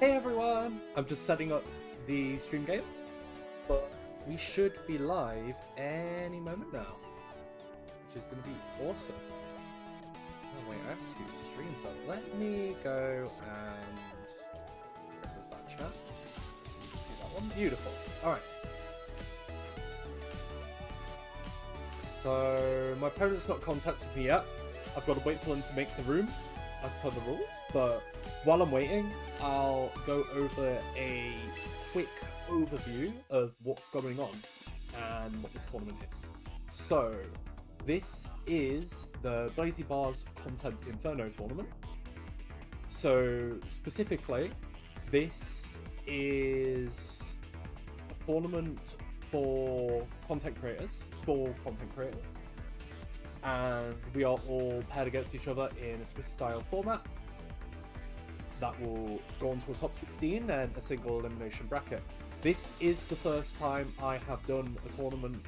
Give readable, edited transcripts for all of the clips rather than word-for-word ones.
Hey everyone! I'm just setting up the stream game, but we should be live any moment now, which is going to be awesome. Oh wait, I have two streams up. Let me go and remove that chat so you can see that one. Beautiful. Alright. So, my opponent's not contacted me yet. I've got to wait for them to make the room, as per the rules, but while I'm waiting, I'll go over a quick overview of what's going on and what this tournament is. So, this is the Blazy Bars Content Inferno tournament. So, specifically, this is a tournament for content creators, small content creators, and we are all paired against each other in a Swiss-style format that will go on to a top 16 and a single elimination bracket. This is the first time I have done a tournament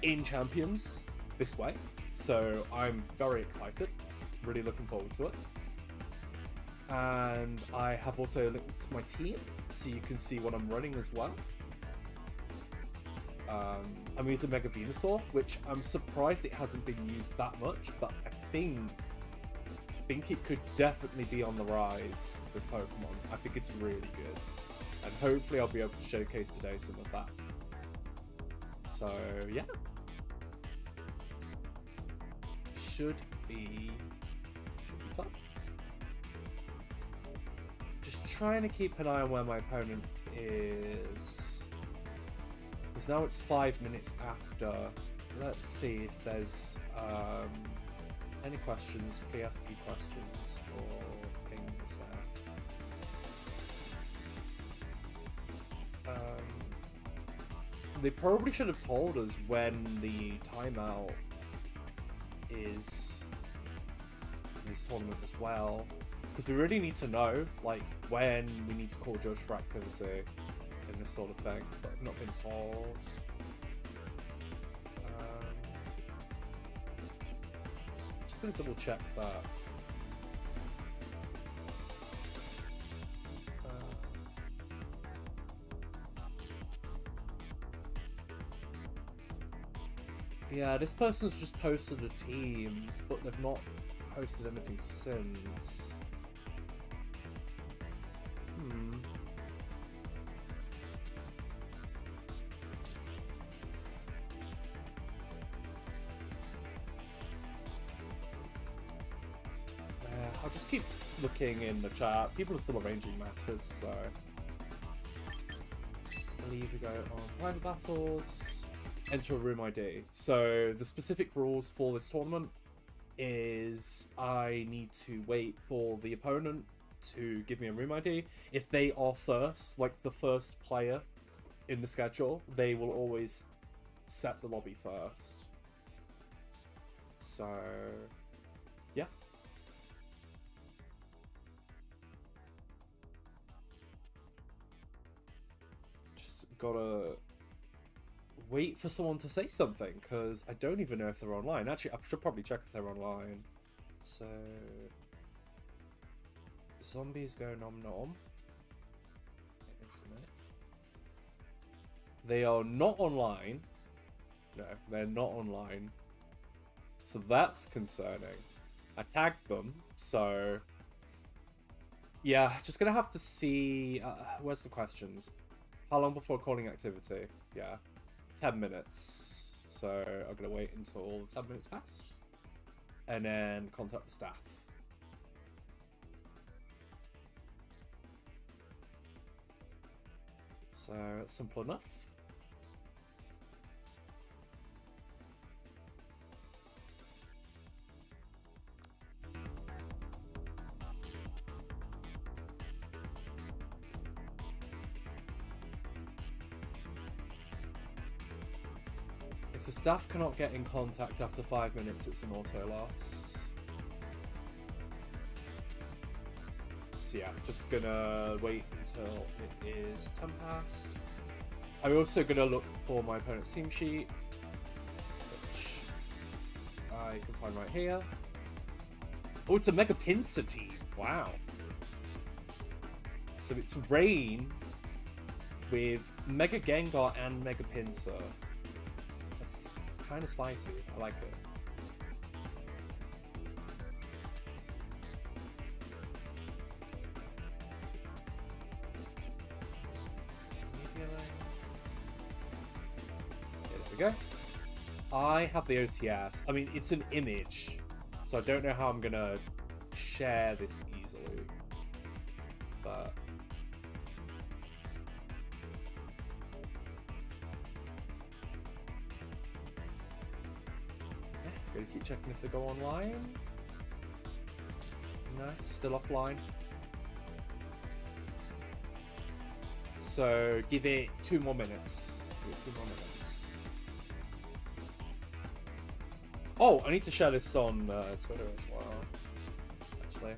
in Champions this way, so I'm very excited, really looking forward to it. And I have also linked to my team, so you can see what I'm running as well. I'm using Mega Venusaur, which I'm surprised it hasn't been used that much, but I think it could definitely be on the rise, this Pokemon. I think it's really good. And hopefully I'll be able to showcase today some of that. So, yeah. Should be fun. Just trying to keep an eye on where my opponent is. Because now it's 5 minutes after. Let's see if there's any questions. Please ask me questions or things there. They probably should have told us when the timeout is in this tournament as well. Because we really need to know, like, when we need to call judge for activity in this sort of thing, but I've not been told. Just gonna double check that. Yeah, this person's just posted a team, but they've not posted anything since. I'll just keep looking in the chat. People are still arranging matches, so I believe we go on private battles. Enter a room ID. So the specific rules for this tournament is I need to wait for the opponent to give me a room ID. If they are first, like the first player in the schedule, they will always set the lobby first. So, yeah. Just gotta wait for someone to say something, because I don't even know if they're online. Actually, I should probably check if they're online. So, zombies go nom nom. They are not online. No, they're not online. So that's concerning. I tagged them, so yeah, just gonna have to see. Where's the questions? How long before calling activity? Yeah. 10 minutes, so I'm gonna wait until 10 minutes pass and then contact the staff. So it's simple enough. If the staff cannot get in contact after 5 minutes, it's an auto loss. So yeah, just gonna wait until it is 10 past. I'm also gonna look for my opponent's team sheet, which I can find right here. Oh, it's a Mega Pincer team. Wow. So it's Rain with Mega Gengar and Mega Pinsir. It's kind of spicy. I like it. There we go. I have the OTS. I mean, it's an image, so I don't know how I'm gonna share this easily. But yeah, gotta keep checking if they go online. No, still offline. So give it 2 more minutes. Give it 2 more minutes. Oh, I need to share this on Twitter as well, actually.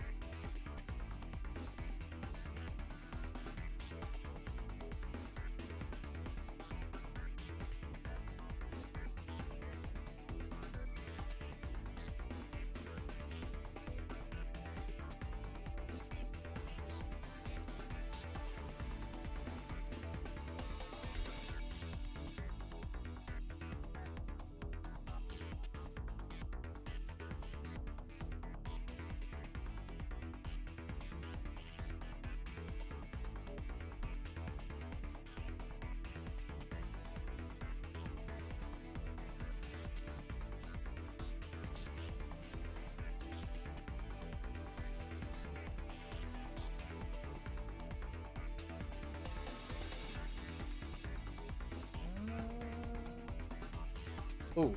Oh.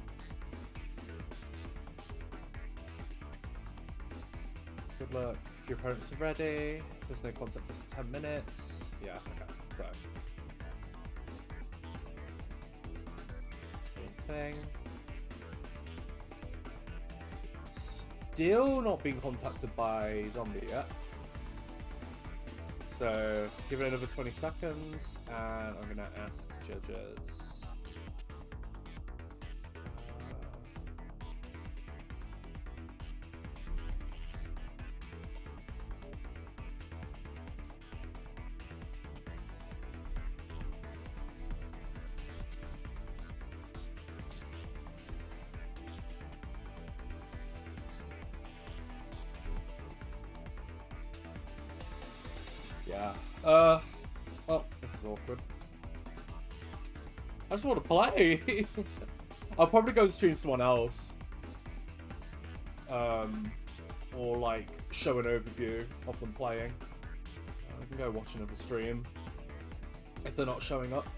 Good luck. If your opponents are ready, there's no contact after 10 minutes. Yeah, okay, so. Same thing. Still not being contacted by Zombie yet. So, give it another 20 seconds, and I'm gonna ask judges. Yeah. Oh, this is awkward. I just want to play. I'll probably go stream someone else. Or like show an overview of them playing. I can go watch another stream if they're not showing up.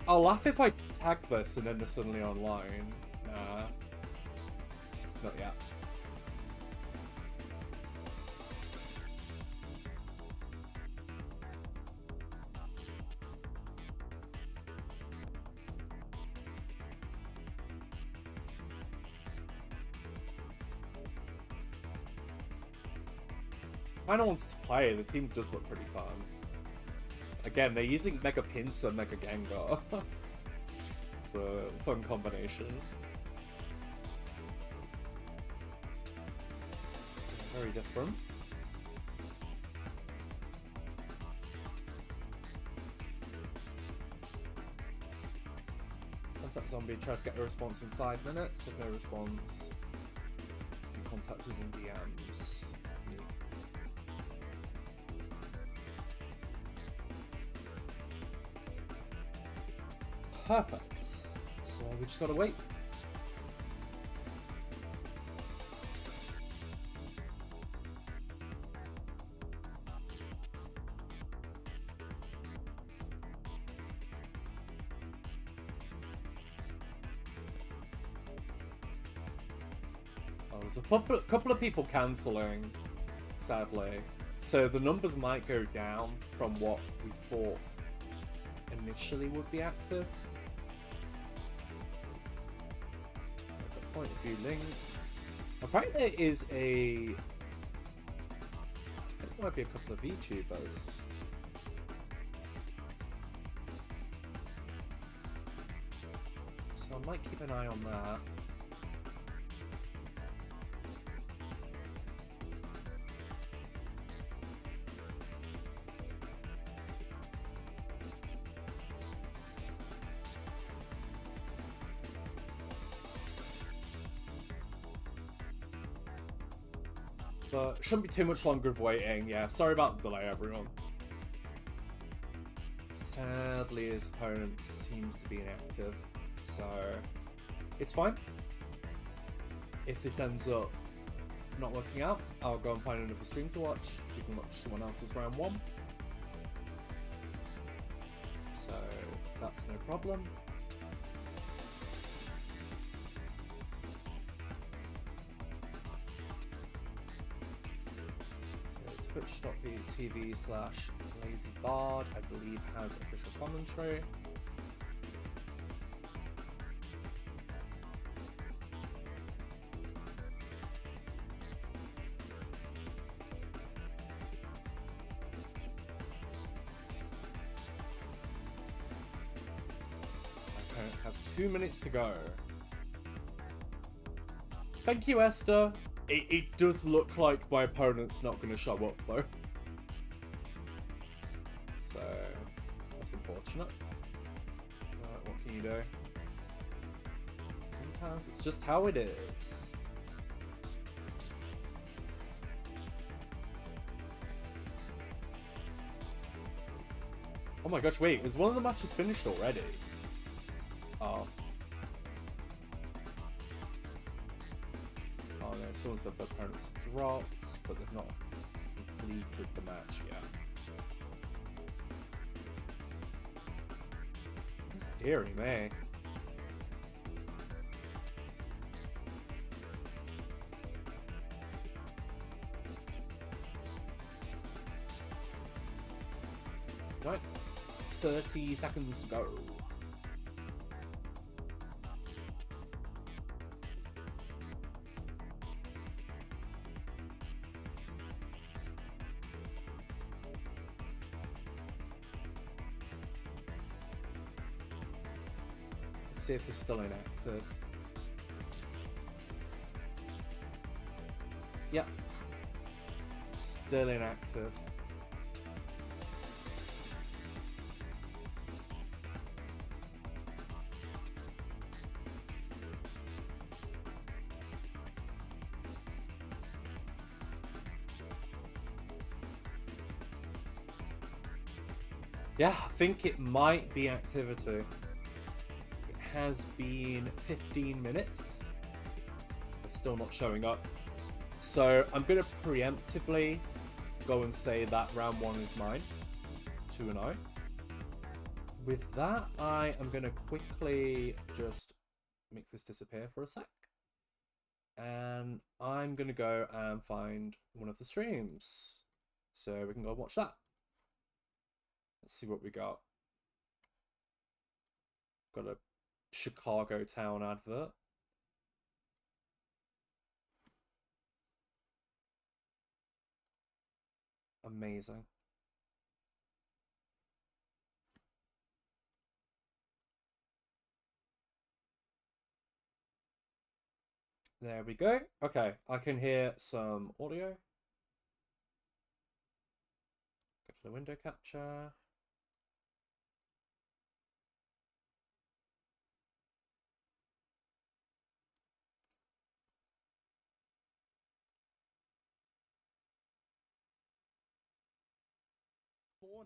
I'll laugh if I tag this and then they're suddenly online. Nah. Not yet. Kinda wants to play. The team does look pretty fun. Again, they're using Mega Pinsir, Mega Gengar. It's a fun combination. Very different. Contact Zombie, try to get a response in 5 minutes. If no response, you contact us in DMs. Perfect. So we just gotta wait. Oh, there's a couple of people cancelling, sadly. So the numbers might go down from what we thought initially would be active. Point of view links. Apparently there is a... I think there might be a couple of VTubers. So I might keep an eye on that. But shouldn't be too much longer of waiting. Yeah, sorry about the delay, everyone. Sadly, his opponent seems to be inactive, so it's fine. If this ends up not working out, I'll go and find another stream to watch. You can watch someone else's round 1. So that's no problem. So twitch.tv/lazybard, I believe, has official commentary. Has 2 minutes to go. Thank you, Esther. It does look like my opponent's not going to show up, though. So, that's unfortunate. What can you do? Sometimes it's just how it is. Oh my gosh, wait, was one of the matches finished already? Oh. Oh no, someone said their opponent's dropped, but they've not completed the match yet. Deary me. Right, 30 seconds to go. See if it's still inactive. Yep. Still inactive. Yeah, I think it might be activity. Has been 15 minutes. They're still not showing up. So I'm going to preemptively go and say that round 1 is mine. 2-0. With that, I am going to quickly just make this disappear for a sec. And I'm going to go and find one of the streams. So we can go and watch that. Let's see what we got. Got a Chicago Town advert. Amazing. There we go. Okay, I can hear some audio. Go for the window capture.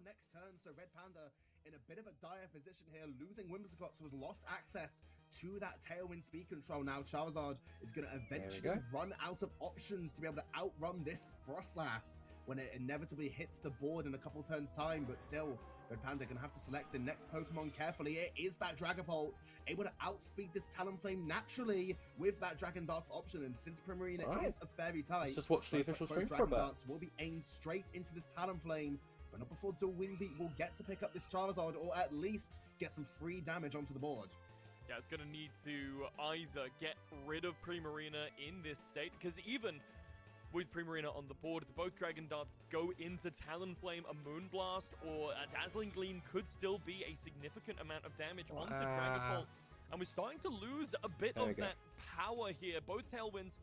Next turn, so Red Panda in a bit of a dire position here, losing Whimsicott, so has lost access to that Tailwind speed control. Now Charizard is going to eventually run out of options to be able to outrun this Frostlass when it inevitably hits the board in a couple turns time, but still Red Panda going to have to select the next Pokemon carefully. It is that Dragapult, able to outspeed this Talonflame naturally with that Dragon Darts option, and since Primarina is a fairy type, let's just watch the official stream for a bit. Dragon Darts will be aimed straight into this Talonflame, but not before Dewinbeat will get to pick up this Charizard, or at least get some free damage onto the board. Yeah, it's going to need to either get rid of Primarina in this state, because even with Primarina on the board, if both Dragon Darts go into Talonflame, a Moonblast or a Dazzling Gleam could still be a significant amount of damage onto Dragapult. And we're starting to lose a bit of that power here. Both Tailwinds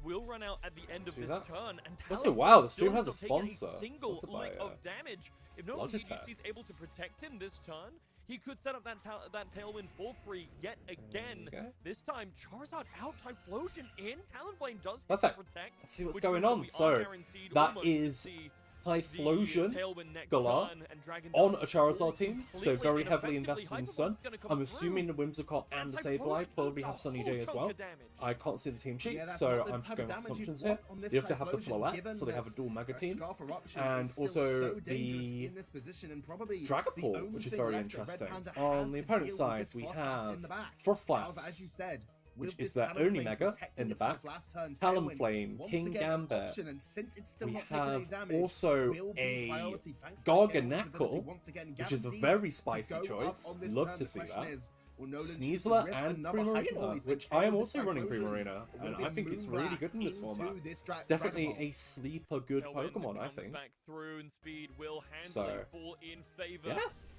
will run out at the end of this turn, and wow, the stream has a sponsor. sponsor. A single lick of damage. If no one DGC is able to protect him this turn, he could set up that Tailwind for free yet again. Okay. This time, Charizard out Typhlosion in. Talonflame does hit Perfect. to protect. Let's see what's which going means on. we are So, guaranteed that almost to is see Typhlosion the Tailwind next Galar turn, and Dragon on Dance a Charizard will team, so completely very and heavily effectively invested in Hyper Sun. Voice is gonna come I'm through. assuming the Whimsicott and the Typhlosion Sableye probably does have a Sunny whole Day as chunk well. of damage. I can't see the team sheet, Yeah, that's so not the I'm just type going of off damage you'd assumptions here. want on this They also have the Typhlosion, Floette, given so they have a that dual Mega team. Scarf Eruption And is still also so dangerous the in this position, and probably Dragapult, the only which is thing very left that Red interesting. Panda On has the to opponent's deal with side, is we Frostlass have in the back. Frostlass, However, as you said, which with is this their only Talonflame Mega protecting in the itself back. last turn, Talonflame, once King again an Gambit. option, and since it's still We not taking any have damage, also will be a priority thanks to that Galen's ability Garganacl, once again which is a guaranteed very to spicy go up choice. on this Love turn. to The see question that. is, will Nolan choose to Sneasler rip and another Hyper Primarina, Voice which and I am end also this running Typhlosion, Primarina, or will and it be I a think it's really Moonblast good in this into format. this Definitely Dragon a sleeper good Tailwind Pokemon, I comes think. back through, and speed will handily So, fall in favor yeah.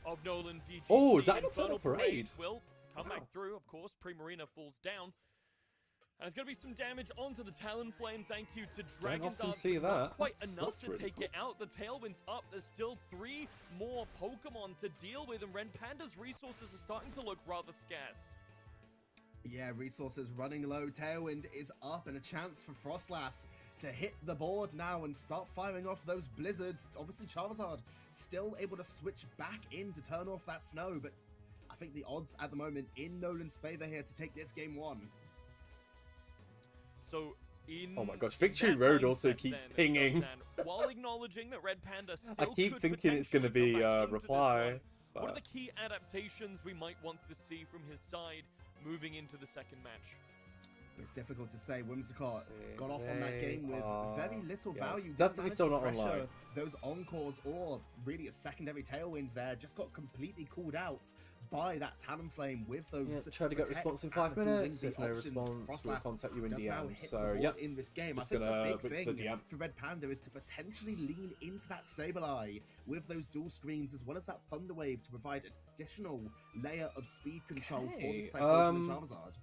of Nolan DGC. Oh, is that an Infernal Infernal Parade? will come Wow. back through, of course. Primarina falls down. And it's going to be some damage onto the Talonflame. Thank you to Dragon often Dance, see but not that. quite That's enough to really take cool. it out. The Tailwind's up. There's still 3 more Pokemon to deal with, and Red Panda's resources are starting to look rather scarce. Yeah, resources running low. Tailwind is up, and a chance for Frostlass to hit the board now and start firing off those blizzards. Obviously, Charizard still able to switch back in to turn off that snow, but I think the odds at the moment in Nolan's favor here to take this game 1. So, in Oh my gosh, Victory that Road also mindset keeps then, pinging. Sultan, while acknowledging that Red Panda still I keep could thinking it's going to potentially be come back into this reply. one, what are But the key adaptations we might want to see from his side moving into the second match? It's difficult to say. Whimsicott See, got off on that they game with are- very little yes, value. Didn't definitely manage still to not pressure online. those encores, or really a secondary Tailwind there. Just got completely called out by that Talonflame with those. yeah, try to get protect response in and 5 the dual minutes. wing If no option. response, we'll Frostlass contact you in does now DM. hit the So, board yeah. in this game. Just I think gonna the wait for big the thing DM. for Red Panda is to potentially lean into that Sableye with those dual screens, as well as that Thunder Wave to provide additional layer of speed control for this Okay, Typhlosion and Charizard.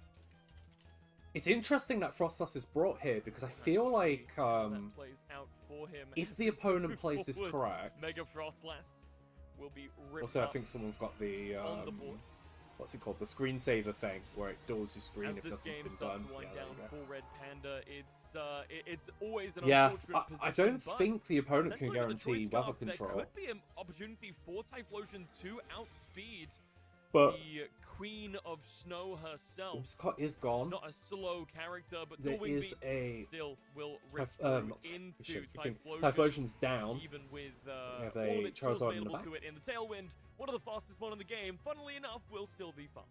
It's interesting that Frostlass is brought here because I feel like That plays out for him. if the opponent plays this Forward, correct. Mega Frostlass will be ripped Also, I up think someone's got the on the board. what's it called? The screensaver thing where it doors your screen As if this nothing's game been starts done. to wind Yeah, down there you for Red Panda, it's always an yeah, unfortunate I position. don't but think the opponent can essentially with the guarantee choice weather scarf, control, There could be an opportunity for Typhlosion to outspeed but the Queen of Snow herself. Whimsicott is gone. Not a slow character, but There Dual Wing is Beat a still will rip not into shit, freaking Typhlosion. Typhlosion's down. Even with We have all a of its tools Charizard in the available back. to it in the Tailwind, one of the fastest one in the game, funnily enough, will still be faster.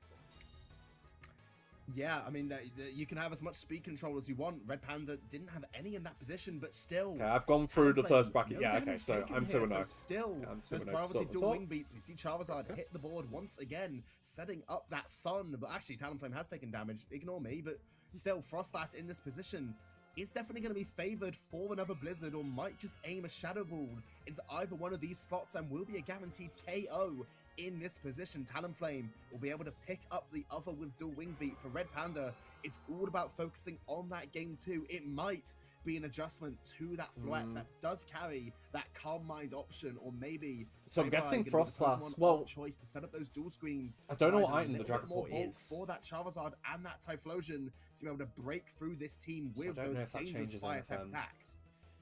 Yeah, I mean, you can have as much speed control as you want. Red Panda didn't have any in that position, but still. Okay, I've gone through the Talonflame, first bracket. no Yeah, okay, damage so taken I'm here, 2-0. so still, Yeah, I'm those 2-0 priority still at the dual top. wing beats. We see Charizard Okay. hit the board once again, setting up that sun. But actually, Talonflame has taken damage. Ignore me, but still, Frostlass in this position is definitely going to be favored for another Blizzard, or might just aim a Shadow Ball into either one of these slots and will be a guaranteed KO in this position. Talonflame will be able to pick up the other with dual wing beat. For Red Panda, it's all about focusing on that game 2. It might be an adjustment to that Floette that does carry that Calm Mind option, or maybe So I'm Sableye guessing gonna be the Frostlass, Pokemon well, of choice to set up those dual screens. I don't know what provide a item the little bit more Dragapult bulk is. for that Charizard and that Typhlosion to be able to break through this team So I with don't know those if that dangerous changes fire type anything. attacks.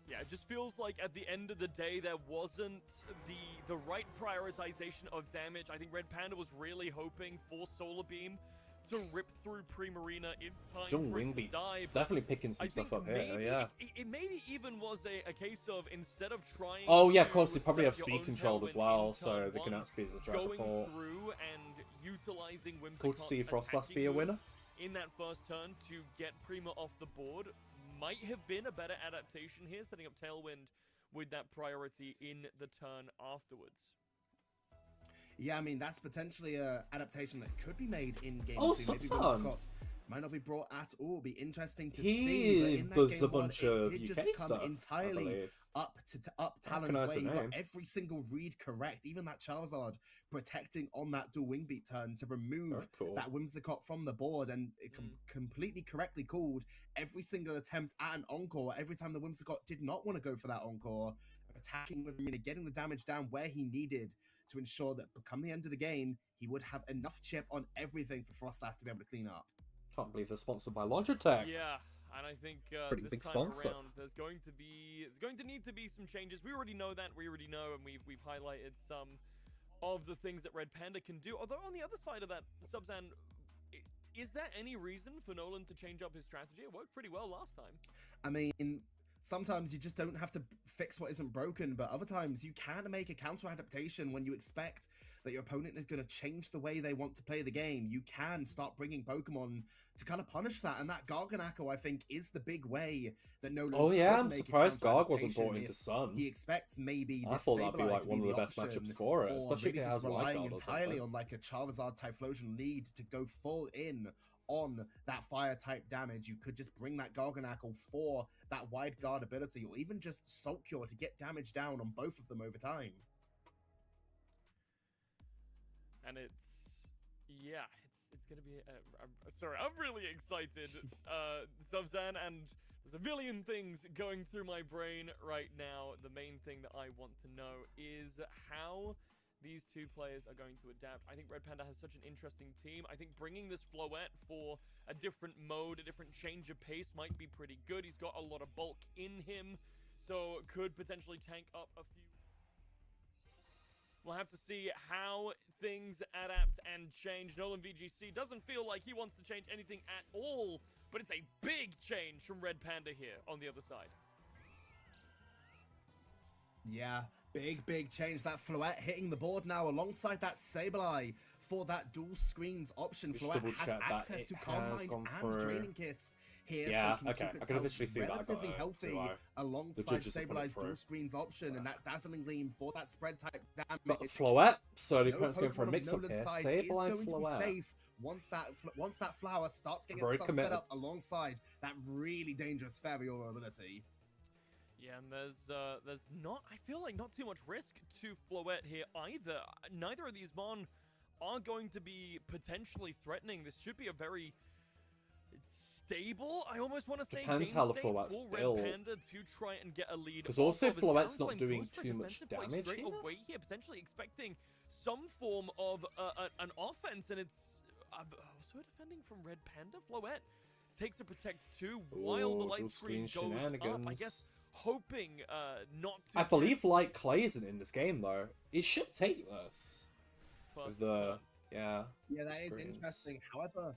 Yeah, it just feels like at the end of the day there wasn't the right prioritization of damage. I think Red Panda was really hoping for Solar Beam to rip through Primarina in time Dual for wing it to beats. die. but Definitely picking I some think stuff up here. maybe, Yeah. it maybe even was a case of, instead of trying Oh yeah, of to course they probably have set your speed own control as Tailwind well, in so turn they can one, outspeed the going Dragapult. through and utilizing Whimsicott's Cool to see Frostlass be a attacking winner. move in that first turn to get Prima off the board might have been a better adaptation here, setting up Tailwind with that priority in the turn afterwards. Yeah, I mean, that's potentially a adaptation that could be made in game Oh, 2. Maybe Subson! Whimsicott might not be brought at all. Be interesting to He see. But in that does game a 1, bunch it of did UK just come stuff, I entirely believe. up Talon's recognize way. the He got name. every single read correct. Even that Charizard protecting on that dual wing beat turn to remove Very cool. that Whimsicott from the board, and it completely correctly called every single attempt at an encore. Every time the Whimsicott did not want to go for that encore, attacking with Marina, getting the damage down where he needed to ensure that come the end of the game, he would have enough chip on everything for Frostlass to be able to clean up. Can't believe they're sponsored by Logitech. Yeah, and I think Pretty this big time sponsor. around, there's going to need to be some changes. We already know that. We already know, and we've highlighted some of the things that Red Panda can do. Although on the other side of that, Subzan, is there any reason for Nolan to change up his strategy? It worked pretty well last time. I mean, sometimes you just don't have to fix what isn't broken, but other times you can make a counter adaptation when you expect that your opponent is going to change the way they want to play the game. You can start bringing Pokemon to kind of punish that, and that Garganacl, I think, is the big way that Nolan. Oh yeah, I'm surprised Garg wasn't brought into Sun. He expects maybe I thought that'd be like one of the best matchups for it, especially if it has relying Wild entirely on like a Charizard Typhlosion lead to go full in on that fire type damage. You could just bring that Garganacl for that wide guard ability, or even just Salt Cure to get damage down on both of them over time. And it's gonna be. Sorry, I'm really excited, Subzan, and there's a million things going through my brain right now. The main thing that I want to know is how these two players are going to adapt. I think Red Panda has such an interesting team. I think bringing this Floette for a different mode, a different change of pace might be pretty good. He's got a lot of bulk in him, so could potentially tank up a few. We'll have to see how things adapt and change. Nolan VGC doesn't feel like he wants to change anything at all, but it's a big change from Red Panda here on the other side. Yeah, big change. That Floette hitting the board now alongside that Sableye for that dual screens option. Floette has access to Calm Mind and Draining Kiss here, yeah, so can keep itself relatively healthy alongside Sableye's dual screens option and that Dazzling Gleam for that spread type damage. But Floette, so the opponent's going for a mix-up here. Sableye, Floette. Once that flower starts getting itself set up alongside that really dangerous Fairy Aura ability. Yeah, and there's not, I feel like not too much risk to Floette here either. Neither of these Mon are going to be potentially threatening. This should be a very stable, I almost want to say, depends how the Floette's built. Red Panda to try and get a lead. Because also Floette's not doing too much damage straight away here, potentially expecting some form of an offense, and it's also defending from Red Panda. Floette takes a protect too while the light screen goes up. I guess hoping not to. I believe Light Clay isn't in this game though. It should take this. With the that is interesting. However,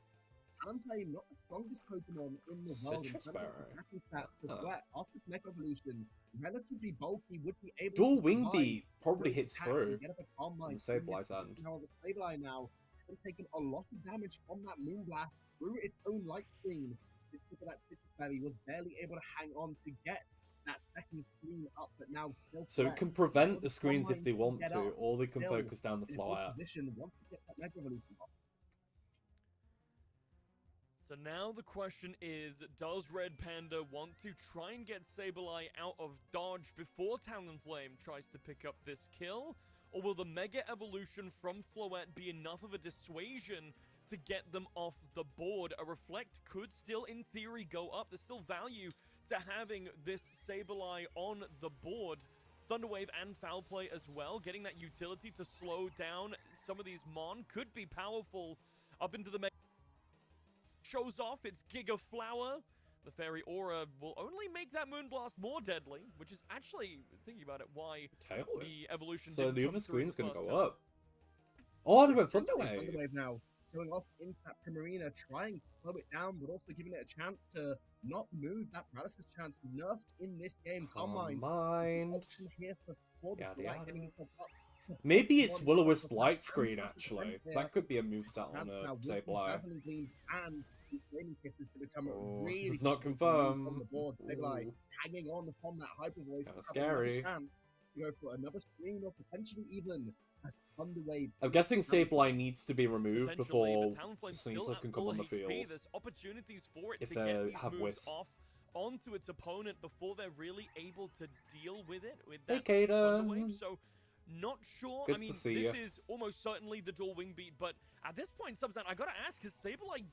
Talonflame, not the strongest Pokemon in the world in terms of attacking stats. Floette, after Mega Evolution, relatively bulky, would be able Dual to Wing Beat probably hits through. Get up a Calm Mind. Sableye's end. The Sableye now has taken a lot of damage from that Moonblast through its own light screen. The tip of that Citrus Berry was barely able to hang on to get that second screen up, but now so it can prevent the screens if they want to, or they can focus down the Floette. Position once it gets that Mega Evolution off. So now the question is, does Red Panda want to try and get Sableye out of dodge before Talonflame tries to pick up this kill? Or will the Mega Evolution from Floette be enough of a dissuasion to get them off the board? A Reflect could still, in theory, go up. There's still value to having this Sableye on the board. Thunderwave and Foul Play as well. Getting that utility to slow down some of these Mon could be powerful up into the Mega. Shows off its Giga Flower. The Fairy Aura will only make that Moonblast more deadly, which is actually, thinking about it, why the evolution. So the other screen's going to go up. Oh, they went Thunderwave. Thunderwave now. Going off into that Primarina, trying to slow it down, but also giving it a chance to not move. That paralysis chance nerfed in this game. Calm Mind. Maybe it's Will-O-Wisp Light Screen, actually. That could be a moveset on a Sableye. Dazzling Gleams and these Draining Kisses to become really. This is not confirmed. On the board. Sableye hanging on from that Hyper Voice. Kind of scary. Chance to go for another screen or potentially even a Thunderwave. I'm guessing Sableye needs to be removed before Sneasel can come on the field. There's opportunities for it if to they get these have moves Wisp off onto its opponent before they're really able to deal with it. With hey, that Kaden. Thunderwave. So not sure. Good I mean, to see this you. is almost certainly the dual wing beat, but at this point, Subzan, I gotta ask, has Sableye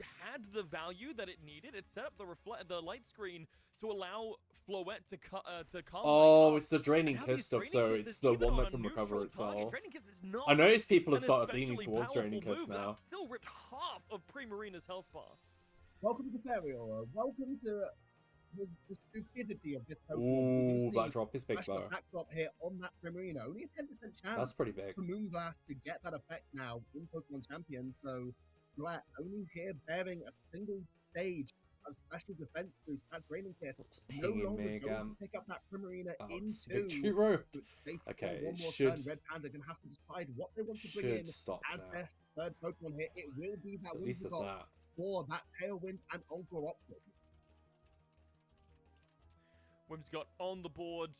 had the value that it needed. It set up the light screen to allow Floette to calm. Oh, it's the Draining Now Kiss these stuff, Draining so Kisses, it's the even one on that a can recover neutral itself. target, Draining Kiss is not I noticed people have an started leaning especially towards Draining powerful Kiss move. now. That's still ripped half of Primarina's health bar. Welcome to Feriora. Welcome to the stupidity of this Pokemon. Ooh, that drop is big special though. attack drop here on that Primarina. Only a 10% chance That's pretty big. for Moonblast to get that effect now in Pokemon Champions. So, Floette only here bearing a single stage of special defense boost. That Draining Kiss no longer going to pick up that Primarina into Victory Road. So it's safe Okay, for one more should turn. Red Panda going to have to decide what they want to bring in as their third Pokemon here. It will be that Whimsicott for that Tailwind and Encore option. Whimsicott on the board,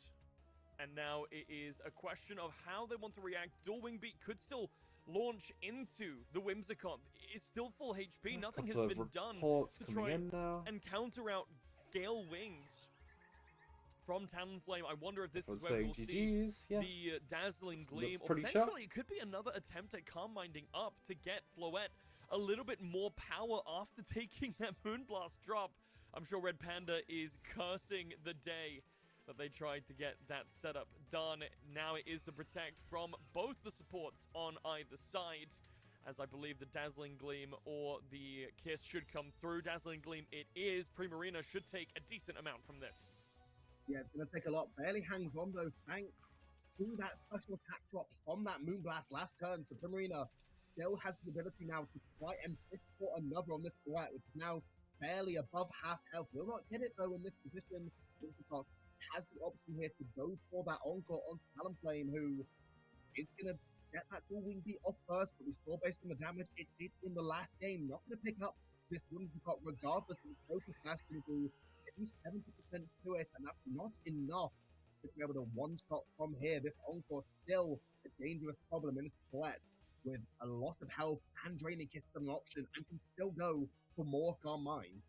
and now it is a question of how they want to react. Dual Wing Beat could still launch into the Whimsicott. It's still full HP. Nothing has been done to try and counter out Gale Wings from Talonflame. I wonder if this is where we'll see the Dazzling Gleam. Or potentially, it could be another attempt at Calm Minding up to get Floette a little bit more power after taking that Moonblast drop. I'm sure Red Panda is cursing the day that they tried to get that setup done. Now it is the protect from both the supports on either side, as I believe the Dazzling Gleam or the Kiss should come through. Dazzling Gleam it is. Primarina should take a decent amount from this. Yeah, it's going to take a lot. Barely hangs on, though, thanks to that special attack drop from that Moonblast last turn. So Primarina still has the ability now to try and fish for another on this Floette, which is now barely above half health. Will not get it, though, in this position. Whimsicott has the option here to go for that Encore on Talonflame, who is going to get that Dual Wing Beat off first, but we saw based on the damage it did in the last game, not going to pick up this Whimsicott regardless of the Focus Slash going to do at least 70% to it, and that's not enough to be able to one-shot from here. This Encore still a dangerous problem in this Floette with a loss of health and Draining Kiss as an option, and can still go for more Calm Minds.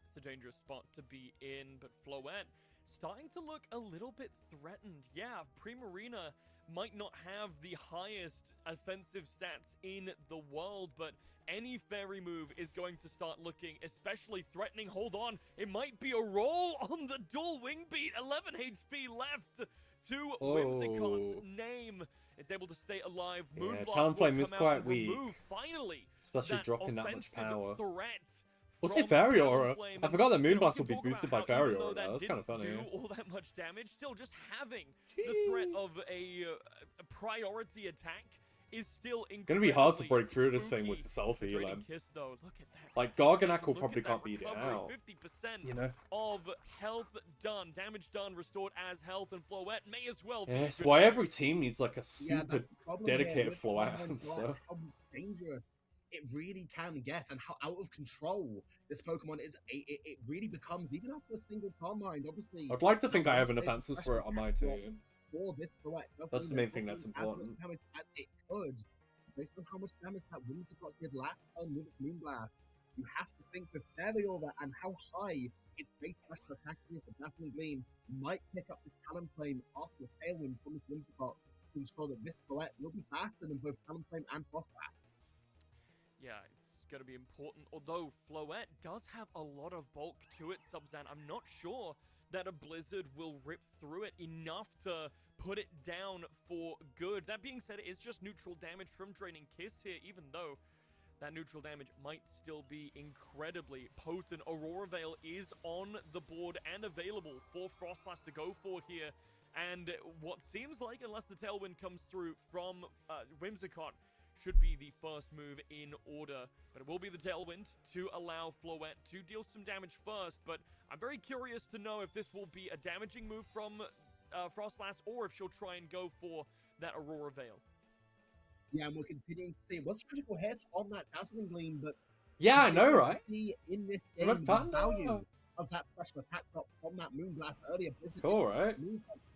It's a dangerous spot to be in, but Floette starting to look a little bit threatened. Yeah, Primarina might not have the highest offensive stats in the world, but any fairy move is going to start looking especially threatening. Hold on, it might be a roll on the Dual Wing Beat. 11 HP left to Whimsicott's name. It's able to stay alive. Yeah, Talonflame is quite weak. Finally, especially dropping that much power. Threat. We'll say Fairy Aura. I forgot that Moonblast will be boosted by Fairy Aura. That's kind of funny. Do all that much damage, still just having the threat of a priority attack is still gonna be hard to break through this thing with the self healing. Like Garganac will probably can't beat it out. 50% you know, of health done, damage done, restored as health, and Floette may as well. Yes, why every team needs like a super dedicated Floette. So how dangerous it really can get, and how out of control this Pokemon is. It really becomes, even after a single Calm Mind. Obviously, I'd like to think I have enough answers for it on my team. For this Floette, that's the main thing that's important. As much damage as it could, based on how much damage that Whimsicott did last turn with its Moonblast, you have to think with Fairy Aura and how high its base special attack is. The Dazzling Gleam might pick up this Talonflame after a Tailwind from this Whimsicott to ensure that this Floette will be faster than both Talonflame and Frostblast. Yeah, it's going to be important. Although Floette does have a lot of bulk to it, Subzan, I'm not sure that a Blizzard will rip through it enough to put it down for good. That being said, it is just neutral damage from Draining Kiss here, even though that neutral damage might still be incredibly potent. Aurora Veil is on the board and available for Frostlass to go for here. And what seems like, unless the Tailwind comes through from Whimsicott, should be the first move in order. But it will be the Tailwind to allow Floette to deal some damage first. But I'm very curious to know if this will be a damaging move from Frostlass, or if she'll try and go for that Aurora Veil. Yeah, and we're continuing to see it was critical hits on that Dazzling Gleam, but yeah, I know, right? In this game, the value of that special attack drop from that Moonblast earlier. Cool, right?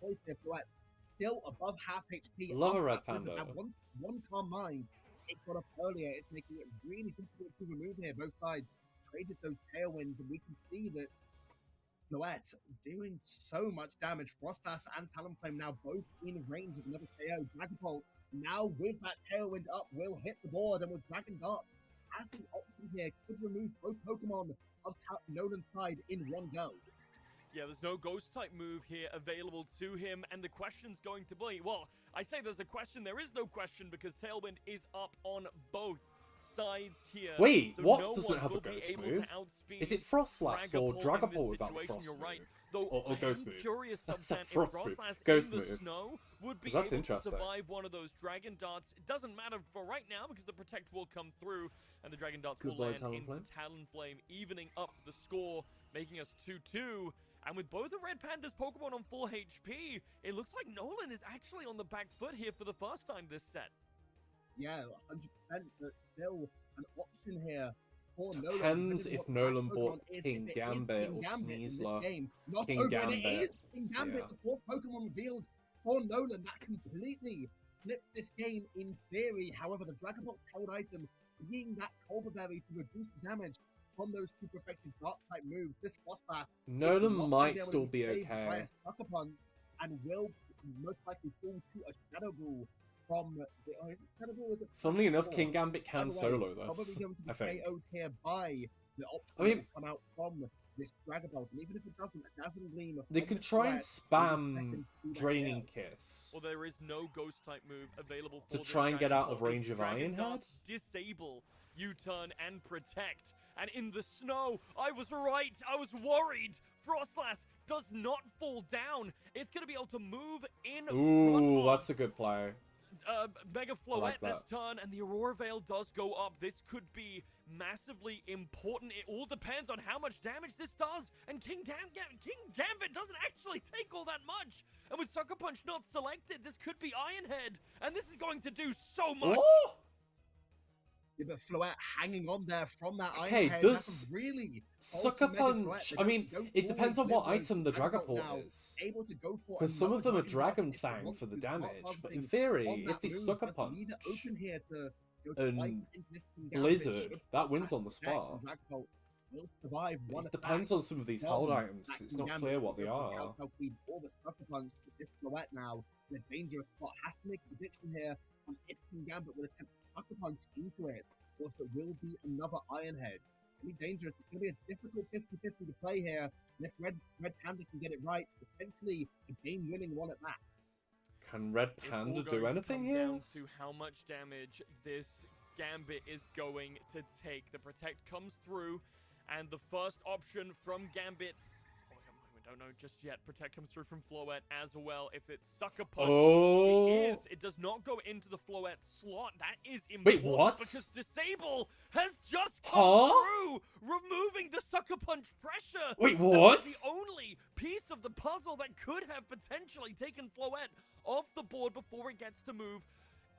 Floette still above half HP. Love a Red Panda. Now, once one Calm Mind it got up earlier, it's making it really difficult to remove here. Both sides traded those Tailwinds, and we can see that Floette doing so much damage. Frostlass and Talonflame now both in range of another KO. Dragon Bolt now with that Tailwind up will hit the board, and with Dragon Dart has the option here, could remove both Pokemon of Nolan's side in one go. Yeah, there's no Ghost-type move here available to him, and the question's going to be, well, I say there's a question, there is no question, because Tailwind is up on both sides here. Wait, so what no doesn't have a will be Ghost able move? to outspeed Is it Frostlass or Dragapult in Dragapult this without the situation. Frost You're right. move? Though Or Ghost I'm move. curious, That's a Subzan, if Frost move. Frostlass Ghost in the move. snow would be That's able interesting. to survive one of those Dragon Darts. It doesn't matter for right now because the Protect will come through and the Dragon Darts will land into Talonflame, evening up the score, making us 2-2. And with both the Red Panda's Pokemon on full HP, it looks like Nolan is actually on the back foot here for the first time this set. Yeah, 100%, but still an option here for Nolan. Depends if Nolan bought King Gambit or Sneasler. Not King over, Gambit. and it is King Gambit, Yeah. the fourth Pokemon revealed for Nolan. That completely flips this game in theory. However, the Dragapult held item being that Culver Berry to reduce the damage from those two perfected Dark-type moves. This Frostlass Nolan might still be okay. By a Sucker Punch and will most likely fall to a Shadow Ball from the... Oh, is it Shadow Ball? Is it Funnily enough, Force? King Gambit can solo Probably this, going to be I think. KO'd here by the option I mean, that will come out from this Dragapult, and even if it doesn't, a Dazzling Gleam... They could try and spam Draining Kiss. Well, there is no Ghost-type move available for To this try and get out of Dragapult. range of Dragon Ironhead? Darts disable, U-turn, and protect. And in the snow, I was right. I was worried. Frostlass does not fall down. It's going to be able to move in Ooh, front that's a good play. Mega Floette this turn, and the Aurora Veil does go up. This could be massively important. It all depends on how much damage this does. And King Gambit doesn't actually take all that much. And with Sucker Punch not selected, this could be Ironhead. And this is going to do so much. Oh! Yeah, but Floette hanging on there from that Okay, Ironhead, does that's a really Sucker Punch... I mean, it depends on what item the Dragapult is. Because some of them are Dragon Fang for the damage, but in theory, if they Sucker Punch and Blizzard, that wins on the spot. It depends on some of these held items, because it's not clear what they are. All the Sucker Punch with this Floette now in a dangerous spot has to make a prediction here on if King Gambit will attempt to Sucker Punch into it, or if it will be another Ironhead. It's going to be dangerous. It's going to be a difficult 50-50 to play here, and if Red Panda can get it right, potentially a game-winning one at that. Can Red Panda do anything here? Down to how much damage this Gambit is going to take. The Protect comes through, and the first option from Gambit, we don't know just yet. Protect comes through from Floette as well. If it's Sucker Punch, it does not go into the Floette slot. That is important. Wait, what? Because Disable has just come through, removing the Sucker Punch pressure. Wait, what? That was the only piece of the puzzle that could have potentially taken Floette off the board before it gets to move.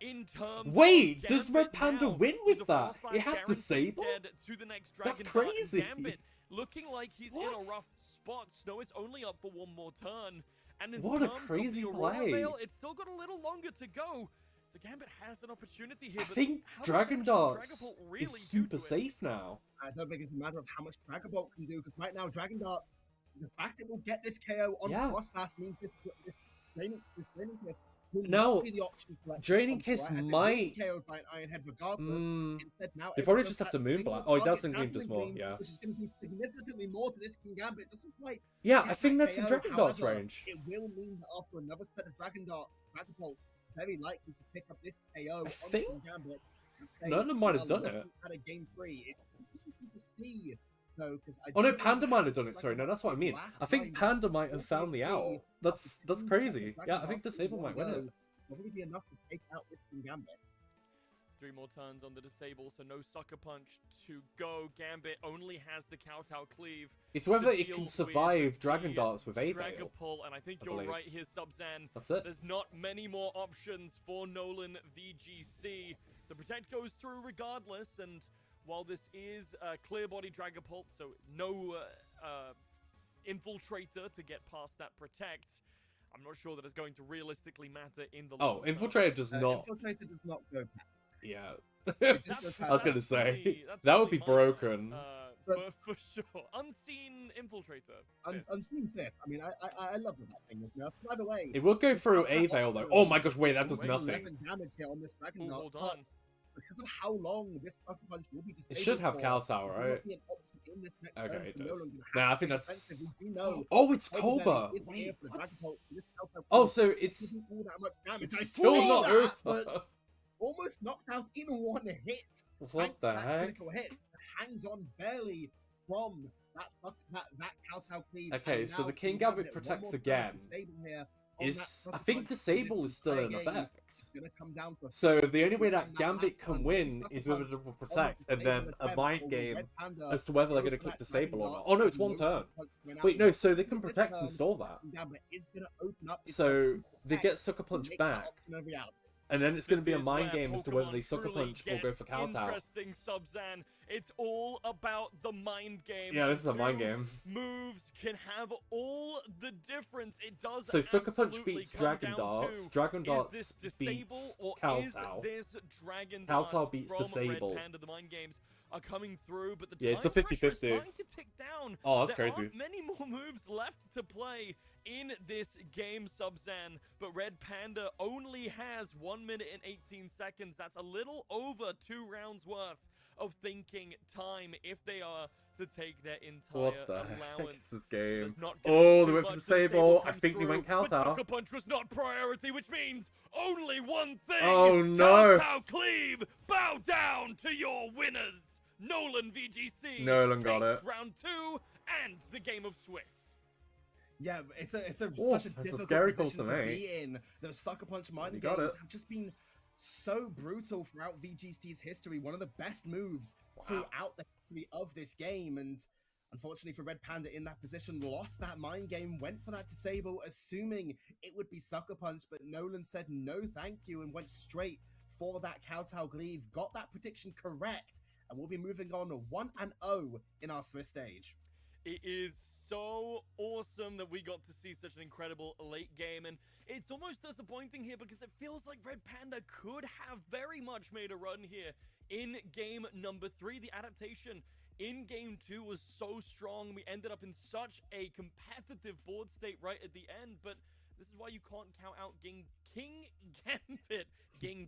In terms Wait, of does Red Panda win with that? Frostlass It has Disable? to the next That's Dragon Dart, crazy. Gambit looking like he's in a rough spot. Snow is only up for one more turn. And in What a terms crazy of the Aurora play. Veil, it's still got a little longer to go. So Gambit has an opportunity here. I but think how Dragon much can Darts Dragapult really is do super to it? safe now. I don't think it's a matter of how much Dragapult can do, because right now Dragon Darts, the fact it will get this KO on Frostlass means this Draining Kiss will Now, not be the options for Draining Kiss might... KO'd by an Ironhead regardless. Instead, now they probably just have to Moonblast. Oh, it does think it does more, yeah. Which is going to do significantly more to this King Gambit. Doesn't quite. Yeah, I think that's in KO. Dragon Darts However, range. It will mean that after another set of Dragon Darts, Dragapult very likely to pick up this KO on think King Gambit. none of them might have done it. At a game 3, it's see. No, Oh no, Panda might have done it. Sorry, no, that's what I mean. I think Panda might have found the owl. That's crazy. Yeah, I think Disable might win it. Probably be enough to take out this King Gambit. 3 more turns on the Disable, so no Sucker Punch to go. Gambit only has the Kowtow Cleave. It's whether it can survive Dragon Darts with A-Veil. Dragapult, and I think you're right here, Subzan. That's it. There's not many more options for Nolan VGC. The Protect goes through regardless, and while this is a clear body Dragapult, so no Infiltrator to get past that Protect, I'm not sure that it's going to realistically matter in the long term. Infiltrator does not. Infiltrator does not go past. Yeah. I was going to say, that would be broken. For sure. Unseen Infiltrator. Unseen Fist. I mean, I love that thing is nerfed. By the way, it will go through A-Veil though. Oh my gosh, wait, that does nothing. Damage here on this Dragon Dart, hold on. because of how long this Sucker Punch will be disabled It should have for, Kowtow, it will right? not be an option in this next Okay, turn, it so does. Nolan gonna Nah, have I to think take that's... defensive. We do know Oh, it's Table Belly Cobra! is Wait, here for the what? Dragon Pulse, so this Kowtow Oh, Cleave so it's... isn't all that much damage. It's I still see not that, over! but almost knocked out in one hit. What Thanks the to that heck? critical hit, hangs on barely from that Kowtow Cleave. Okay, and so now the King we have Gambit it one protects more time again. Disable here on that Is... Sucker I think Punch. Disable This is still in entire game effect. is gonna come down to a So the only way and that Gambit last can one, win Sucker is with a Punch double on the protect, and then disable a attempt, mind or will game Red Panda as to whether they're go going to for click that Disable or Dragon not. Dart? Oh no, it's And one no turn. Sucker Punch coming out. Wait, no, so We they see can this protect turn, and stall that. Gambit is gonna open up. It's So gonna they get Sucker protect, Punch make that back, option a reality. and then it's going to This be a is mind where game as to whether Pokemon they Sucker truly Punch or go for gets Kowtow. Interesting, Subzan. It's all about the mind game. Yeah, this is a mind Two game. Moves can have all the difference. It does. So Sucker Punch absolutely beats come Dragon down Darts. to, Dragon is Darts this disable beats or is Kowtow. this Dragon Kowtow Darts beats from Disable. Red Panda? The mind games are coming through, but the Yeah, it's a time pressure is 50-50. starting to tick down. Oh, that's There crazy. aren't many more moves left to play in this game, Subzan, but Red Panda only has 1 minute and 18 seconds. That's a little over 2 rounds worth of thinking time if they are to take their entire What the heck allowance. is this game? So there's not gonna Oh, be they too went for much. Disable. I comes think they through, went but Kowtow. Sucker Punch was not priority, which means only one thing. Oh, no. Kowtow Cleave, bow down to your winners. Nolan VGC Nolan got takes it. round 2 and the game of Swiss. Yeah, it's a Oh, such a that's a difficult scary call position to to make. be in. Those Sucker Punch mind You got games it. have just been so brutal throughout VGC's history. One of the best moves throughout the history of this game, and unfortunately for Red Panda in that position, lost that mind game, went for that disable, assuming it would be Sucker Punch, but Nolan said no thank you and went straight for that Kowtow Gleave, got that prediction correct, and we'll be moving on 1-0 in our Swiss stage. It is so awesome that we got to see such an incredible late game, and it's almost disappointing here because it feels like Red Panda could have very much made a run here in game number 3. The adaptation in game 2 was so strong. We ended up in such a competitive board state right at the end, but this is why you can't count out King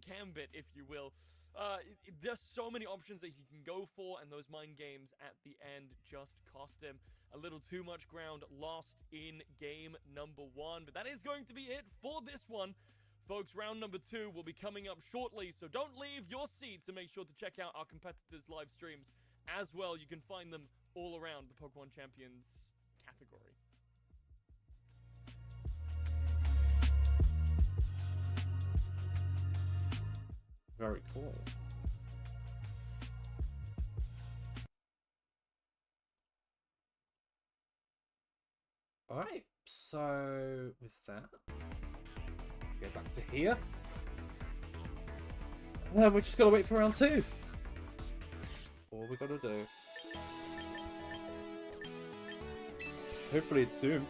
Gambit, if you will. There's so many options that he can go for, and those mind games at the end just cost him a little too much ground lost in game number 1. But that is going to be it for this one. Folks, round number 2 will be coming up shortly, so don't leave your seats and make sure to check out our competitors' live streams as well. You can find them all around the Pokemon Champions category. Very cool. Alright, so with that, go back to here. And we're just gotta wait for round 2. All we gotta do. Hopefully it's soon.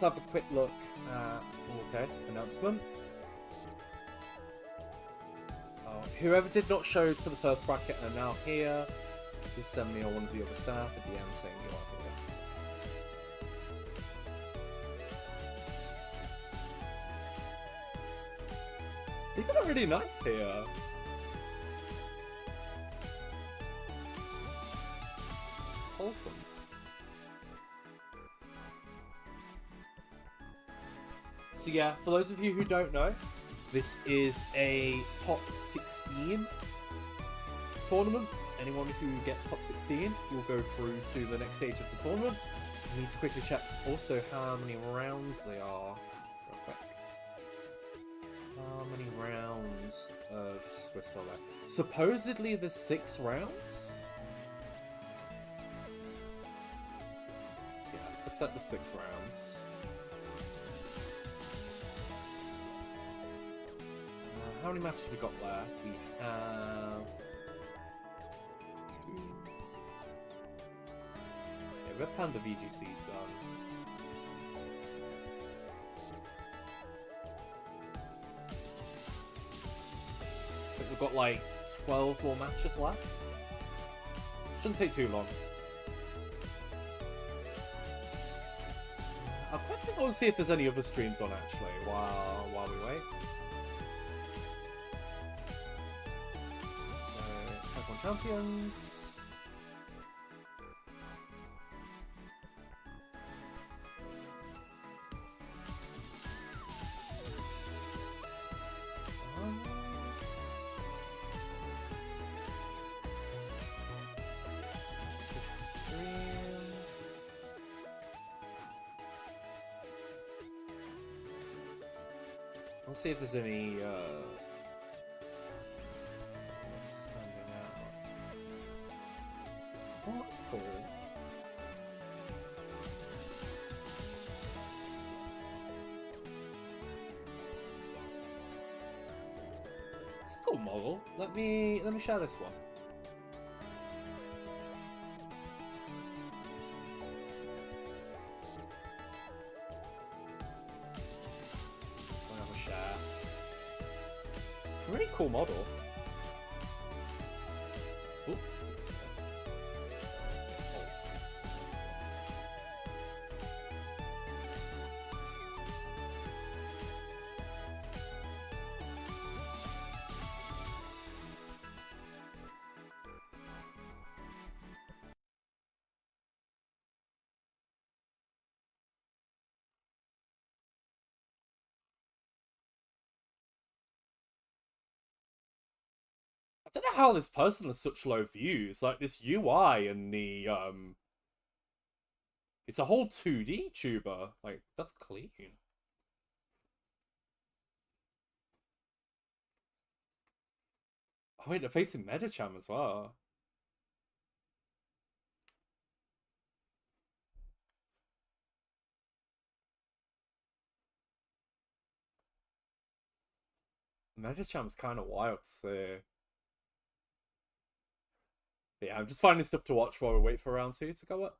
Let's have a quick look at, okay, announcement. Whoever did not show to the first bracket are now here. Please send me or one of the other staff at the end saying you are here. People are really nice here. Awesome. So yeah, for those of you who don't know, this is a top 16 tournament. Anyone who gets top 16 will go through to the next stage of the tournament. I need to quickly check also how many rounds they are. Real quick. How many rounds of Swiss are there? Supposedly there's 6 rounds. Yeah, looks like there's 6 rounds. How many matches have we got left? We have 2. Yeah, Red Panda VGC's done. think we've got like 12 more matches left. Shouldn't take too long. I'll quickly go and see if there's any other streams on actually while we wait. So, Pokemon Champions. Let's see if there's any standing out. Oh, that's cool. It's a cool model. Let me share this one. Really cool model. Ooh. I don't know how this person has such low views. Like this UI and the it's a whole 2D tuber. Like that's clean. Oh wait, they're facing Medicham as well. Medicham's kind of wild to see. But yeah, I'm just finding stuff to watch while we wait for round 2 to go up.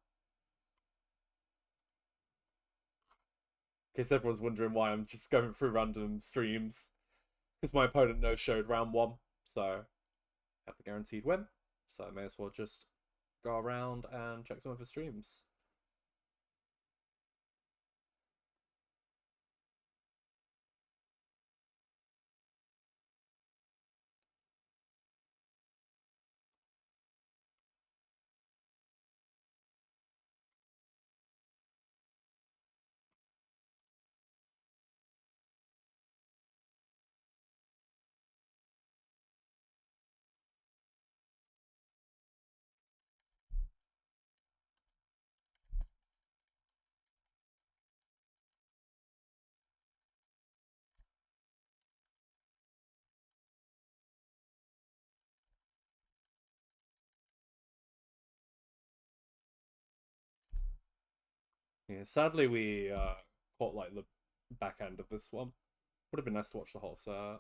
In case everyone's wondering why I'm just going through random streams. Because my opponent no-showed round 1, so had the guaranteed win. So I may as well just go around and check some of the streams. Yeah, sadly we caught like the back end of this one. Would have been nice to watch the whole set.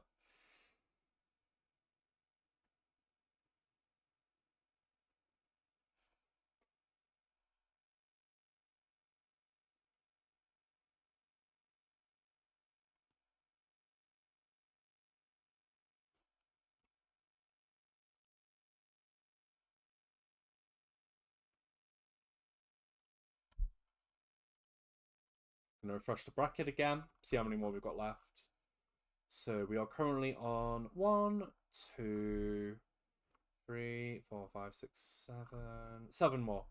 Gonna refresh the bracket again, see how many more we've got left. So we are currently on 1, 2, 3, 4, 5, 6, 7. 7 more.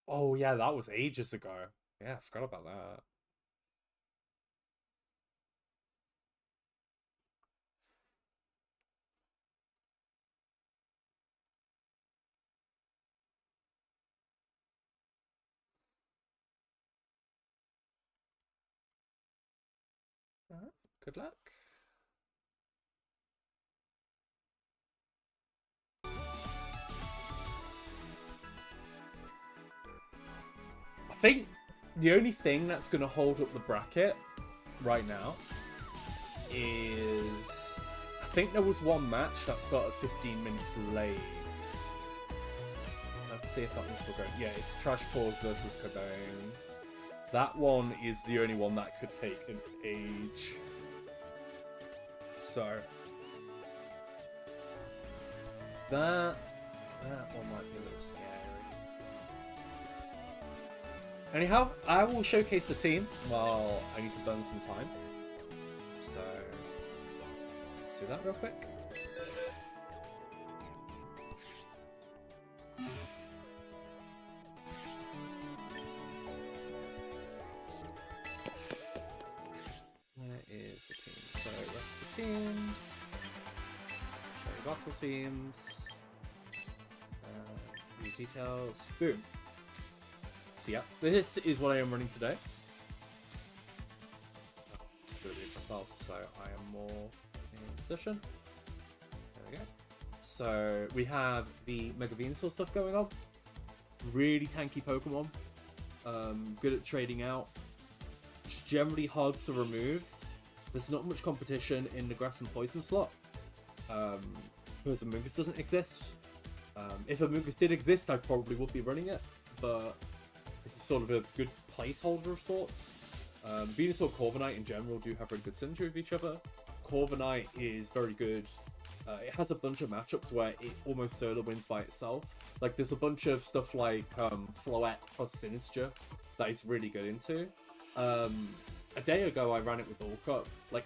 Oh yeah, that was ages ago. Yeah, I forgot about that. Alright, good luck. I think the only thing that's going to hold up the bracket right now is... I think there was one match that started 15 minutes late. Let's see if that one's still going. Yeah, it's Trash Paws versus Carbone. That one is the only one that could take an age. So... That one might be a little scary. Anyhow, I will showcase the team while I need to burn some time. So, let's do that real quick. Where is the team? So, rest the teams. Show you battle teams. View details. Boom. So yeah, this is what I am running today. To do it myself, so I am more in position. There we go. So we have the Mega Venusaur stuff going on. Really tanky Pokemon. Good at trading out. Just generally hard to remove. There's not much competition in the Grass and Poison slot. Because Amoonguss doesn't exist. If Amoonguss did exist, I probably would be running it. But this is sort of a good placeholder of sorts. Venusaur Corviknight in general do have very good synergy with each other. Corviknight is very good. It has a bunch of matchups where it almost solo wins by itself. Like, there's a bunch of stuff like Floette plus Sinistra that is really good into. A day ago, I ran it with Bulk Up. Like,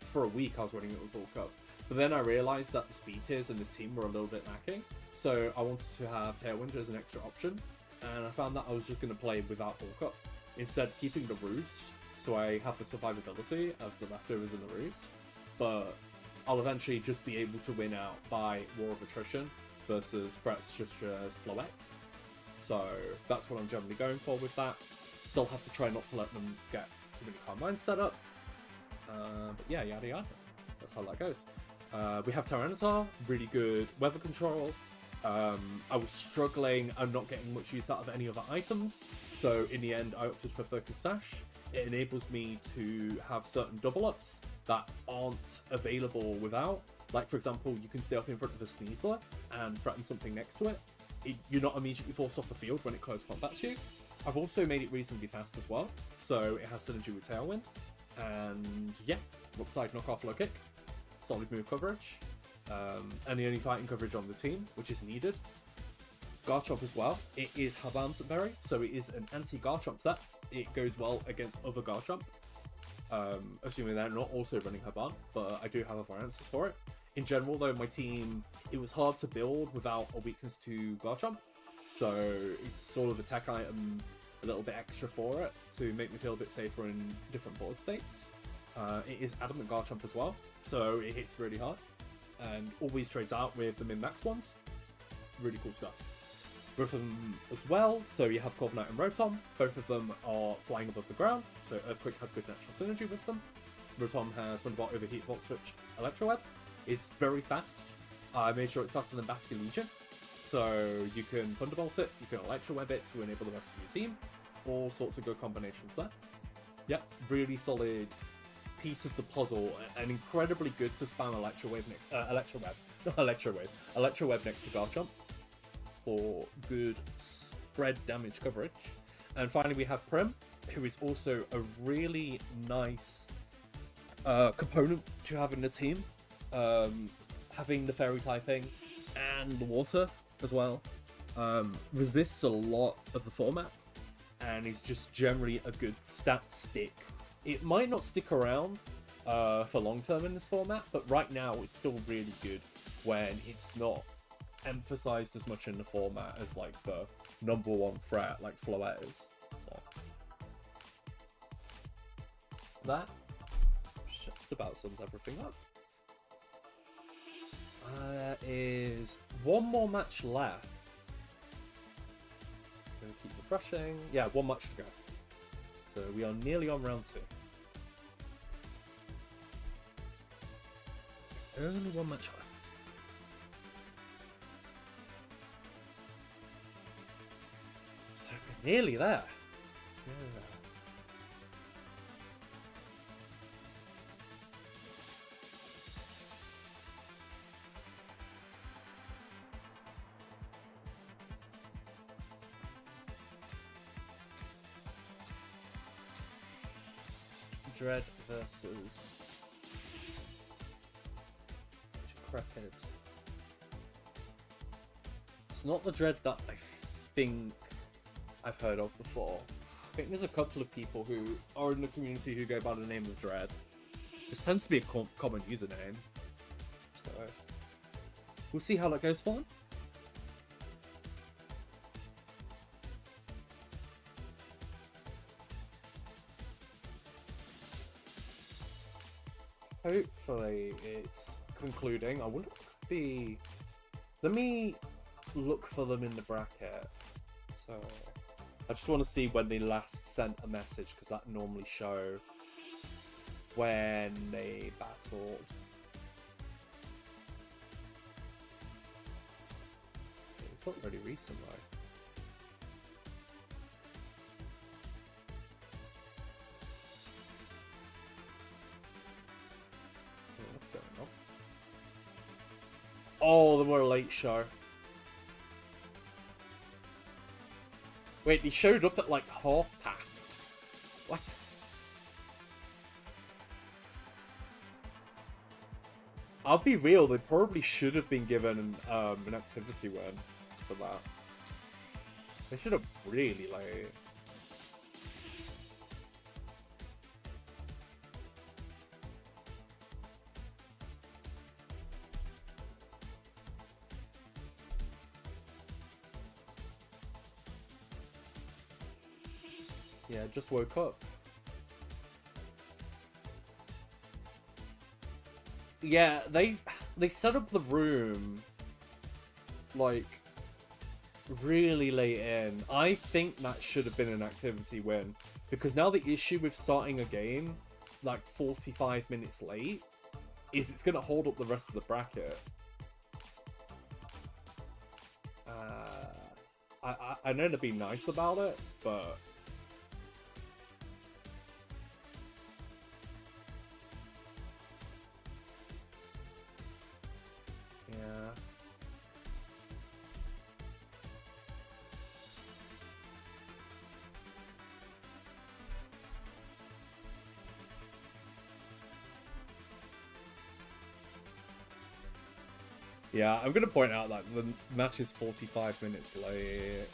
for a week, I was running it with Bulk Up. But then I realized that the speed tiers in this team were a little bit lacking. So I wanted to have Tailwind as an extra option. And I found that I was just going to play without Bulk Up. Instead, keeping the Roost, so I have the survivability of the leftovers in the Roost. But I'll eventually just be able to win out by War of Attrition versus threats such as Floette. So that's what I'm generally going for with that. Still have to try not to let them get too many Calm Minds set up. But yeah, yada yada. That's how that goes. We have Tyranitar, really good weather control. I was struggling and not getting much use out of any other items, so in the end I opted for Focus Sash. It enables me to have certain double ups that aren't available without. Like, for example, you can stay up in front of a Sneasler and threaten something next to it. You're not immediately forced off the field when it close combats you. I've also made it reasonably fast as well, so it has synergy with Tailwind. And yeah, looks like knockoff low kick, solid move coverage. And the only fighting coverage on the team, which is needed. Garchomp as well. It is Haban's Berry, so it is an anti-Garchomp set. It goes well against other Garchomp. Assuming they're not also running Haban, but I do have other answers for it. In general, though, my team, it was hard to build without a weakness to Garchomp. So it's sort of a tech item, a little bit extra for it, to make me feel a bit safer in different board states. It is Adamant Garchomp as well, so it hits really hard. And always trades out with the min-max ones. Really cool stuff. Rotom as well, so you have Corviknight and Rotom. Both of them are flying above the ground, so Earthquake has good natural synergy with them. Rotom has Thunderbolt, Overheat, Volt Switch, Electro Web. It's very fast. I made sure it's faster than Bastion Legion. So you can Thunderbolt it, you can Electro Web it to enable the rest of your team. All sorts of good combinations there. Yep, really solid piece of the puzzle, and incredibly good to spam Electro Web next to Garchomp for good spread damage coverage. And finally we have Prim, who is also a really nice component to have in the team. Having the fairy typing and the water as well resists a lot of the format, and is just generally a good stat stick. It might not stick around for long term in this format, but right now it's still really good when it's not emphasized as much in the format as like the #1 threat like Floette is. So that just about sums everything up. Is one more match left. Gonna keep refreshing. Yeah, one match to go. So we are nearly on round 2. Only one match left. So we're nearly there. Yeah. Dread versus Decrepit. It's not the Dread that I think I've heard of before. I think there's a couple of people who are in the community who go by the name of Dread. This tends to be a common username. So we'll see how that goes for them. Hopefully it's concluding. I wonder what could be... Let me look for them in the bracket. So I just want to see when they last sent a message, because that normally show when they battled. It's not really recent though. What's going on? Oh, they were a late show. Wait, he showed up at like past. What? I'll be real, they probably should have been given an activity win for that. They should have really like... Yeah, just woke up. Yeah, they set up the room like really late in. I think that should have been an activity win, because now the issue with starting a game like 45 minutes late is it's gonna hold up the rest of the bracket. I know to be nice about it, but yeah. Yeah, I'm gonna point out that the match is 45 minutes late.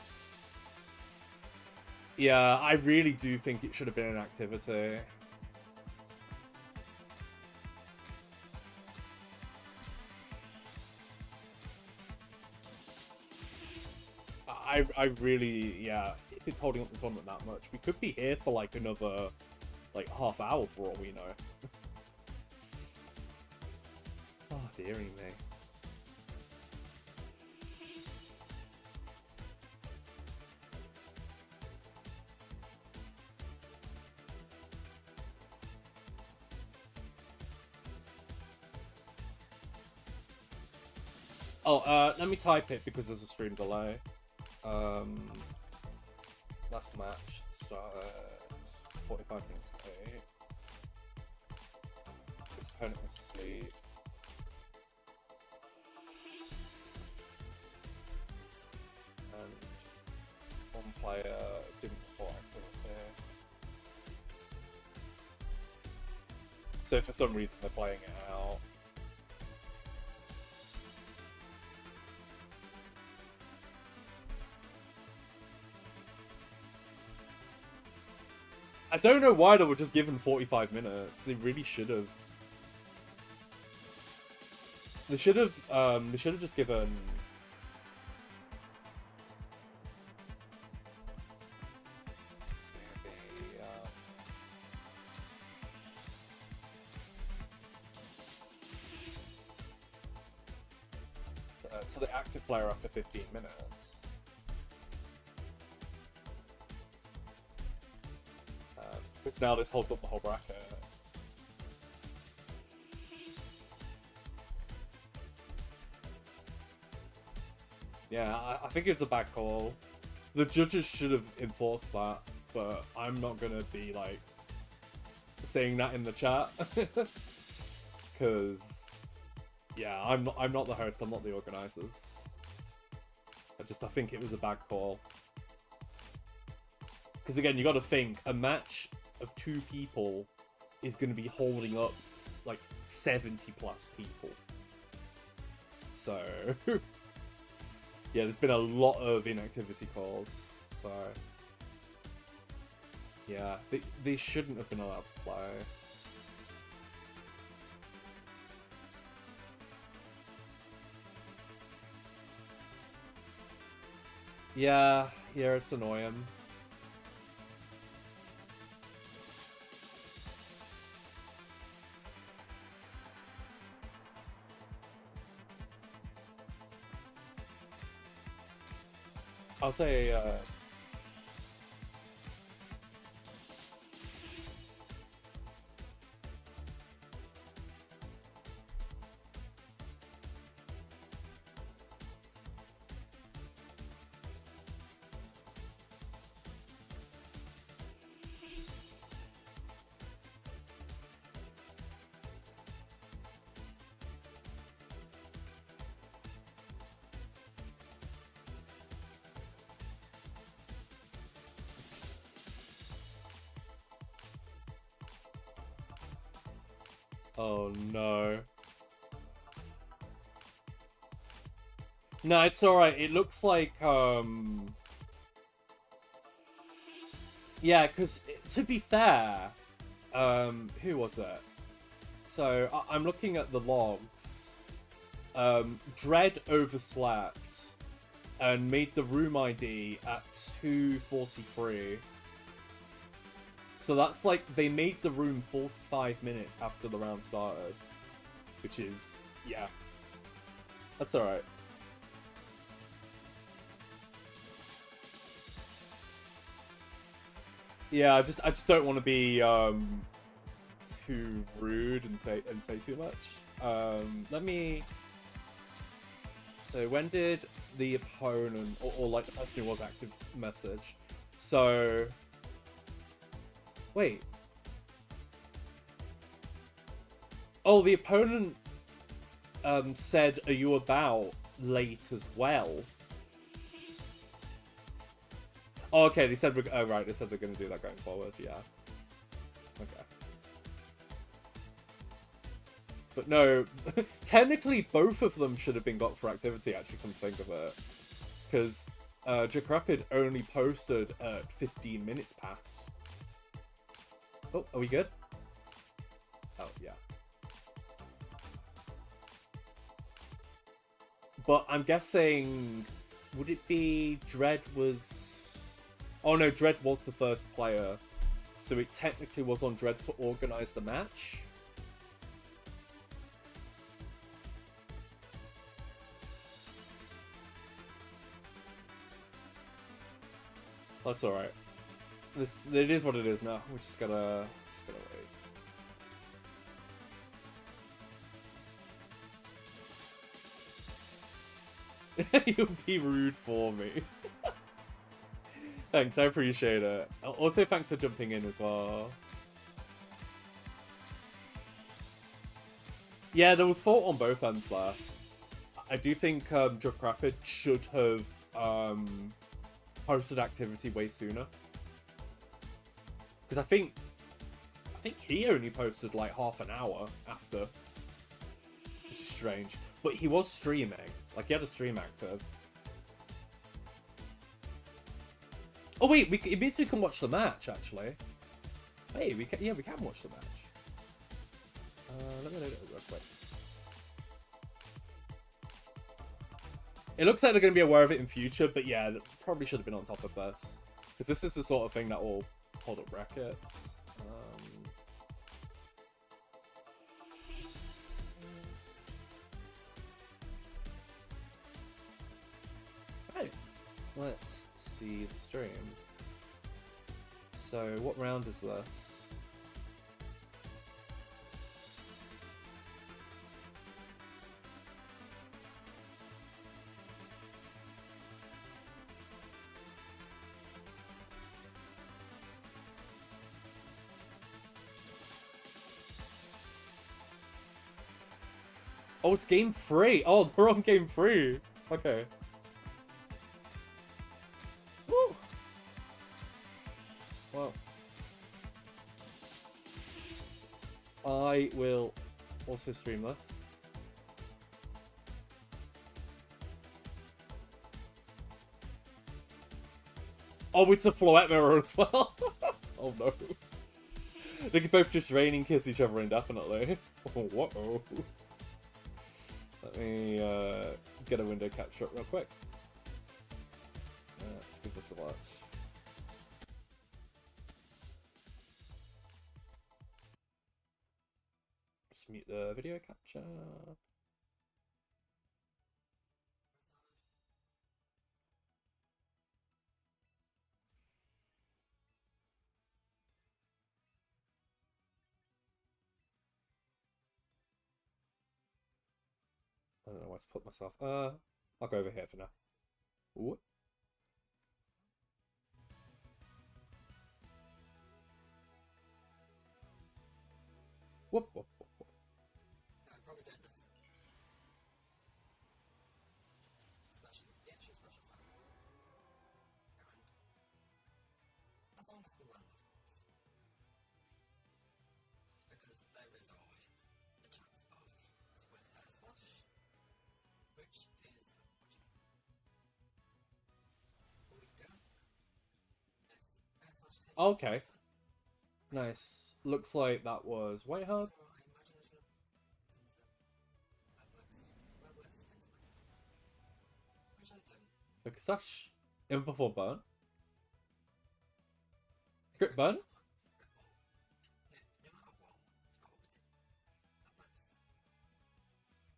Yeah, I really do think it should have been an activity. I really, yeah, if it's holding up the tournament that much, we could be here for like another, like, half hour for all we know. Oh, dearie me. Oh, let me type it because there's a stream delay. Last match started 45 minutes late. His opponent was asleep. And one player didn't report activity. So for some reason they're playing it out. I don't know why they were just given 45 minutes. They really should have. They should have just given to the active player after 15 minutes. Because now this holds up the whole bracket. Yeah, I think it's a bad call. The judges should have enforced that, but I'm not gonna be like saying that in the chat. Cause yeah, I'm not the host, I'm not the organizers. I think it was a bad call. Because again, you gotta think, a match of 2 people is gonna be holding up like 70 plus people. So yeah, there's been a lot of inactivity calls, so yeah, they shouldn't have been allowed to play. Yeah, it's annoying. I'll say, oh no. No, it's alright. It looks like, yeah, because to be fair, who was it? So, I'm looking at the logs. Dread overslept and made the room ID at 2:43. So that's like, they made the room 45 minutes after the round started. Which is, yeah. That's alright. Yeah, I just don't want to be too rude and say too much. Let me. So when did the opponent or like the person who was active message? So wait. Oh, the opponent said, "Are you about?" late as well. Oh, okay, they said oh right, they said they're going to do that going forward, yeah. Okay. But no, technically both of them should have been got for activity, actually, come to think of it. Because Jackrapid only posted at 15 minutes past. Oh, are we good? Oh, yeah. But I'm guessing, would it be Dread was... Oh no, Dread was the first player, so it technically was on Dread to organise the match. That's alright. It is what it is now. We just gotta wait. You'll be rude for me. Thanks, I appreciate it. Also, thanks for jumping in as well. Yeah, there was fault on both ends there. I do think Jackrapid should have posted activity way sooner. Because I think he only posted like half an hour after. Which is strange. But he was streaming. Like, he had a stream active. Oh wait, it means we can watch the match, actually. Hey, we can watch the match. Let me load it real quick. It looks like they're going to be aware of it in future, but yeah, probably should have been on top of this. Because this is the sort of thing that will hold up brackets. let's see the stream. So, what round is this? Oh, it's game 3. Oh, we're on game 3. Okay. Woo. Well, I will also stream this. Oh, it's a floette mirror as well. Oh no. They could both just rain and kiss each other indefinitely. Oh, whoa. Let me get a window capture up real quick. Let's give this a watch. Just mute the video capture. I don't know where to put myself. I'll go over here for now. Whoop. Whoop, whoop, whoop, whoop. I probably don't know so. Special. Yeah, she's special time. And as long as we learn the things. Because there is always a chance of things with air slash. Which is what we do. Yes, air slash takes Okay. Nice. Looks like that was White Hub. So I imagine it's gonna something that works into it. Which I don't. Focus Sash. In before burn. Crit burn? No matter what, it's got it. That works.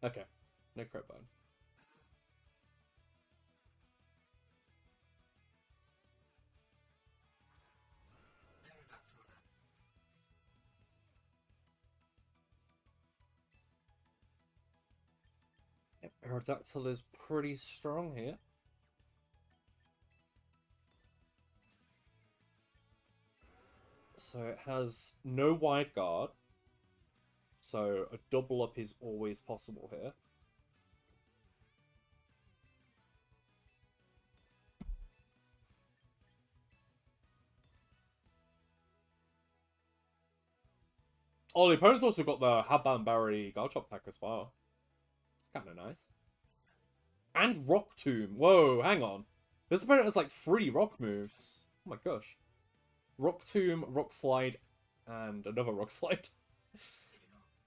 Okay. No crit burn. Yep, Aerodactyl is pretty strong here. So it has no wide guard. So a double up is always possible here. Oh, the opponent's also got the Habban Berry Guard Chop attack as well. It's kind of nice. And Rock Tomb. Whoa, hang on. This opponent has like 3 rock moves. Oh my gosh. Rock Tomb, Rock Slide, and another Rock Slide.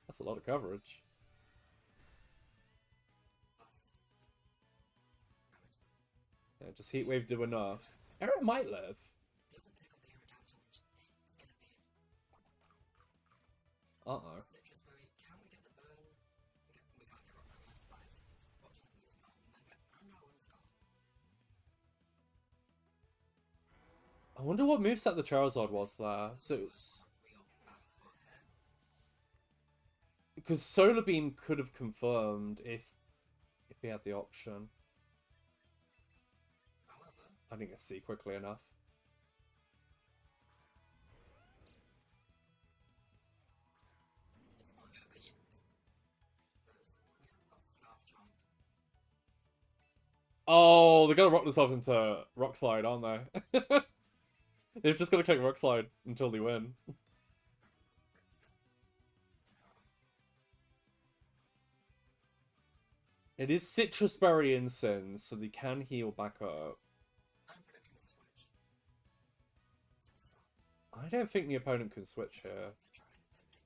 That's a lot of coverage. Yeah, does Heatwave do enough? Arrow might live. Doesn't tickle the Aerodactyl, which it's gonna be. Uh-oh. Citrus berry, can we get the burn? We can't get rock burn unless that is watching them using on Mega and Rowan's God. I wonder what moveset the Charizard was there. So it's... Because Solar Beam could have confirmed if he had the option. However, I didn't get to see quickly enough. it's not over yet. Because we have a Scarf Jump. Oh, they're gonna rock themselves into Rock Slide, aren't they? They're just gonna click Rock Slide until they win. It is Citrus Berry Incense, so they can heal back up. I'm predicting a switch. So what's that? I don't think the opponent can switch here. To try and intimidate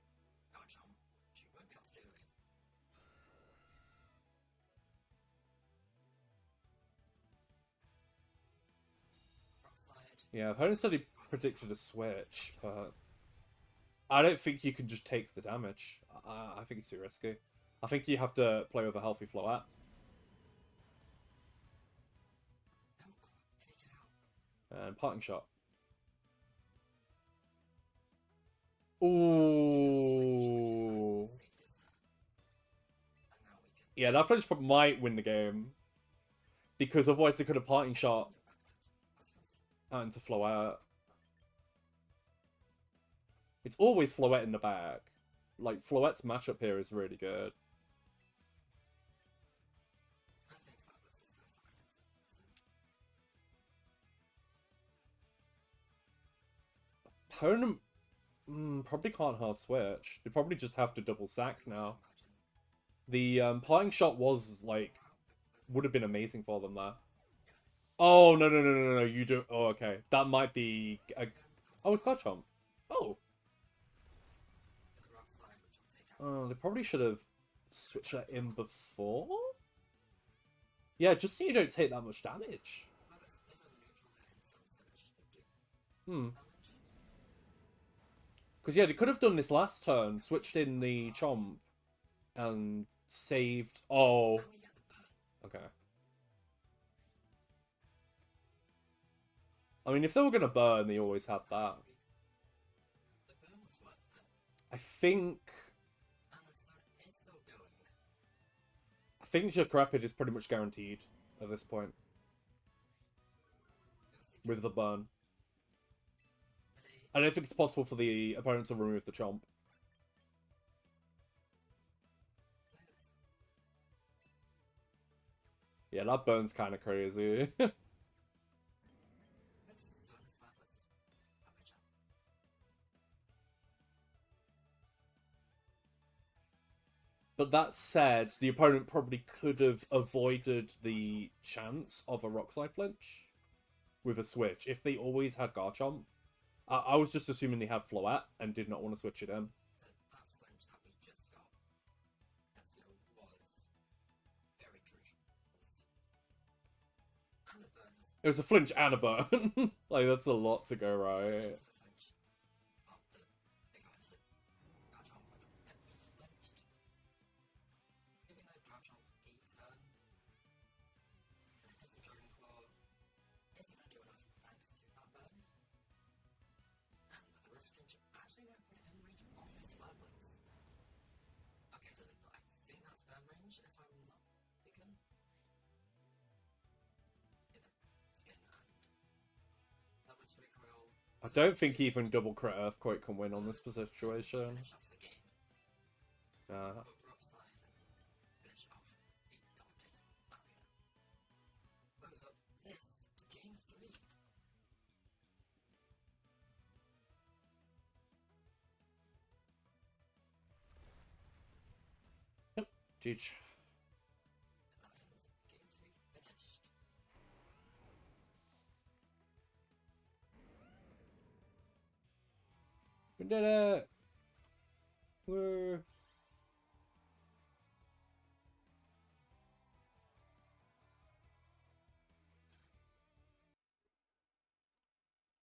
our jump, which you won't be able to do with. Rock Slide. Yeah, opponent said he predicted a switch, but I don't think you can just take the damage. I think it's too risky. I think you have to play with a healthy Floette. No quite. And parting shot. Ooh. Yeah, that flinch might win the game. Because otherwise they could have parting shot out into Floette. It's always Floette in the back. Like, Floette's matchup here is really good. Opponent probably can't hard switch. They probably just have to double sack now. The parting shot was, like, would have been amazing for them there. Oh, no, you do... Oh, okay. That might be... Oh, it's Garchomp. Oh. Oh, they probably should have switched that in before? Yeah, just so you don't take that much damage. Because, yeah, they could have done this last turn, switched in the Chomp, and saved... Oh. Okay. I mean, if they were going to burn, they always had that. I think Jackrapid is pretty much guaranteed at this point. With the burn. I don't think it's possible for the opponent to remove the Chomp. Yeah, that burn's kind of crazy. But that said, the opponent probably could have avoided the chance of a Rock Slide flinch with a switch if they always had Garchomp. I was just assuming they had Floette and did not want to switch it in. It was a flinch and a burn. Like, that's a lot to go right. I don't think even double crit Earthquake can win on this situation. Yep, GG. We did it! Woo!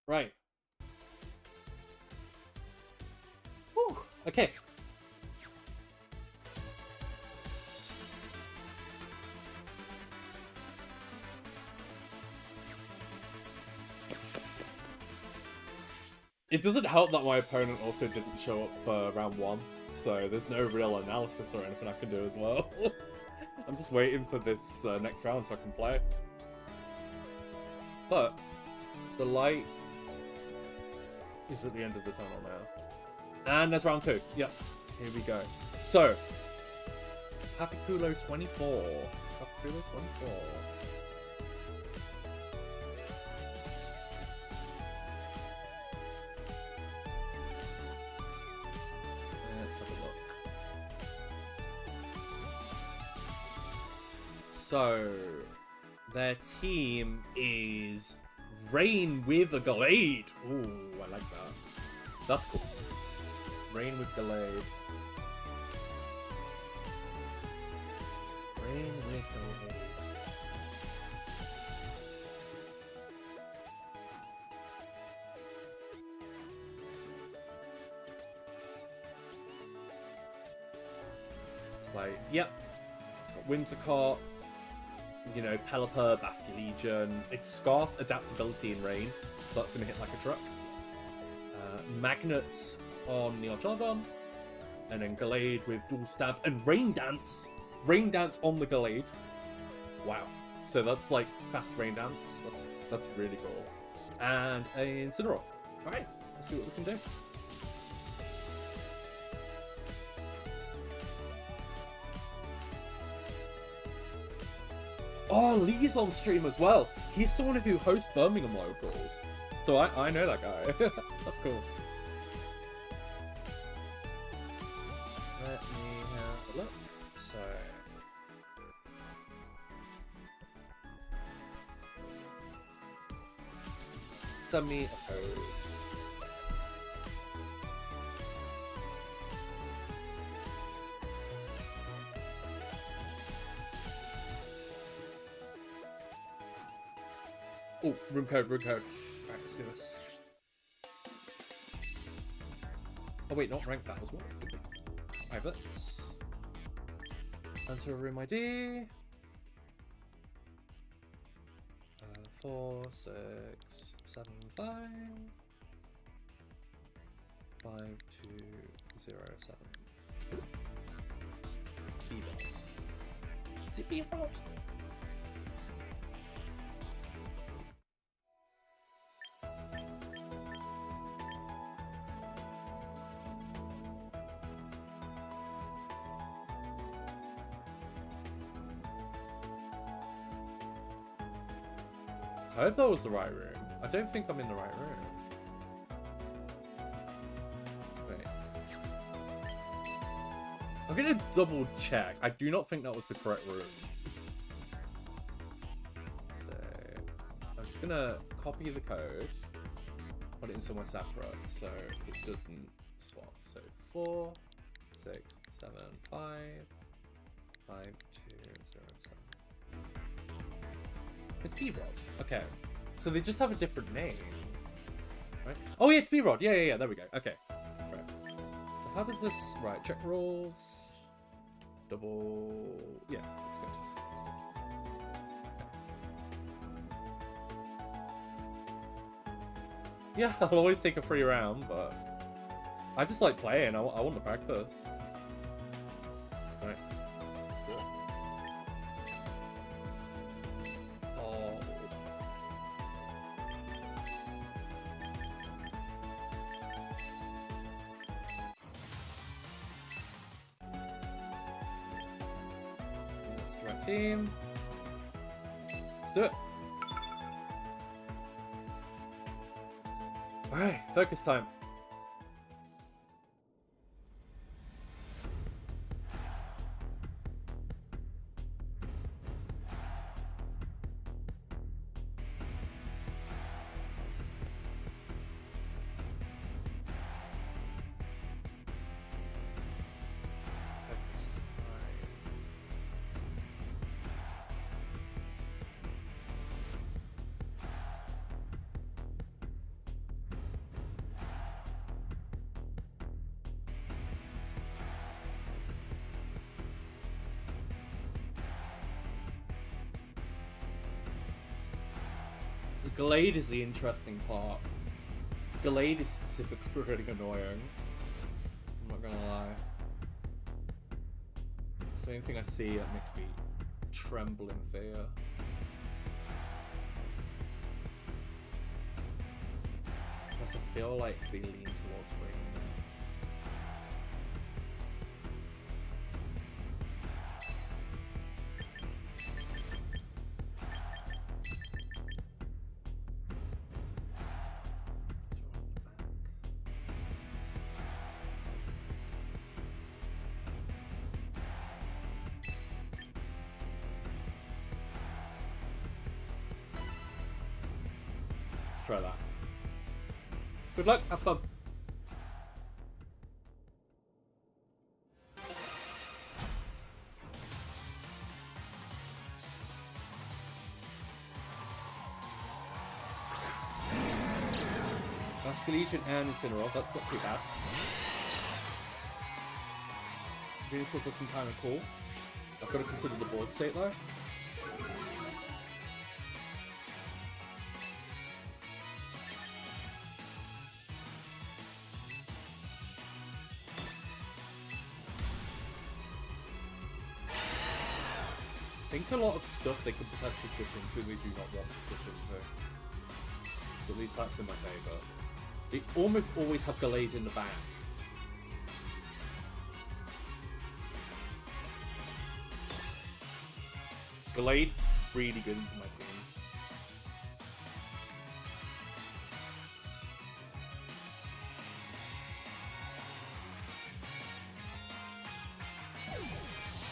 Right. Woo! Okay. It doesn't help that my opponent also didn't show up for round 1, so there's no real analysis or anything I can do as well. I'm just waiting for this next round so I can play. But the light is at the end of the tunnel now. And there's round 2. Yep, here we go. So, Happy-Kulo 24. Happy-Kulo 24. Let's have a look. So, their team is Rain with a Gallade. Ooh, I like that. That's cool. Rain with Gallade. Rain with Gallade. It's like, yep. It's got Whimsicott. you know, Pelipper, Basculegion. It's Scarf, Adaptability, and Rain, so that's going to hit like a truck. Magnet on the Archanodon, and then Gallade with Dual Stab, and Rain Dance! Rain Dance on the Gallade. Wow. So that's like fast Rain Dance. That's really cool. And a Incineroar. Alright, let's see what we can do. Oh, Lee's on stream as well. He's someone who hosts Birmingham locals. So I know that guy. That's cool. Let me have a look. So... send me a code. Oh, room code, room code. Alright, let's do this. Oh wait, not rank battles. What? Privates. Enter a room ID. 4, 6, 7, 5. 5, 2, 0, 7. B-Bot. Is it B-Bot? I hope that was the right room. I don't think I'm in the right room. Wait. I'm gonna double check. I do not think that was the correct room. So I'm just gonna copy the code, put it in somewhere separate so it doesn't swap. So 4, 6, 7, 5, 5, 2, 0, 7. It's B-Rod. Okay. So they just have a different name. Right? Oh yeah, it's B-Rod. Yeah. There we go. Okay. Right. So how does this... Right, check rolls. Double... Yeah, that's good. Okay. Yeah, I'll always take a free round, but... I just like playing. I want to practice. Right. Let's do it. Team. Let's do it. Alright, focus time. Gallade is the interesting part. Gallade is specifically really annoying. I'm not gonna lie. It's the only thing I see that makes me tremble in fear. Plus I feel like they lean towards bringing it. Try that. Good luck, have fun. Basculegion and Incineroar, that's not too bad. Venusaur's looking kind of cool. I've got to consider the board state though. think a lot of stuff they could potentially switch into, we do not want to switch into. So at least that's in my favour. They almost always have Gallade in the back. Gallade, really good into my team.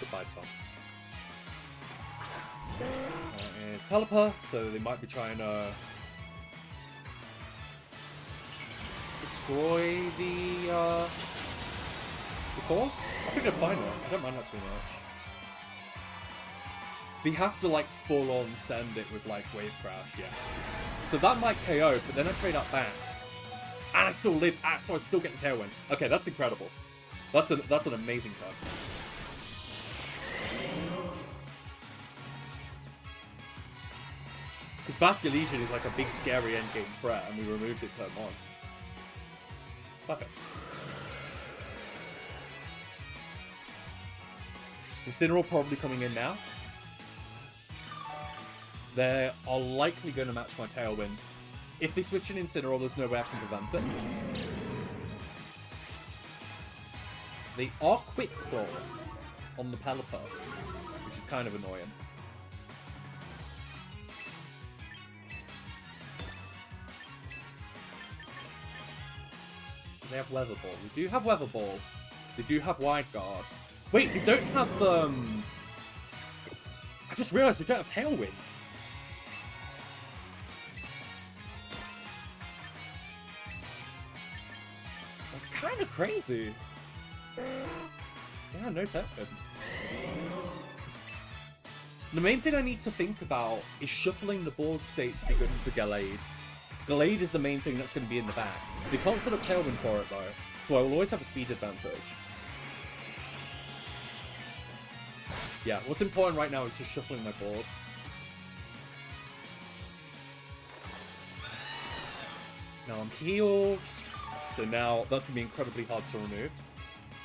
Goodbye, Tom. That is Pelipper, so they might be trying to destroy the core. I think that's fine though. I don't mind that too much. They have to like full on send it with like Wave Crash, yeah. So that might KO, but then I trade out Bask. And I still live, so I still get the Tailwind. Okay, that's incredible. That's an amazing turn. Because Basculation is like a big scary endgame threat, and we removed it turn 1. Perfect. Incineroar probably coming in now. They are likely going to match my Tailwind. If they switch an Incineroar, there's no way I can prevent it. They are Quick Claw on the Pelipper, which is kind of annoying. They have Weather Ball. We do have Weather Ball. They do have Wide Guard. Wait, they don't have I just realised they don't have Tailwind. That's kind of crazy. Yeah, no Tailwind. The main thing I need to think about is shuffling the board state to be good for Gallade. Gallade is the main thing that's going to be in the back. They can't set up Tailwind for it though, so I will always have a speed advantage. Yeah, what's important right now is just shuffling my board. Now I'm healed, so now that's going to be incredibly hard to remove.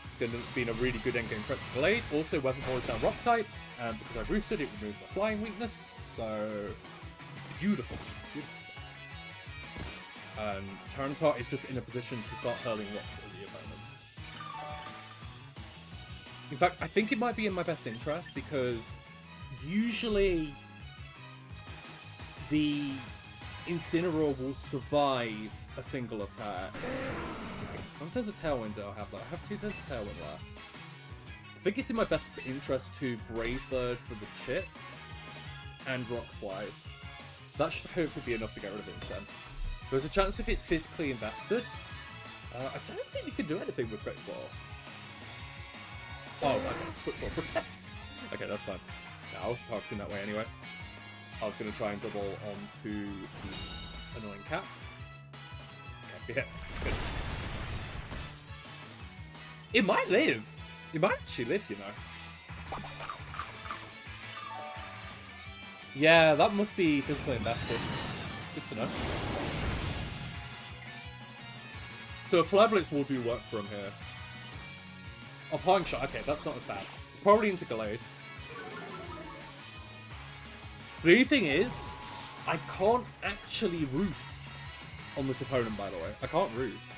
It's going to be a really good endgame threat to Gallade. Also, Weather Ball is now Rock type, and because I boosted it, removes my flying weakness. So, beautiful. Beautiful stuff. And Tyranitar is just in a position to start hurling rocks at the opponent. In fact, I think it might be in my best interest because usually the Incineroar will survive a single attack. How many turns of Tailwind do I have left? I have 2 turns of Tailwind left. I think it's in my best interest to Brave Bird for the chip and Rock Slide. That should hopefully be enough to get rid of it instead. There's a chance if it's physically invested. I don't think you can do anything with Quick Claw. Oh, okay, it's Quick Claw Protect. Okay, that's fine. Yeah, I wasn't targeting that way anyway. I was going to try and double onto the annoying cat. Okay, yeah, good. It might live. It might actually live, you know. Yeah, that must be physically invested. Good to know. So Flare Blitz will do work for him here. Oh, Parting Shot. Okay, that's not as bad. It's probably into Gallade. The only thing is, I can't actually roost on this opponent, by the way. I can't roost.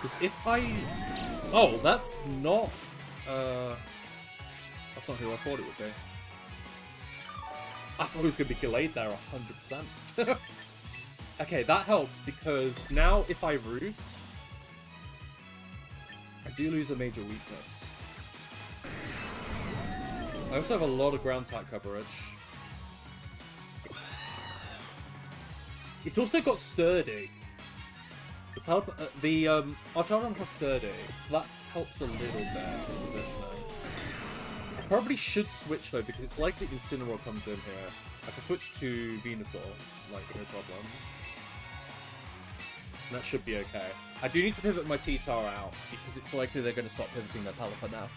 Because if I... Oh, that's not... That's not who I thought it would be. I thought it was going to be Gallade there 100%. Okay, that helps because now if I roost, I do lose a major weakness. I also have a lot of ground type coverage. It's also got Sturdy. The Archaron has Sturdy, so that helps a little bit in positioning. I probably should switch though because it's likely Incineroar comes in here. I can switch to Venusaur, like no problem. That should be okay. I do need to pivot my T-Tar out, because it's likely they're going to start pivoting their Pelipper now.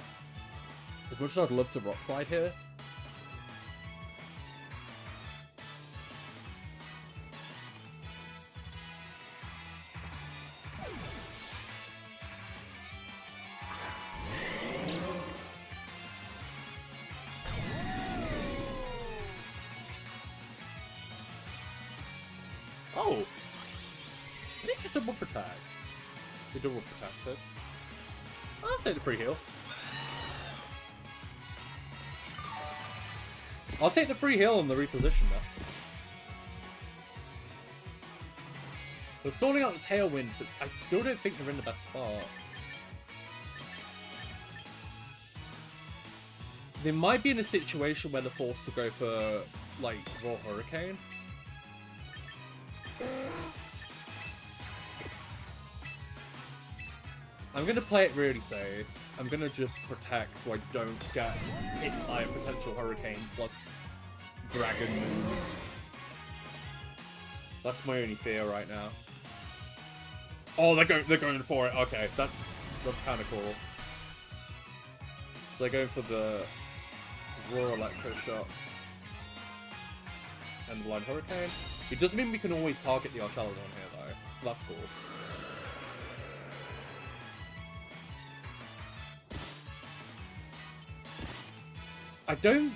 As much as I'd love to Rock Slide here, just double protect. We double protected. I'll take the free heal. I'll take the free heal on the reposition though. We're stalling out the Tailwind, but I still don't think they're in the best spot. They might be in a situation where they're forced to go for, like, Raw Hurricane. I'm gonna play it really safe. I'm gonna just protect so I don't get hit by a potential Hurricane plus Dragon move. That's my only fear right now. Oh, they're going for it. Okay, that's kind of cool. So they're going for the Raw Electro Shock and the Blind Hurricane. It does mean we can always target the Archelon on here though, so that's cool. I don't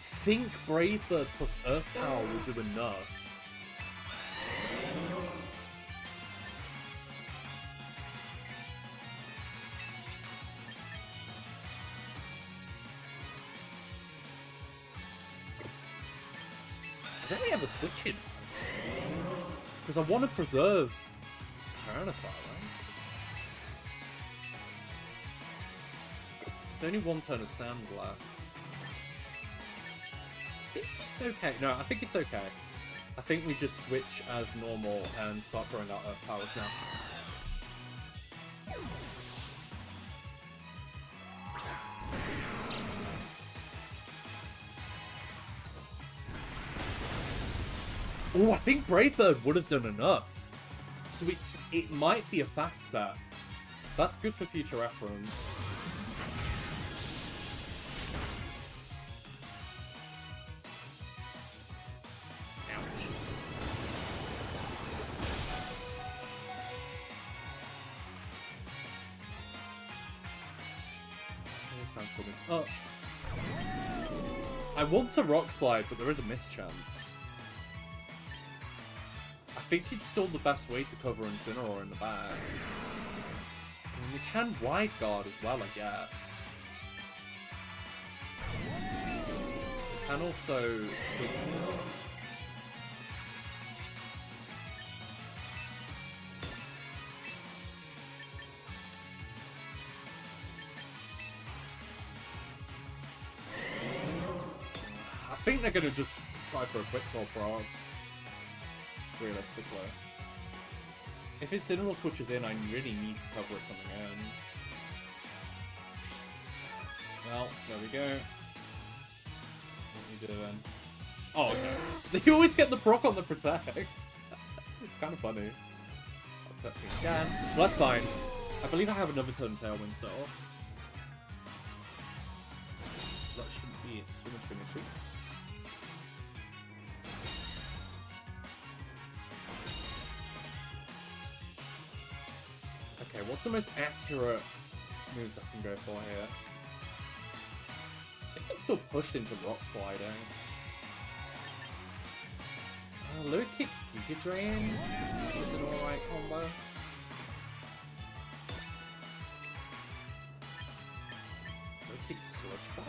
think Brave Bird plus Earth Power will do enough. I don't really have a switch in. Because I want to preserve Tyrannosaur, right? There's only one turn of Sand left. I think it's okay. No, I think it's okay. I think we just switch as normal and start throwing out Earth Powers now. Oh, I think Brave Bird would have done enough. So it might be a fast set. That's good for future reference. Ouch. Sandstorm is up. I want to Rock Slide, but there is a mischance. I think it's still the best way to cover Incineroar in the back. And we can Wide Guard as well, I guess. We can also... I think they're going to just try for a quick draw proc. Realistically. If Incineroar switches in, I really need to cover it coming in. Well, there we go. What are you doing? Oh, okay. You always get the proc on the protects. It's kind of funny. Protecting again. Well, that's fine. I believe I have another turn Tailwind still. That shouldn't be too much of an issue. Okay, what's the most accurate moves I can go for here? I think I'm still pushed into Rock Sliding. Low Kick Giga Drain is an alright combo. Low Kick Sludge Ball?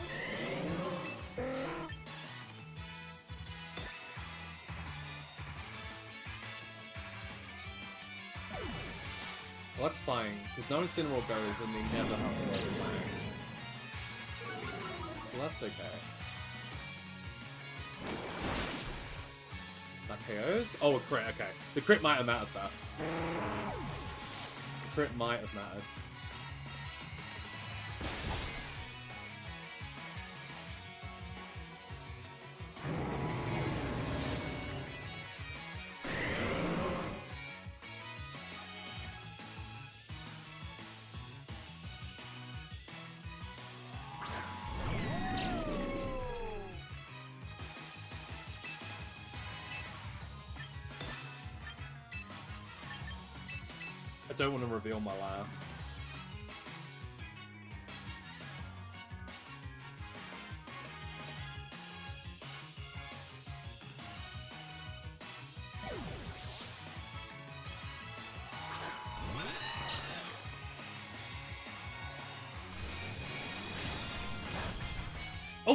Well, that's fine, because no Incineroar goes and they never have to go back. So that's okay. That KOs? Oh, a crit, okay. The crit might have mattered that. The crit might have mattered. I don't want to reveal my last.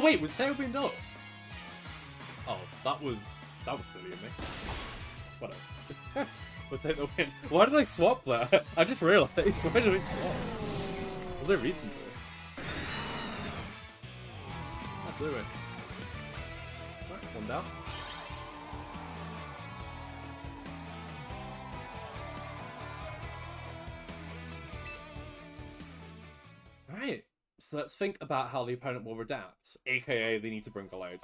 wait, was Tailwind up? Oh, that was silly of me. Whatever. We'll take the win. Why did I swap there? I just realized. Why did I swap? Was there a reason to it? I blew it. Right, one down. Alright, so let's think about how the opponent will adapt. AKA, they need to bring Gallade.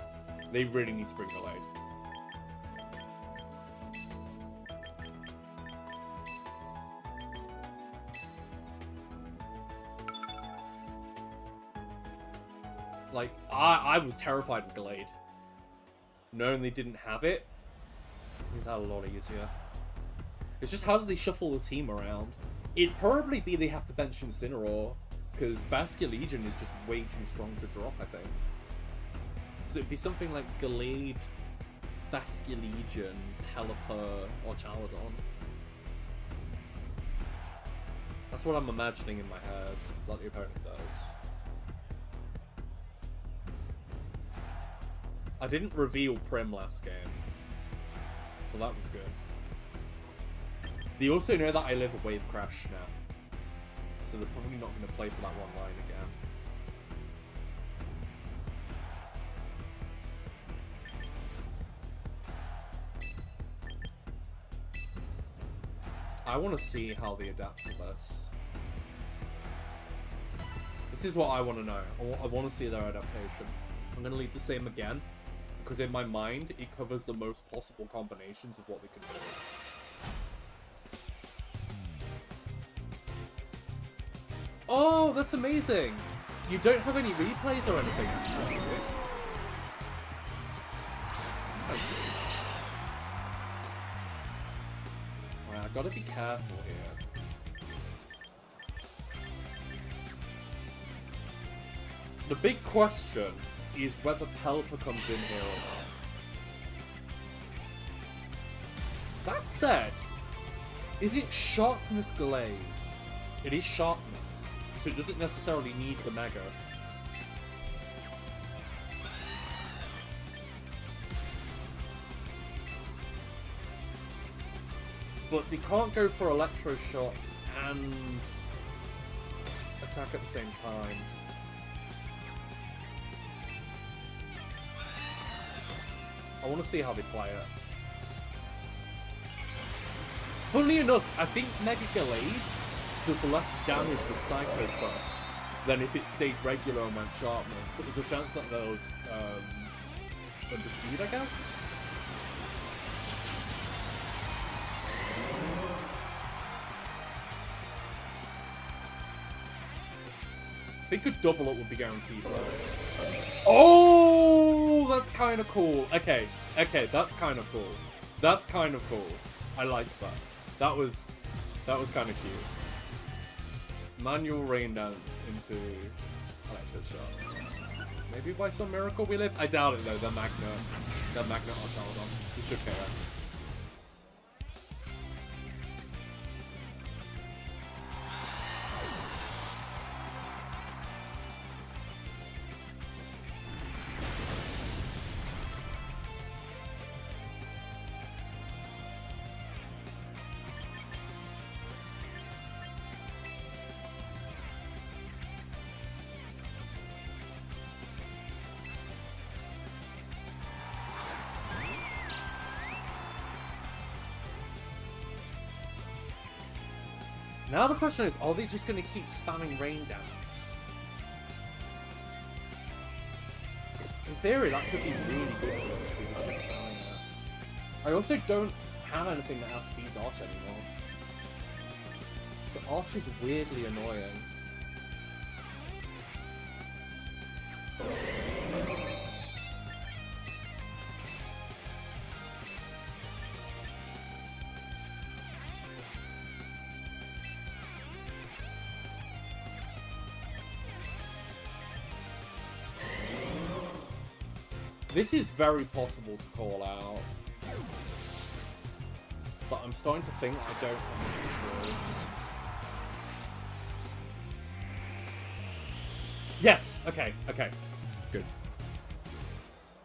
They really need to bring Gallade. Like, I was terrified of Gallade. Knowing they didn't have it, made that a lot easier. It's just how do they shuffle the team around? It'd probably be they have to bench Incineroar, because Baskia Legion is just way too strong to drop, I think. So it'd be something like Gallade, Baskia Legion, Pelipper, or Chaladon. That's what I'm imagining in my head, like the opponent does. I didn't reveal Prim last game, so that was good. They also know that I live a Wave Crash now, so they're probably not going to play for that one line again. I want to see how they adapt to this. This is what I want to know. I want to see their adaptation. I'm going to leave the same again, because in my mind, it covers the most possible combinations of what they can do. Oh, that's amazing! You don't have any replays or anything, actually, do you? Let's see. Right, I gotta be careful here. The big question is whether Pelipper comes in here or not. That said, is it Sharpness Gallade? It is Sharpness, so it doesn't necessarily need the Mega. But they can't go for Electro Shot and attack at the same time. I want to see how they play it. Funnily enough, I think Mega Gallade does less damage with Psycho Puff than if it stayed regular and went Sharpness, but there's a chance that they'll under speed, I guess? I think a double up would be guaranteed though. Oh, that's kind of cool. Okay, that's kind of cool. That's kind of cool. I like that. That was kind of cute. Manual rain dance into Electro Shot. Maybe by some miracle we live. I doubt it though. They're Magna or Chaladon. We should care. Now the question is, are they just going to keep spamming rain dance? In theory, that could be really good for us if they just keep spamming that. I also don't have anything that outspeeds Arch anymore. So Arch is weirdly annoying. This is very possible to call out, but I'm starting to think I don't have any choice. Yes! Okay, good.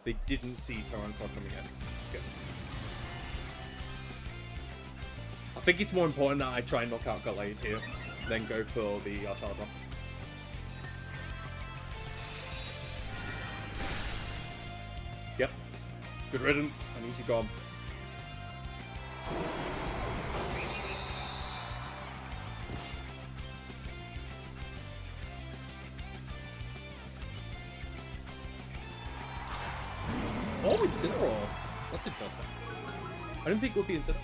They didn't see Tyranitar coming in. Good. I think it's more important that I try and knock out Gallade here than go for the Artada. Yep. Good riddance. I need you gone. Oh, Incineroar. That's interesting. I didn't think it would be Incineroar.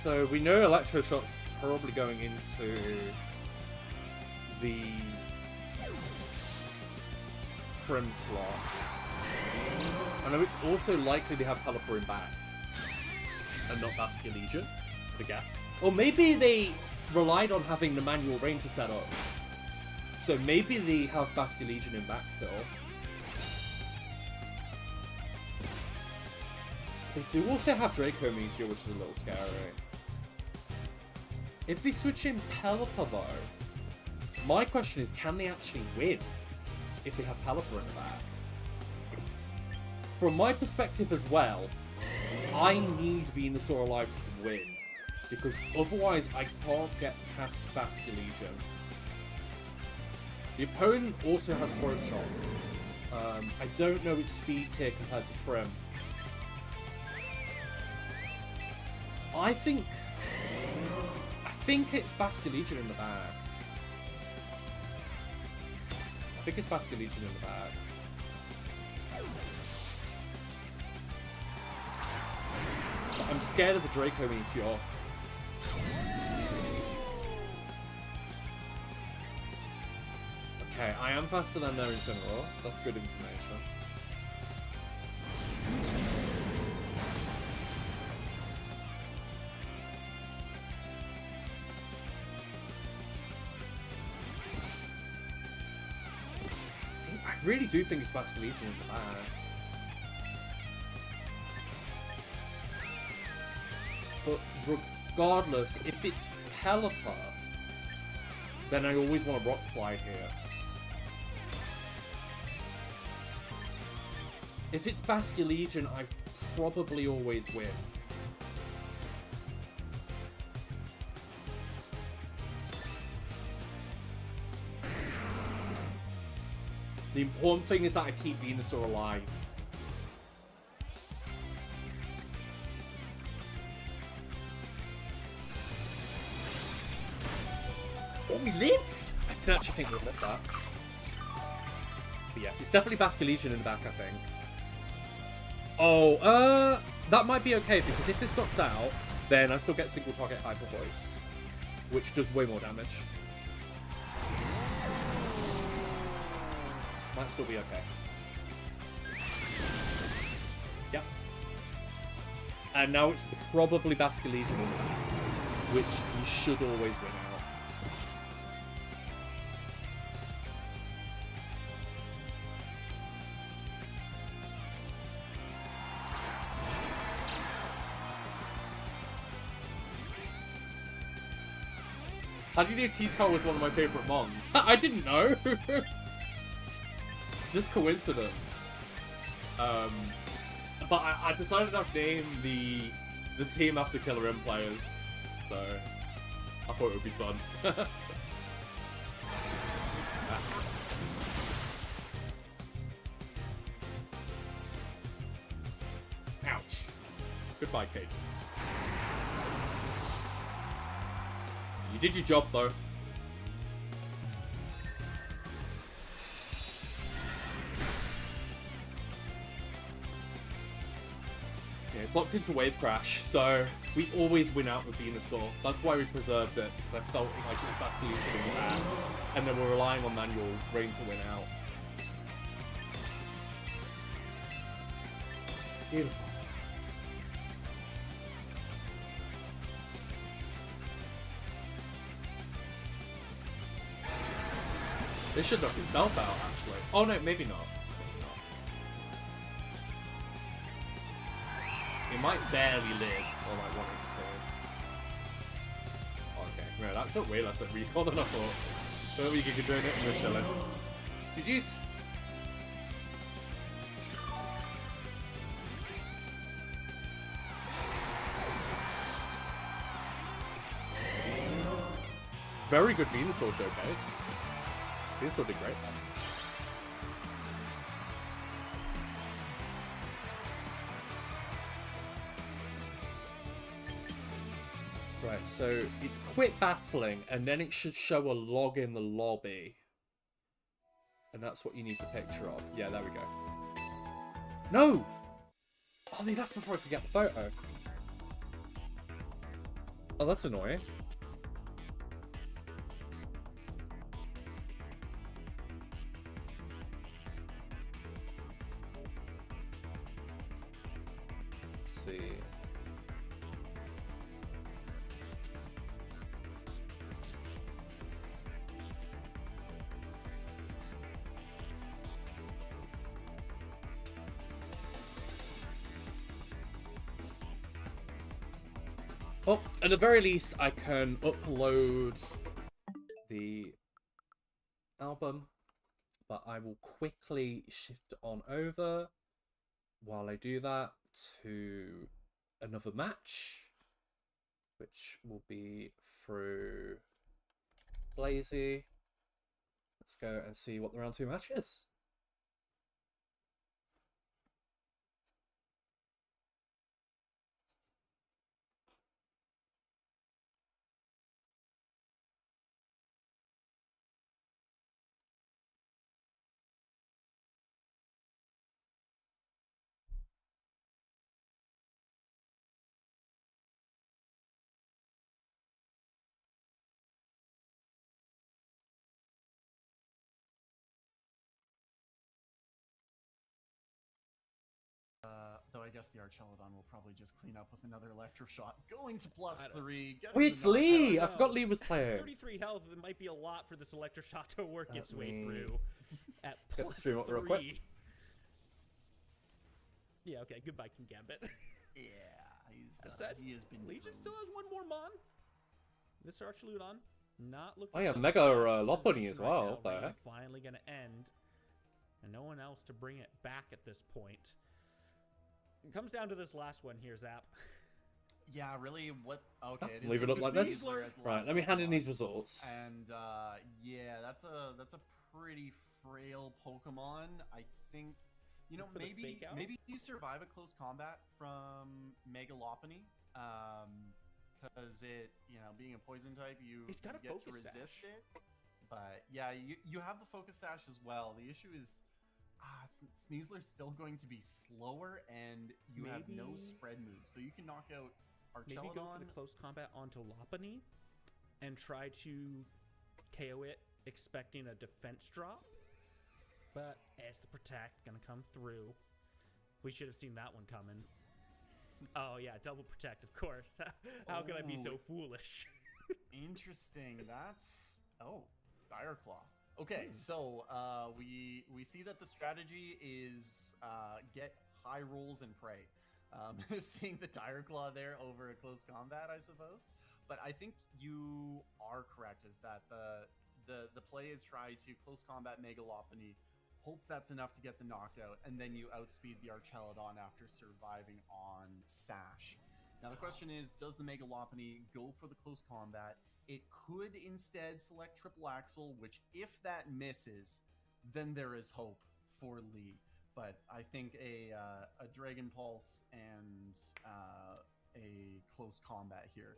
So we know Electroshock's probably going into the Prim slot. I know it's also likely they have Pelipper back and not Bastion Legion, I guess. Or maybe they relied on having the manual rain to set up. So maybe they have Bastion Legion in back still. They do also have Draco Meteor, which is a little scary. If they switch in Pelipper though, my question is, can they actually win if they have Pelipper in the back? From my perspective as well, I need Venusaur alive to win, because otherwise I can't get past Bastion Legion. The opponent also has Throat Chop. I don't know its speed tier compared to Prim. I think it's Bastion Legion in the bag. I think it's Bastion Legion in the bag. But I'm scared of the Draco Meteor. Okay, I am faster than their Incineroar. That's good information. I really do think it's Bastion Legion in the bag. But regardless, if it's Pelipper, then I always want a Rock Slide here. If it's Bastion Legion, I probably always win. The important thing is that I keep Venusaur alive. Oh, we live? I can actually think we'll live that. But yeah, it's definitely Bastion Legion in the back, I think. Oh, that might be okay, because if this knocks out, then I still get single target Hyper Voice, which does way more damage. Might still be okay. Yep. And now it's probably Bastion Legion in the back, which you should always win out. How do you know T-Tar was one of my favourite mons? I didn't know! Just coincidence. But I decided I'd name the team after Killer M players, so I thought it would be fun. Ouch. Goodbye, Kate. You did your job, though. Yeah, it's locked into Wave Crash, so we always win out with Venusaur. That's why we preserved it, because I felt like it was Bastion Legion in the back, and then we're relying on manual rain to win out. Beautiful. This should knock itself out, actually. Oh no, maybe not. It might barely live, or like 1 HP. Okay, no, that took way less at recall than I thought. But we could join it and we're chilling. GG's. Very good Venusaur showcase. Venusaur did great. Right, so it's quit battling, and then it should show a log in the lobby. And that's what you need the picture of. Yeah, there we go. No! Oh, they left before I could get the photo. Oh, that's annoying. Let's see. Well, at the very least, I can upload the album, but I will quickly shift on over while I do that to another match, which will be through Blazy. Let's go and see what the round 2 match is. Though I guess the Archelodon will probably just clean up with another Electroshot. Going to +3. Oh, it's Lee! I forgot Lee was playing. 33 health, it might be a lot for this Electroshot to work its way through. At Get the stream up real quick. Yeah, okay, goodbye, King Gambit. Yeah, he's, he has been Legion still has one more Mon. This Archelodon, not looking... Oh yeah, good. Mega Lopunny as well. What the Right now, heck? finally going to end. And no one else to bring it back at this point. It comes down to this last one here, Zap. Yeah, really, what... Okay, it is Leave it up like this? Sneasler as the Right, last let me hand in Pokemon. these results. And, yeah, that's a pretty frail Pokemon. I think, you know, For the maybe fake out? maybe you survive a close combat from Mega Lopunny. Because it, you know, being a poison type, you It's got a get to Focus resist Sash. it. But, yeah, you have the Focus Sash as well. The issue is... Sneasler's still going to be slower, and you have no Maybe- spread moves, so you can knock out Maybe go for the Archelodon. close combat onto Lopunny and try to KO it, expecting a defense drop. But as the Protect gonna come through, we should have seen that one coming. Oh yeah, double Protect, of course. How could I be so foolish? Interesting. That's Dire Claw. Okay, so we see that the strategy is get high rolls and pray. Seeing the Dire Claw there over a close combat, I suppose. But I think you are correct. Is that the play is try to close combat Mega Lopunny, hope that's enough to get the knockout, and then you outspeed the Archelodon after surviving on Sash. Now the question is, does the Mega Lopunny go for the close combat? It could instead select Triple Axle, which if that misses, then there is hope for Lee. But I think a Dragon Pulse and a close combat here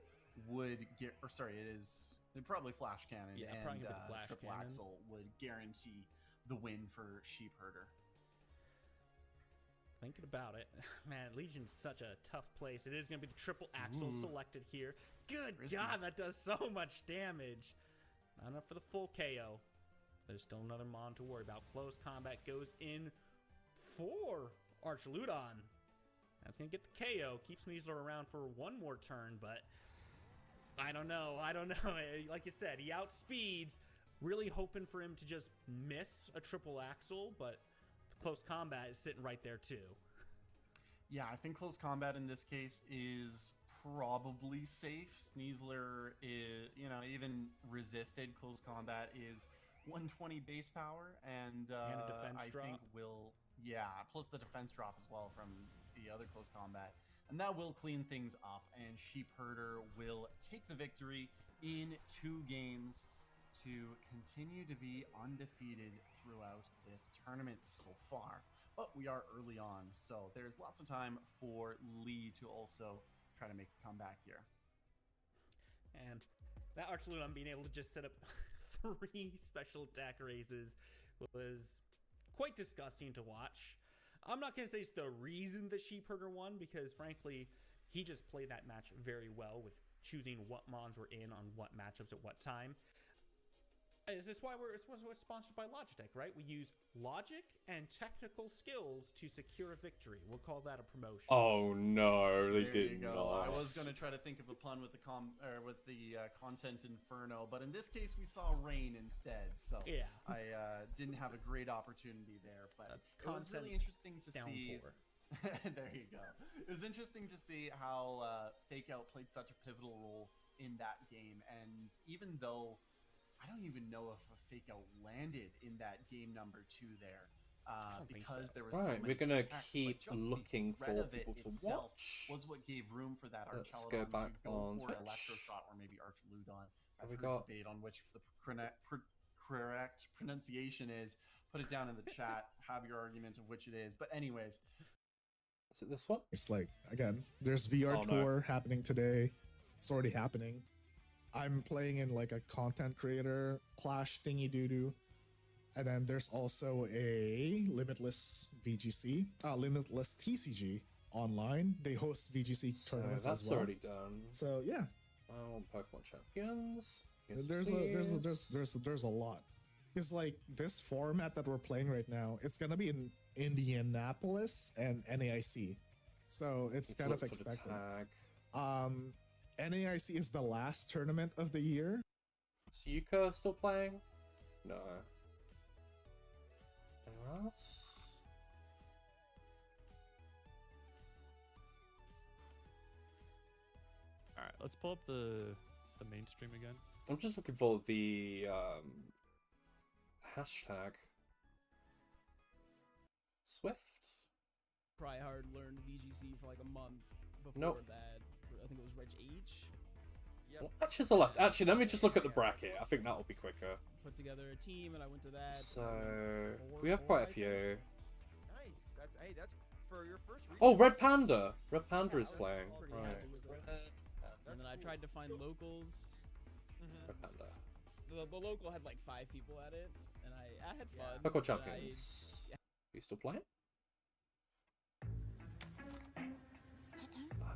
would get, or sorry, it'd probably Flash Cannon, Yeah, and probably gonna be the Flash Triple Cannon. Axle would guarantee the win for Sheep Herder. Thinking about it, man, Legion's such a tough place. It is going to be the Triple Axle selected here. Good Risky. God, that does so much damage. Not enough for the full KO. There's still another Mon to worry about. Close combat goes in for Archelodon. That's going to get the KO. Keeps Sneasler around for one more turn, but I don't know. Like you said, he outspeeds. Really hoping for him to just miss a Triple Axle, but close combat is sitting right there too. Yeah, I think close combat in this case is probably safe. Sneasler is, even resisted close combat is 120 base power, and a defense I drop. think plus the defense drop as well from the other close combat. And that will clean things up, and Sheep Herder will take the victory in 2 games to continue to be undefeated throughout this tournament so far. But we are early on, so there's lots of time for Lee to also try to make a comeback here. And that Archluton being able to just set up 3 special attack raises was quite disgusting to watch. I'm not going to say it's the reason the Sheepherder won, because frankly, he just played that match very well with choosing what mons were in on what matchups at what time. Is this why we're sponsored by Logitech, right? We use logic and technical skills to secure a victory. We'll call that a promotion. Oh no, they There did you go. not. I was going to try to think of a pun with the content Inferno, but in this case we saw rain instead. So Yeah. I didn't have a great opportunity there, but it was Content really interesting to see. downpour. There you go. It was interesting to see how Fake Out played such a pivotal role in that game, and even though I don't even know if a Fake Out landed in that game number 2 there. Because there was so Right, many we're gonna attacks, but keep just the looking threat for of it people to itself watch. was what gave room for that Let's Archelodon go back to go on for Twitch. Electroshock or maybe Archeludon. Have I've we heard got- debate on which the correct pronunciation is. Put it down in the chat. Have your argument of which it is. But anyways, Is it this one? It's like, again, there's VR Oh, no. tour happening today. It's already happening. I'm playing in like a content creator clash thingy doo doo. And then there's also a limitless limitless TCG online. They host VGC So tournaments that's as well. already done. So yeah, I want Pokemon Champions. Yes, there's please. a lot. Because like this format that we're playing right now, it's gonna be in Indianapolis and NAIC, so it's Let's kind look of for the expected. tag. NAIC is the last tournament of the year. Is Yuka still playing? No. Anyone else? All right, let's pull up the mainstream again. I'm just looking for the hashtag. Swift? Try hard learned VGC for like a month before Nope. that. I think it was Reg H. What matches are left? Actually, let me just look at the bracket. I think that'll be quicker. Put together a team and I went to that. So Four- we have four, quite I a think. few. Nice. That's for your first. Oh, Red Panda. Red Panda is I was playing. pretty Right. happy with it. And then I tried to find locals. Red Panda. The local had like 5 people at it, and I had fun. Pokemon but Champions. Are you still playing?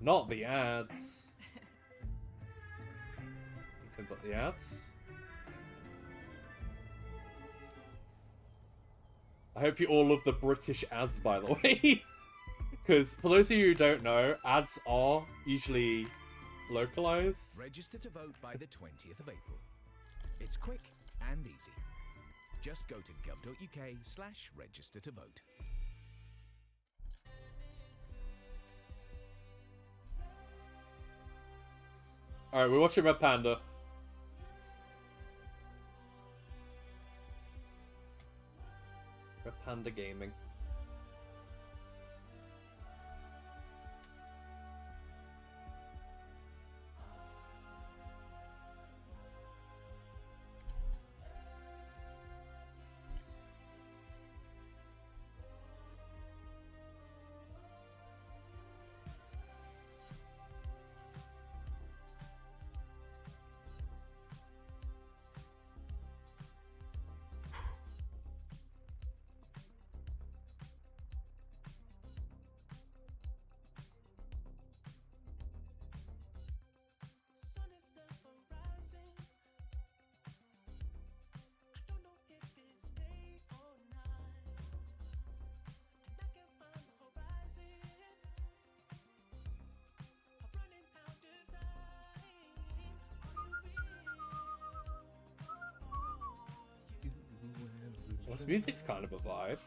Not the ads. Anything but the ads. I hope you all love the British ads, by the way. Because for those of you who don't know, ads are usually localized. Register to vote by the 20th of April. It's quick and easy. Just go to gov.uk/register to vote. Alright, we're watching Red Panda. Red Panda Gaming. Sun is never rising. I don't know if it's day or night, and I can't find the horizon. I'm running out of time. Well, this music's kind of a vibe.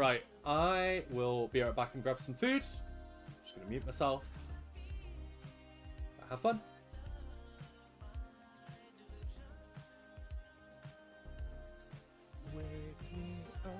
Right, I will be right back and grab some food. Just gonna mute myself. Have fun. Wake me up.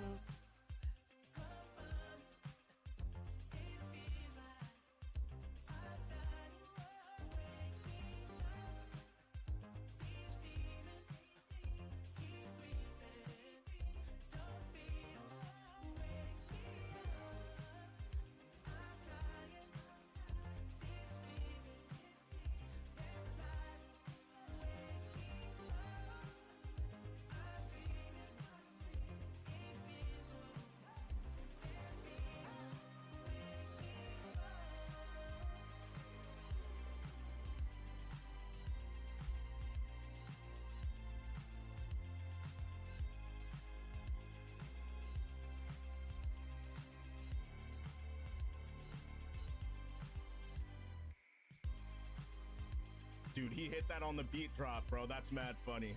Dude, he hit that on the beat drop, bro. That's mad funny.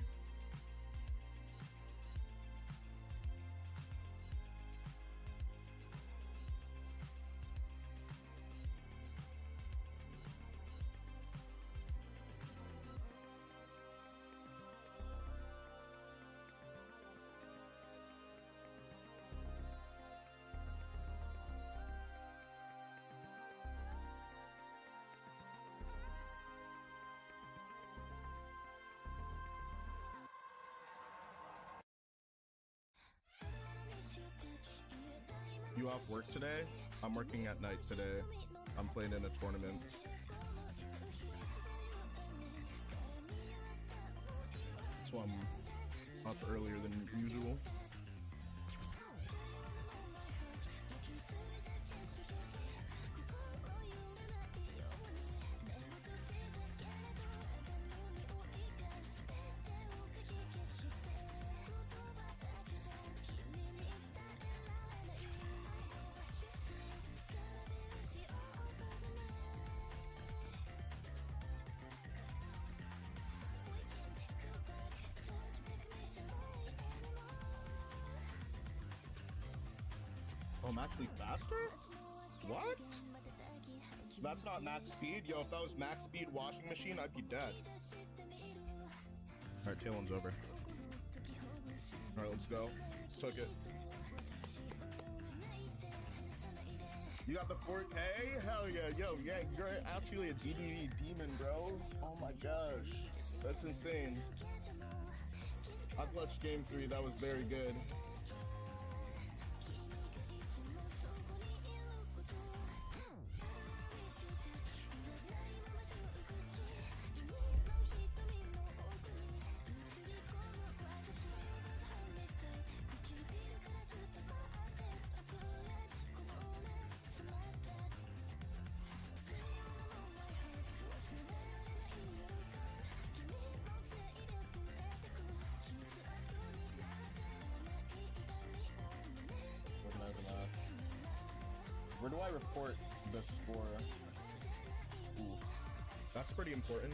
You off work today? I'm working at night today. I'm playing in a tournament. So I'm up earlier than usual. Oh, I'm actually faster? What? That's not max speed? Yo, if that was max speed washing machine, I'd be dead. Alright, tail one's over. Alright, let's go. Took it. You got the 4K? Hell yeah, yo, yeah, you're actually a DDD demon, bro. Oh my gosh. That's insane. I clutched game 3, that was very good. Where do I report the score? Ooh, that's pretty important.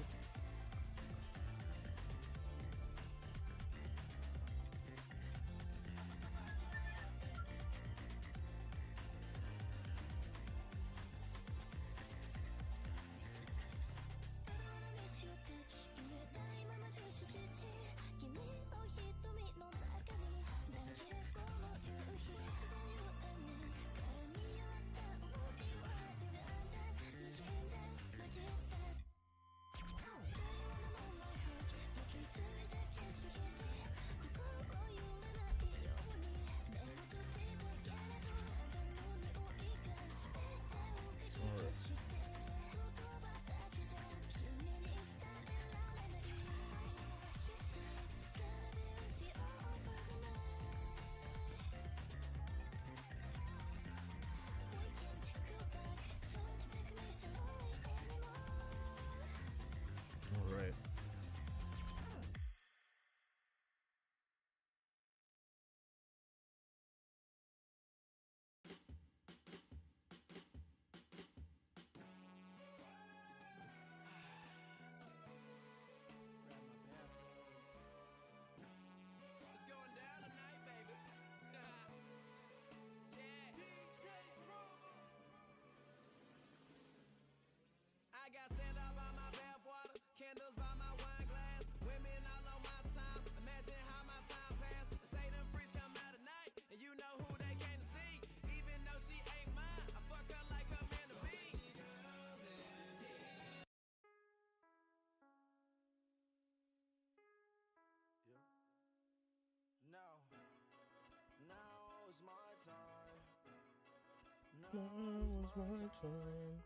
Now was my time.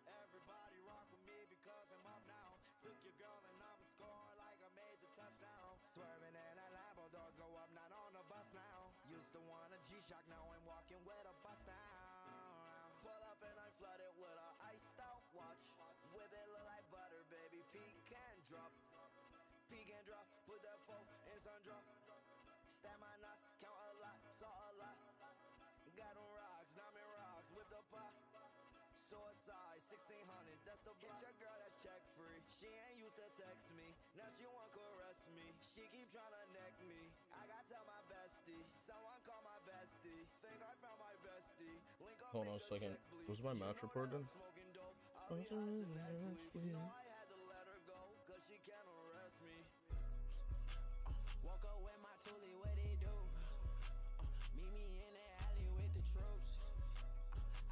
Everybody rock with me because I'm up now. Took your girl and I'm scoring like I made the touchdown. Swerving in a Lambo, doors go up, not on the bus now. Used to want a G-Shock, now I'm walking with a bus down. Pull up and I flooded with a iced out watch. Whip it look like butter, baby, pecan drop. Pecan drop, put that phone in sun drop. Stab my nuts, count a lot, saw a lot. Got them rocks, diamond rocks, whip the pot. Suicide, 1600, that's the block. Hit your girl that's check free. She ain't used to text me, now she want caress me. She keep tryna neck me. I gotta tell my bestie, someone call my bestie. Think I found my bestie. Link up. Hold on a second. Was my match reported? I'll be honest next week. You know I had to let her go, cause she can't arrest me. Walk up with my toolie, what they do? Meet me in the alley with the troops.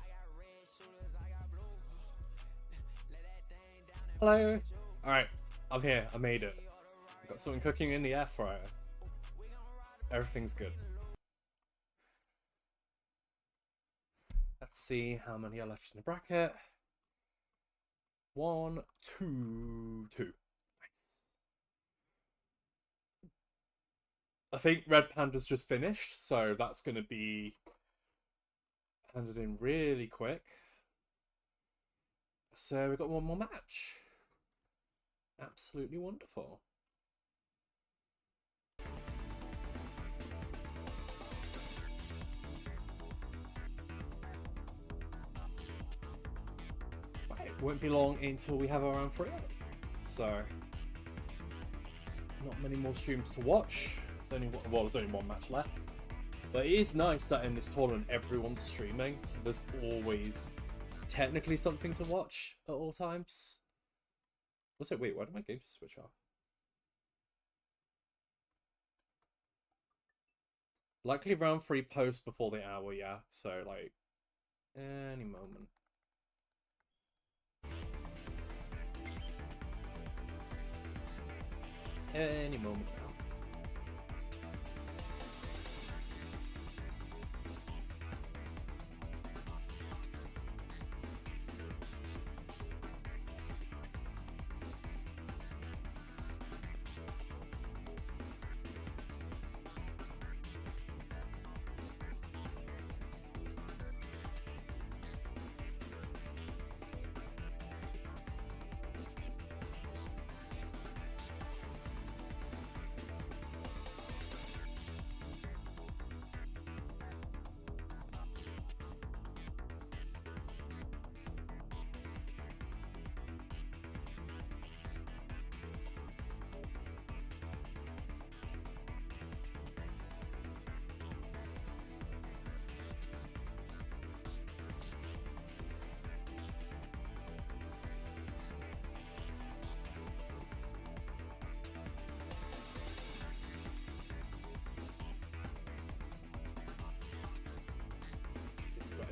I got red shooters, I got blue. Let that thing down and Hello. Alright, I'm here. I made it. I've got something cooking in the air fryer. Everything's good. Let's see how many are left in the bracket. 1, 2, 2. Nice. I think Red Panda's just finished, so that's going to be handed in really quick. So we've got one more match. Absolutely wonderful. Right, won't be long until we have our round 3. So not many more streams to watch. It's only there's only one match left. But it is nice that in this tournament everyone's streaming, so there's always technically something to watch at all times. Also, wait, why did my game just switch off? Likely round 3 post before the hour, yeah. So, like, any moment. Any moment now.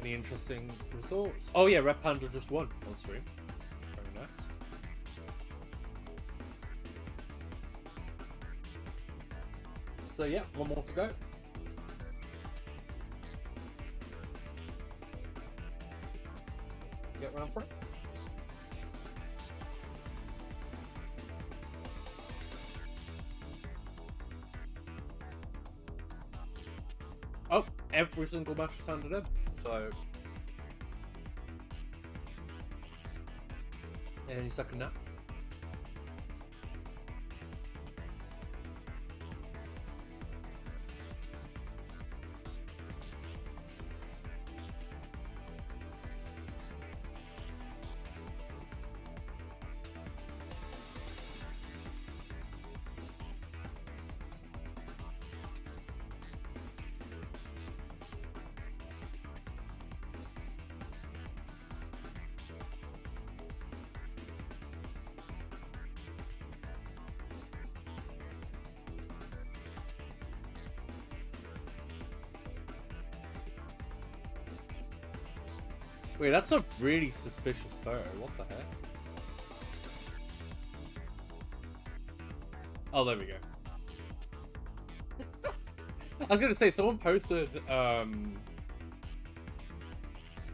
Any interesting results? Oh yeah, Red Panda just won on stream. Very nice. So yeah, one more to go. Get round 3. Oh, every single match is handed in. So, any second now. Wait, that's a really suspicious photo. What the heck? Oh, there we go. I was gonna say, someone posted on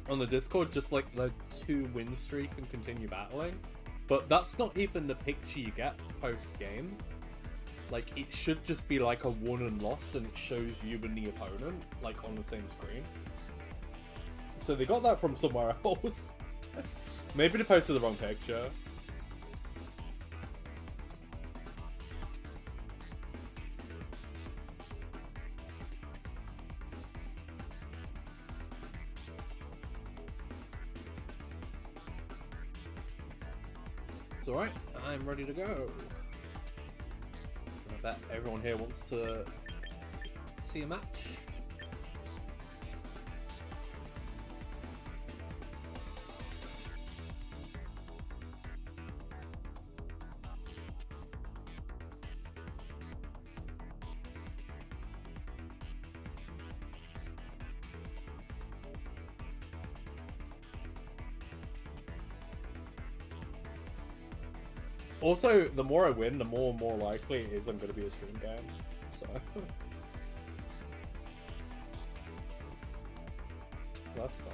the Discord just like the 2-win streak and continue battling, but that's not even the picture you get post game. Like, it should just be like a won and lost, and it shows you and the opponent like on the same screen. So they got that from somewhere else. Maybe they posted the wrong picture. It's alright, I'm ready to go. I bet everyone here wants to see a match. Also, the more I win, the more and more likely it is I'm going to be a stream game. So that's fun.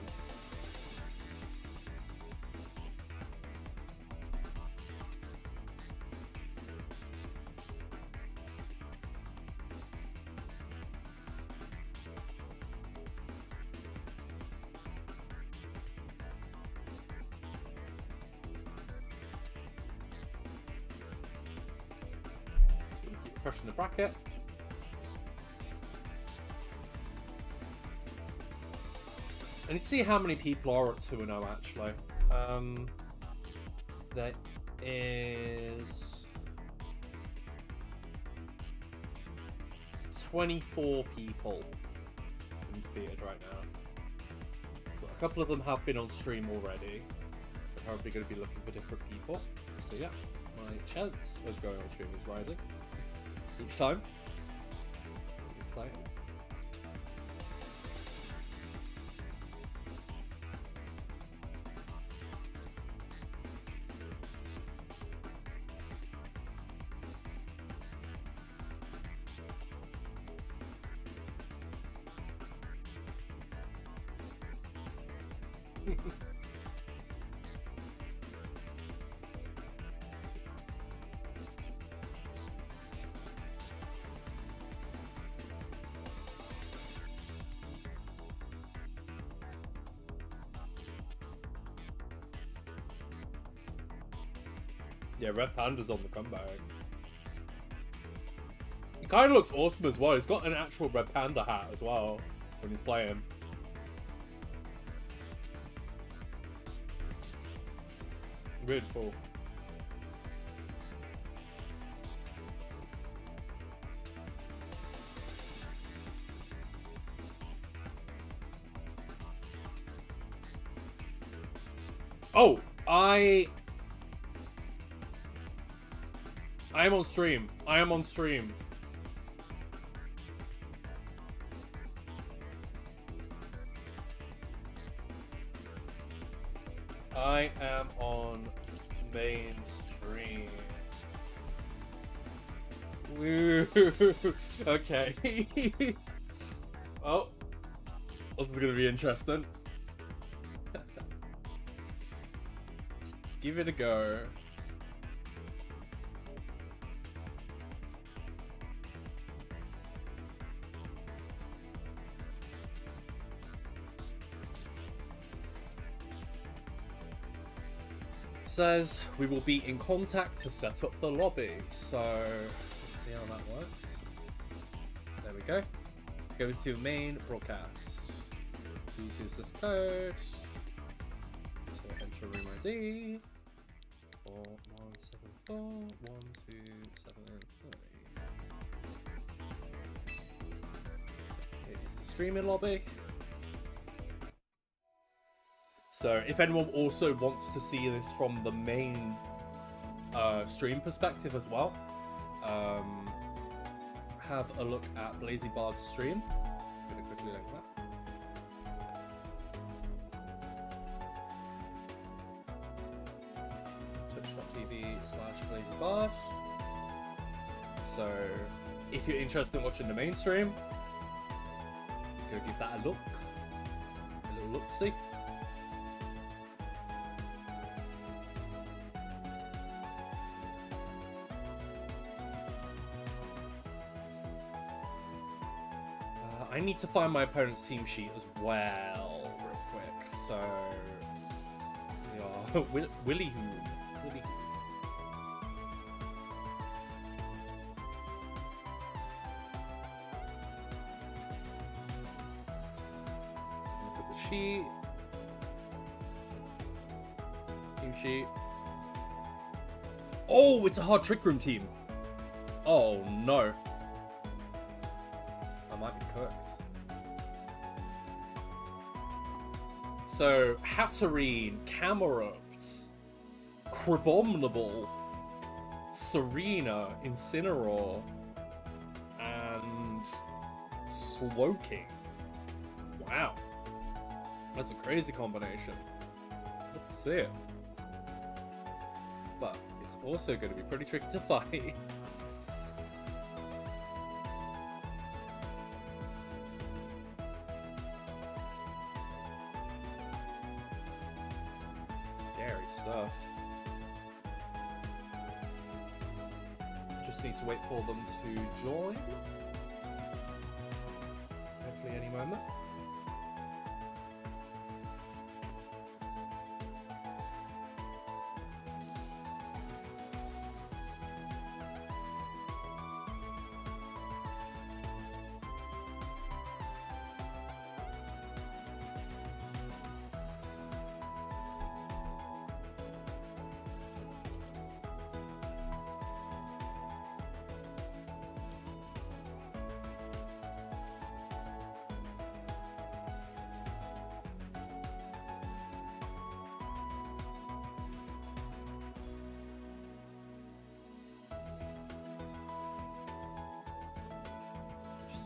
Crushing the bracket. I need to see how many people are at 2-0 actually. There is 24 people defeated right now. A couple of them have been on stream already. They're probably going to be looking for different people. So yeah, my chance of going on stream is rising each time. Exciting. Yeah, Red Panda's on the comeback. He kind of looks awesome as well. He's got an actual Red Panda hat as well when he's playing. Really cool. Oh, I am on stream. I am on stream. I am on main stream. Woo. Okay. Oh, this is gonna be interesting. Give it a go. Says we will be in contact to set up the lobby. So let's see how that works. There we go. Go to main broadcast. Please use this code. So enter room ID 41741273. It is the streaming lobby. So if anyone also wants to see this from the main stream perspective as well, have a look at Blazy Bard's stream. I'm going to quickly link that. Twitch.tv/BlazyBard. So if you're interested in watching the main stream, go give that a look. A little look-see. I need to find my opponent's team sheet as well, real quick. So, yeah, Willy Hoon. Willy Hoon. Look at the sheet. Team sheet. Oh, it's a hard trick room team. Oh no. I might be cooked. So, Hatterene, Camerupt, Crabominable, Serena, Incineroar, and Slowking. Wow. That's a crazy combination. Let's see it. But it's also going to be pretty tricky to fight. Scary stuff. Just need to wait for them to join. Hopefully any moment.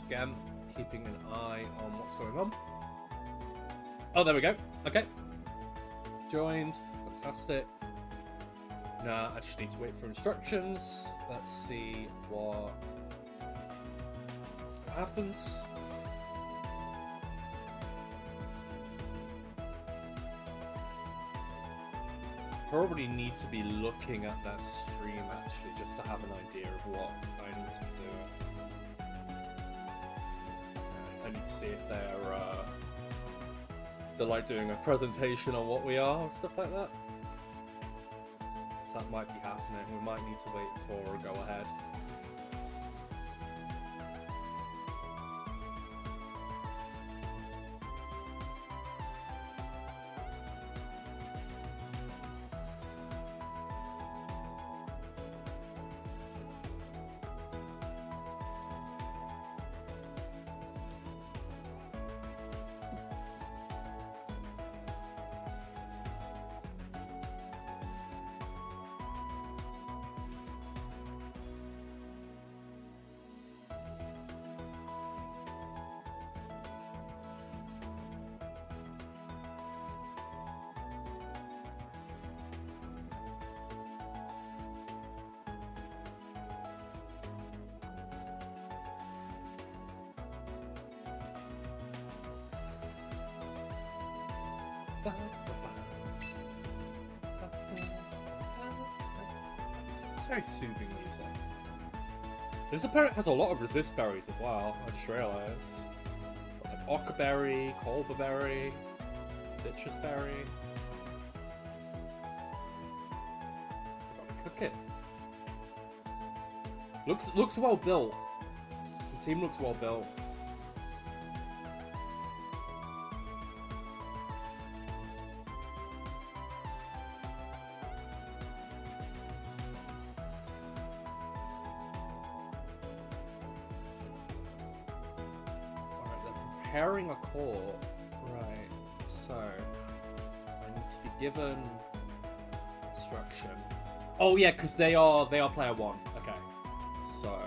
Again, keeping an eye on what's going on. Oh, there we go. Okay. Joined. Fantastic. Now, I just need to wait for instructions. Let's see what happens. Probably need to be looking at that stream, actually, just to have an idea of what I need to be doing. I need to see if they're like doing a presentation on what we are and stuff like that. So that might be happening. We might need to wait for a go ahead. It's very soothing music. This opponent has a lot of resist berries as well, I just realised. Like Ockerberry, Colberberry, Citrus Berry. Cooking. Looks well built. The team looks well built. Preparing a court, right? So I need to be given instruction. Oh yeah, because they are player one. Okay, so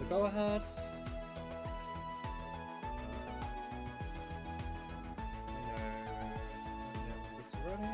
the go-ahead. It's ready.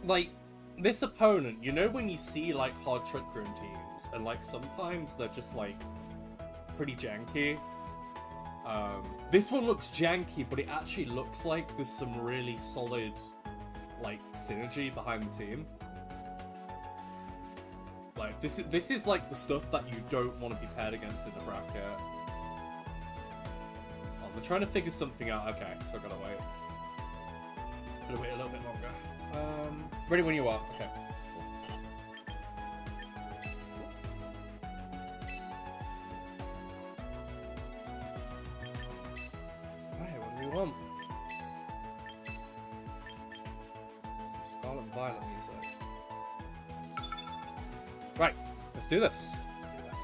Like, this opponent, you know when you see, like, hard trick room teams, and, like, sometimes they're just, like, pretty janky? This one looks janky, but it actually looks like there's some really solid, like, synergy behind the team. Like, this is like, the stuff that you don't want to be paired against in the bracket. Oh, they're trying to figure something out. Okay, so I've got to wait. Gotta wait a little bit longer. Ready when you are. Okay. Alright, what do we want? Some Scarlet and Violet music. Right, let's do this. Let's do this.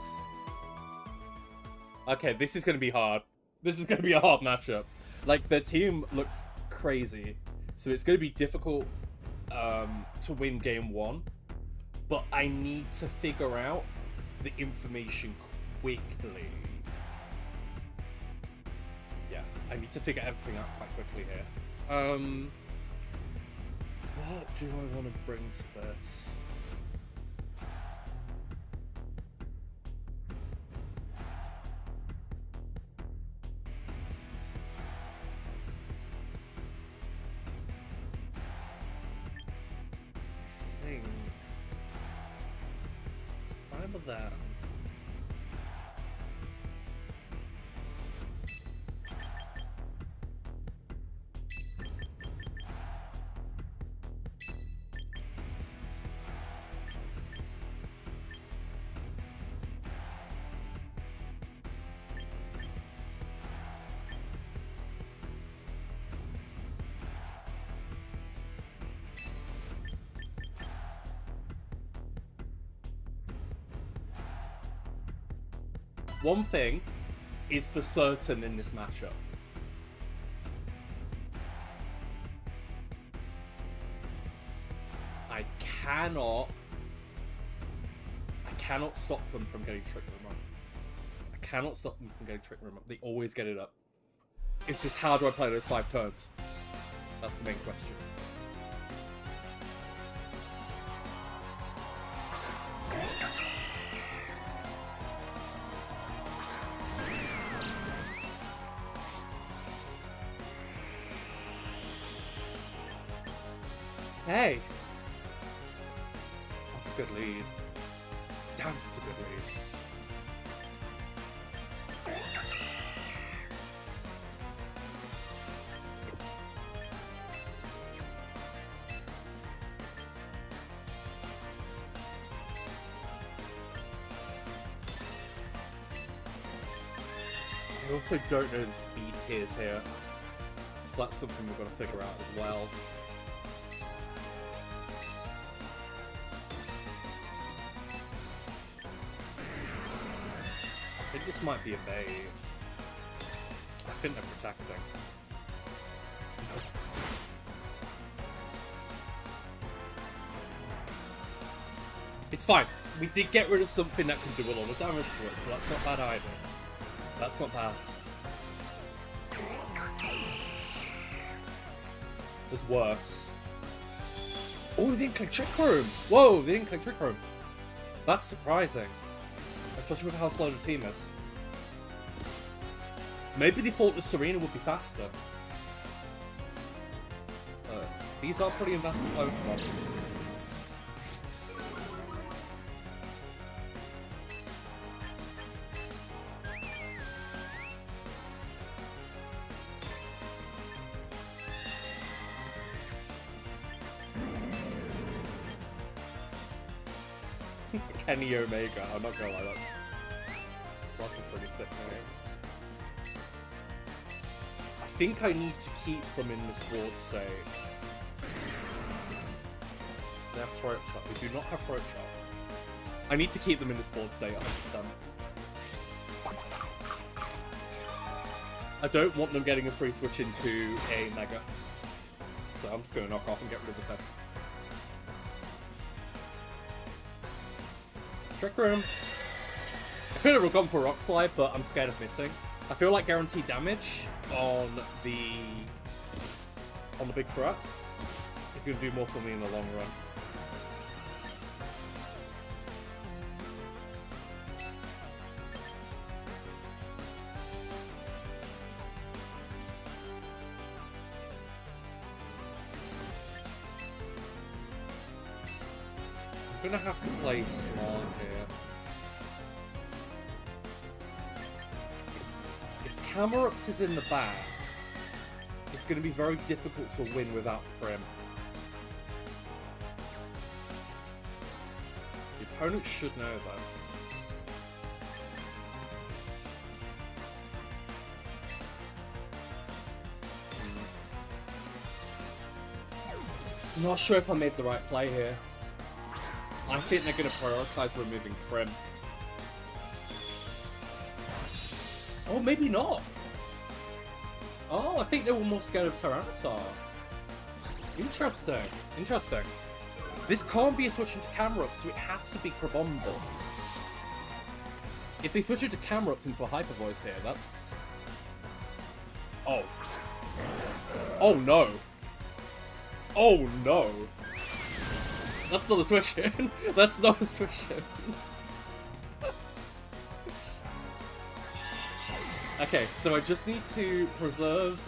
Okay, this is gonna be hard. This is gonna be a hard matchup. Like, their team looks crazy, so it's gonna be difficult to win game one, but I need to figure out the information quickly. Yeah, I need to figure everything out quite quickly here. What do I want to bring to this? Remember that. One thing is for certain in this matchup. I cannot stop them from getting Trick Room up. I cannot stop them from getting Trick Room up. They always get it up. It's just, how do I play those 5 turns? That's the main question. Hey! That's a good lead. Damn, that's a good lead. I also don't know the speed tiers here, so that's something we've got to figure out as well. I think this might be a bait. I think they're protecting. Nope. It's fine. We did get rid of something that can do a lot of damage to it, so that's not bad either. That's not bad. There's worse. Oh, they didn't click Trick Room! Whoa, they didn't click Trick Room. That's surprising. Especially with how slow the team is. Maybe they thought the Serena would be faster. These are pretty invested Pokemon. Kenny Omega. I'm not gonna lie, that's a pretty sick name. I think I need to keep them in this board state. They have throat chop. We do not have throat chop. I need to keep them in this board state 100%. I don't want them getting a free switch into a Mega. So I'm just going to knock off and get rid of the thing. Trick Room. I could have gone for Rock Slide, but I'm scared of missing. I feel like guaranteed damage on the big threat is going to do more for me in the long run. I'm gonna have to play smart here. If Camerupt is in the back, it's gonna be very difficult to win without Prim. The opponent should know this. I'm not sure if I made the right play here. I think they're going to prioritize removing Prim. Oh, maybe not. Oh, I think they were more scared of Tyranitar. Interesting. Interesting. This can't be a switch into Camerupt, so it has to be Crabominable. If they switch into Camerupt into a Hyper Voice here, that's... Oh. Oh no. Oh no. That's not a switch in. That's not a switch in. Okay, so I just need to preserve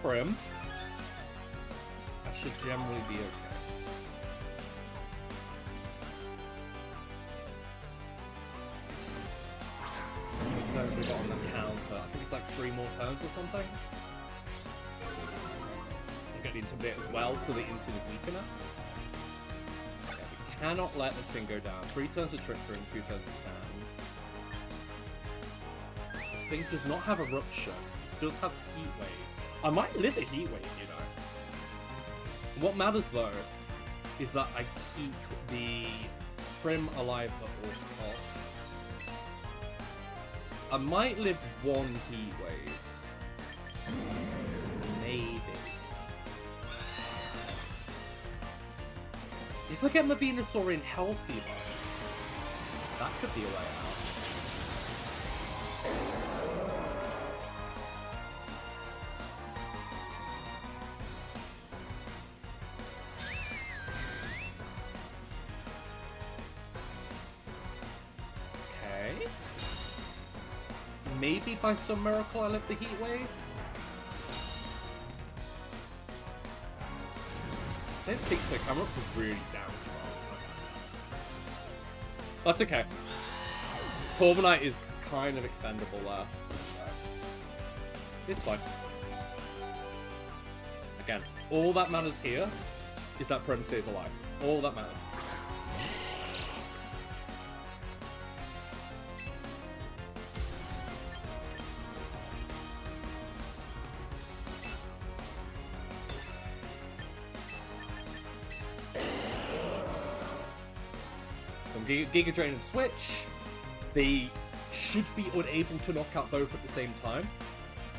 Prim. I should generally be okay. How many turns we got on the counter? I think it's like 3 more turns or something. Get the Intimidate as well, so the Instant is weak enough. Okay, we cannot let this thing go down. 3 turns of Trick Room, 2 turns of Sand. This thing does not have a Rupture. It does have Heat Wave. I might live a Heat Wave, you know. What matters, though, is that I keep the Prim alive at all costs. I might live 1 Heat Wave. Maybe. If I get my Venusaur in healthy though, that could be a way out. Okay. Maybe by some miracle I live the Heat Wave? I don't think so. Camerupt is really damn strong. That's okay. Corviknight is kind of expendable there. So it's fine. Again, all that matters here is that Prim stays alive. All that matters. Giga Drain and Switch, they should be unable to knock out both at the same time.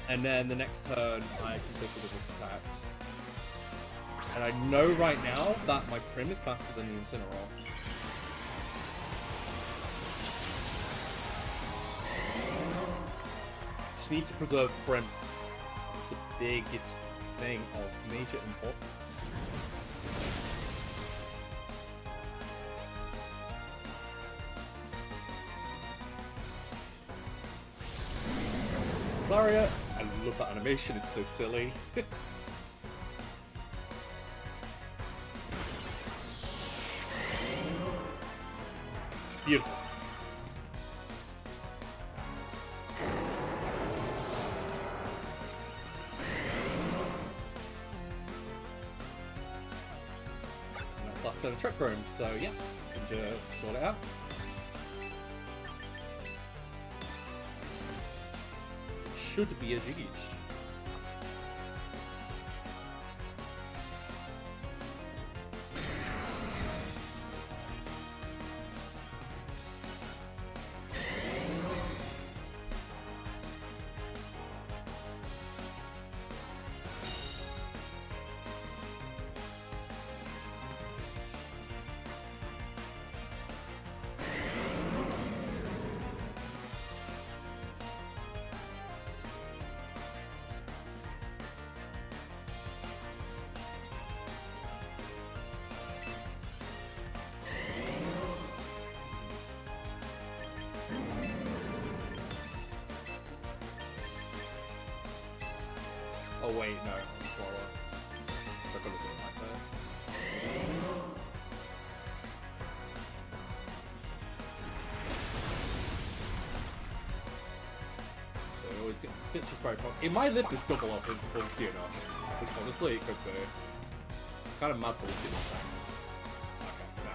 And then the next turn, I can take it as attack. And I know right now that my Prim is faster than the Incineroar. Just need to preserve Prim. It's the biggest thing of major importance. Saria. I love that animation, it's so silly. Beautiful. And that's this last turn of Trick Room, so yeah, can just sort it out. Should be a GG. Oh wait, no, I'm slower. I've got to do it like this. So it always gets the Stitches Pokemon. It might lift this double up, it's bulky enough. Which honestly, it could be. It's kind of mad bulky this thing. Okay, no.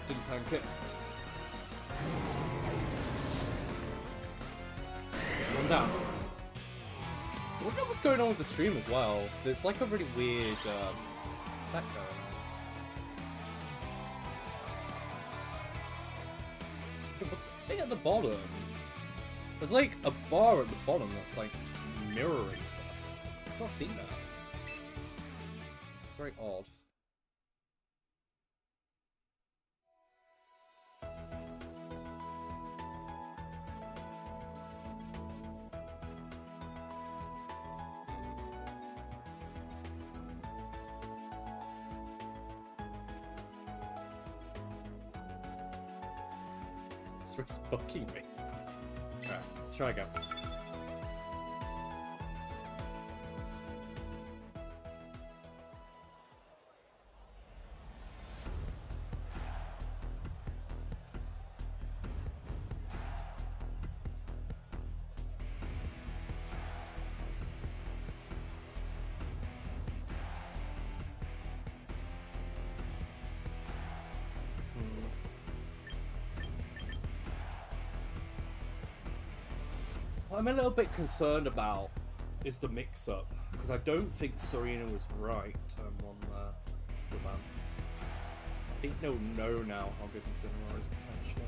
Didn't tank it. One down. I wonder what's going on with the stream as well. There's like a really weird effect going on. Yeah, what's this thing at the bottom? There's like a bar at the bottom that's like mirroring stuff. I've not seen that. It's very odd. It's really bucking me. Alright, let's try again. What I'm a little bit concerned about is the mix-up, because I don't think Serena was right turn one there for them. I think they'll know now how good Incineroar is potentially.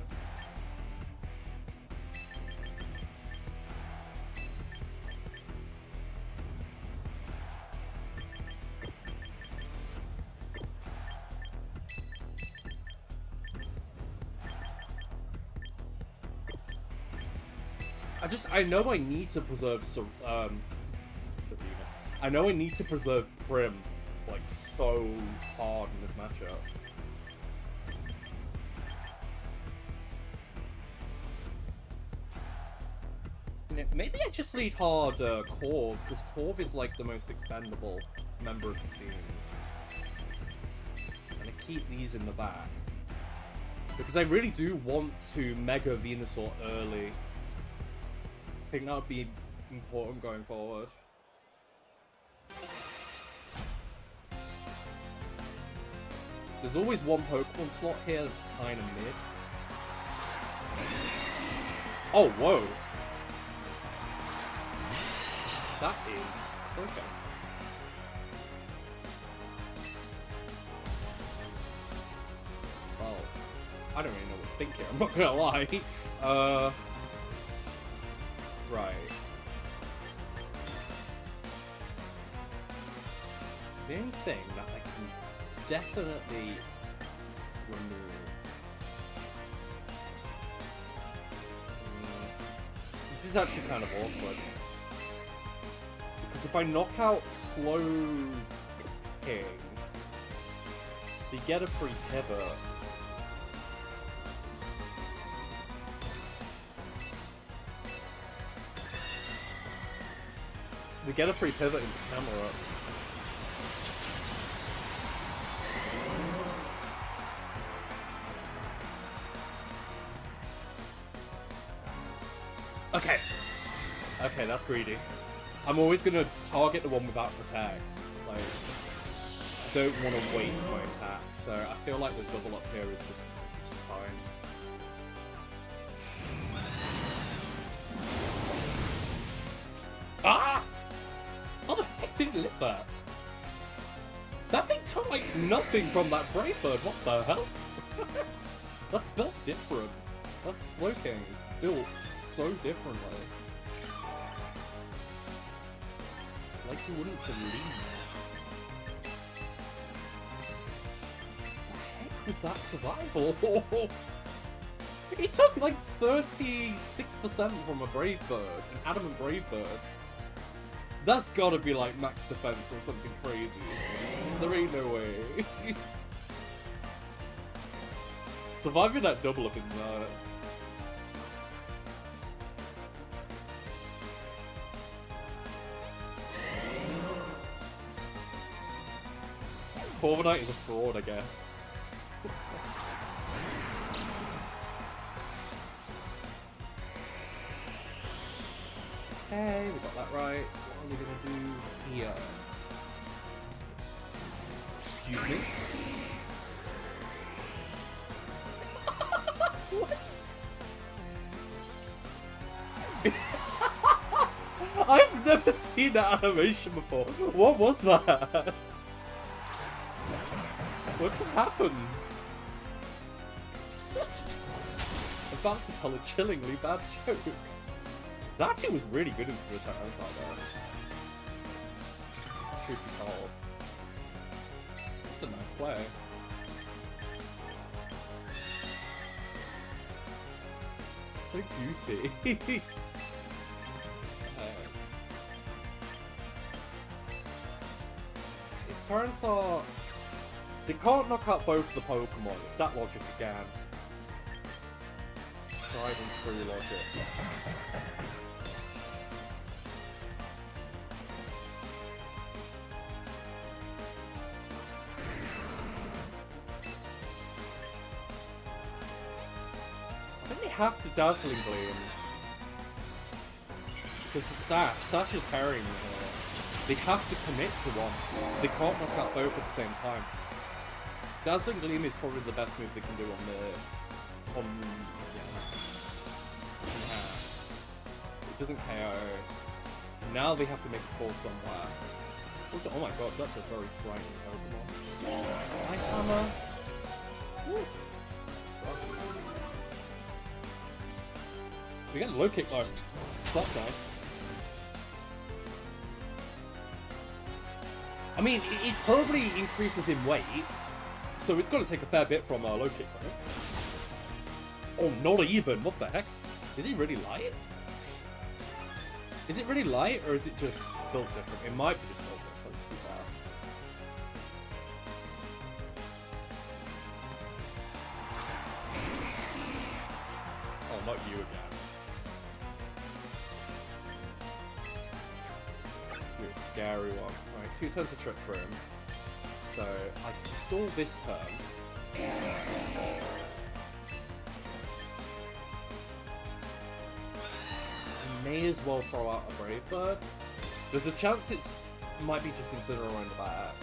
I know I need to preserve Serena. I know I need to preserve Prim like so hard in this matchup. Maybe I just lead hard Corv, because Corv is like the most expendable member of the team. And I keep these in the back. Because I really do want to Mega Venusaur early. I think that would be important going forward. There's always one Pokemon slot here that's kind of mid. Oh, whoa! That is... It's okay. Well, I don't really know what's thinking, I'm not gonna lie. Right. The only thing that I can definitely remove... This is actually kind of awkward. Because if I knock out Slow King, they get a free pivot. They get a free pivot into camera. Okay. Okay, that's greedy. I'm always gonna target the one without protect. Like, I don't want to waste my attack, so I feel like the double up here is just fine. Ah! How the heck did it live that? That thing took like nothing from that Brave Bird. What the hell? That's built different. That Slowking is built so differently. Like you wouldn't believe. What the heck was that survival? It took like 36% from a Brave Bird, an Adamant Brave Bird. That's gotta be like max defense or something crazy. There ain't no way. Surviving that double up is nuts. Corviknight is a fraud, I guess. Okay, we got that right. What are we gonna do here? Excuse me? What? I've never seen that animation before. What was that? What just happened? I'm about to tell a chillingly bad joke. That actually was really good into the sound like that. Truth be told. It's a nice play. It's so goofy. His turns are... They can't knock out both the Pokemon. It's that logic again. Tried and true logic. I think they have to Dazzling Gleam. Because the Sash is carrying me here. They have to commit to one. They can't knock out both at the same time. Dazzling Gleam is probably the best move they can do on the... It doesn't KO. Now they have to make a call somewhere. Also, oh my gosh, that's a very frightening Pokemon. Ice Hammer. Woo. We get a low kick though. That's nice. I mean, it probably increases in weight, so it's got to take a fair bit from a low kick, right? Oh, not even. What the heck? Is he really light? Is it really light, or is it just built different? It might be just built different, to be fair. Oh, not you again. You're a scary one. Alright, 2 turns of Trick Room. So, I can stall this turn. May as well throw out a Brave Bird. There's a chance it might be just Incineroar in the back.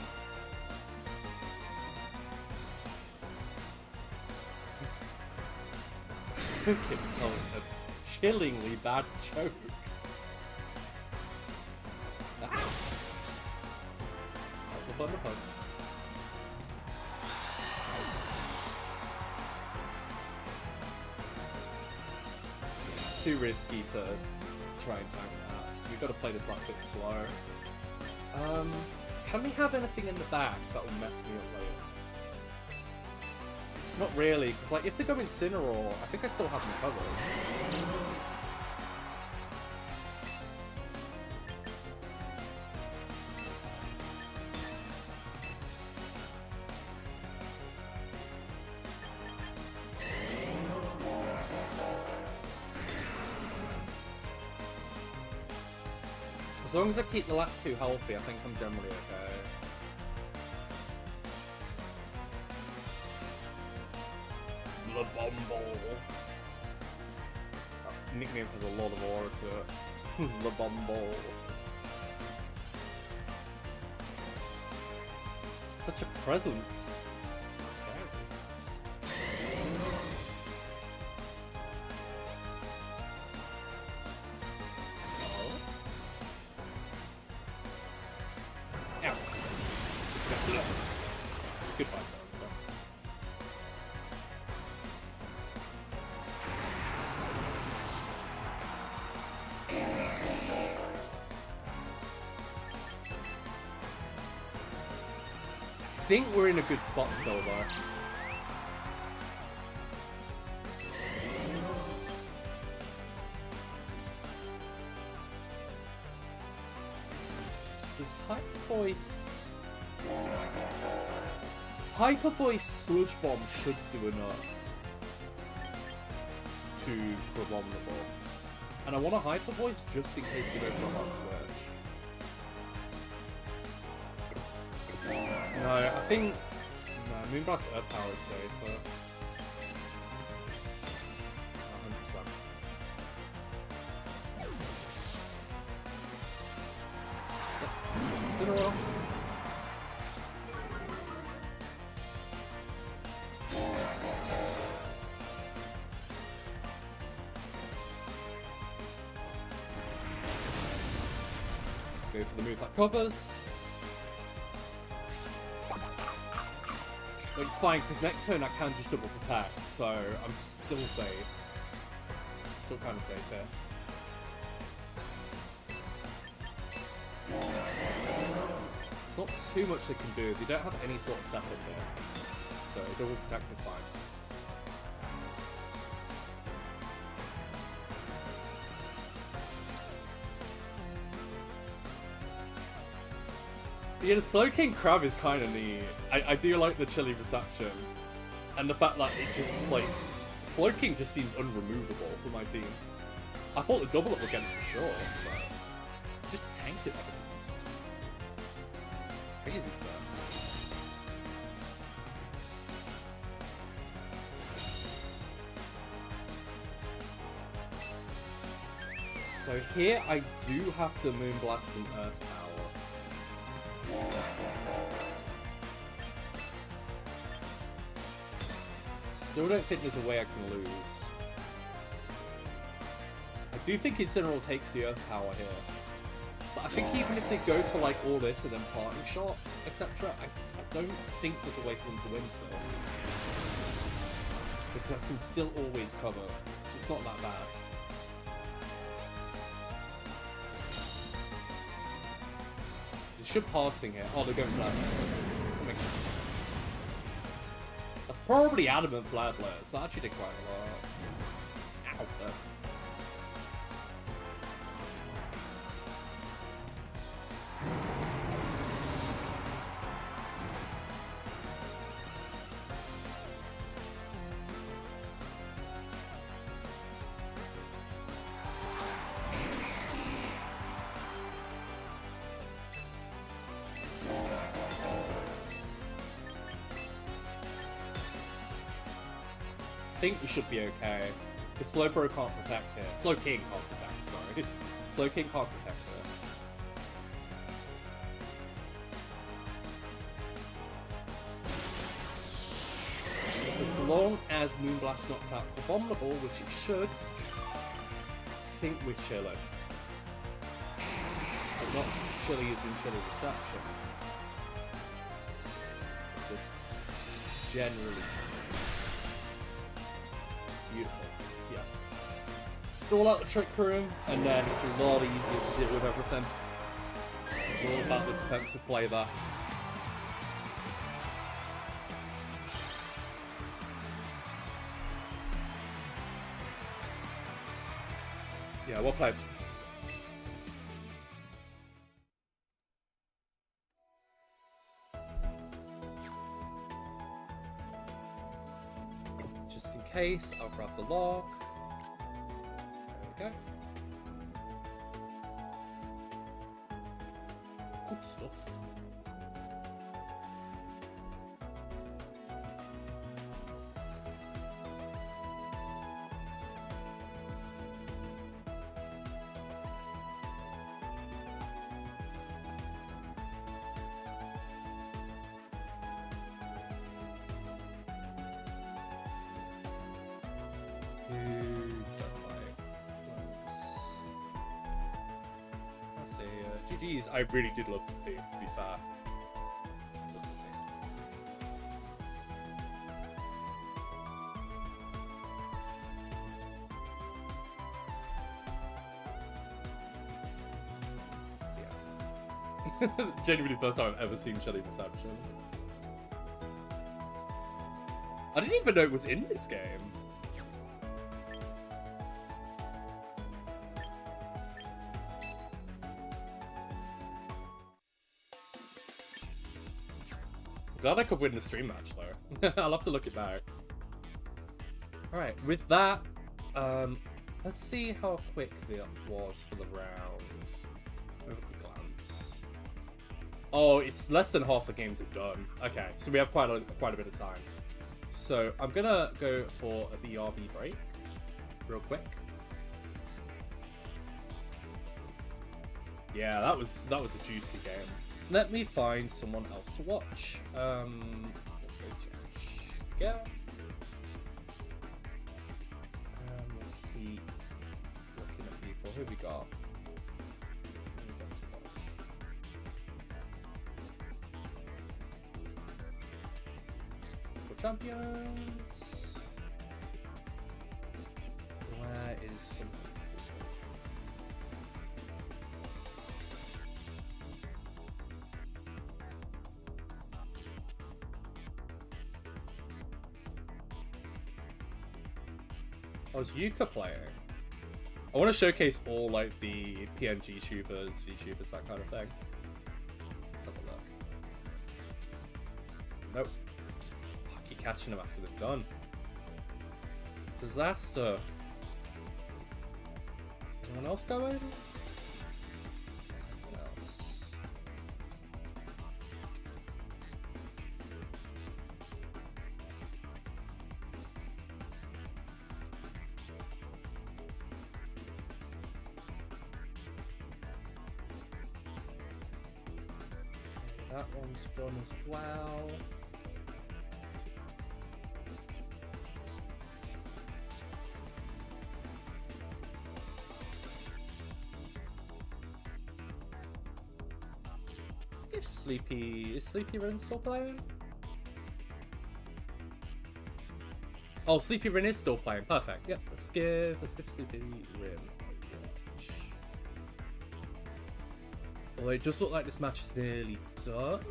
Look at a chillingly bad joke. Ah. That's a Thunder Punch. Too risky to try and tank that, so we've got to play this last bit slow. Can we have anything in the back that will mess me up later? Not really, because like if they go Incineroar, I think I still have them covered. As long as I keep the last 2 healthy, I think I'm generally okay. The Bumble. That nickname has a lot of aura to it. The Bumble. Such a presence. So scary. Ouch. Goodbye, Silencer. I think we're in a good spot still, though. Does Hyper Voice Sludge Bomb should do enough to Abominable. And I want a Hyper Voice just in case they go for a hot switch. No, I think... No, Moonblast Earth Power is safer. 100%. Incineroar. Go for the move that covers. But it's fine, because next turn I can just double protect, so I'm still safe. Still kind of safe here. It's not too much they can do. They don't have any sort of setup here. So double protect is fine. Yeah, the Slowking Crab is kind of neat. I do like the chilly reception. And the fact that it just, like, Slowking just seems unremovable for my team. I thought the double up would get it for sure, but just tanked it like a beast. Crazy stuff. So here I do have to Moonblast and Earth Power. Still don't think there's a way I can lose. I do think Incineroar takes the Earth Power here. But I think even if they go for like all this and then Parting Shot, etc., I don't think there's a way for them to win still. Because I can still always cover, so it's not that bad. They should Parting here. Oh, they're going for that. That makes sense. That's probably Adamant Flare Blast. That actually did quite a lot. Ow. There. I think we should be okay. Because Slowbro can't protect here. Slowking can't protect, sorry. Slowking can't protect here. As long as Moonblast knocks out Abominable, which it should, I think we're chilling. But not chilly as in chilly reception. Just generally. Beautiful. Yeah. Stall out the Trick Room, and then it's a lot easier to deal with everything. It's all about the defensive play there. Yeah, well played. Just in case, I'll grab the log. There we go. Good stuff. GG's. I really did love the team, to be fair. Love the team. Yeah. Genuinely the first time I've ever seen Shelly Perception. I didn't even know it was in this game. Glad I could win the stream match though. I'll have to look it back. Alright, with that, let's see how quick that was for the round. Have a quick glance. Oh, it's less than half the games are done. Okay, so we have quite a bit of time. So I'm gonna go for a BRB break real quick. Yeah, that was a juicy game. Let me find someone else to watch. Let's go to again. We'll keep looking at people. Who we got? Who we got to watch? For champions. Where is someone? Oh, is Yuka playing? I want to showcase all like the PNG tubers, VTubers, that kind of thing. Let's have a look. Nope. I keep catching them after they're done. Disaster. Anyone else going? Anyone else? That one's done as well. If is Sleepy Rin still playing? Oh, Sleepy Rin is still playing. Perfect. Yep. Let's give Sleepy Rin a watch. Although it does look like this match is nearly done.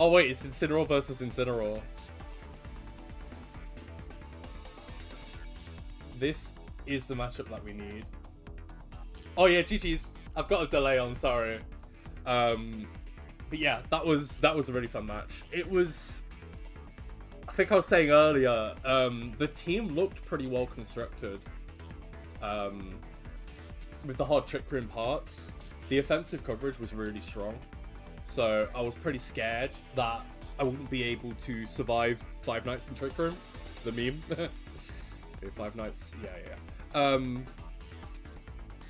Oh wait, it's Incineroar versus Incineroar. This is the matchup that we need. Oh yeah, GG's. I've got a delay on, sorry. But yeah, that was a really fun match. It was, I think I was saying earlier, the team looked pretty well constructed. With the hard trick room parts, the offensive coverage was really strong. So I was pretty scared that I wouldn't be able to survive 5 nights in Trick Room. The meme. Okay, 5 nights. Yeah.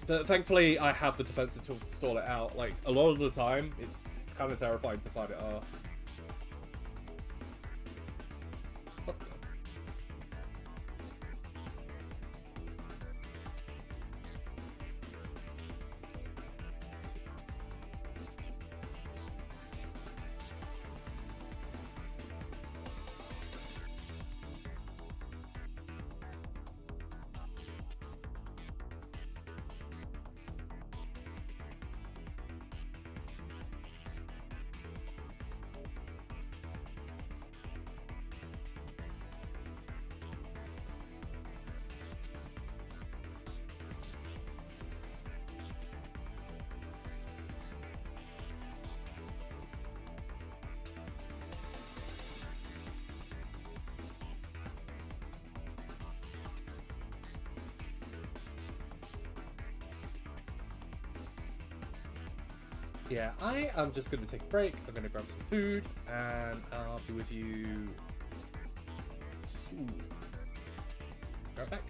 But thankfully, I have the defensive tools to stall it out. Like, a lot of the time, it's kind of terrifying to fight it off. yeah, I am just going to take a break. I'm going to grab some food, and I'll be with you soon. Right back.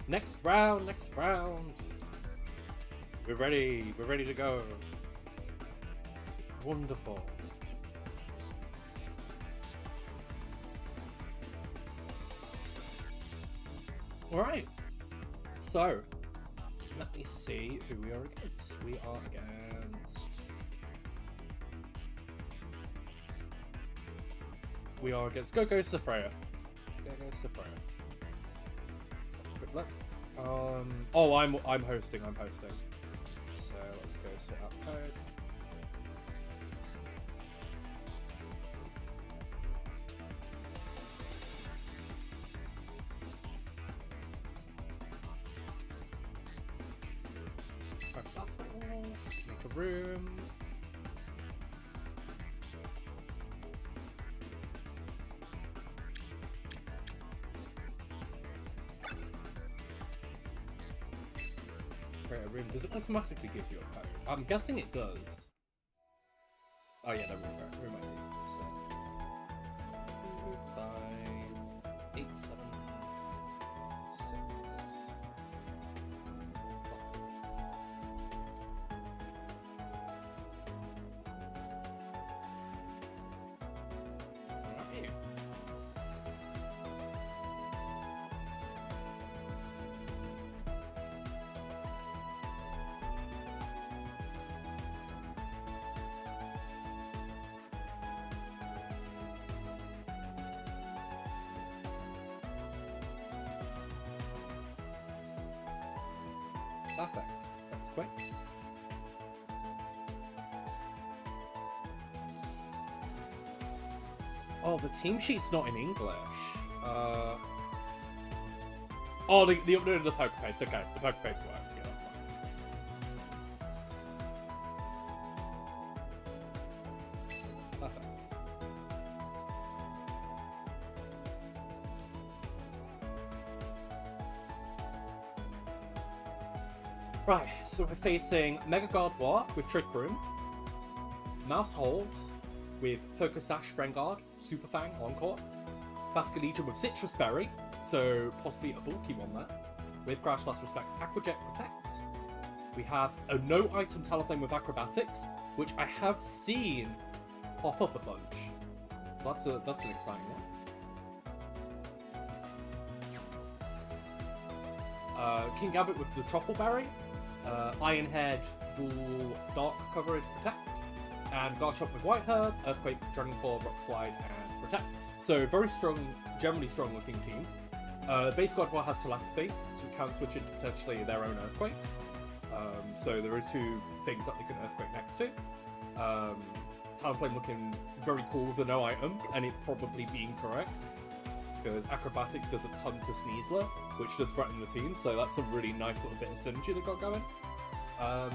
Next round, next round. We're ready to go. Wonderful. Alright. So, let me see who we are against. We are against Go-Go Safreya. Go-Go Safreya. Let's have a quick look. Oh, I'm hosting. So let's go set up code. Open battles, make a room. Create a room. Does it automatically give you a code? I'm guessing it does. Oh yeah, no, room ID. So 2, 5, 8, 7, 6. Alright. Perfect. That was quick. Oh, the team sheet's not in English. Oh, the upload of the poker paste. Okay, the poker paste works. Yeah, that's fine. Perfect. Right, so we're facing Mega Guard War with Trick Room, Mouse Hold with Focus Sash, Frengard, Super Fang, Encore, Vasca Legion with Citrus Berry, so possibly a bulky one there, with Crash Last Respects, Aquajet Protect. We have a no item Talonflame with Acrobatics, which I have seen pop up a bunch, so that's an exciting one. King Gambit with the Troppleberry, Ironhead, dual Dark Coverage, Protect, and Garchomp with White Herb, Earthquake, Dragon Claw, Rock Slide, and Protect. So very strong, generally strong looking team. Base God War has Telepathy, so we can switch into potentially their own Earthquakes. So there is 2 things that they can Earthquake next to. Talonflame looking very cool with the no item, and it probably being correct, because Acrobatics does a ton to Sneasler, which does threaten the team, so that's a really nice little bit of synergy they got going.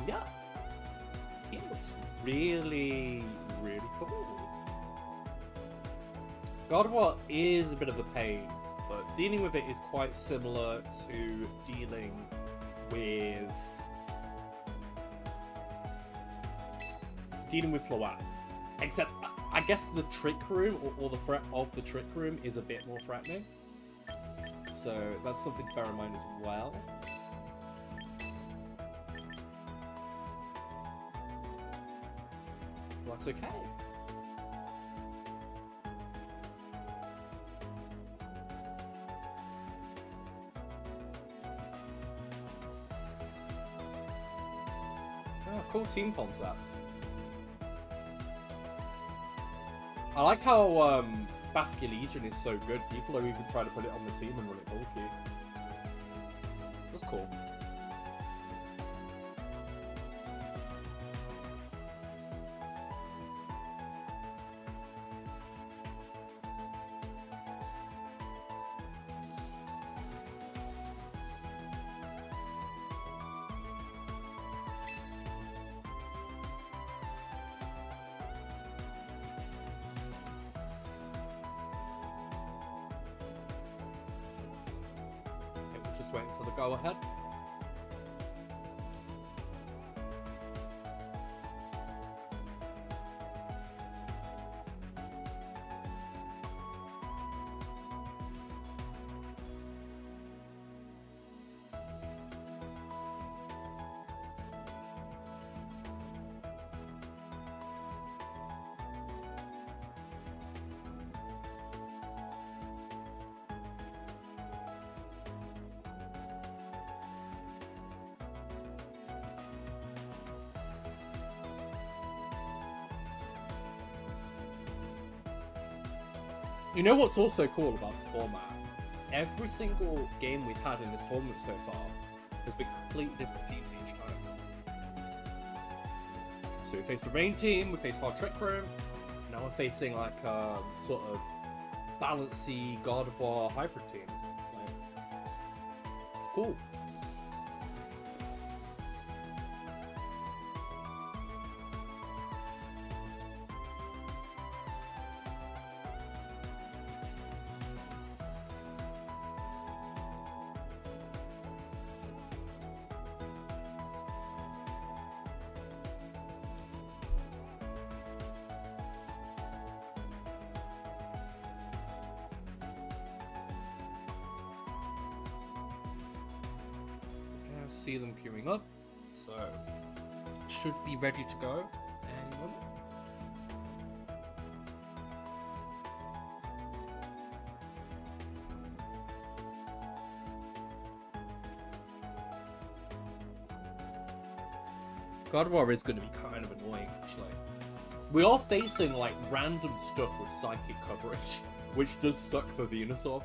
Yeah. Team looks really, really cool. God of War is a bit of a pain, but dealing with it is quite similar to dealing with Float. Except, I guess the Trick Room, or the threat of the Trick Room, is a bit more threatening. So that's something to bear in mind as well. That's okay. Oh, cool team concept. I like how Basque Legion is so good. People are even trying to put it on the team and run it bulky. That's cool. Just waiting for the go ahead. You know what's also cool about this format? Every single game we've had in this tournament so far has been completely different teams each time. So we faced a rain team, we faced Hard Trick Room, now we're facing like sort of balancy God of War hybrid team. Like, it's cool. See them queuing up, so should be ready to go any moment. God of War is going to be kind of annoying, actually. We are facing like random stuff with psychic coverage, which does suck for Venusaur.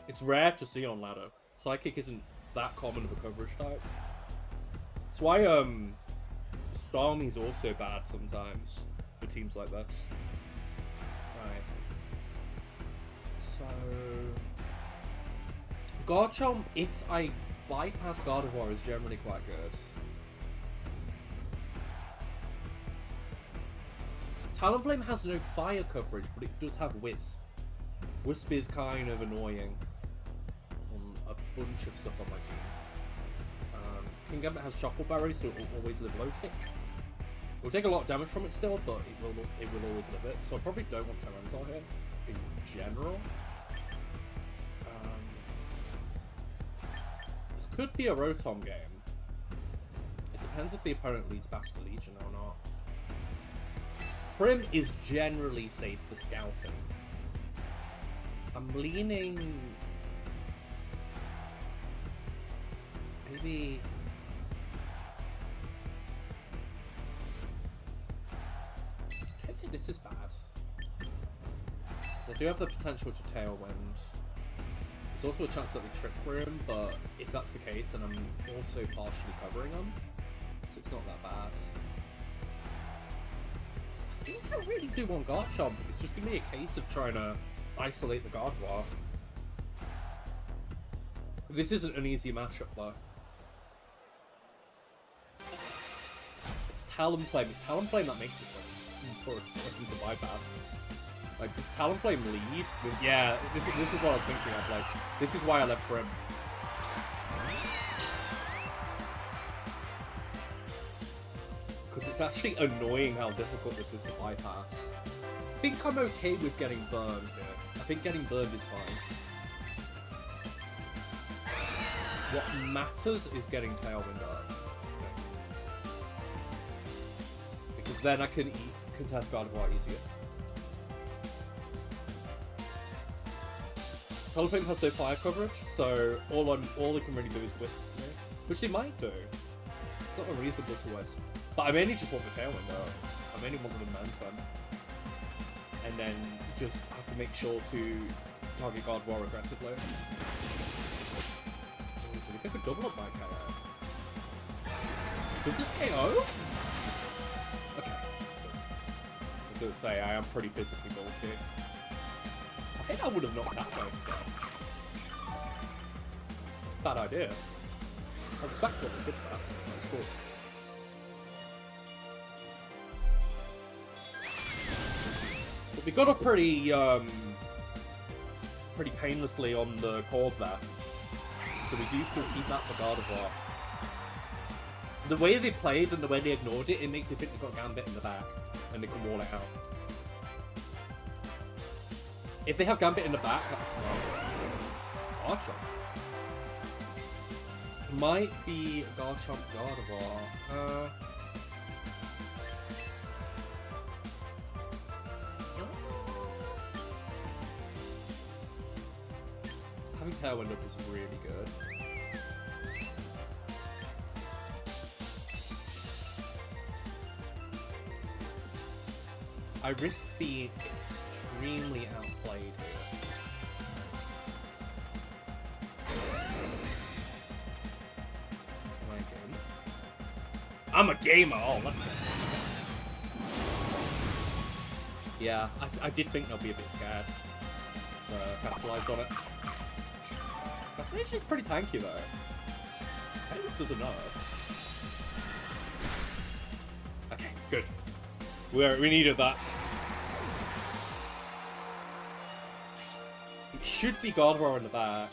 It's rare to see on ladder. Psychic isn't that common of a coverage type. That's why Starmie's also bad sometimes for teams like this. Right. So Garchomp, if I bypass God of War, is generally quite good. Talonflame has no fire coverage, but it does have Wisp. Wisp is kind of annoying on a bunch of stuff on my team. King Gambit has Chocolate Berry, so it will always live low kick. It will take a lot of damage from it still, but it will always live it. So I probably don't want Tyranitar here in general. This could be a Rotom game. It depends if the opponent leads Bastard Legion or not. Prim is generally safe for scouting. I'm leaning... maybe... I don't think this is bad. I do have the potential to Tailwind. There's also a chance that we Trick Room, but if that's the case, then I'm also partially covering them. So it's not that bad. I think I really do want Garchomp. It's just gonna be a case of trying to isolate the Gardevoir. This isn't an easy matchup though. It's Talonflame. It's Talonflame that makes this like super fucking to bypass. Like Talonflame lead with, yeah, this is what I was thinking of. Like, this is why I left Prim. Because it's actually annoying how difficult this is to bypass. I think I'm okay with getting burned here. I think getting burned is fine. What matters is getting Tailwind up. Okay. Because then I can contest Gardevoir easier. Talonflame has no fire coverage, so all they can really do is Wisp me, which they might do. It's not unreasonable to Wisp. But I mainly just want the Tailwind though. I mainly want the Momentum. And then just have to make sure to target Gardevoir aggressively. Do you think I could double up my KO? Does this KO? Okay. I was gonna say, I am pretty physically bulky. I think I would have knocked out those stuff. Bad idea. I respect what they did for that. That's cool. But we got up pretty painlessly on the cord there. So we do still keep that for Gardevoir. The way they played and the way they ignored it, it makes me think they've got Gambit in the back and they can wall it out. If they have Gambit in the back, that's smart. Garchomp. Might be Garchomp Gardevoir. Having Tailwind up is really good. I risk being extremely outplayed here. Am I a gamer? I'm a gamer! Oh, let's go. Yeah, I did think they'll be a bit scared. So, capitalised on it. Fascination's pretty tanky though. This doesn't know. Okay, good. We needed that. It should be Gardevoir in the back.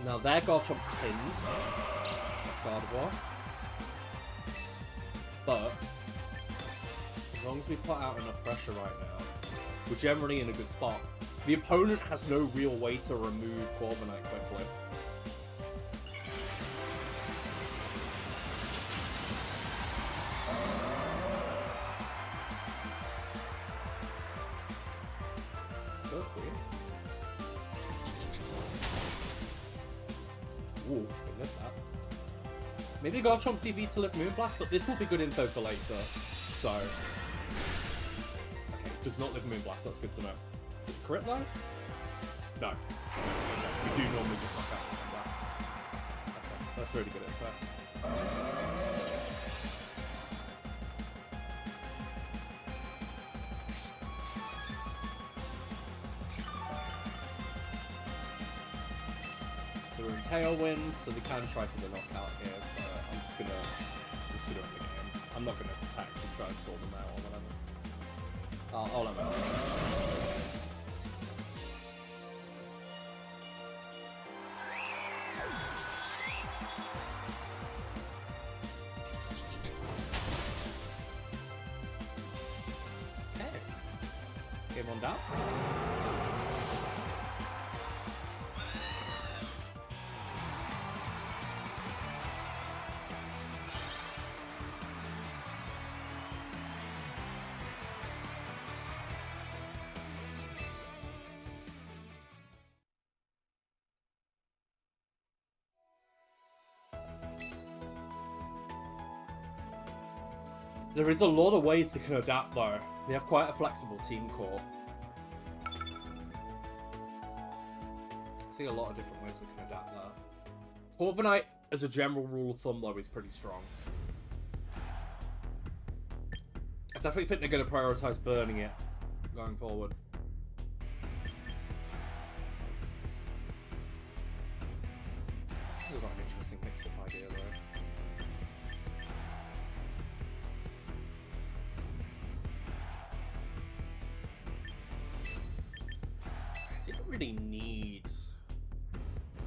Now their Garchomp's pinned. That's Gardevoir. But as long as we put out enough pressure right now, we're generally in a good spot. The opponent has no real way to remove Corviknight quickly. So cool. Ooh, we missed that. Maybe Garchomp CV to live Moonblast, but this will be good info for later. So. Okay, does not live Moonblast, that's good to know. Is it crit though? No. We do normally just knock out Moonblast. Okay, that's really good info. So we're in Tailwind, so they can try for the knockout here, but I'm just gonna end the game. I'm not gonna attack and try and stall them out or whatever. I'll let them out. Okay. Game on down. There is a lot of ways they can adapt though. They have quite a flexible team core. I see a lot of different ways they can adapt there. Corviknight, as a general rule of thumb though, is pretty strong. I definitely think they're going to prioritise burning it going forward. I've got an interesting mix-up idea though. Really need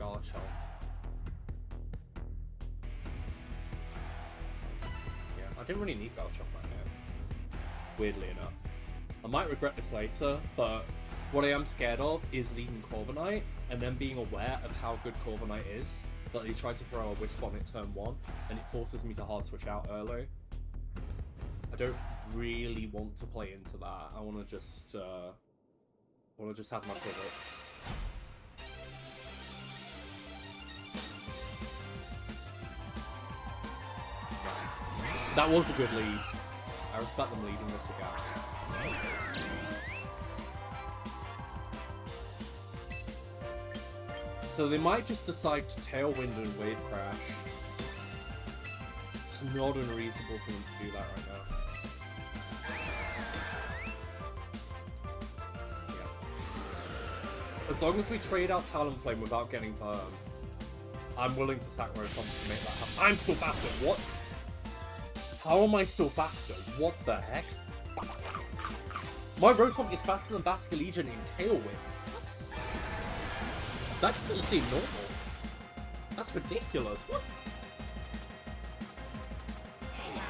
Garchomp. Yeah, I didn't really need Garchomp right now. Weirdly enough. I might regret this later, but what I am scared of is leading Corviknight and then being aware of how good Corviknight is, that they tried to throw a Wisp on it turn 1, and it forces me to hard switch out early. I don't really want to play into that. I want to just have my pivots. That was a good lead. I respect them leading this again. So they might just decide to Tailwind and Wave Crash. It's not unreasonable for them to do that right now. As long as we trade out Talonflame without getting burned, I'm willing to sack Rotom to make that happen. I'm still faster. What? How am I still faster? What the heck? My Rotom is faster than Basculegion in Tailwind. What? That doesn't seem normal. That's ridiculous. What?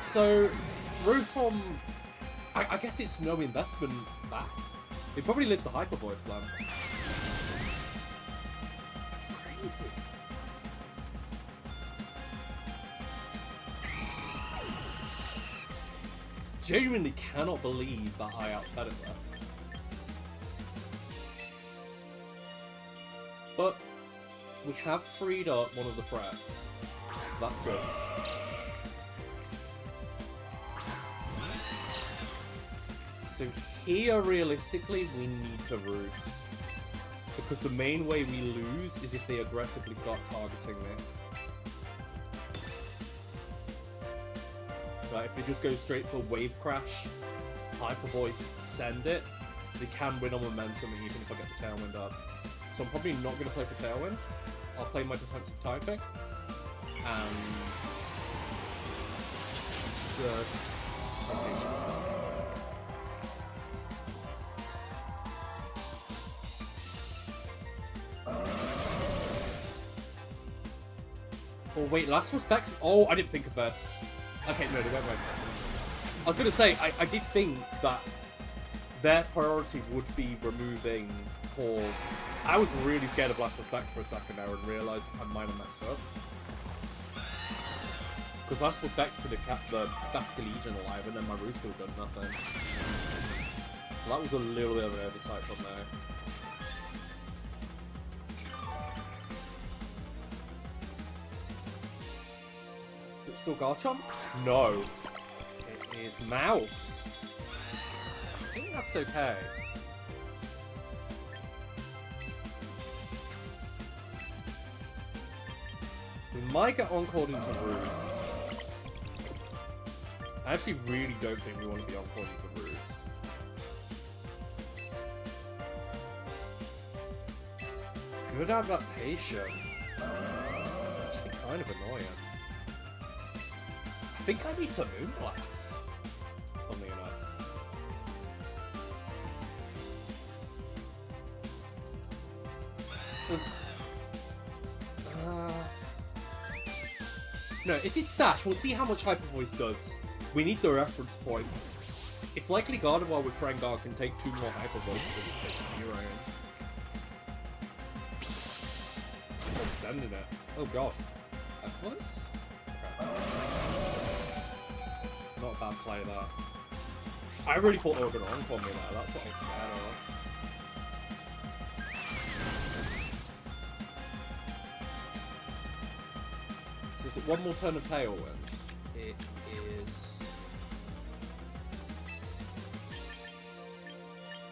So, Rotom... I guess it's no investment back. It probably lives the Hyper Voice then. That's crazy. Genuinely cannot believe that I outsped it there. But we have freed up one of the threats, so that's good. So here, realistically, we need to roost. Because the main way we lose is if they aggressively start targeting me. Right, if they just go straight for Wave Crash, Hyper Voice, send it, they can win on momentum even if I get the Tailwind up. So I'm probably not going to play for Tailwind. I'll play my defensive typing. And just... Oh wait, last respect? Oh, I didn't think of this. Okay, no, they went right. I was going to say, I did think that their priority would be removing Paul. I was really scared of last respect for a second there and realised I might have messed up. Because last respect could have kept the Basque Legion alive and then my Roost would have done nothing. So that was a little bit of an oversight from there. Is it still Garchomp? No. It is Mouse. I think that's okay. We might get Encored into Roost. I actually really don't think we want to be Encored into Roost. Good adaptation. It's actually kind of annoying. I think I need some Moonblast. Funnily enough. Because... no, if it's Sash, we'll see how much Hyper Voice does. We need the reference point. It's likely Gardevoir with Frengar can take 2 more Hyper Voices and it takes 0 in. I'm sending it. Oh god. That close? Okay. Not a bad play there. I really thought they were going to Encore me there. That's what I was scared of. So is it one more turn of Tailwind? It is...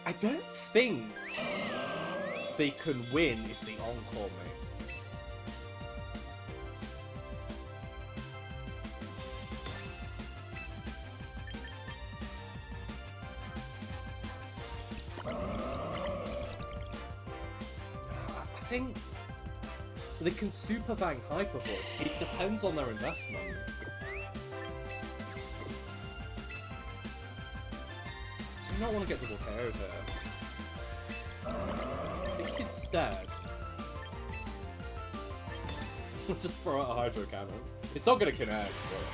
I don't think they can win if they Encore me. I think they can Super Bang Hyper Voice. It depends on their investment. Do you not want to get double KO'd here? I think instead... just throw out a Hydro Cannon. It's not going to connect, but...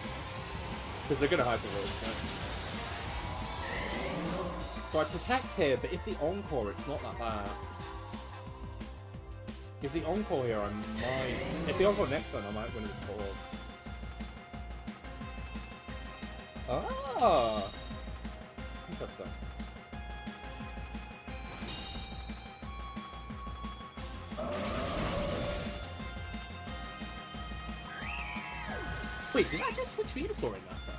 because they're going to Hyper Voice, right? So I protect here, but if the Encore, it's not that bad. If the Encore here, I might... if the Encore next turn, I might win with 4. Ah! Interesting. Wait, did I just switch Venusaur in that turn?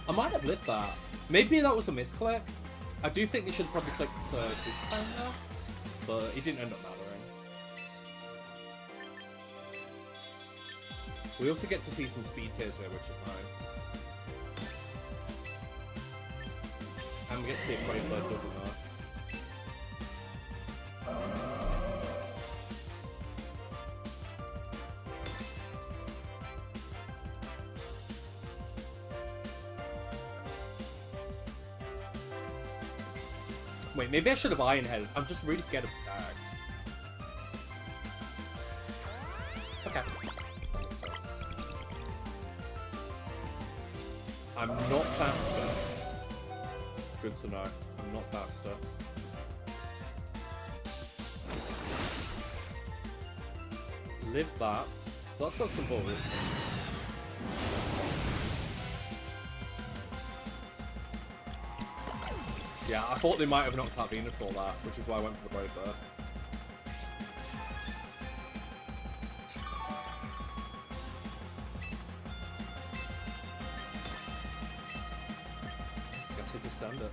I might have lived that. Maybe that was a misclick. I do think they should probably click to Super Bang now, but it didn't end up mattering. We also get to see some speed tiers here, which is nice. And we get to see if Brave Bird does enough. Wait, maybe I should have Iron Headed. I'm just really scared of Tag. Okay. That makes sense. I'm not faster. Good to know. I'm not faster. Live that. So that's got some ball. Yeah, I thought they might have knocked out Venusaur that, which is why I went for the Brave Bird. understand it.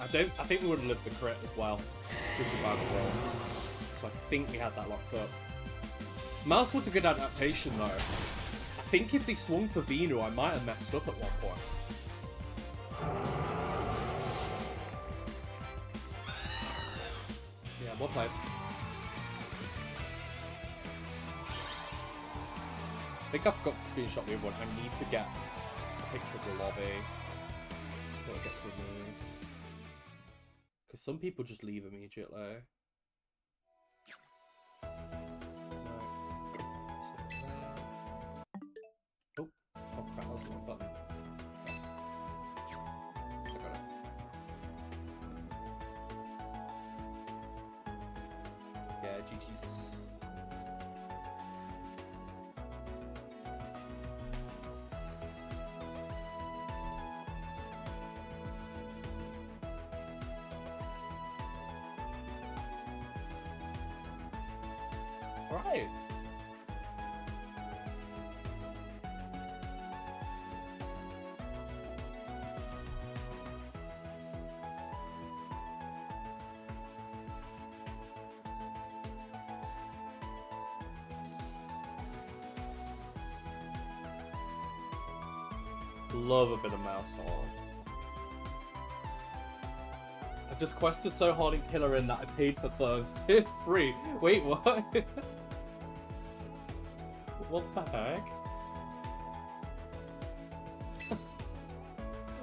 Okay, I think we would have lived the crit as well, judging by the roll. So I think we had that locked up. Mouse was a good adaptation though. I think if they swung for Venu, I might have messed up at one point. Yeah, well played. I think I forgot to screenshot the other one. I need to get a picture of the lobby before it gets removed. Because some people just leave immediately. Oh, crap, that was the wrong button. I got it. Yeah, GG's. Alright. Love a bit of mouse hard. I just quested so hard in Killer In that I paid for those. Free. Wait, what? What the heck?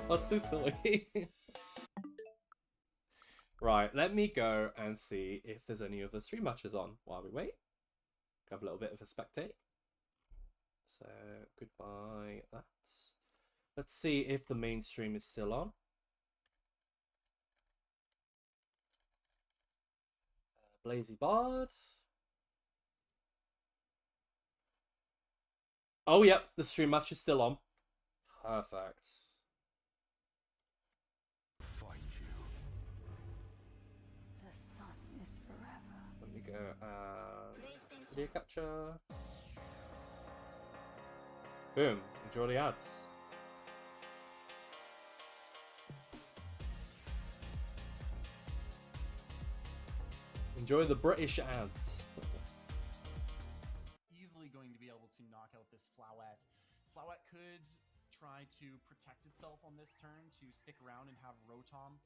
That's so silly. Right, let me go and see if there's any other stream matches on while we wait. Have a little bit of a spectate. So, goodbye that. Let's see if the main stream is still on. Blazy Bard. Oh, yep, the stream match is still on. Perfect. Find you. The sun is forever. Let me go video capture. Boom. Enjoy the ads. Enjoy the British ads. Easily going to be able to knock out this Flowette. Flowette could try to protect itself on this turn to stick around and have Rotom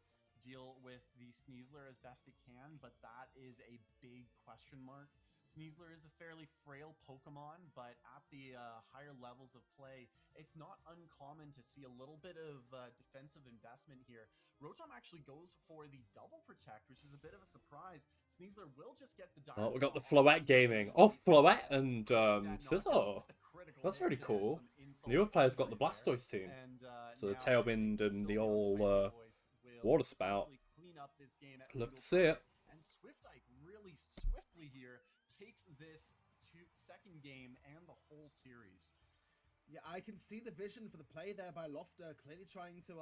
deal with the Sneasler as best it can, but that is a big question mark. Sneasler is a fairly frail Pokemon, but at the higher levels of play, it's not uncommon to see a little bit of defensive investment here. Rotom actually goes for the double protect, which is a bit of a surprise. Sneasler will just get the Oh, we got the Floette gaming. Oh, Floette and Scizor. That's really cool. Newer players got the Blastoise team. So the Tailwind and the old Water Spout. Love to see it. And Swiftike really swiftly here takes this second game and the whole series. Yeah, I can see the vision for the play there by Lofter, clearly trying to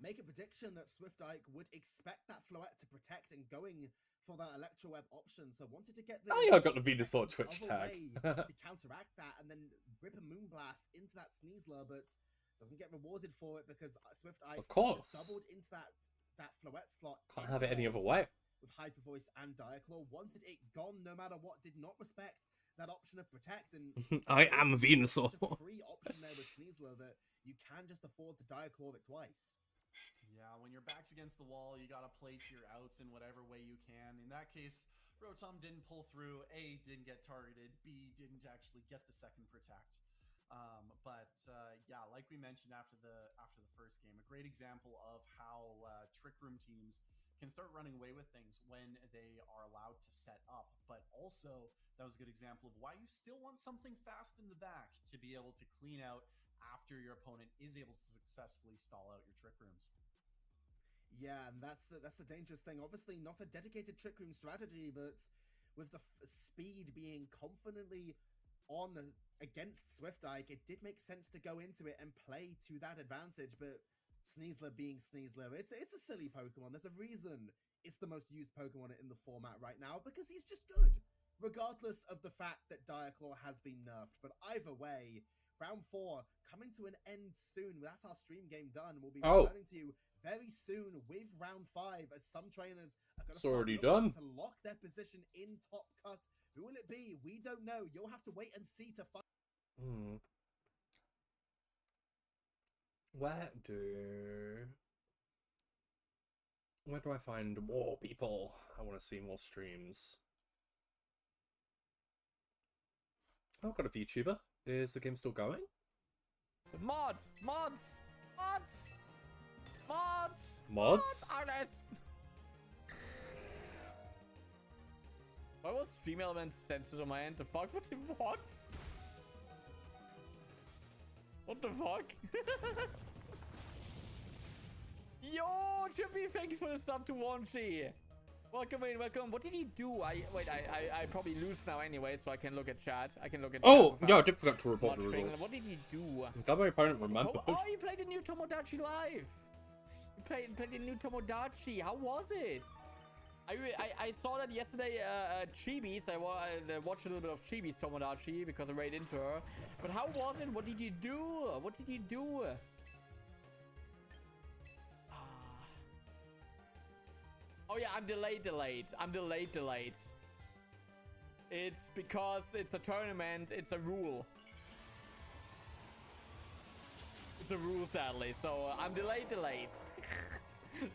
make a prediction that Swiftike would expect that Floette to protect and going for that Electro Web option. So wanted to get the... Oh yeah, I got the Venusaur Twitch tag. to counteract that and then rip a Moonblast into that Sneasler, but doesn't get rewarded for it because Swiftike of course just doubled into that Floette slot. Can't have it any other way. With Hyper Voice and Diaclaw, wanted it gone no matter what, did not respect that option of protect, and I am a Venusaur. A free option there with Sneasler that you can just afford to Diaclaw it twice. Yeah, when your back's against the wall, you gotta play to your outs in whatever way you can. In that case, Rotom didn't pull through. A, didn't get targeted. B, didn't actually get the second protect. Yeah, like we mentioned after the first game, a great example of how Trick Room teams can start running away with things when they are allowed to set up. But also, that was a good example of why you still want something fast in the back to be able to clean out after your opponent is able to successfully stall out your Trick Rooms. Yeah, and that's the dangerous thing. Obviously, not a dedicated Trick Room strategy, but with the speed being confidently on against Swiftike, it did make sense to go into it and play to that advantage, but Sneasler being Sneasler. It's a silly Pokemon. There's a reason it's the most used Pokemon in the format right now, because he's just good, regardless of the fact that Direclaw has been nerfed. But either way, round 4 coming to an end soon. That's our stream game done. We'll be returning to you very soon with round 5, as some trainers are going to start looking to lock their position in top cut. Who will it be? We don't know. You'll have to wait and see to find. Where do I find more people? I want to see more streams. Oh, I've got a VTuber. Is the game still going? Mods! Artists! Why was stream elements censored on my end? The fuck? What? What the fuck? Yo, Chippy, thank you for the sub to Wonchi. Welcome in, welcome. What did he do? I probably lose now anyway, so I can look at chat. I can look at Oh, yeah, I did forget to report the results. What did he do? That my opponent remembered. Oh, you played the new Tomodachi live. You played the new Tomodachi. How was it? I saw that yesterday. Chibi's. I watched a little bit of Chibi's Tomodachi because I ran into her. But how was it? What did you do? What did you do? Oh yeah, I'm delayed. I'm delayed. It's because it's a tournament. It's a rule. It's a rule, sadly. So I'm delayed.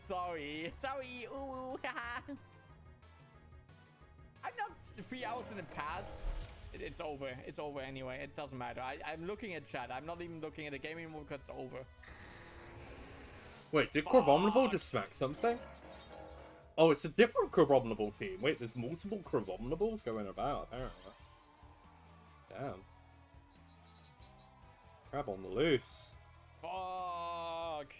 Sorry. Ooh. I'm not 3 hours in the past. It's over. It's over anyway. It doesn't matter. I'm looking at chat. I'm not even looking at the game anymore because it's over. Wait, did Crabominable just smack something? Oh, it's a different Crabominable team. Wait, there's multiple Crabominables going about, apparently. Damn. Crab on the loose. Fuck.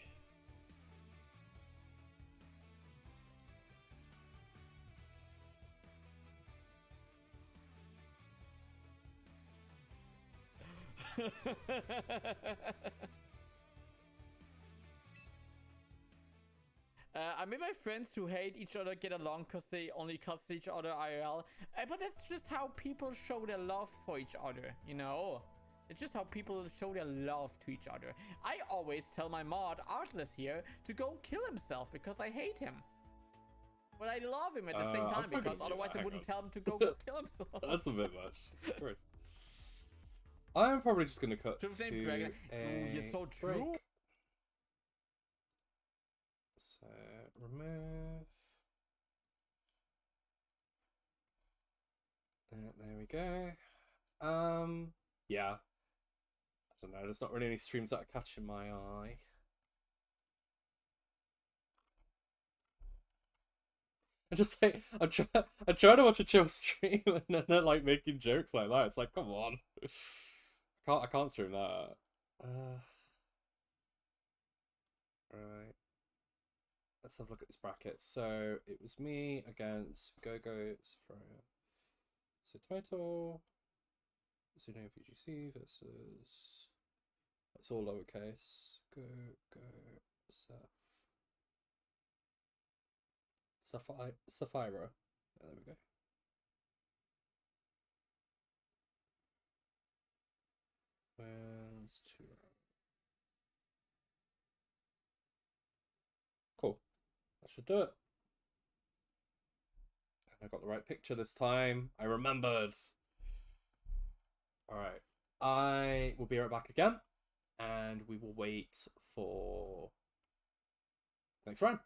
I made my friends who hate each other get along because they only cuss each other IRL. But that's just how people show their love for each other, you know? It's just how people show their love to each other. I always tell my mod, Artless here, to go kill himself because I hate him. But I love him at the same time because otherwise I wouldn't tell him to go kill himself. That's a bit much. Of course. I'm probably just going to cut to Dragon. Ooh, you're so true. Break. So, remove. There we go. Yeah. I don't know, there's not really any streams that are catching my eye. I just like, I'm trying to watch a chill stream and then they're like making jokes like that. It's like, come on. I can't stream that. Right. Let's have a look at this bracket. So it was me against Gogo Safraria. So title, Zuno VGC versus, that's all lowercase, Go, Sapphira. Yeah, there we go. Where's 2? Cool. That should do it. And I got the right picture this time. I remembered. Alright. I will be right back again. And we will wait for next round.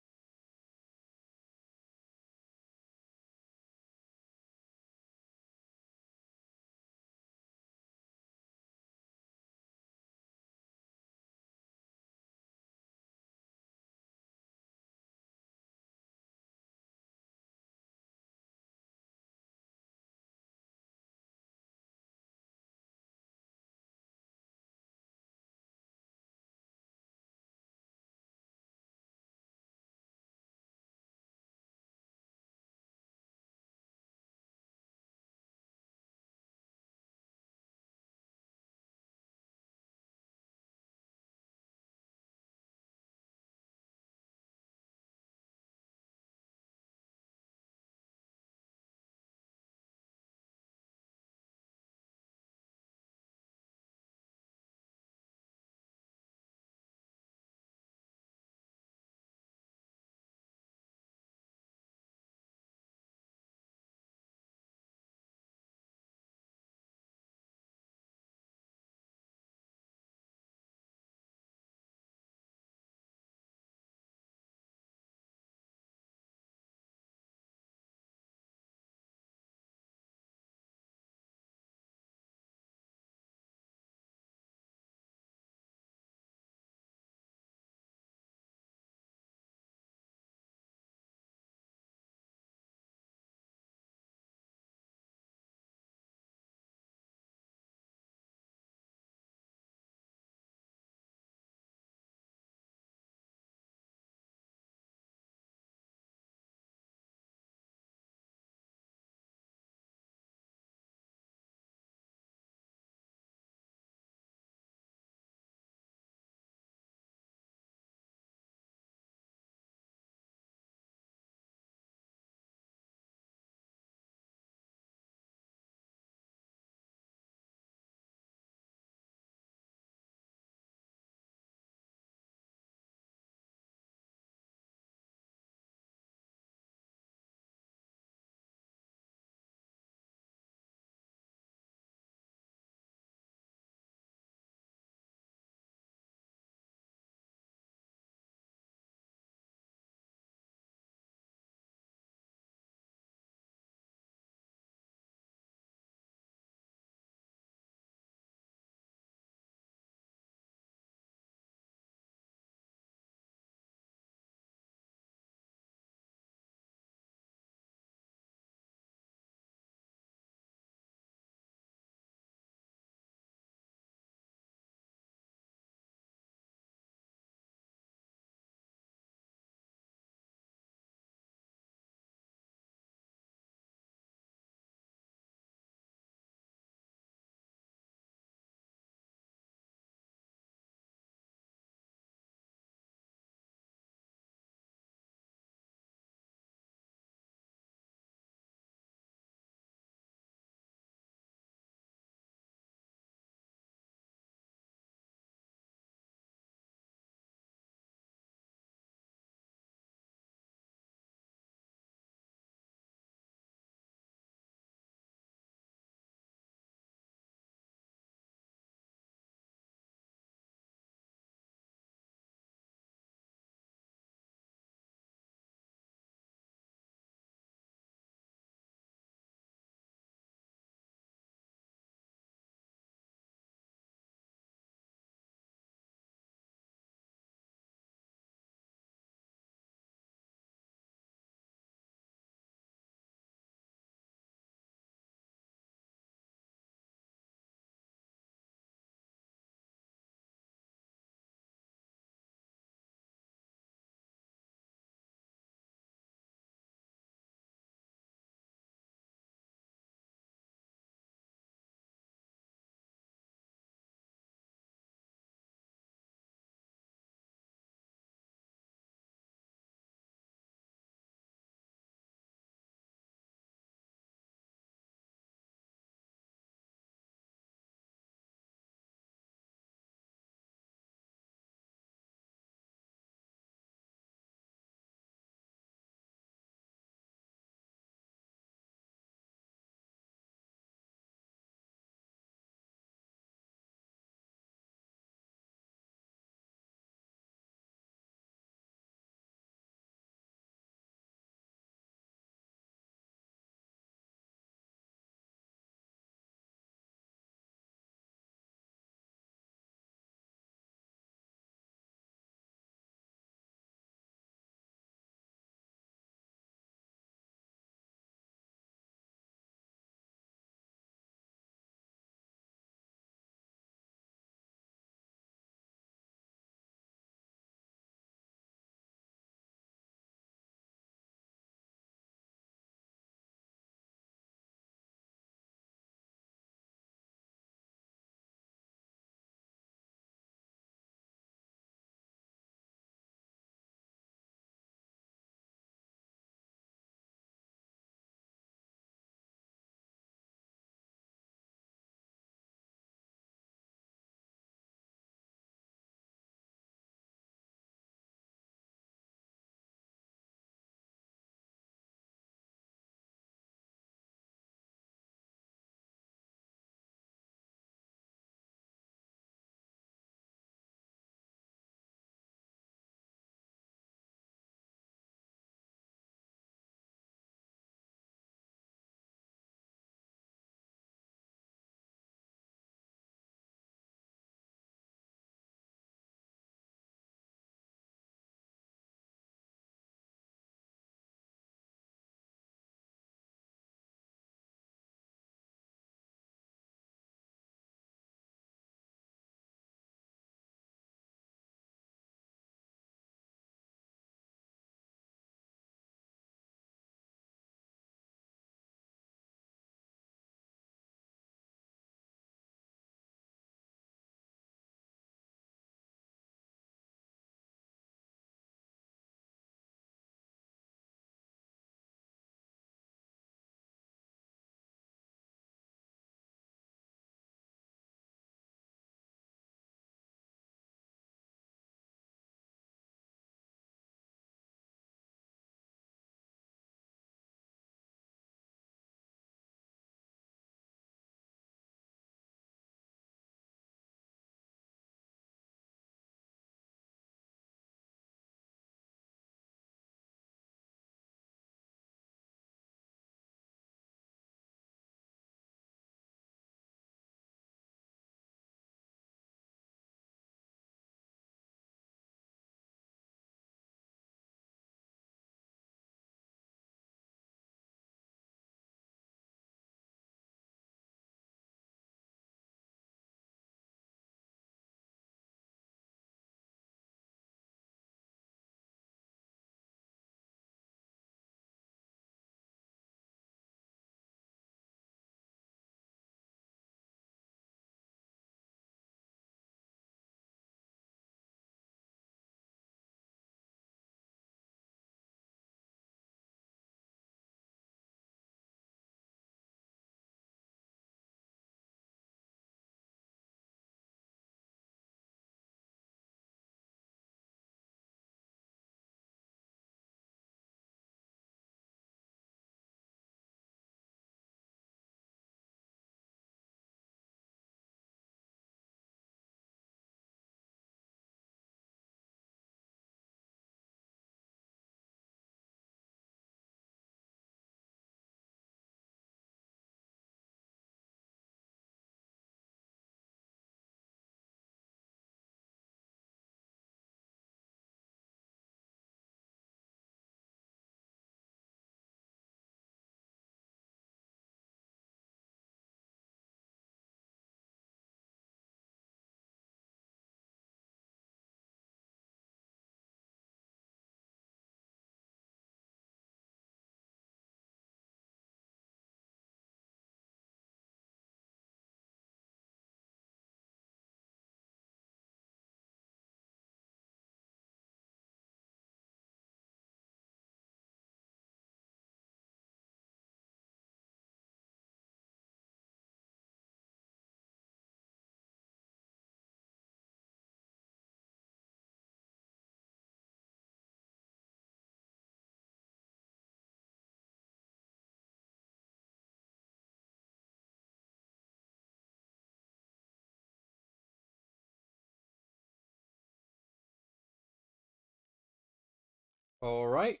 Alright,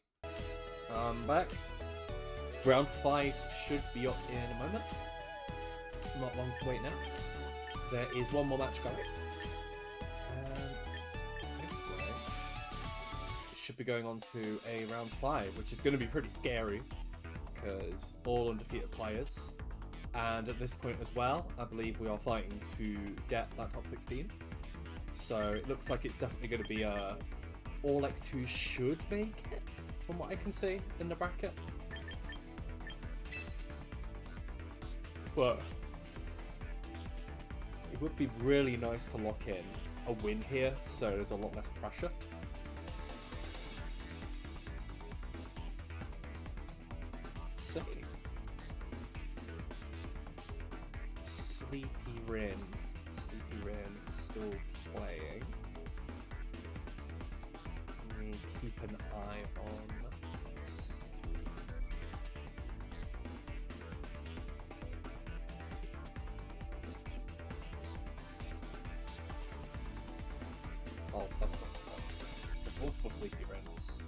I'm back. Round 5 should be up in a moment. Not long to wait now. There is one more match going. It should be going on to a round 5, which is going to be pretty scary because all undefeated players. And at this point as well, I believe we are fighting to get that top 16. So it looks like it's definitely going to be all X2 should make it, from what I can see in the bracket. But it would be really nice to lock in a win here, so there's a lot less pressure. Let's see. Sleepy Rin is still playing. Let me keep an eye on. Oh, that's not fun. There's multiple Sleepy Rins.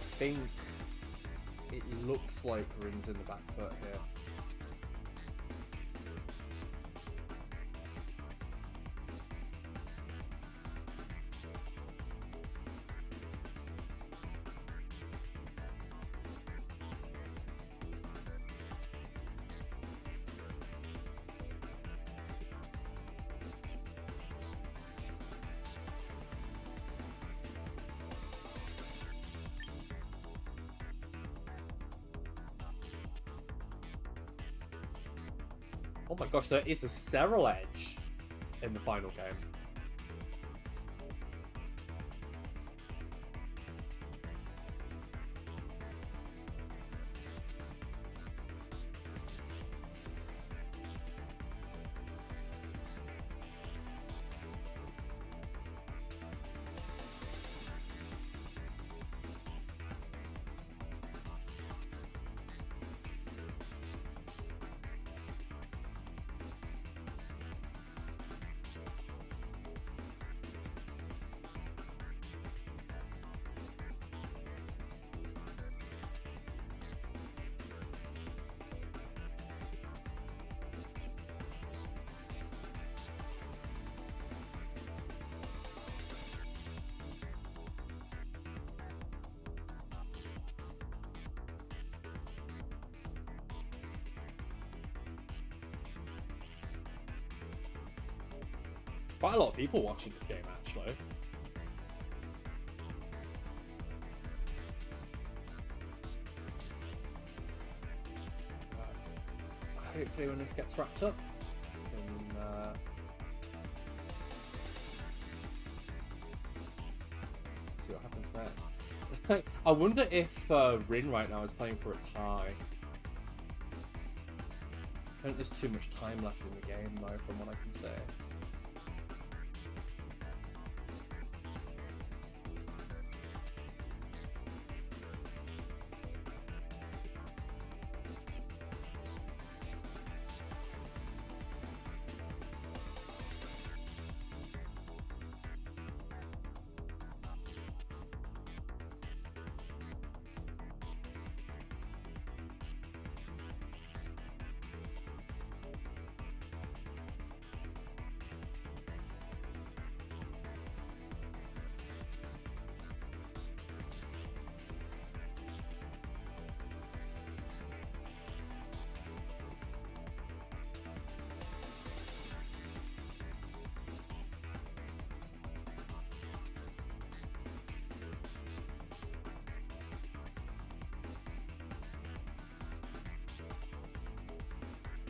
I think it looks like Rin's in the back foot here. Oh my gosh, there is a Serral Edge in the final game. Quite a lot of people watching this game, actually. Hopefully when this gets wrapped up, we can see what happens next. I wonder if Rin right now is playing for a tie. I think there's too much time left in the game, though, from what I can say.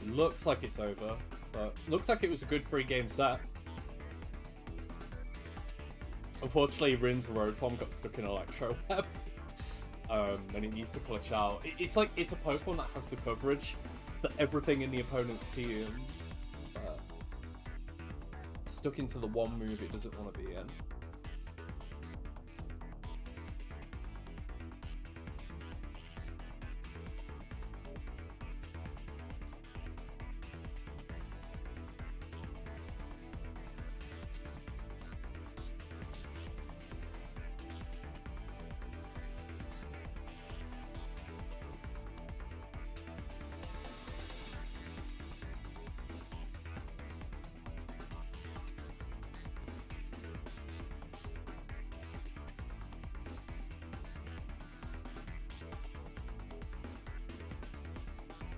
Looks like it's over, but looks like it was a good 3-game set. Unfortunately, Rin's Rotom got stuck in Electro Web. and it needs to clutch out. It's like it's a Pokemon that has the coverage for everything in the opponent's team, but stuck into the one move it doesn't want to be in.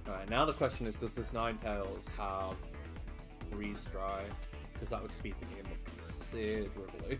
Alright, now the question is, does this Ninetales have Freeze Dry? Because that would speed the game up considerably.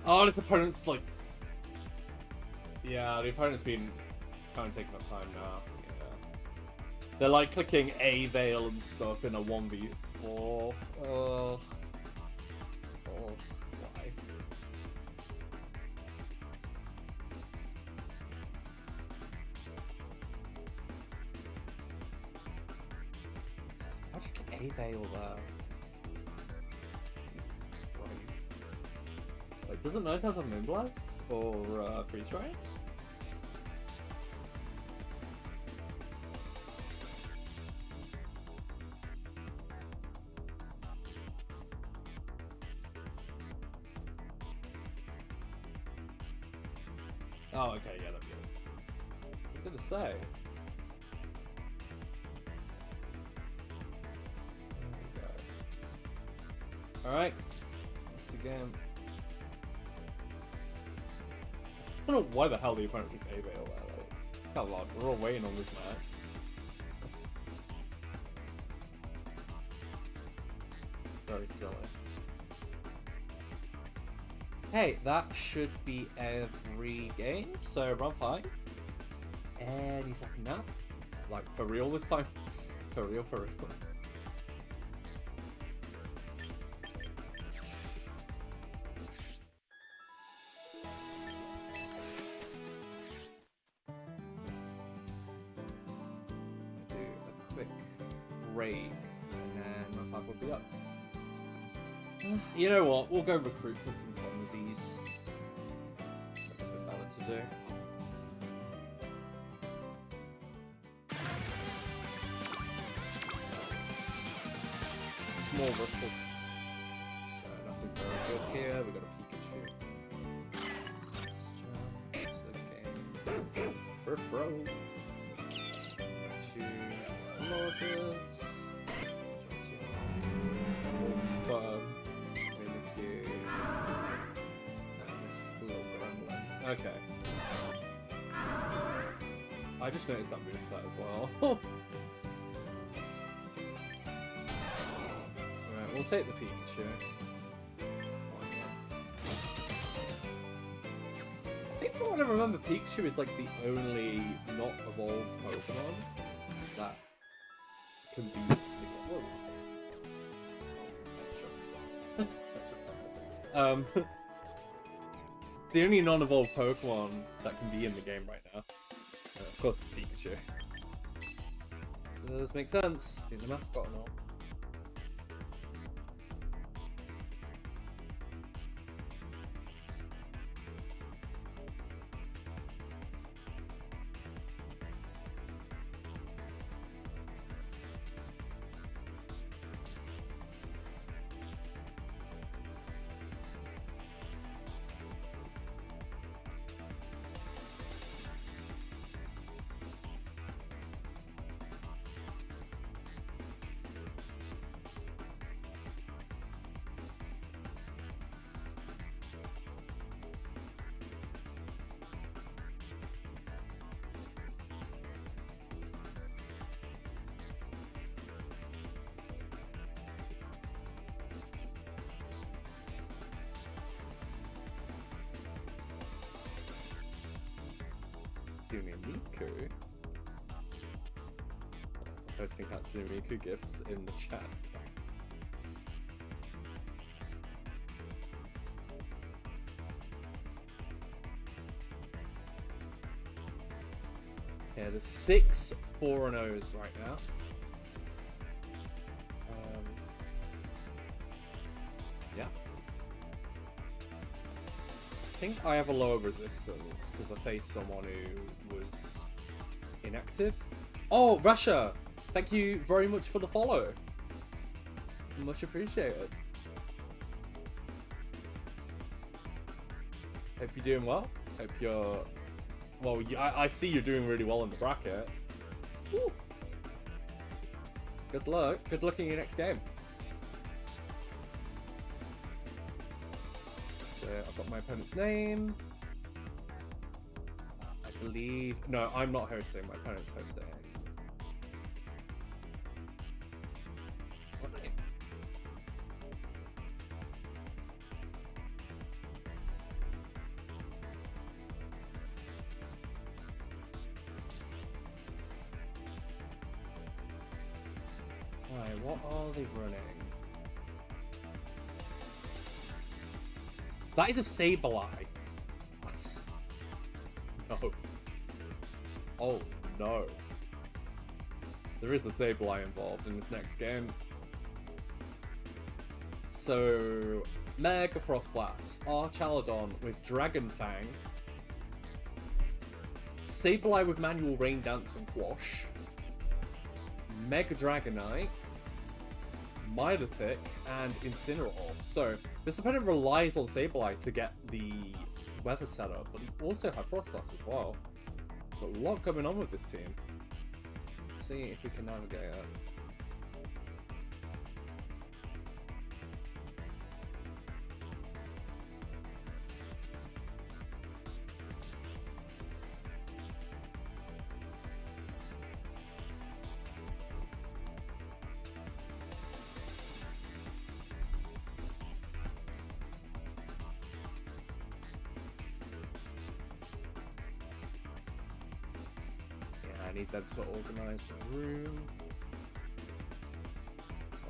Oh, this opponent's like... Yeah, the opponent's been kind of taking up time now. Yeah. They're like clicking A Veil and stuff in a 1v4. Oh, why? Why'd you click A Veil there? Doesn't Ninetales have Moonblast or Freeze Dry? Oh, okay, yeah, that'd be it. I was gonna say. There we go. Alright, that's the game. I don't know why the hell the opponent picked A-Veil there, like, come on, we're all waiting on this match. Very silly. Hey, that should be every game, so round 5. Any second now. Like, for real this time. For real, for real. You know what? We'll go recruit for some funsies. Nothing better to do. Small whistle. So nothing very good here. We got a Pikachu. Okay. For a throw. Two Lotus. Wolf. Okay. I just noticed that moveset as well. Alright, we'll take the Pikachu. I think from what I remember, Pikachu is like the only not evolved Pokemon that can be... Whoa. The only non-evolved Pokemon that can be in the game right now. Of course it's Pikachu. Does make sense, being the mascot and all. Hatsune Miku. Posting Hatsune Miku gifs in the chat. Yeah, there's 6 4-0s right now. Yeah. I think I have a lower resistance because I faced someone who was inactive. Oh, Russia! Thank you very much for the follow. Much appreciated. Hope you're doing well. Hope you're... Well, I see you're doing really well in the bracket. Woo. Good luck. Good luck in your next game. So I've got my opponent's name. I believe... No, I'm not hosting. My opponent's hosting. Okay. Right, what are they running? That is a Sableye. What? No. Oh, no. There is a Sableye involved in this next game. So, Mega Frostlass, Archaladon with Dragon Fang, Sableye with Manual Rain Dance and Quash, Mega Dragonite, Milotic, and Incineroar. So, this opponent relies on Sableye to get the weather setup, but he also had Frostlass as well. There's a lot going on with this team. Let's see if we can navigate it. I need them to organize the room. So.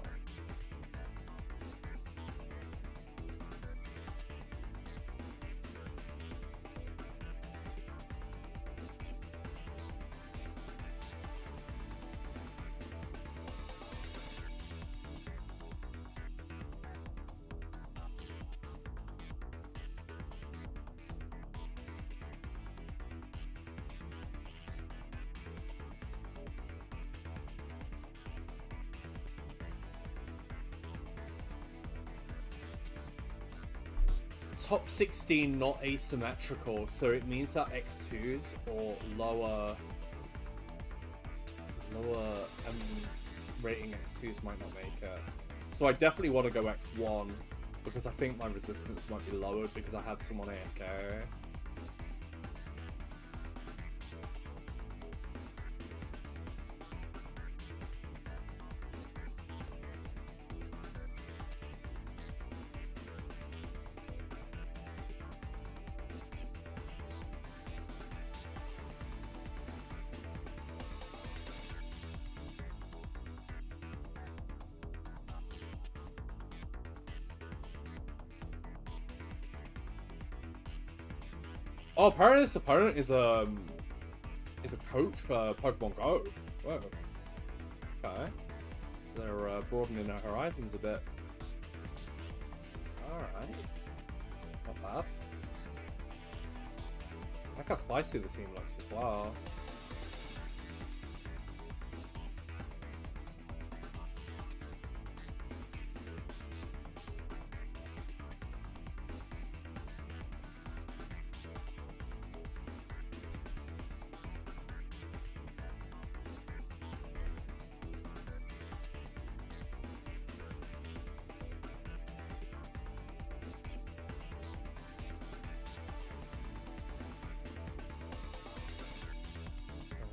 Top 16 not asymmetrical, so it means that X2s or lower rating X2s might not make it. So I definitely want to go X1 because I think my resistance might be lowered because I had someone AFK. Oh, apparently this opponent is a coach for Pokemon Go. Whoa. Okay. So they're broadening their horizons a bit. Alright. Not bad. I like how spicy the team looks as well.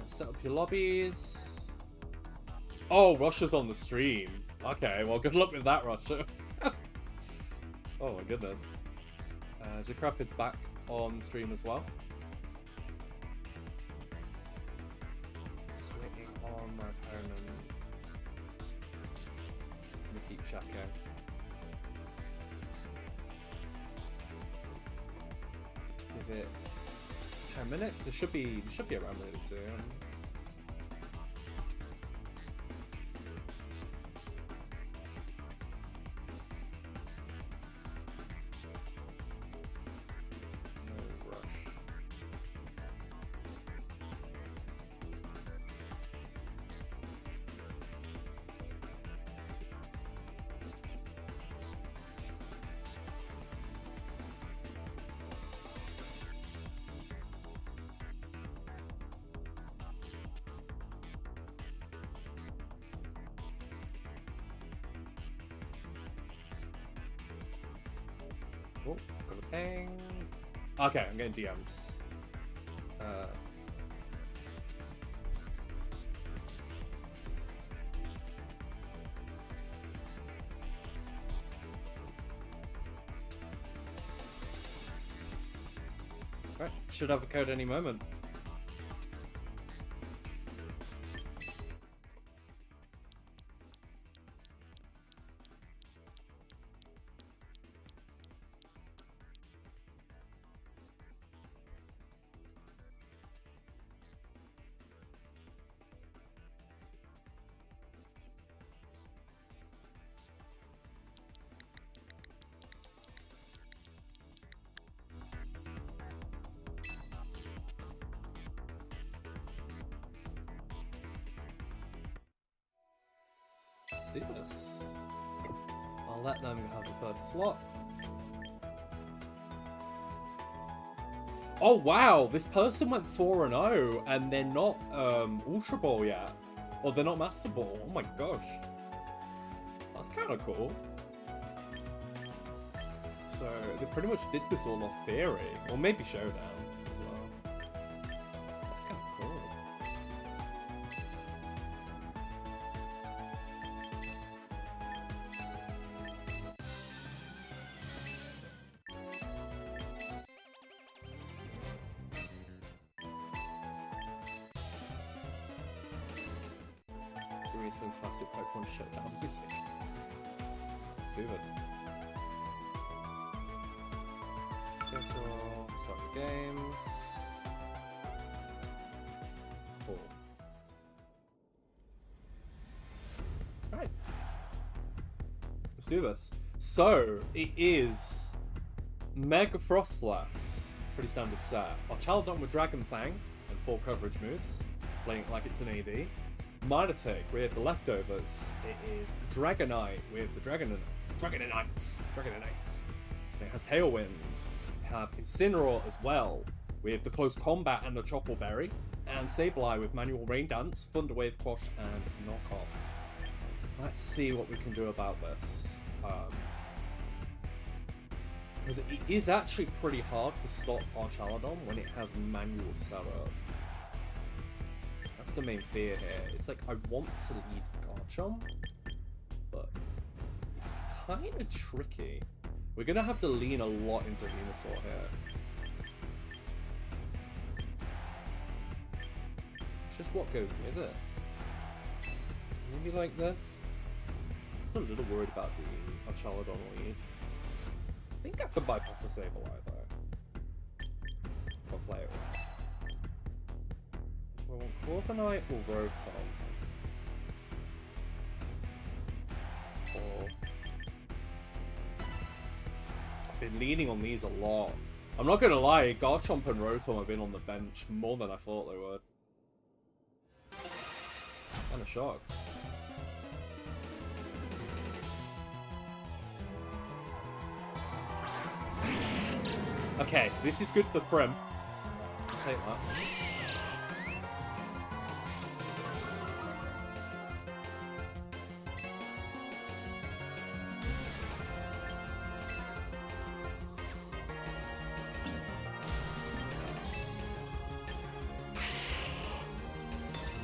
Set up your lobbies. Oh, Russia's on the stream. Okay, well, good luck with that, Russia. Oh my goodness. Jacrapid's back on stream as well. checking. Give it 10 minutes. This should be around really soon. No rush. Oh, got a ping. Okay, I'm getting DMs. Right, should have a code any moment. Do this. I'll let them have the third slot. Oh wow, this person went 4-0 and they're not Ultra Ball yet. Or they're not Master Ball. Oh my gosh. That's kind of cool. So they pretty much did this all off theory. Or maybe Showdown as well. That's kind of cool. Give me some classic Pokemon Showdown music. Let's do this. Schedule, start the games. Cool. Alright. Let's do this. So, it is Mega Frostlass. Pretty standard set. Archaladon with Dragon Fang and full coverage moves. Playing it like it's an AV. Milotic with the leftovers. It is Dragonite with the Dragonite. It has Tailwind. We have Incineroar as well, with the Close Combat and the Chople Berry. And Sableye with Manual Rain Dance, Thunder Wave, Quash, and Knockoff. Let's see what we can do about this. Because it is actually pretty hard to stop Archaladon when it has Manual Setup. That's the main fear here. It's like, I want to lead Garchomp, but it's kind of tricky. We're going to have to lean a lot into Venusaur here. It's just what goes with it. Maybe like this. I'm a little worried about the Archaladon lead. I think I could bypass a Sableye though. If I play it well. Do I want Corviknight or Rotom? Or... I've been leaning on these a lot. I'm not gonna lie, Garchomp and Rotom have been on the bench more than I thought they would. Kinda shocked. Okay, this is good for Prim. I'll take that.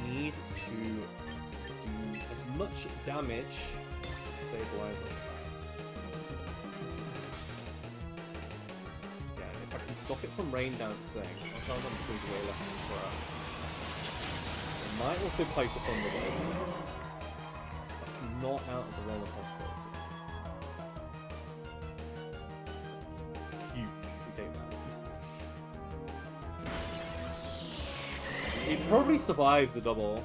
Need to do as much damage to Sableye as I can. Stop it from rain dancing. I'll tell them to way less than crap. I might also play for Thunder Wave. That's not out of the realm of possibility. He probably survives a double.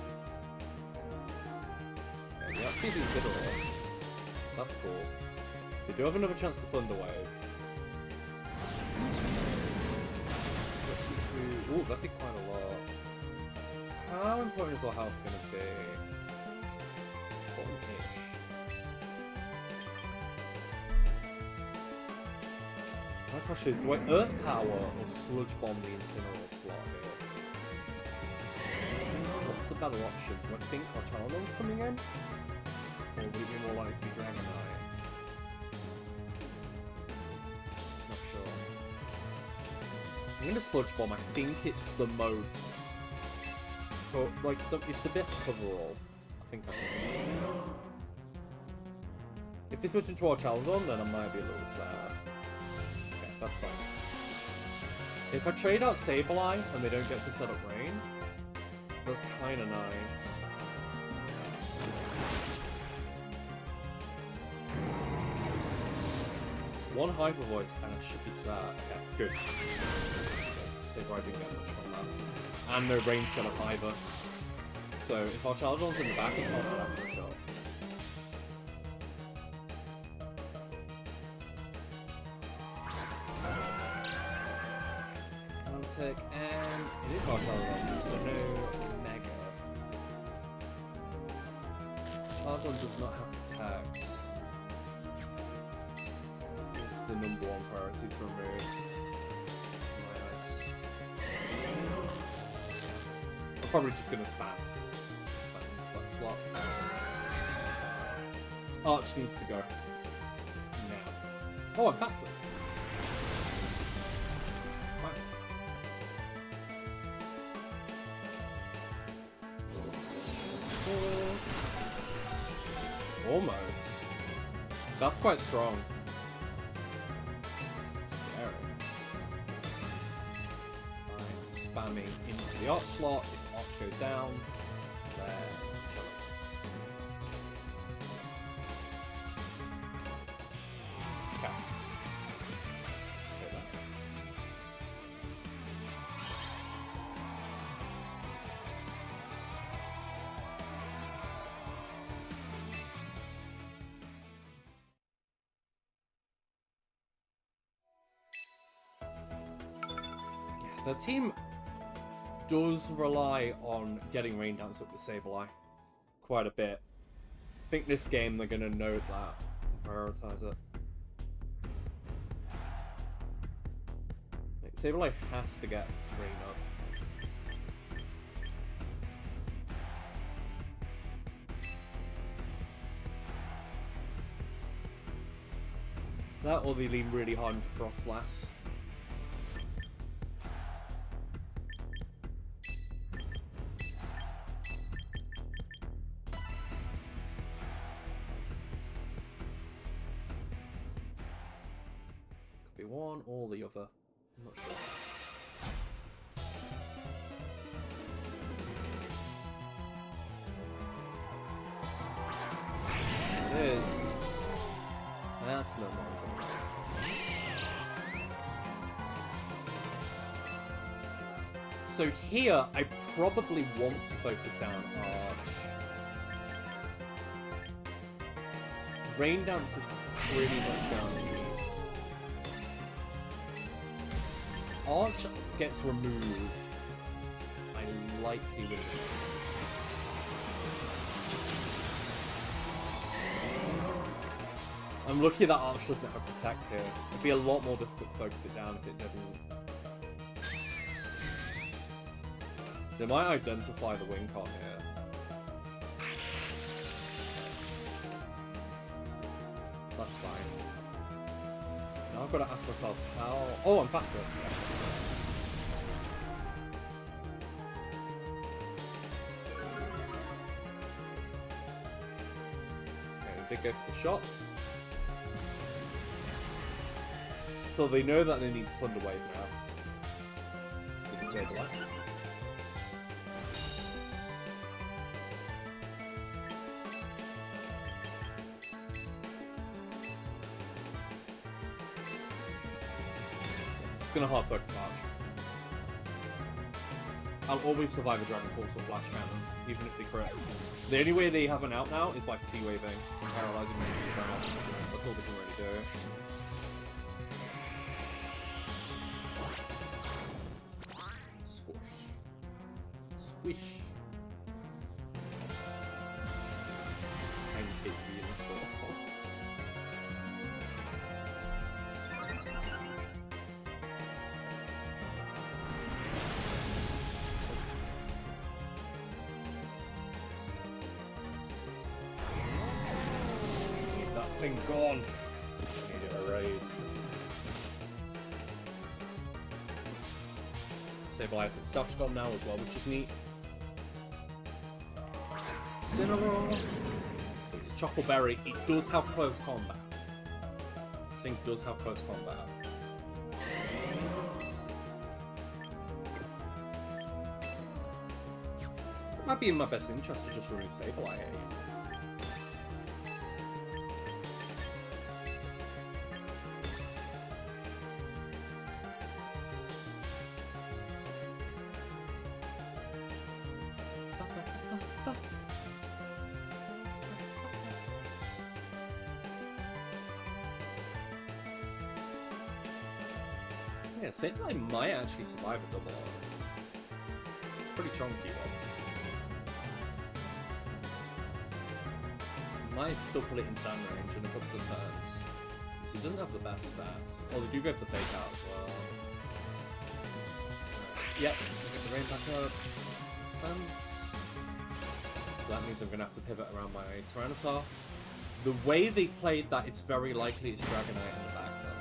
Yeah, that's speed Incineroar. That's cool. They do have another chance to Thunder Wave. Let's see through. Ooh, that did quite a lot. How important is our health going to be? Important-ish. My question is, do I Earth Power or Sludge Bomb the Incineroar slot here? What's the better option? Do I think our Charizard's coming in? Or would it be more likely to be Dragonite? Not sure. I'm gonna Sludge Bomb. I think it's the most... like, it's the best coverall. I think I can. If they switch into our Charizard, then I might be a little sad. Okay, that's fine. If I trade out Sableye and they don't get to set up Rain, that's kind of nice. One Hyper Voice and I should be sad. Okay, good. Sableye didn't get much from that. And no Rain set up either. So if our Charizard's in the back, it can't run after a shot. Take, and it is our Charizard, so no Mega. Charizard does not have attacks. This is the #1 priority to remove. My eyes. I'm probably just gonna spam that slot. Arch needs to go. Now. Oh, I'm faster. Almost. That's quite strong. Scary. I'm spamming into the Arch slot. If Arch goes down, then chill. Okay. Take that. The team does rely on getting Rain Dance up with Sableye quite a bit. I think this game they're going to note that and prioritize it. Like, Sableye has to get Rain up. That or they lean really hard into Frostlass. One or the other. I'm not sure. It is. That's no longer. So here, I probably want to focus down Arch. Rain Dance is pretty much down in me. Arch gets removed. I likely win. I'm lucky that Arch doesn't have Protect here. It'd be a lot more difficult to focus it down if it didn't. They might identify the win con here. That's fine. Now I've got to ask myself how... Oh, I'm faster. Okay, they did go for the shot. So they know that they need to Thunder Wave now. Did they say black? Gonna hard focus Arch. I'll always survive a Dragon Pulse or Flash Cannon, even if they crit. The only way they have an out now is by T-waving and paralyzing me to the ground. That's all they can really do. Squish. Squish. Tiny baby install. Need that thing gone. I need it erased. Sableye has Sash gone now as well, which is neat. Cinnamon. So it's Chocoberry. It does have close combat. This thing does have close combat. It might be in my best interest to just remove Sableye. Yeah, Sableye might actually survive a double R. It's pretty chunky one. Might still put it in sand range in a couple of turns. So it doesn't have the best stats. Oh, they do go for the fake out as well. Yep, get the rain back up. Makes sense. So that means I'm gonna have to pivot around my Tyranitar. The way they played that, it's very likely it's Dragonite in the back, by the way.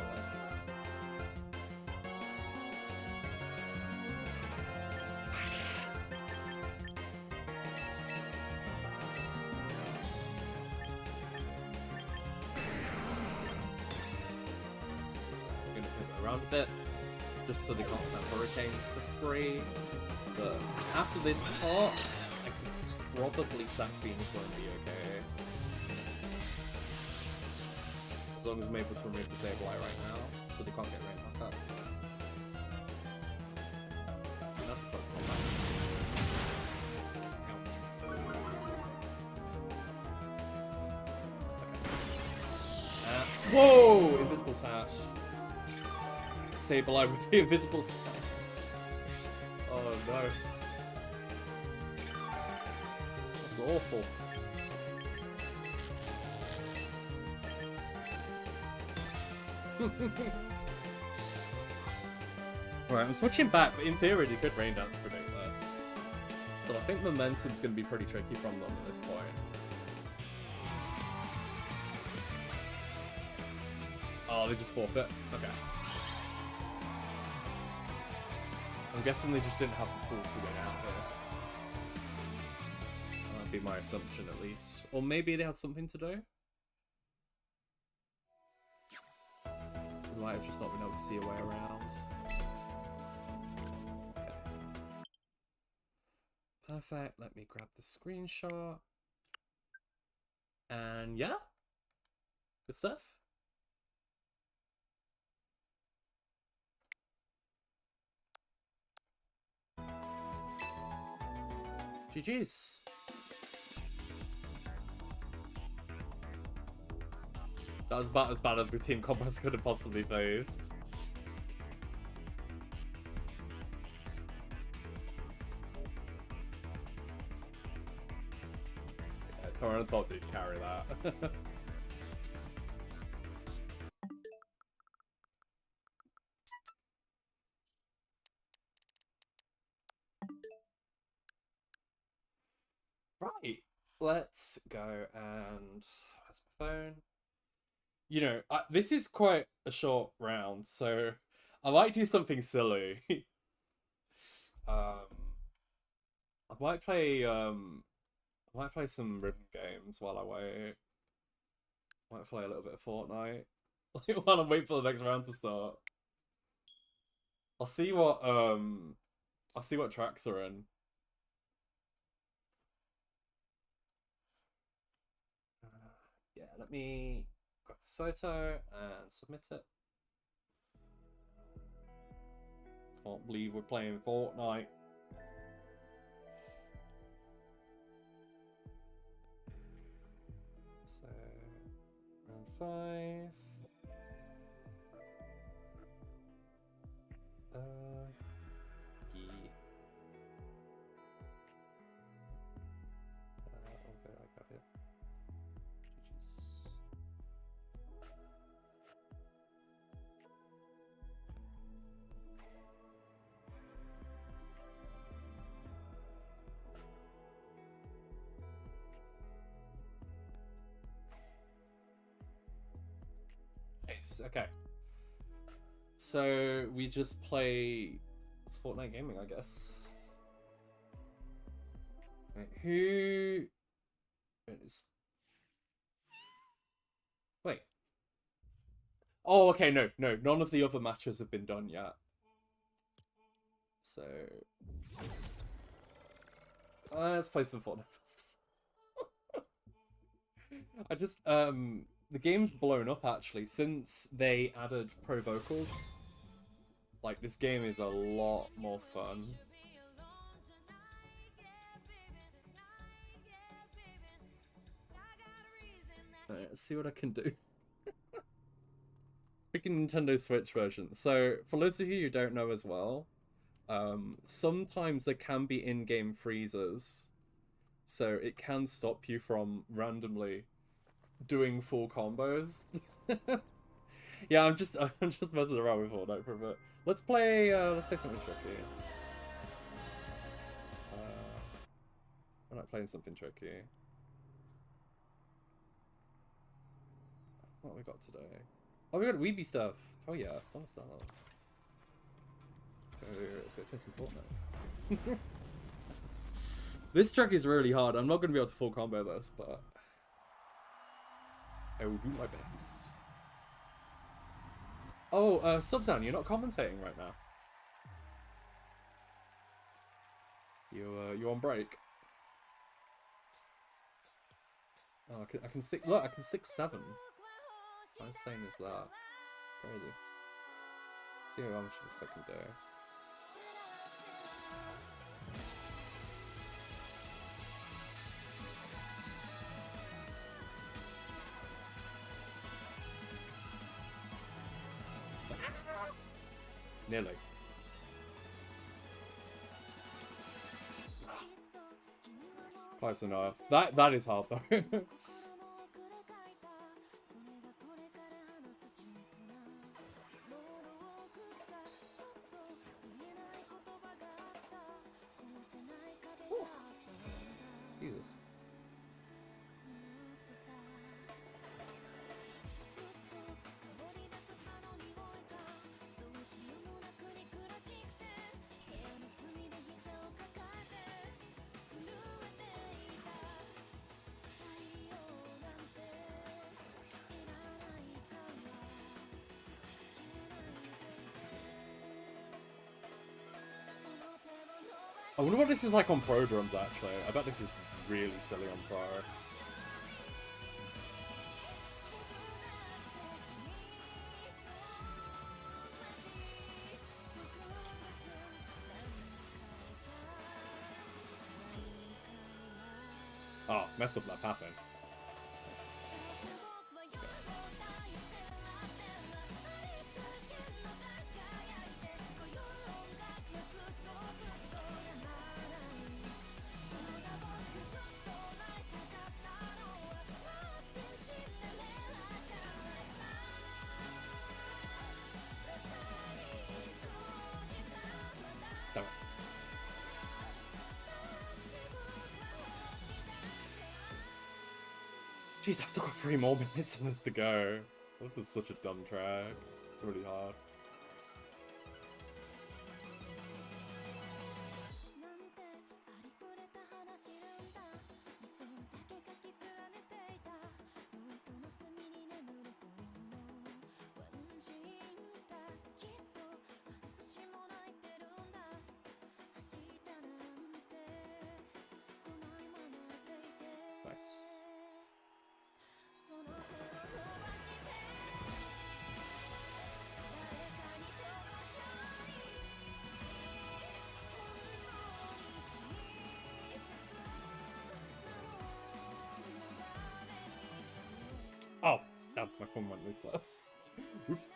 I'm gonna pivot around a bit, just so they can't snap Hurricanes for free. But after this part, I could probably sack Venusaur and be okay. As long as I'm able to remove the Sableye right now, so they can't get rain back up. And that's a close combat. Ouch. Okay. Whoa! Invisible Sash. Sableye with the Invisible Sash. Oh no. That's awful. Alright, I'm switching back, but in theory they could rain dance predict this. So I think momentum's going to be pretty tricky from them at this point. Oh, they just forfeit? Okay. I'm guessing they just didn't have the tools to win out here. That'd be my assumption at least. Or maybe they had something to do? They might have just not been able to see a way around. Okay. Perfect. Let me grab the screenshot. And yeah. Good stuff. GG's. That was about as bad as the team combos could have possibly faced. Yeah, Tyranitar did carry that. Right, let's go and that's my phone. You know, this is quite a short round, so I might do something silly. I might play some rhythm games while I wait. Might play a little bit of Fortnite while I'm waiting for the next round to start. I'll see what tracks are in. Yeah, let me grab this photo and submit it. Can't believe we're playing Fortnite. 5. Yeah. Okay, I got it. GG's. Nice. Okay. So we just play Fortnite gaming, I guess. Right, who is? Wait. Oh, okay. No, none of the other matches have been done yet. So let's play some Fortnite first. I just the game's blown up actually since they added pro vocals. Like, this game is a lot more fun. Alright, let's see what I can do. Freaking Nintendo Switch version. So, for those of you who don't know as well, sometimes there can be in-game freezers. So it can stop you from randomly doing full combos. Yeah, I'm just messing around with Fortnite for a bit. Let's play something tricky. I'm not playing something tricky. What have we got today? Oh, we got Weeby stuff. Oh yeah, start. Let's go play some Fortnite. This track is really hard. I'm not going to be able to full combo this, but I will do my best. Oh, Subzan, you're not commentating right now. You on break? Oh, I can 6. Look, I can 6-7. How insane is that? It's crazy. See how much this I can do. Nearly. Close enough. That is hard though. Jesus. I wonder what this is like on Pro drums, actually. I bet this is really silly on Pro. Oh, messed up that pathing. Jeez, I've still got 3 more minutes on this to go. This is such a dumb track. It's really hard. Nice. God, my phone went loose there. Oops.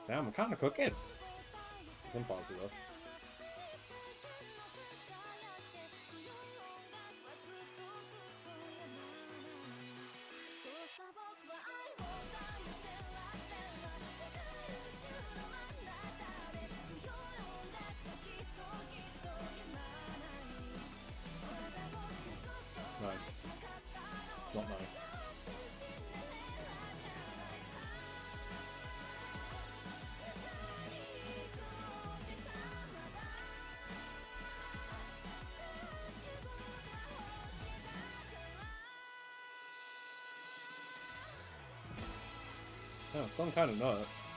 Damn, I'm kind of cooking. Some parts of this. Nice. Not nice. Oh, some kind of nuts.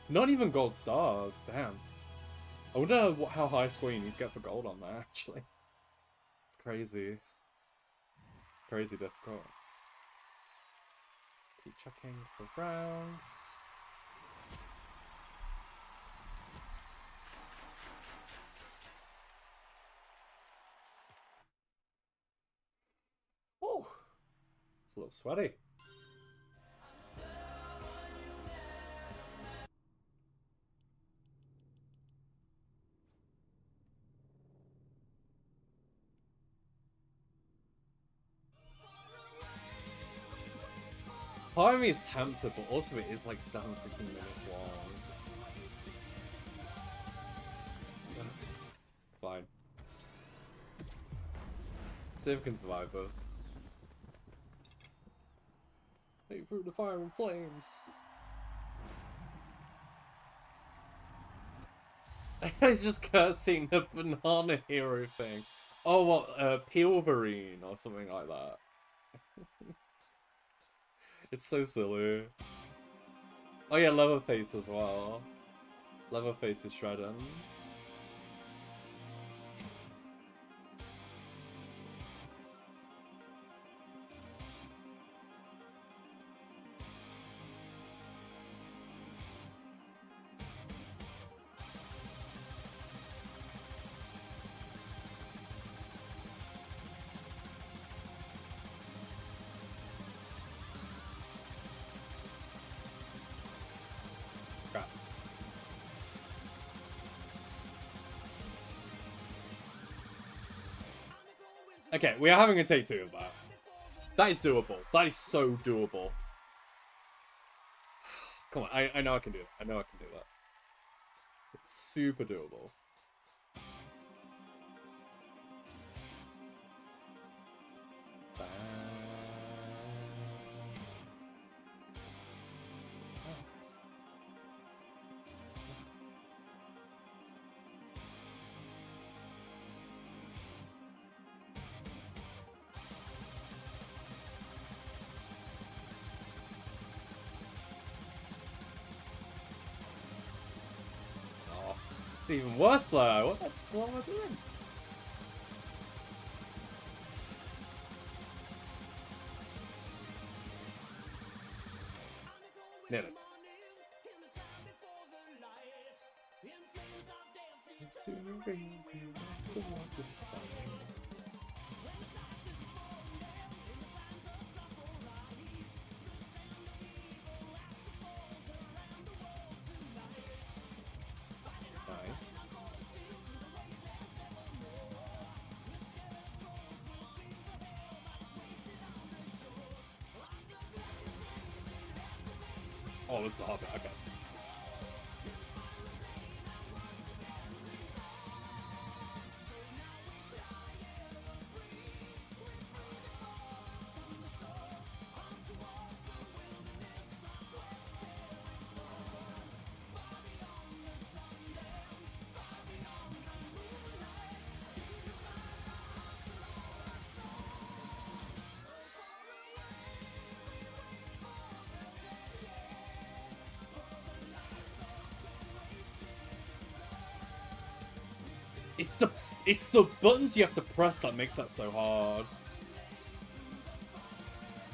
Not even gold stars, damn. I wonder how high score you need to get for gold on that, actually. It's crazy. It's crazy difficult. Keep checking for rounds. Oh! It's a little sweaty. Part of me is tempted, but also it is like 7 freaking minutes long. Fine. See if we can survive this. Hey, through the fire and flames. He's just cursing the banana hero thing. Oh, what, Pilverine or something like that. It's so silly. Oh yeah, Leatherface as well. Leatherface is shredding. Okay, we are having a take 2 of that. That is doable. That is so doable. Come on, I know I can do it. I know I can do that. It's super doable. Even worse though. What am I doing? Nailed it. Oh, this is a hard bit. Okay. It's the buttons you have to press that makes that so hard.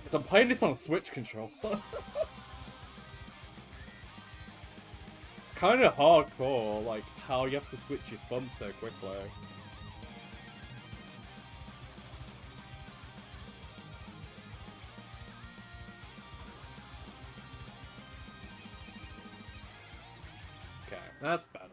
Because I'm playing this on a Switch controller. It's kind of hardcore, like how you have to switch your thumb so quickly. Okay, that's better.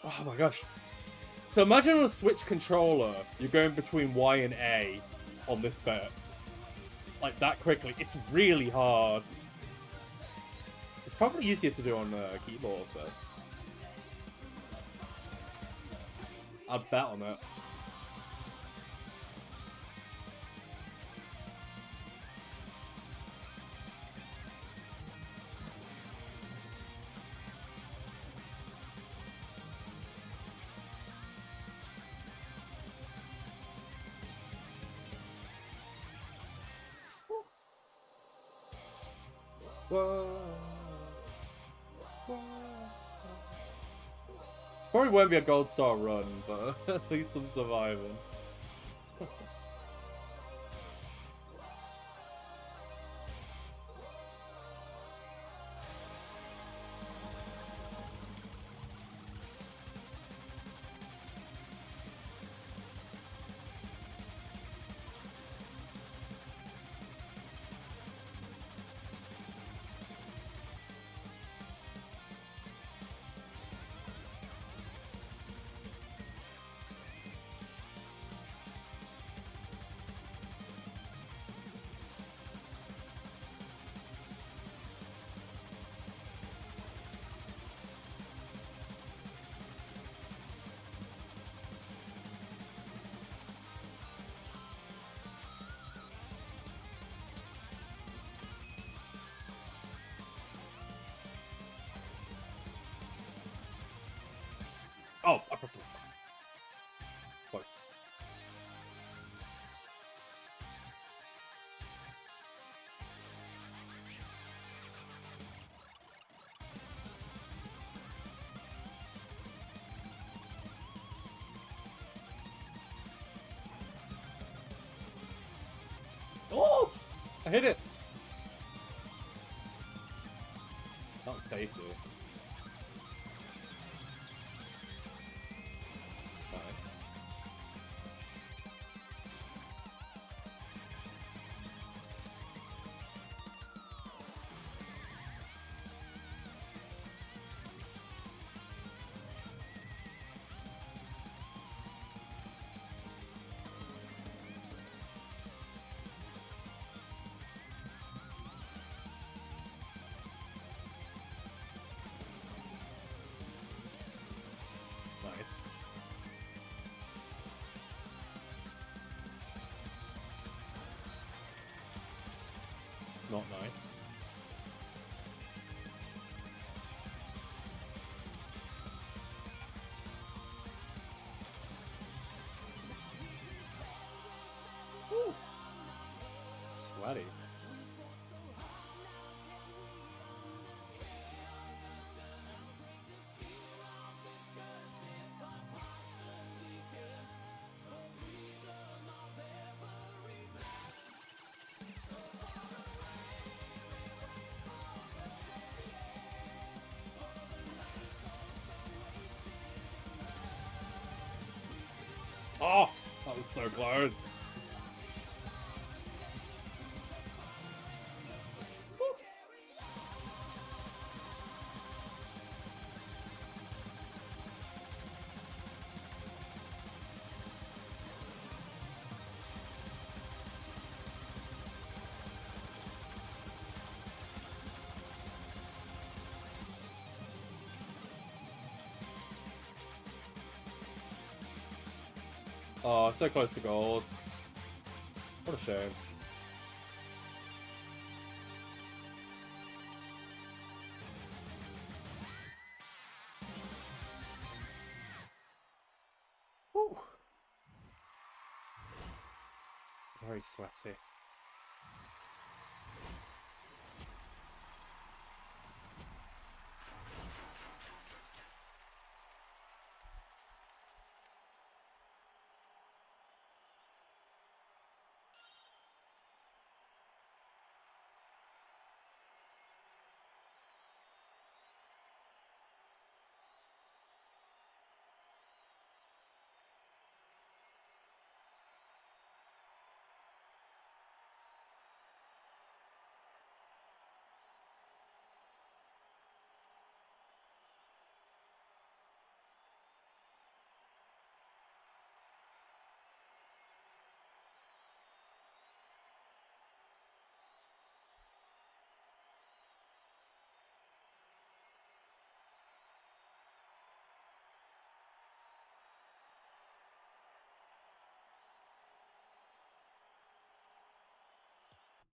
Oh my gosh. So imagine on a Switch controller, you're going between Y and A on this bit. Like that quickly. It's really hard. It's probably easier to do on a keyboard, but I'd bet on it. Whoa. Whoa. It's probably won't be a gold star run, but at least I'm surviving. Oh, I pressed it. Close. Oh! I hit it! That was tasty. Nice. Not nice. Woo. Sweaty. That was so close. Oh, so close to gold. What a shame. Whew. Very sweaty.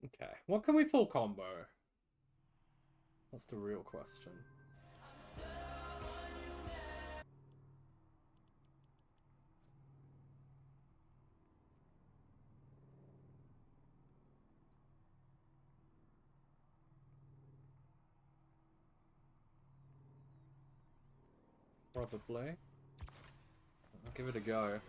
Okay, what can we full combo? That's the real question. Probably. I'll give it a go.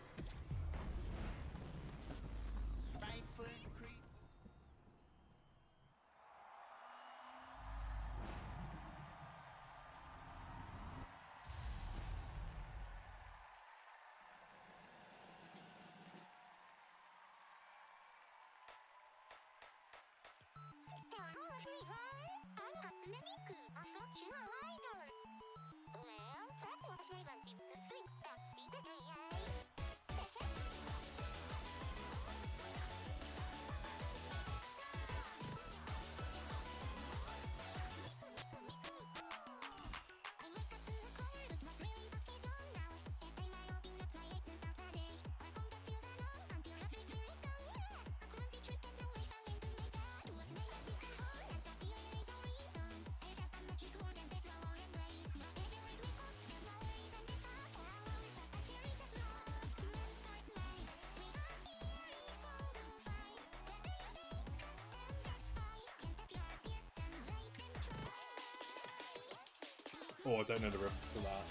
Oh, I don't know the reference to that.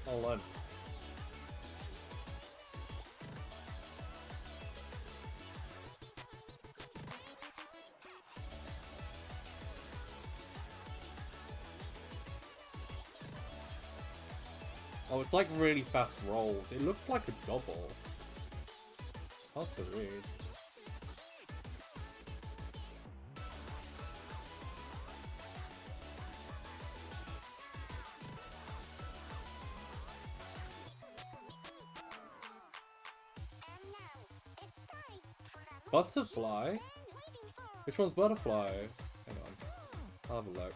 I'll learn. Oh, it's like really fast rolls. It looked like a double. Hard to read. Butterfly? Which one's butterfly? Hang on. I'll have a look.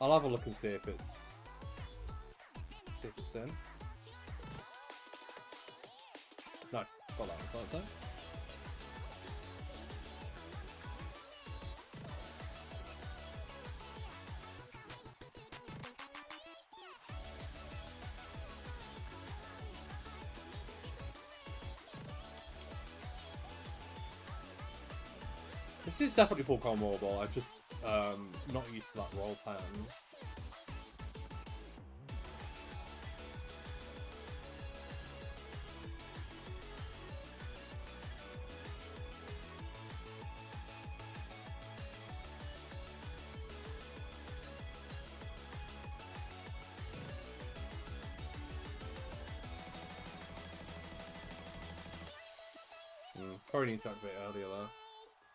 I'll have a look and see if it's in. Nice. Got that one time. This is definitely full comboable. I'm just not used to that roll pattern. Probably need to activate earlier though.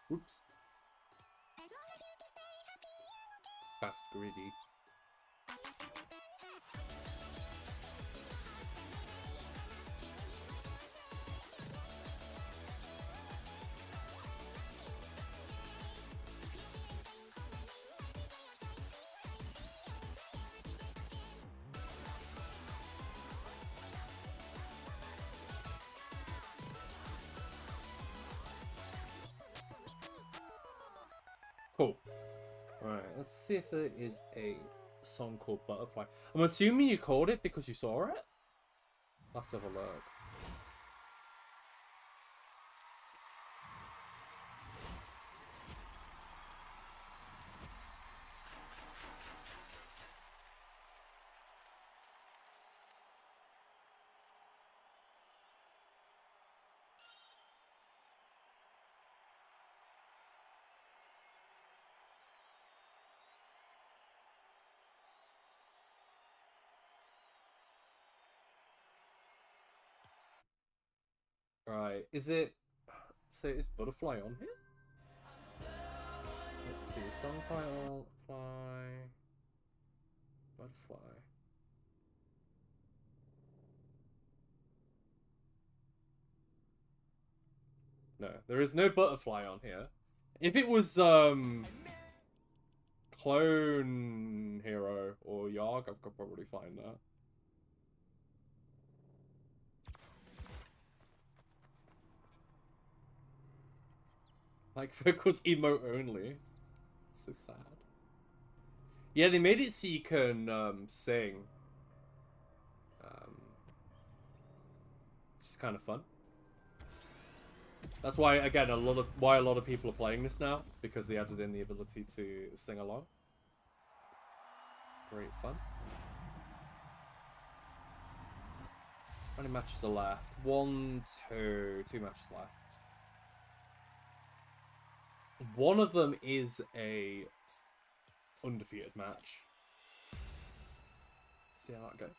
Whoops. Fast greedy. Cool. Alright, let's see if there is a song called Butterfly. I'm assuming you called it because you saw it? I'll have to have a look. Right, is it... So is Butterfly on here? Let's see, song title, fly... Butterfly... No, there is no Butterfly on here. If it was, Clone Hero or Yarg, I could probably find that. Like, Vocals emote only. It's so sad. Yeah, they made it so you can, sing. Which is kind of fun. That's why, again, a lot of people are playing this now, because they added in the ability to sing along. Great fun. How many matches are left? 1, 2 matches left. One of them is a undefeated match. See how that goes.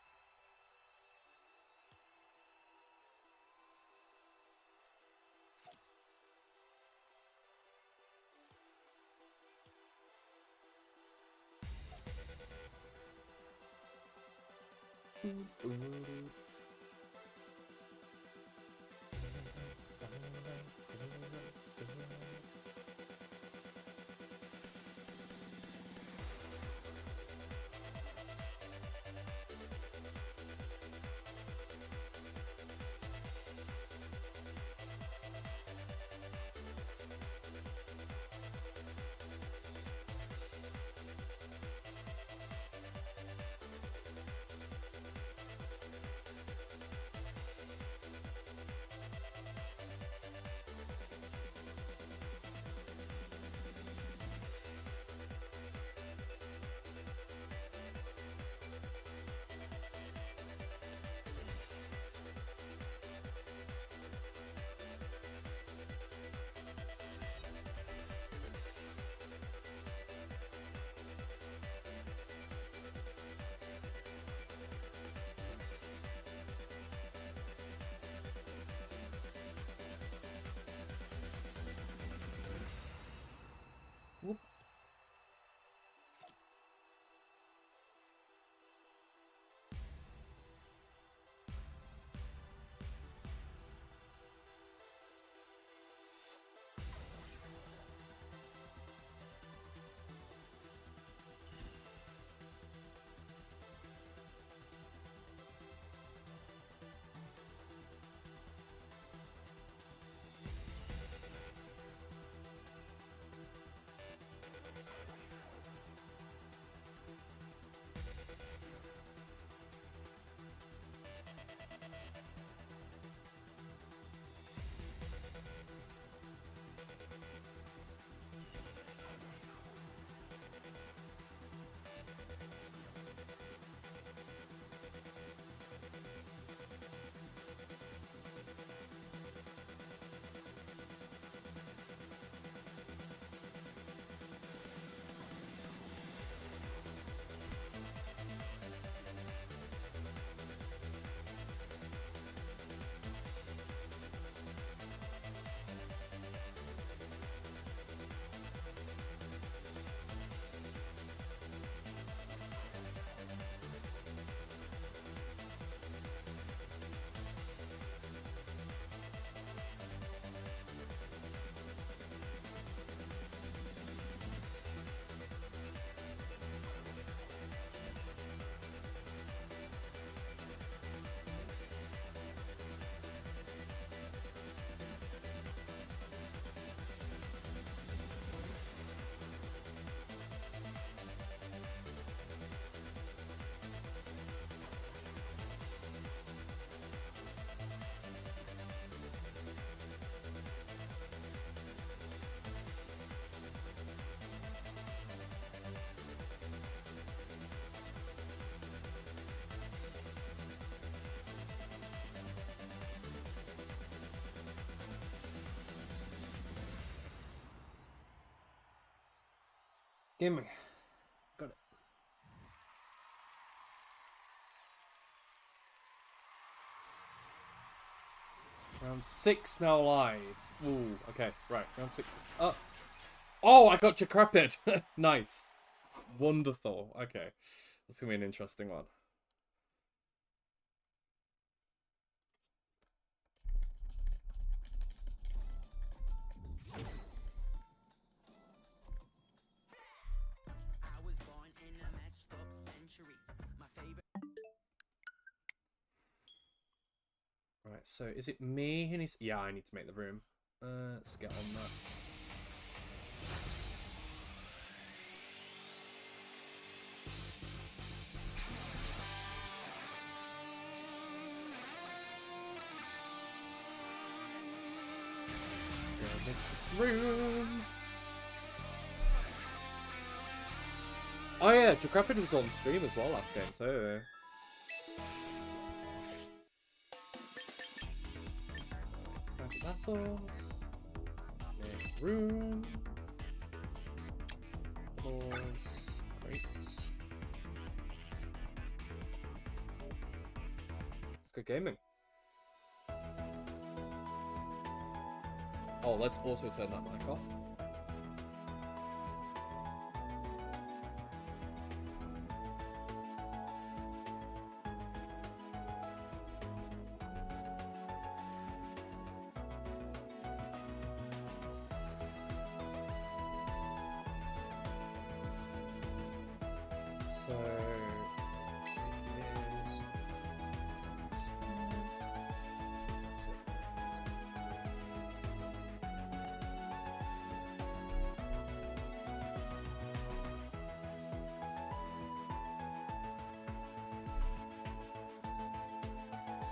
Gimme. Got it. Round 6 now live. Ooh, okay, right. Round 6 is up. Oh, I got Decrepit. Nice. Wonderful. Okay. That's gonna be an interesting one. I was born in a messed up century. My favorite. Right, so is it me who needs... Yeah, I need to make the room. Let's get on that. Gonna make this room. Oh yeah, Decrepit was on stream as well last game too. Battles. Make room. Doubles. Great. Let's go gaming. Oh, let's also turn that mic off. So it is.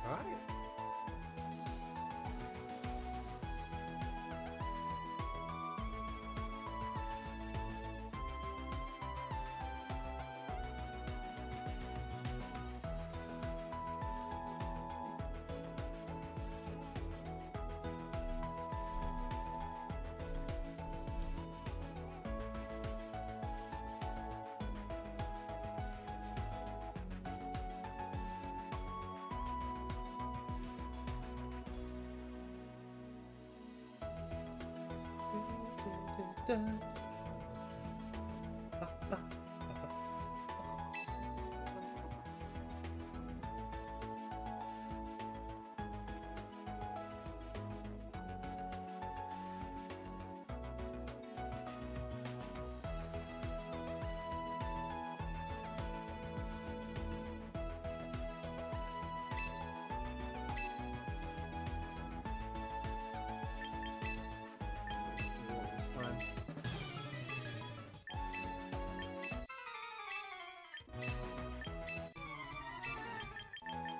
All right.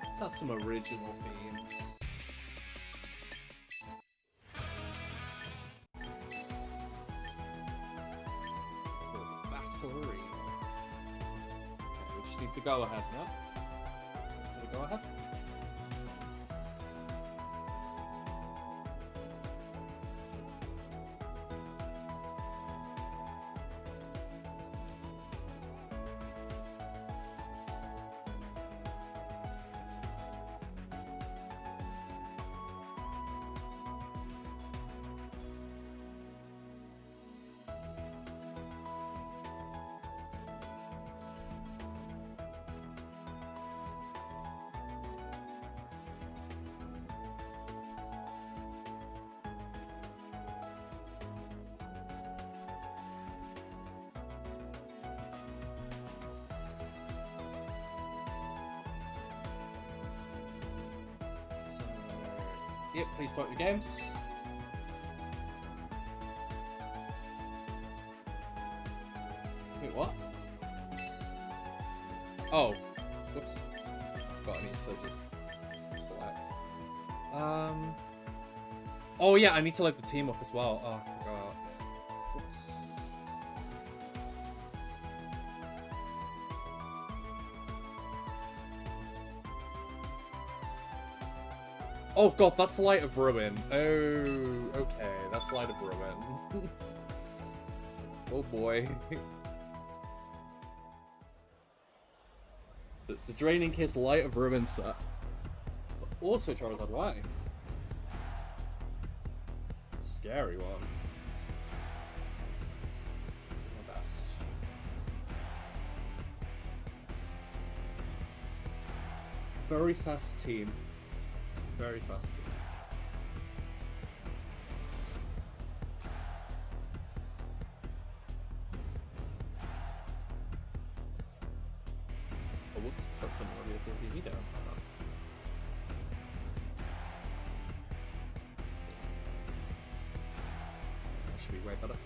Let's have some original themes. For the battle arena. Okay, we just need to go ahead now. Can we go ahead? Yep, please start your games. Wait, what? Oh, whoops. I forgot I need to just select. Oh yeah, I need to load the team up as well. Oh, I forgot. Oops. Oh god, that's Light of Ruin. Oh, okay, that's Light of Ruin. Oh boy. That's the Draining Kiss Light of Ruin set. But also Charizard Y. It's a scary one. My best. Very fast team. Very fast team. Oh, whoops, put some audio for TV down. That should be way better.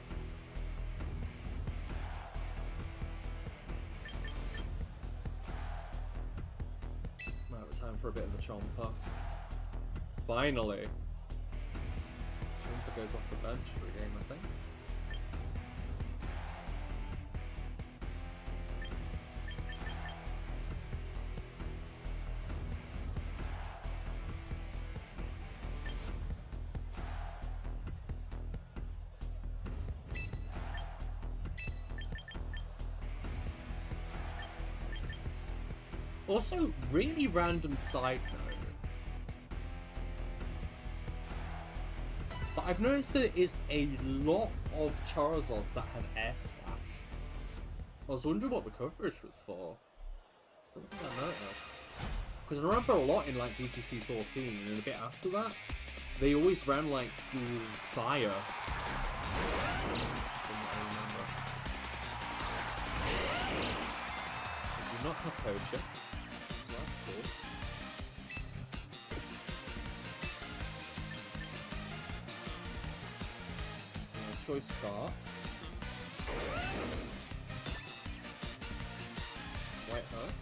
Now it's time for a bit of a chomper. Finally! Chomper goes off the bench for a game, I think. Also, really random side note. But I've noticed that it is a lot of Charizards that have Air Slash. I was wondering what the coverage was for. Something I noticed. Because I remember a lot in like VGC 14 and a bit after that, they always ran like dual fire. I do not have Poacher. So that's cool. Choice Scarf. White Heart.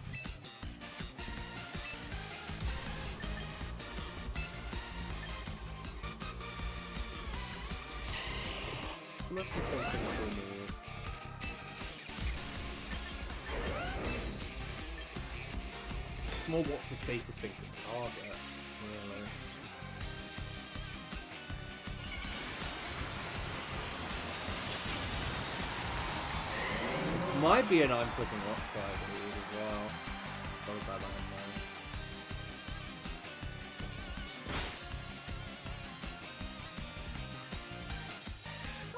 The most important thing for me. It's more what's the safest thing to target, really. This might be an I'm clicking Rockside lead as well. Gotta bear that in mind.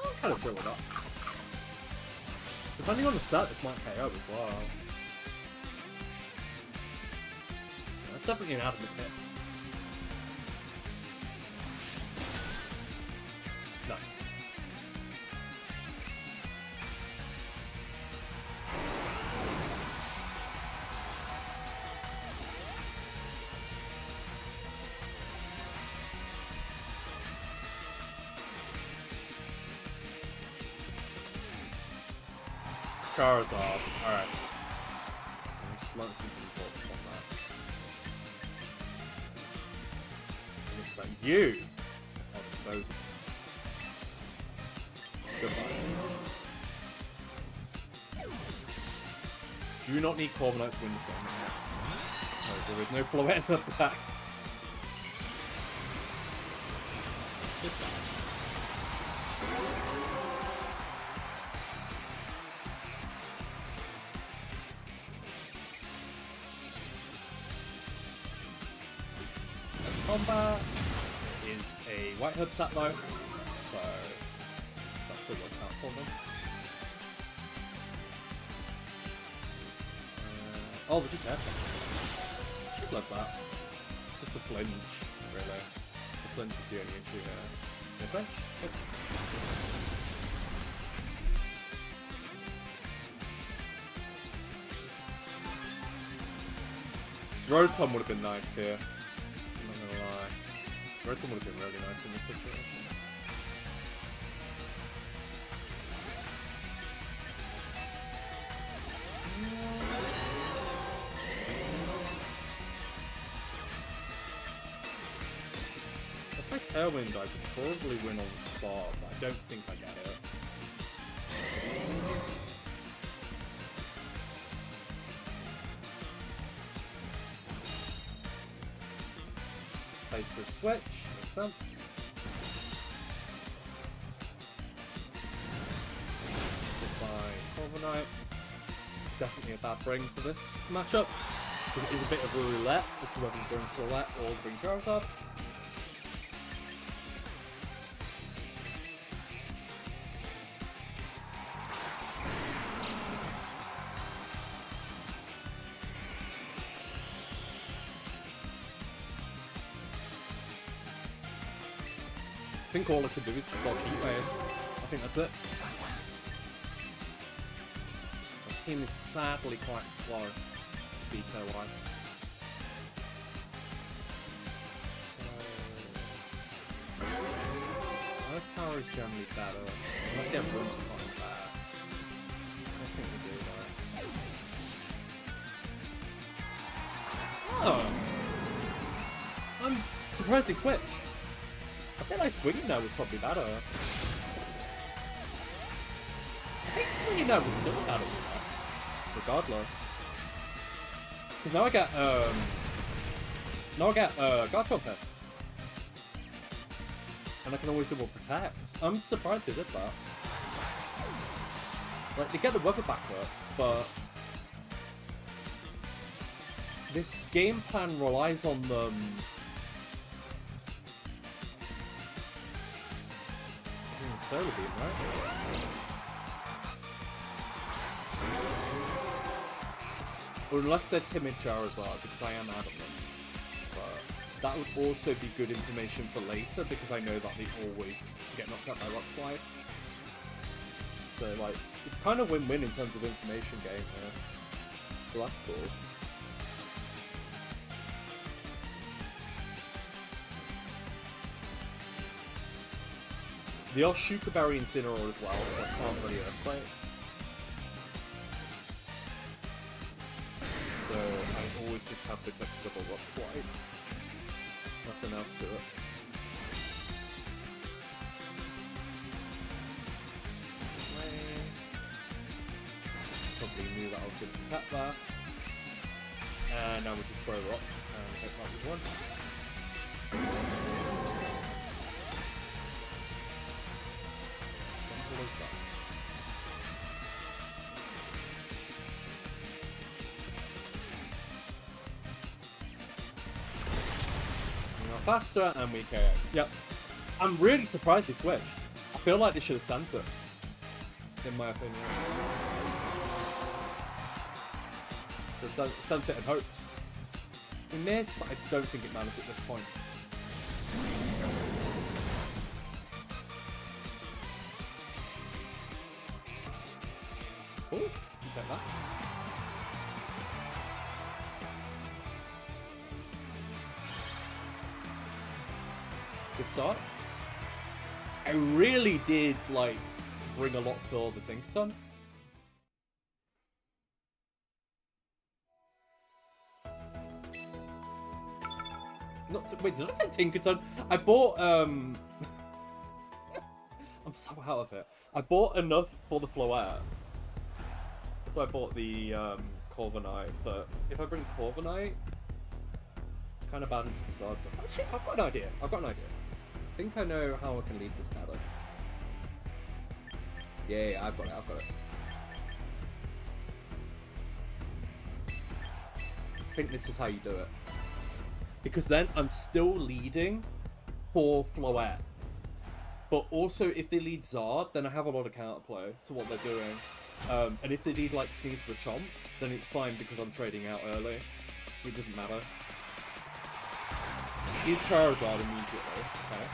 I'm kind of chill with that. Depending on the set, this might KO as well. That's definitely an adamant hit. Nice. Charizard, alright. Just learn something important from that. It looks like you are disposable. Goodbye. Do not need Corviknight to win this game. No, there is no Floette in the back. Goodbye. Combat is a White Herb sat though, so that still works out for them. Oh, they're just air slash. Should love that. It's just a flinch, really. The flinch is the only issue here. No flinch? Good. Rotom would have been nice here. Rotom would have been really nice in this situation. If I Tailwind, I could probably win on the spot, but I don't think I get it. Play for a switch, makes sense. Goodbye, Corviknight. Definitely a bad bring to this matchup. Because it is a bit of a roulette as to whether to bring Floette or bring Charizard. I think all I could do is just dodge Heat Wave. I think that's it. My team is sadly quite slow, speed wise. So Earth Power is generally better. Unless you have Whimsicott is bad. I don't think we do though. Oh! I'm surprised they switched. I feel like Swinging Note was probably better. I think Swinging Note was still better than that, regardless. Because now I get Garchomp Head. And I can always double protect. I'm surprised they did that. Like, they get the weather back up, but this game plan relies on them Solar Beam, right? Or unless they're timid Charizard, because I am out of them. But that would also be good information for later, because I know that they always get knocked out by Rock Slide. So, like, it's kind of win-win in terms of information game here. So that's cool. They are Shuka Berry Incineroar as well, so I can't really Earthquake. So I always just have to click double Rock Slide. Nothing else to it. Probably knew that I was going to protect that. And now we just throw rocks and hope that was one. Faster and we KO. Yep. I'm really surprised they switched. I feel like they should have sent it. In my opinion. They sent it and hoped. We missed, but I don't think it matters at this point. Oh, you take that. Good start. I really did, like, bring a lot for the Tinkerton. Wait, did I say Tinkerton? I bought, I'm so out of it. I bought enough for the Floette. So I bought the, Corviknight, but if I bring Corviknight, it's kind of bad into the Zard stuff. Actually, I've got an idea. I think I know how I can lead this battle. Yeah, I've got it. I think this is how you do it. Because then I'm still leading for Floette. But also, if they lead Zard, then I have a lot of counterplay to what they're doing. And if they lead, like, Sneeze for Chomp, then it's fine because I'm trading out early. So it doesn't matter. He's Charizard immediately. Okay.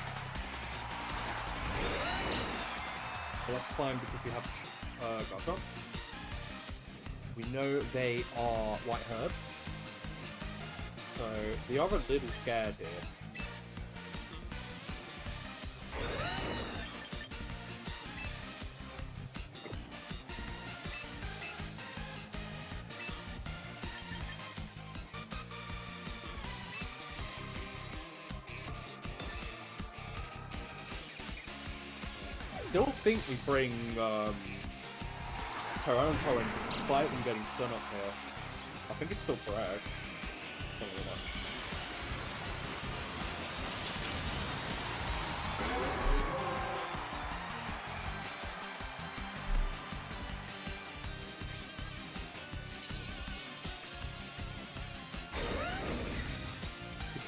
Well, that's fine because we have Garchomp. We know they are White Herb. So they are a little scared here. Still think we bring Tyranitar in despite them getting stun up here. I think it's still correct. Probably not.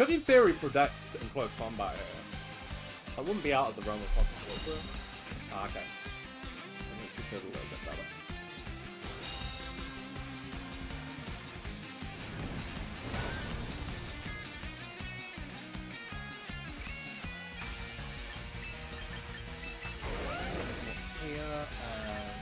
could in theory protect in close combat here. I wouldn't be out of the realm of possibility. Ah, okay. That makes me feel a little bit better. Here and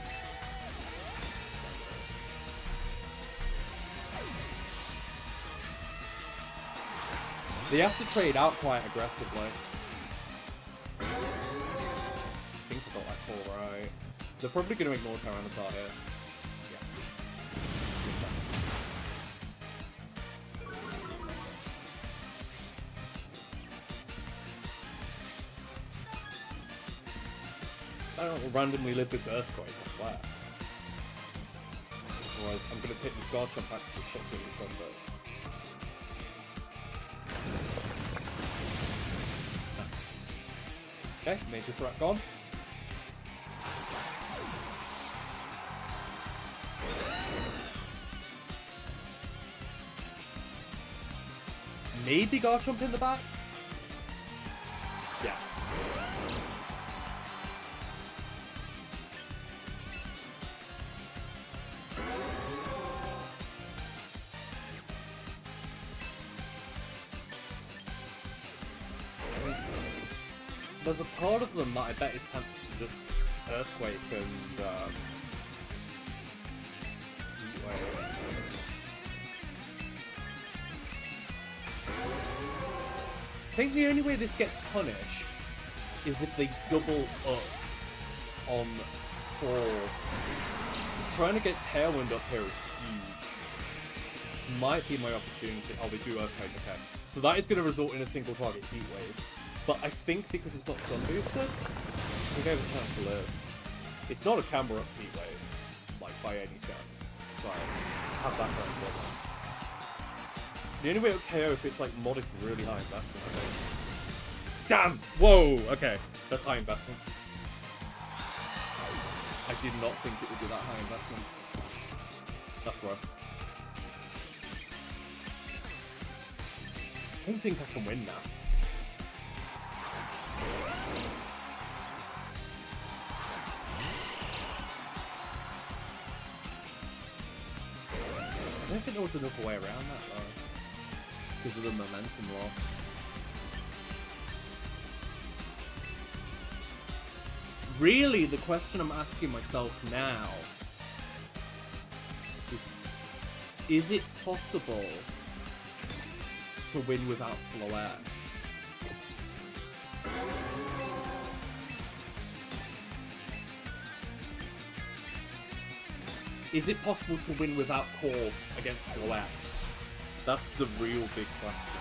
they have to trade out quite aggressively. I think I got that call right. They're probably going to ignore Tyranitar here. Yeah. Makes sense. I don't randomly live this earthquake, I swear. Otherwise, I'm going to take this Garchomp back to the shop that we've done, but... Okay, major threat gone. Maybe Garchomp in the back? Yeah. There's a part of them that I bet is tempted to just Earthquake and I think the only way this gets punished is if they double up on core. Trying to get Tailwind up here is huge. This might be my opportunity. Oh, they do Earthquake, okay. So that is going to result in a single target Heat Wave. But I think because it's not Sun Boosted, I think I have a chance to live. It's not a camera up Heat Wave, like by any chance. So I have that going for me. The only way it would KO if it's like modest, really high investment, I think. Damn! Whoa! Okay, that's high investment. I did not think it would be that high investment. That's rough. I don't think I can win now. I don't think there was another way around that though, because of the momentum loss. Really, the question I'm asking myself now is it possible to win without Floette? Is it possible to win without Core against Floette? That's the real big question.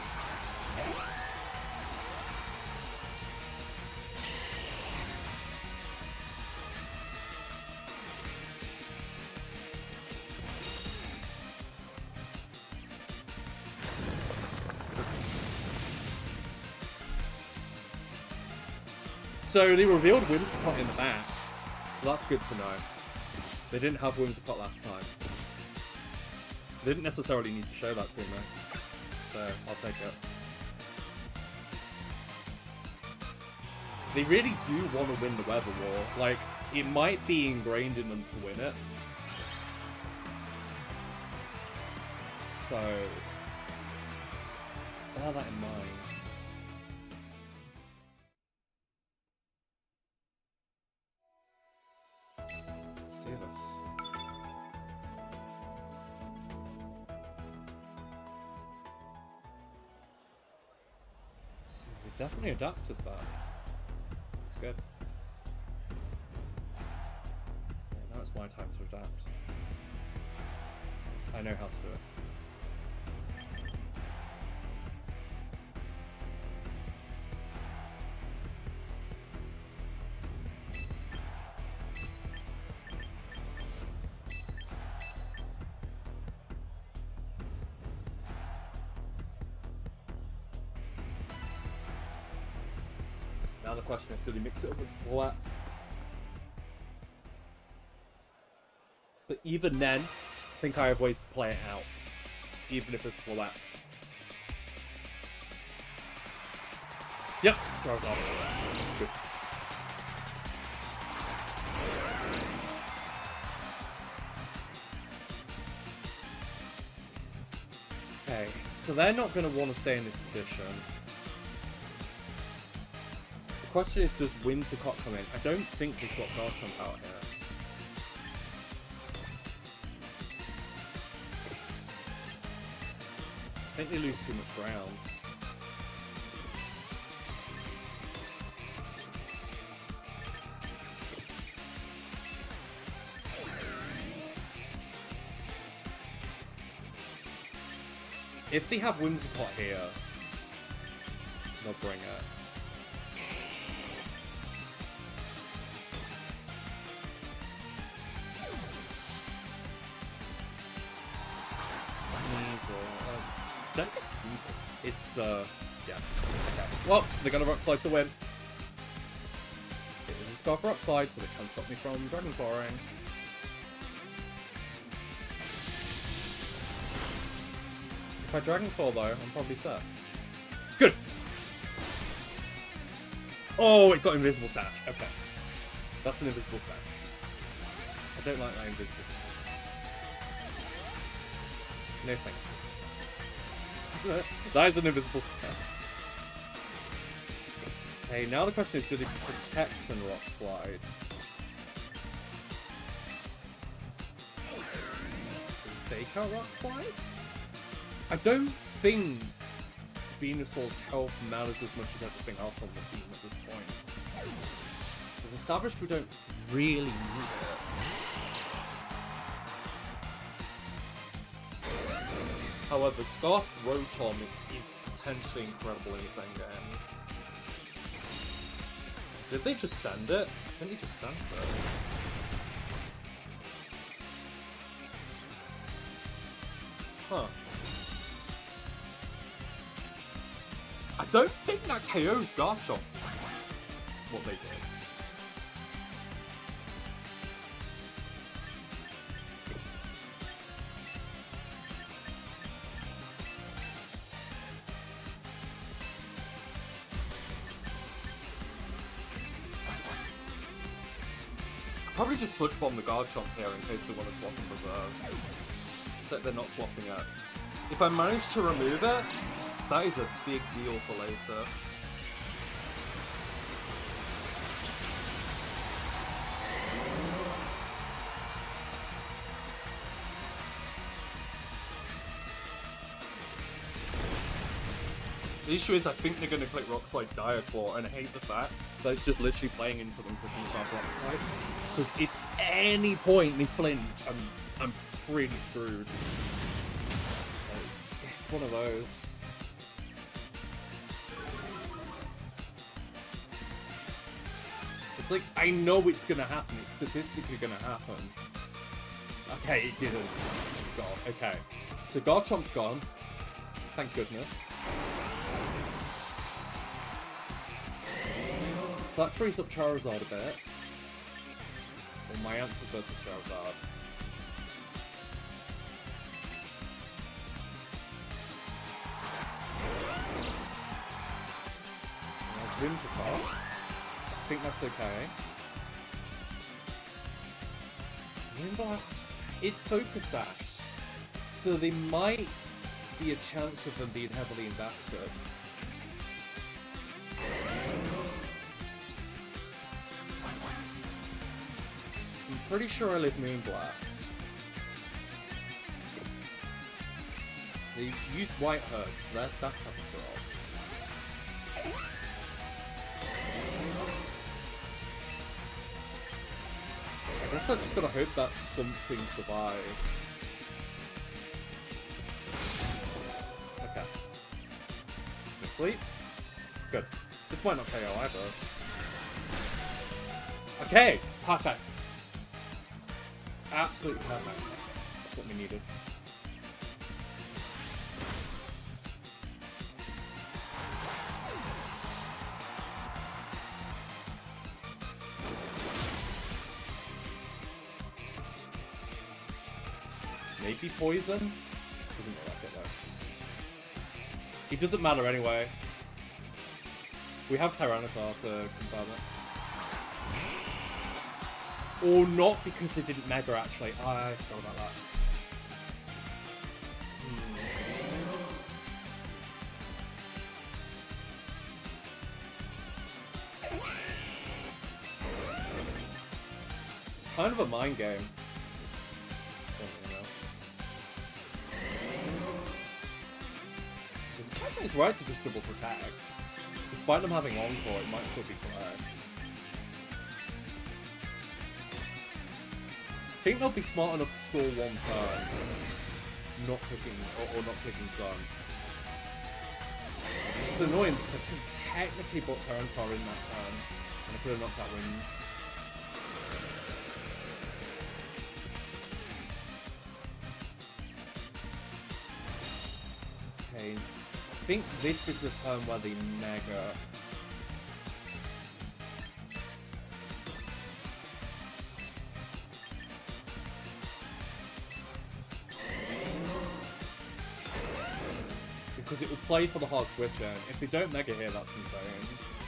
So they revealed Whimsicott in the back, so that's good to know. They didn't have Whimsicott last time. They didn't necessarily need to show that to me, so I'll take it. They really do want to win the Weather War. Like, it might be ingrained in them to win it. So, bear that in mind. Let's do this. So we definitely adapted that. It's good. Yeah, now it's my time to adapt. I know how to do it. Now the question is, do they mix it up with Floette? But even then, I think I have ways to play it out. Even if it's Floette. Yep, Charizard. Good. Okay, so they're not going to want to stay in this position. The question is, does Whimsicott come in? I don't think they swap Garchomp out here. I think they lose too much ground. If they have Whimsicott here, they'll bring it. Sneasel. Did I say Sneasel? It's, yeah. Okay. Well, they're gonna Rock Slide to win. It is a Scarf Rock Slide, so they can't stop me from Dragon Clawing. If I Dragon Claw though, I'm probably set. Good! Oh, it got Invisible Sash. Okay. That's an Invisible Sash. I don't like that Invisible Sash. No thank you. That is an Invisible Sash. Okay, now the question is, do they protect and Rock Slide? Fake out Rock Slide? I don't think Venusaur's health matters as much as everything else on the team at this point. We've established we don't really need it. However, Scarf Rotom is potentially incredible in this endgame. Did they just send it? I think they just sent it. Huh. I don't think that KO's Garchomp. What they did. I'll probably just Sludge Bomb the Garchomp here in case they want to swap and preserve. Except they're not swapping it. If I manage to remove it, that is a big deal for later. The issue is I think they're going to click Rock Slide Dire Claw, and I hate the fact that it's just literally playing into them clicking Scarf Rock Slide. Because if any point they flinch, I'm pretty screwed. It's one of those. It's like, I know it's gonna happen, it's statistically gonna happen. Okay, it didn't. God, okay. So Garchomp's gone. Thank goodness. So that frees up Charizard a bit. Well, my answers versus Charizard. There's Whimsicott. I think that's okay. Moonblast, it's Focus Sash, so there might be a chance of them being heavily invested. I'm pretty sure I live Moonblast. They used White Herb, so their stats haven't dropped. I guess I just gotta hope that something survives. Okay. No sleep? Good. This might not KO either. Okay! Perfect! Absolutely perfect. That's what we needed. Maybe poison? Doesn't look like it though. It doesn't matter anyway. We have Tyranitar to confirm it. Or not, because they didn't Mega, actually. I forgot about that. Kind of a mind game. It's right to just double protect. Despite them having Encore, it might still be correct. I think they'll be smart enough to stall one turn, not clicking or not clicking Sun. It's annoying because I could technically put Tyranitar in that turn, and I could have knocked out Winds. Okay, I think this is the turn where the Mega. Because it would play for the hard switch in. If they don't Mega here, that's insane.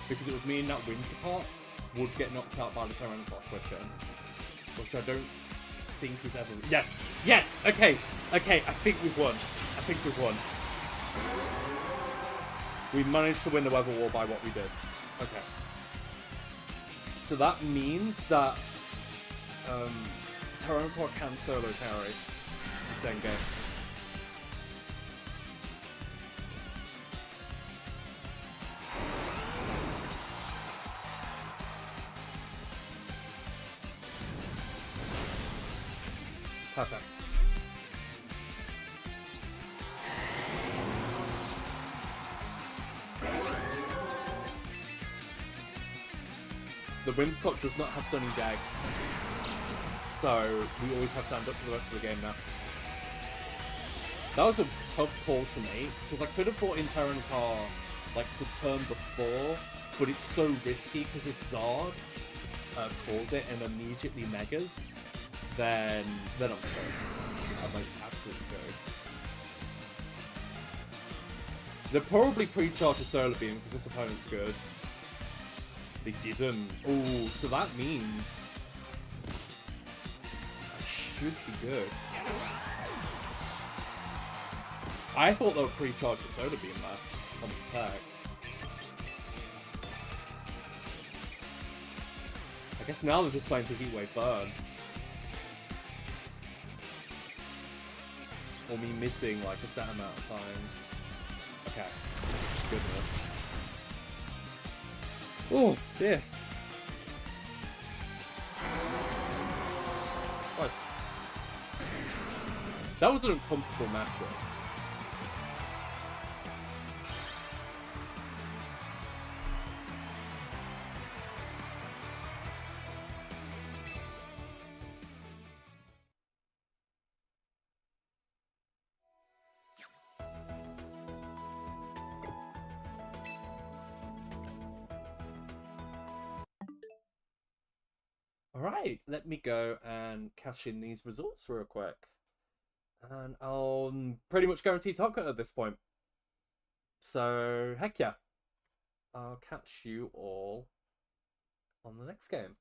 Because it would mean that Winterpart would get knocked out by the Tyranitar switch in. Which I don't think is ever... Yes! Yes! Okay! Okay, I think we've won. I think we've won. We managed to win the Weather War by what we did. Okay. So that means that Tyranitar can solo carry the same game. Perfect. The Whimsicott does not have Sunny Dag, so we always have Sand up for the rest of the game now. That was a tough call to make, because I could have brought in Tyranitar like the turn before, but it's so risky because if Zard calls it and immediately Megas, then I'm cooked. I'm like absolutely cooked. They'll probably pre-charge a Solar Beam because this opponent's good. They didn't. Oh, so that means I should be good. I thought they would pre-charge the Solar Beam there on the pack. I guess now they're just playing for Heatwave Burn. Or me missing like a set amount of times. Okay. Goodness. Oh, dear. Nice. That was an uncomfortable matchup. Alright, let me go and cash in these results real quick. And I'll pretty much guarantee top cut at this point. So, heck yeah. I'll catch you all on the next game.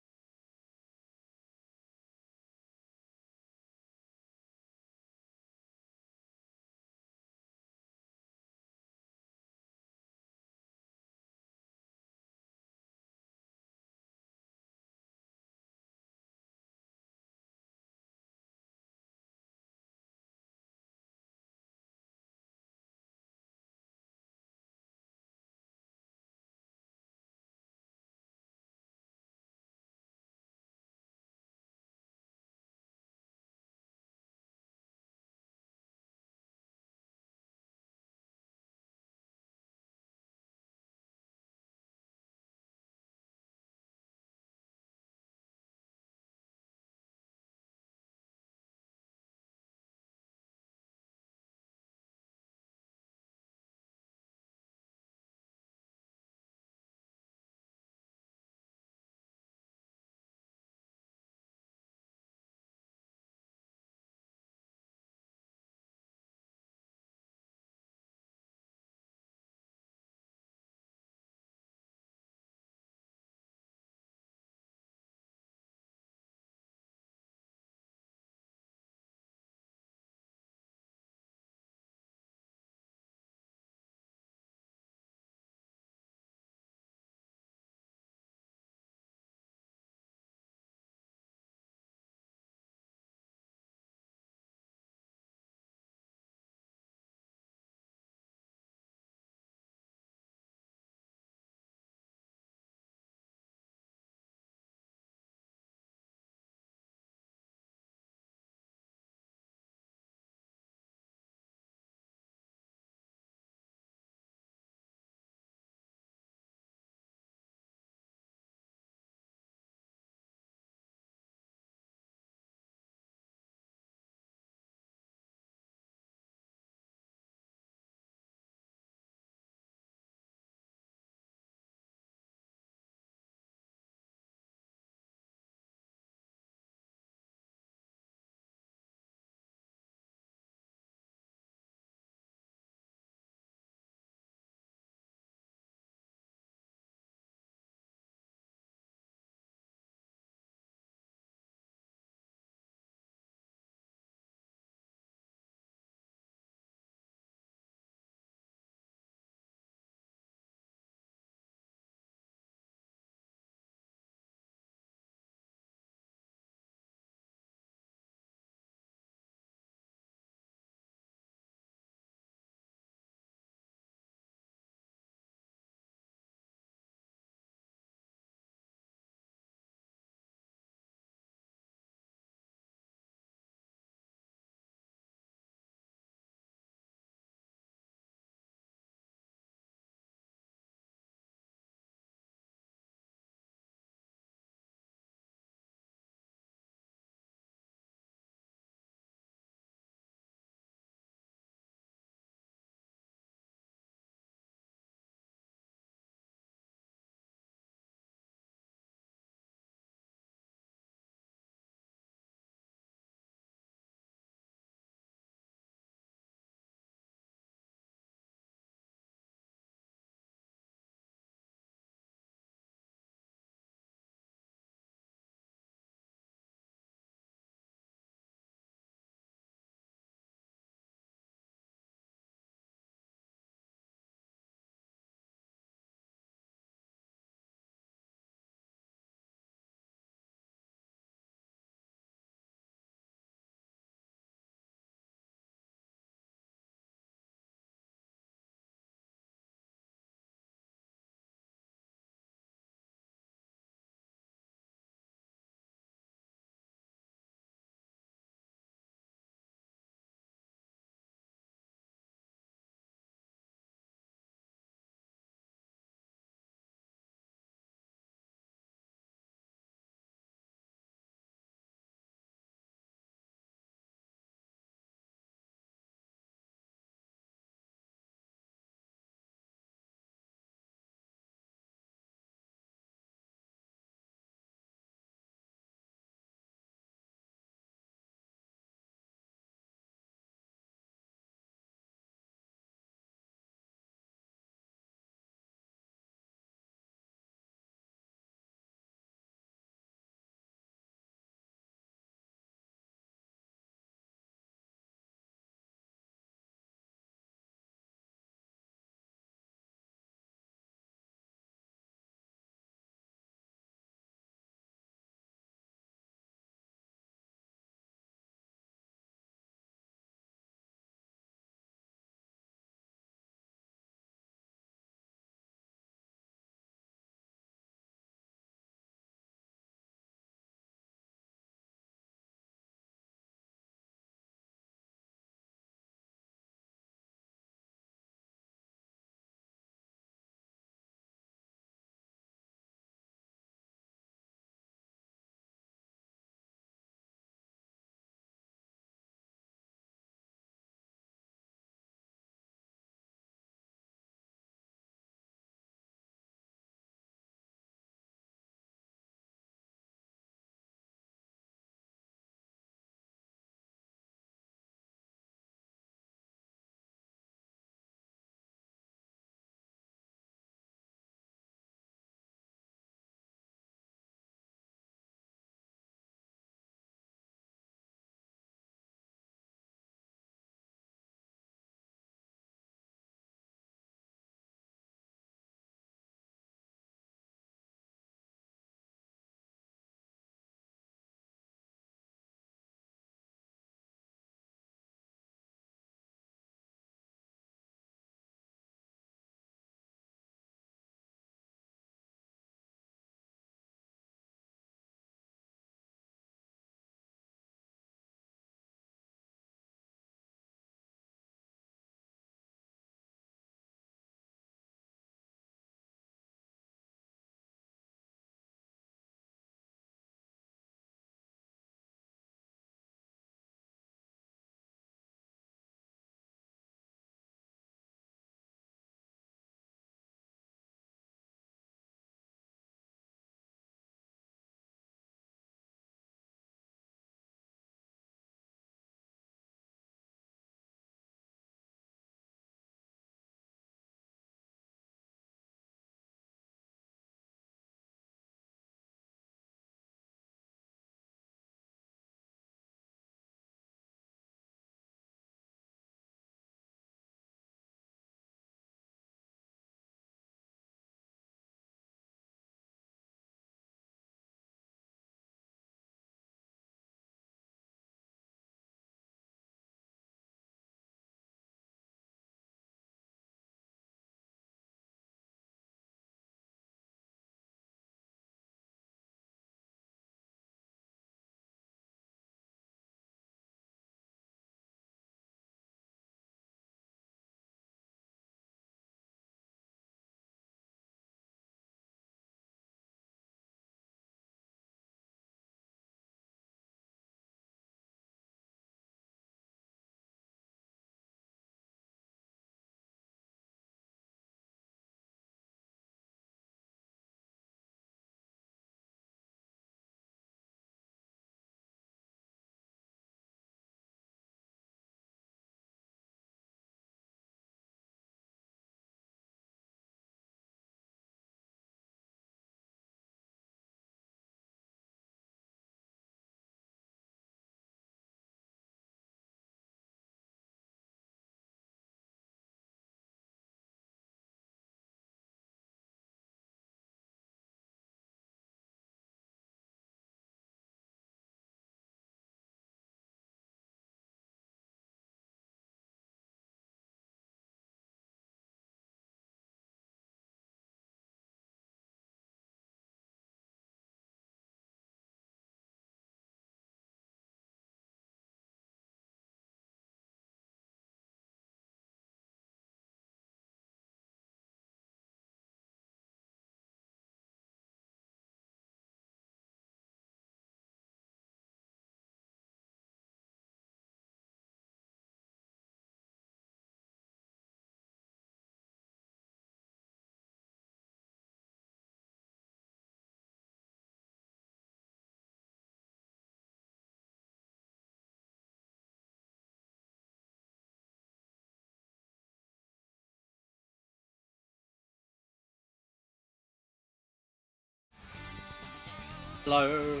Hello,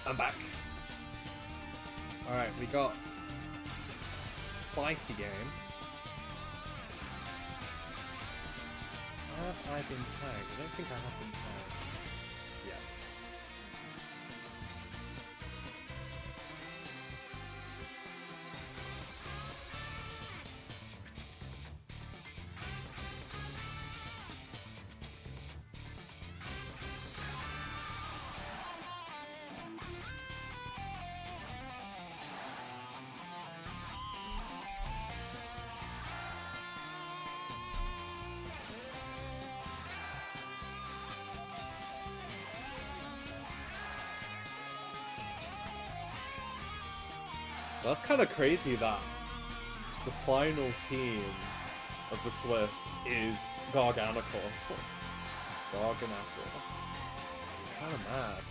I'm back. Alright, we got spicy game. Have I been tagged? I don't think I have been tagged yet. That's kind of crazy that the final team of the Swiss is Garganical. Garganical. It's kind of mad.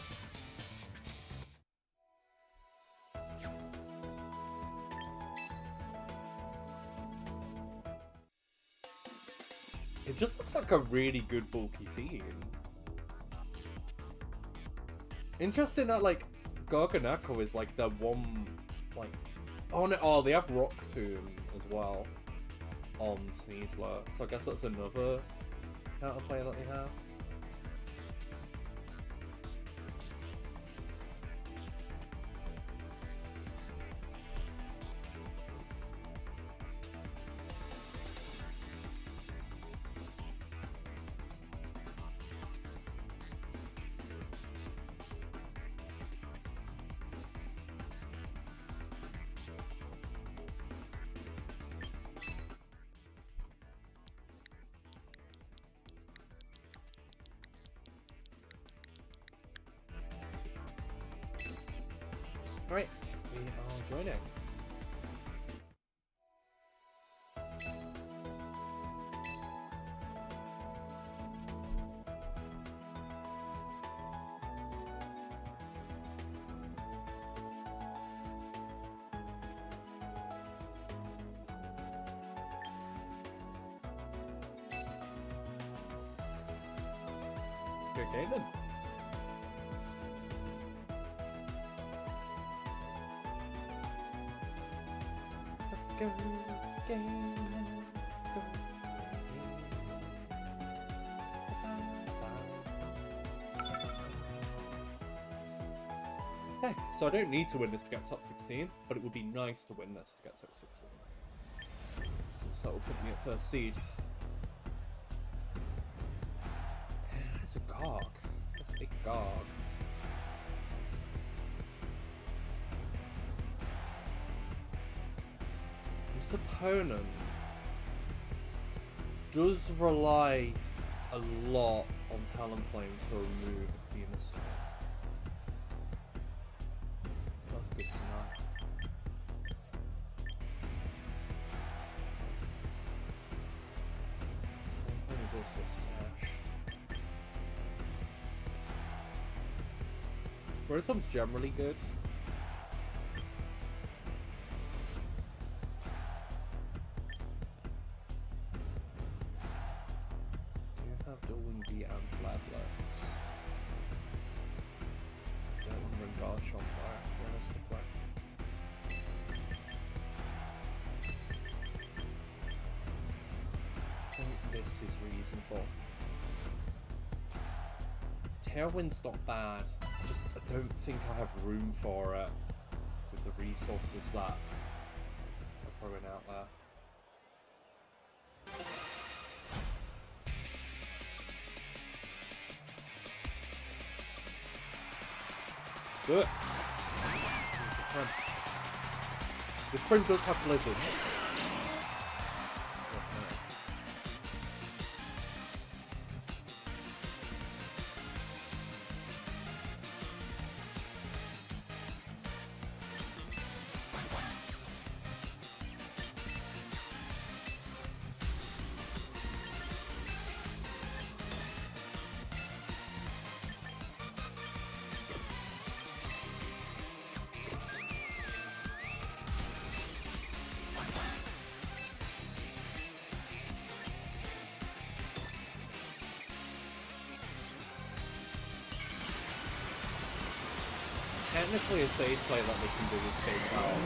It just looks like a really good bulky team. Interesting that like Garganical is like the one like oh they have Rock Tomb as well on Sneasler, so I guess that's another counterplay that they have. Alright, we are joining. Let's go, Galen. Go game, let's go. Okay, so I don't need to win this to get top 16, but it would be nice to win this to get top 16. Since that will put me at first seed. It's a Garg. It's a big Garg. This opponent does rely a lot on Talonflame to remove Venus. So that's good to know. Talonflame is also sashed. Rotom's generally good. This is reasonable. Tailwind's not bad. Just I don't think I have room for it with the resources that I'm throwing out there. Let's do it. This spring does have Blizzard. technically a safe play that they can do is stay without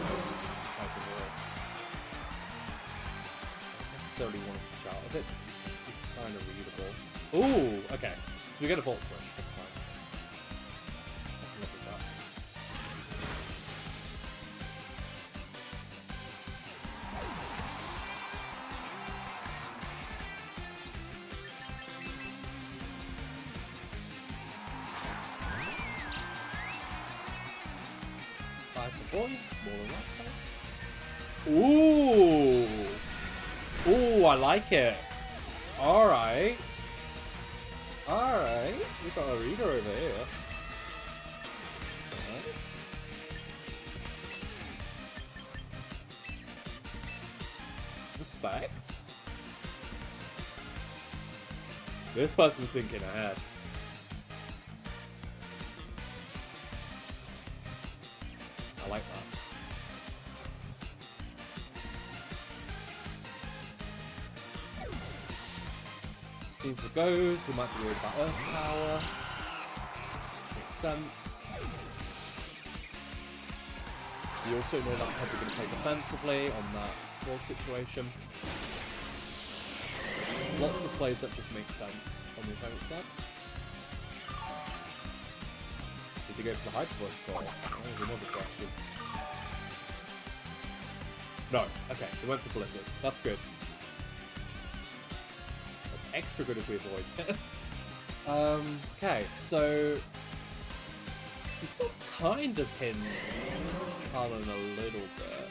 Hyper Voice. I don't necessarily want to switch out of it because it's kind of readable. Ooh, okay. So we get a Volt Switch. That's fine. I can live with that. Voice, smaller right. Ooh! Ooh, I like it. Alright. Alright. We've got a reader over here. Alright. Respect. This person's thinking ahead. I like that. Sees the goes, he might be worried about Earth Power, which makes sense. You also know that I'm probably going to play defensively on that wall situation. Lots of plays that just make sense on the opponent's side. Did they go for the Hyper Voice call? That was another question. No, okay, they went for Blizzard. That's good. That's extra good if we avoid it. Okay, so he's still kind of pinned Talon a little bit.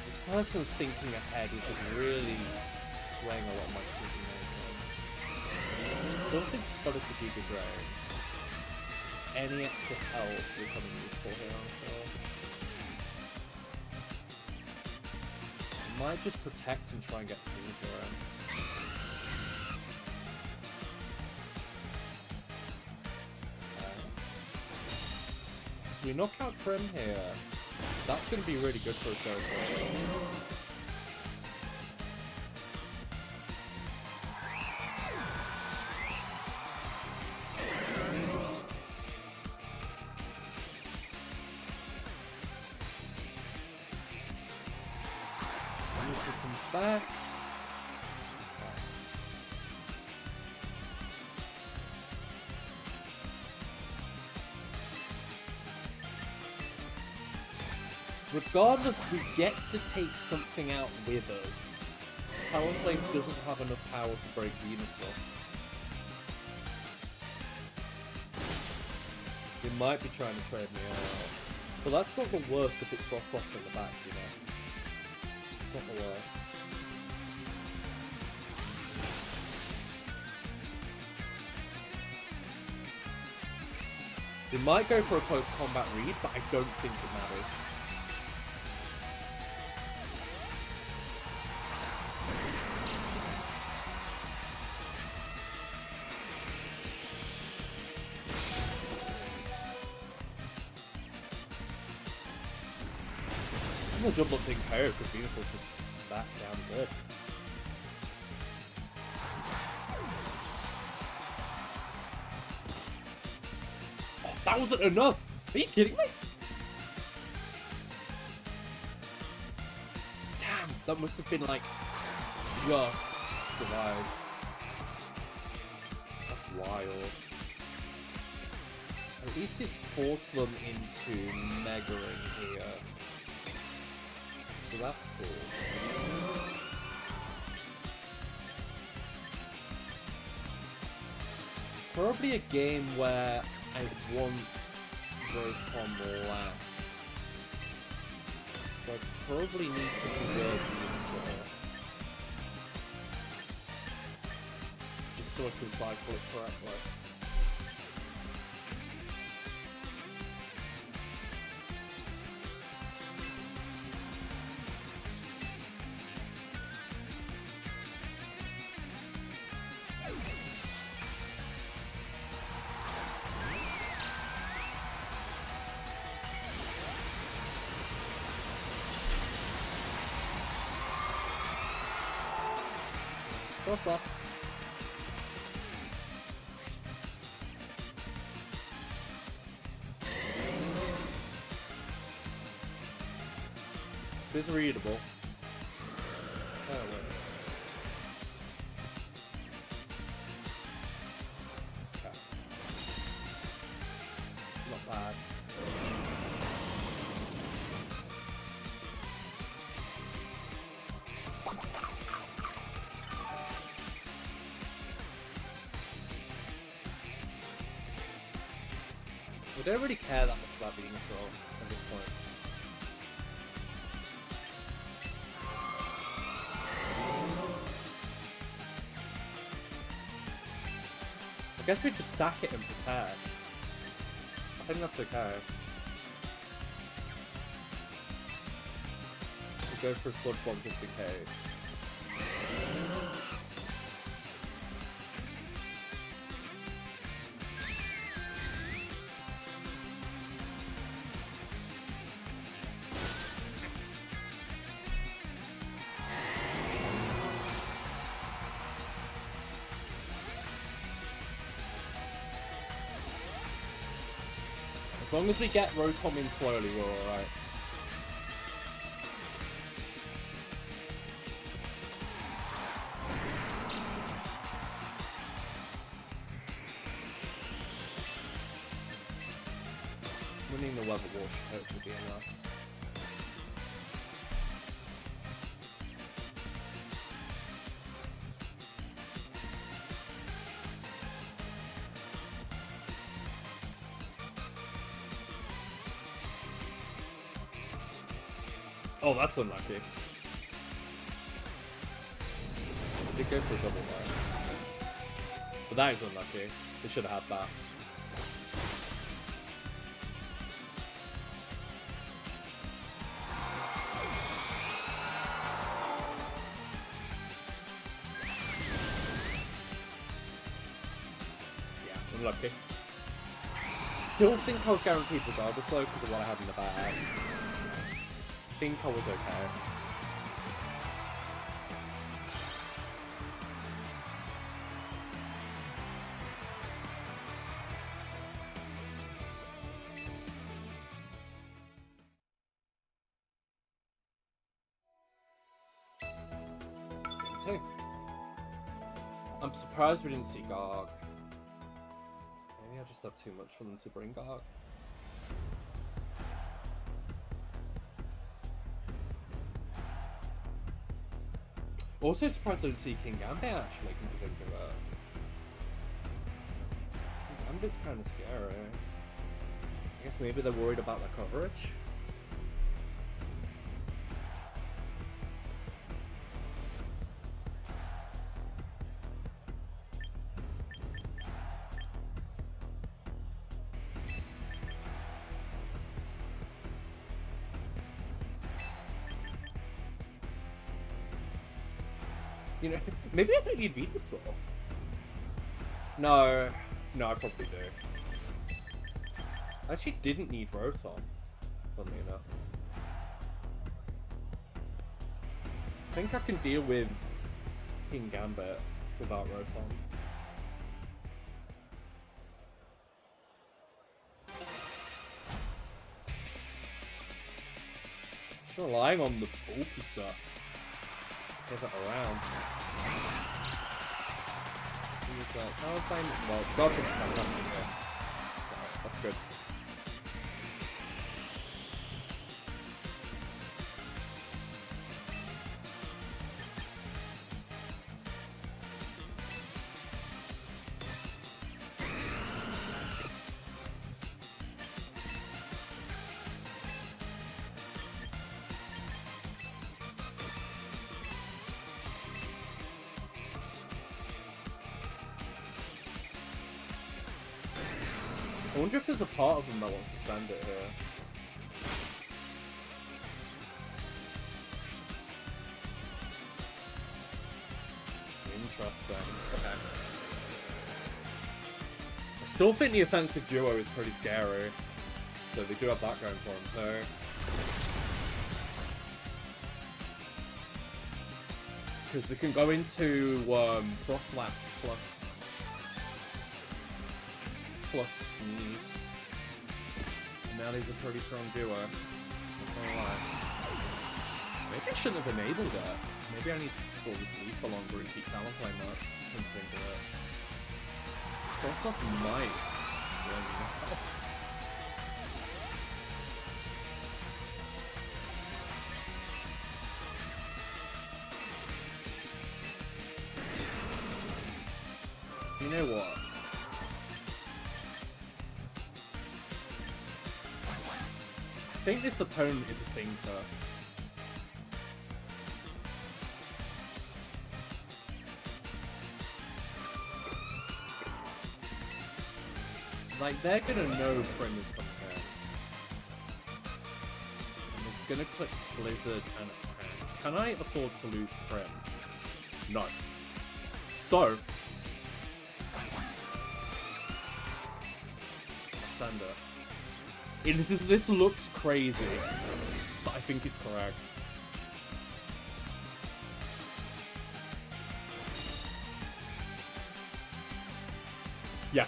This person's thinking ahead, which is really swaying a lot of my decision making. I still think it's better to Giga Drain. Any extra health becoming useful here, I'm sure. I might just protect and try and get Caesar in. So we knock out Prim here. That's going to be really good for us going forward. Caesar comes back. Regardless, we get to take something out with us. Talonflame doesn't have enough power to break Venusaur. They might be trying to trade me out. But that's not the worst if it's Frostlass in the back, you know. It's not the worst. They might go for a close combat read, but I don't think it matters. I'm gonna double up ping KO because Venusaur's just back down good. Oh, that wasn't enough! Are you kidding me? Damn, that must have been like just survived. That's wild. At least it's forced them into Megaing here. So that's cool. Probably a game where I want Rotom last. So I probably need to preserve Venusaur. Just so I can cycle it correctly. Trust us. This is readable. Oh, wait. Okay. It's not bad. We don't really care that much about being so at this point. I guess we just sack it and protect. I think that's okay. We'll go for a sludge bomb just in case. As long as we get Rotom in slowly, we're alright. Winning the weather war should hopefully be enough. Oh, that's unlucky. I did go for a double there. But that is unlucky. They should have had that. Yeah, unlucky. Still think I was guaranteed regardless though, because of what I had in the bag. I think I was okay. Game 2. I'm surprised we didn't see Garg. Maybe I just have too much for them to bring Garg. Also surprised I didn't see King Gambit actually, come to think of it. King Gambit's kind of scary. I guess maybe they're worried about their coverage. You know, maybe I don't need Venusaur. No, I probably do. I actually didn't need Rotom, funnily enough. I think I can deal with King Gambit without Rotom. Just relying on the bulky stuff. Give it around. Well, Dodge is fantastic here. So, that's good. I wonder if there's a part of him that wants to send it here. Interesting. Okay. I still think the offensive duo is pretty scary. So they do have that going for them too. Because they can go into Frostlass plus Sneeze. And now he's a pretty strong duo. Not gonna lie. Maybe I shouldn't have enabled that. Maybe I need to store this leaf for longer and keep Talonflame up. Couldn't think of it. Frostlass might slow me down. You know what? I think this opponent is a thinker. Like, they're gonna know Prim is coming out. And they're gonna click Blizzard and attack. Can I afford to lose Prim? No. So, this looks crazy, but I think it's correct. Yeah.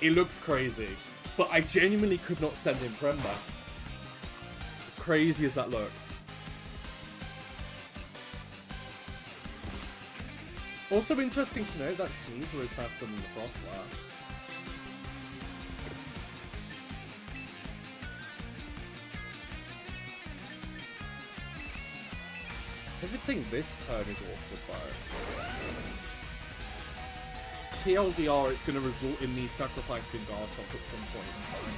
It looks crazy, but I genuinely could not send in Prem back. As crazy as that looks. Also interesting to note that Sneasler is faster than the Frostlass. Pivoting this turn is awkward though. TLDR, it's going to result in me sacrificing Garchomp at some point in time.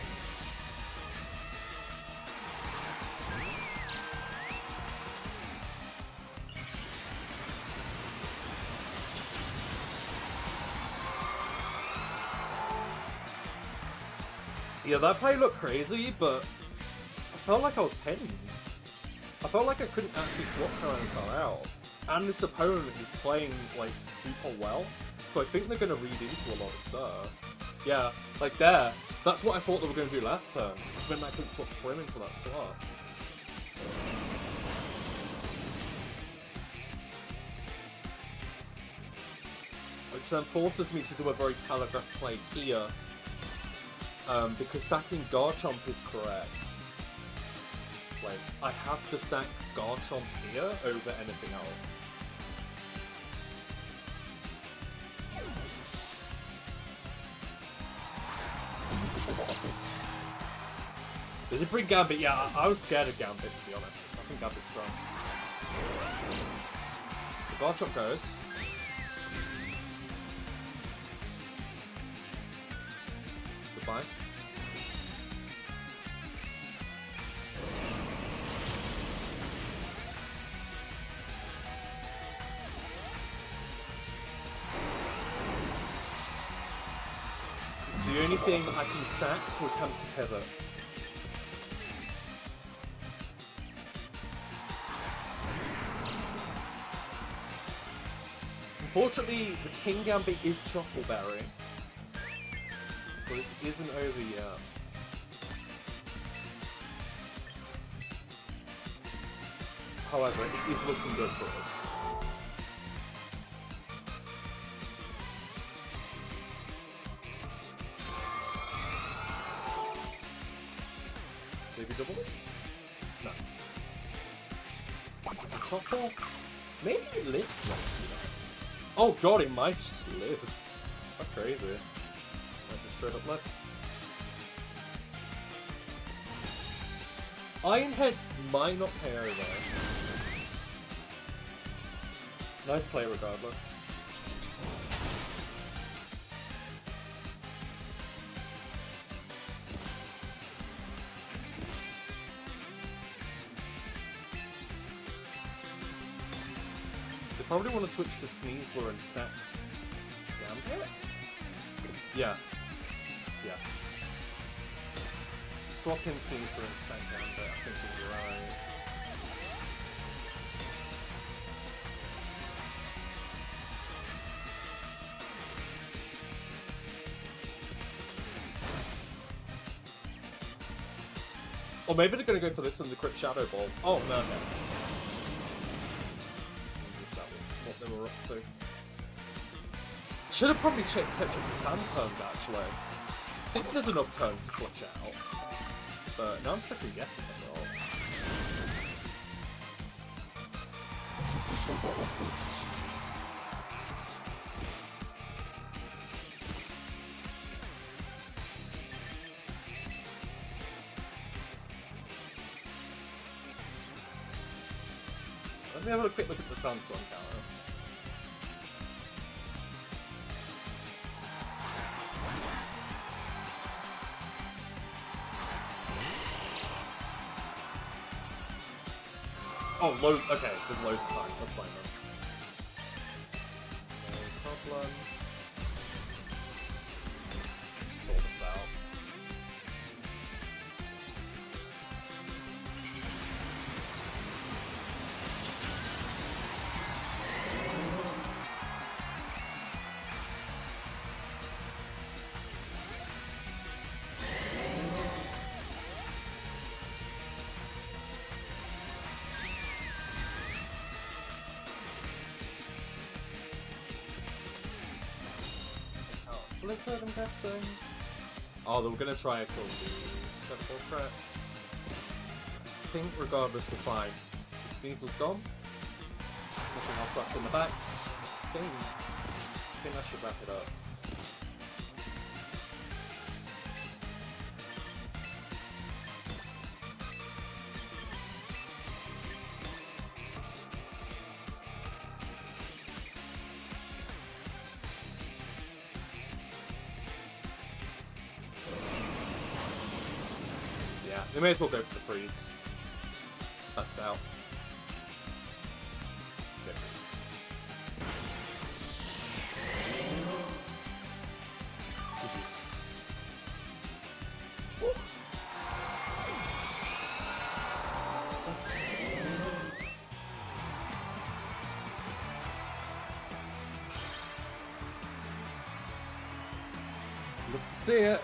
Yeah, that play looked crazy, but I felt like I was pinned. I felt like I couldn't actually swap Tyranitar out. And this opponent is playing, like, super well. So I think they're going to read into a lot of stuff. Yeah, like there. That's what I thought they were going to do last turn. Which meant I couldn't swap Prim into that slot. Which then forces me to do a very telegraphed play here. Because sacking Garchomp is correct. Like, I have to sack Garchomp here over anything else. Did it bring Gambit? Yeah, I was scared of Gambit, to be honest. I think Gambit's strong. So Garchomp goes. Goodbye. It's the only thing I can sack to attempt to pivot. Unfortunately, the King Gambit is Chuckleberry, so this isn't over yet. However, it is looking good for us. Maybe double it? No. Is it Chockle? Maybe it lives next year. Oh god, it might just live. That's crazy. Might just straight up live. Ironhead might not KO there. Nice play regardless. Probably want to switch to Sneasler and sack Gambit? Yeah. Yeah. Swap in Sneasler and sack Gambit, I think is right. Or maybe they're going to go for this in the Crypt Shadow Ball. Oh, no, no. we were up to. Should have probably kept up the sand turns, actually. I think there's enough turns to clutch it out. But now I'm second guessing myself. Let me have a quick look at the sandstorm counter. Oh, loads. Okay, there's loads of time. That's fine then. No problem. Sort this out. Blizzard, I'm guessing. Oh, they were gonna try a kill the Shadow Crit. I think regardless we're fine. The Sneasel's gone. Nothing else left in the back. I think that should wrap it up. We may as well go for the freeze. Bust out. Go freeze. Love to see it.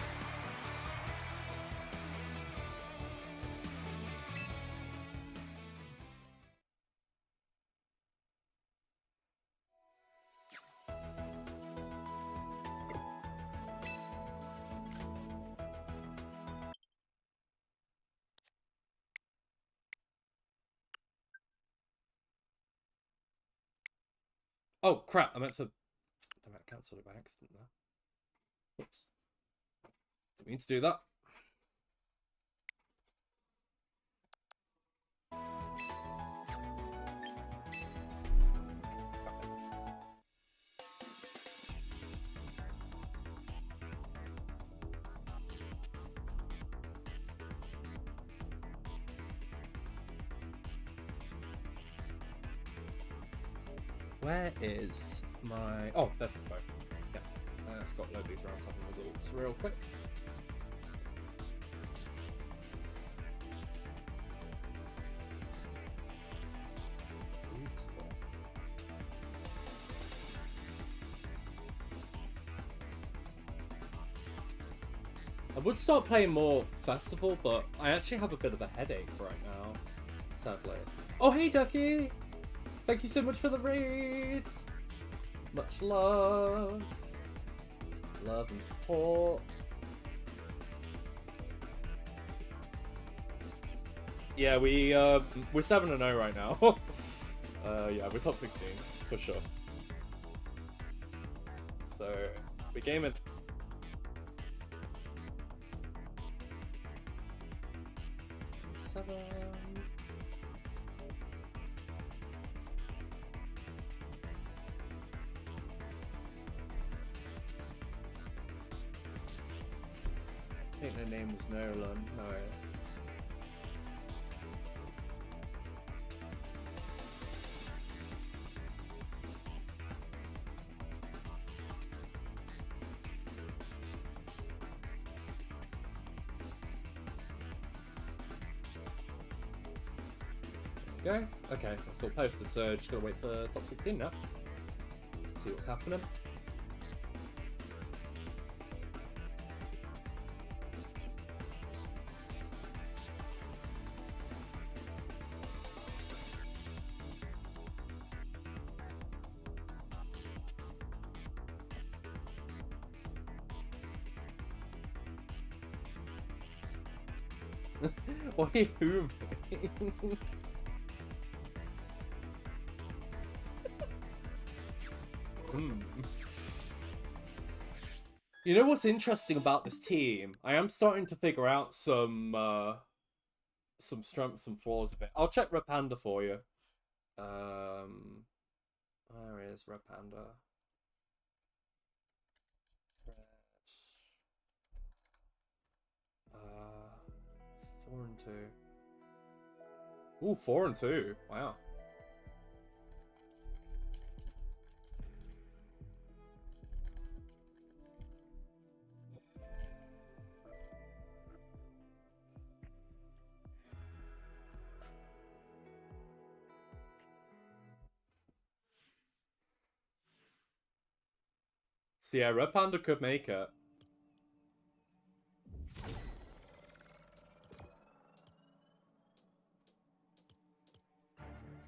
Oh crap, I meant to cancel it by accident there. Whoops. Didn't mean to do that. Where is my... Oh, there's my phone. Yeah, it's got load these round 7 results real quick. Beautiful. I would start playing more Festival, but I actually have a bit of a headache right now, sadly. Oh, hey, Ducky! Thank you so much for the raid! Much love. Love and support. Yeah, we're 7-0 right now. Yeah, we're top 16 for sure. So we game it. I think her name was Nolan. No. Go. Okay, that's all posted, so just gotta wait for top 16 now. See what's happening. Why are you hooving? You know what's interesting about this team? I am starting to figure out some strengths and flaws of it. I'll check Red Panda for you. Where is Red Panda? Red. 4 and 2. Ooh, 4 and 2. Wow. So yeah, Red Panda could make it.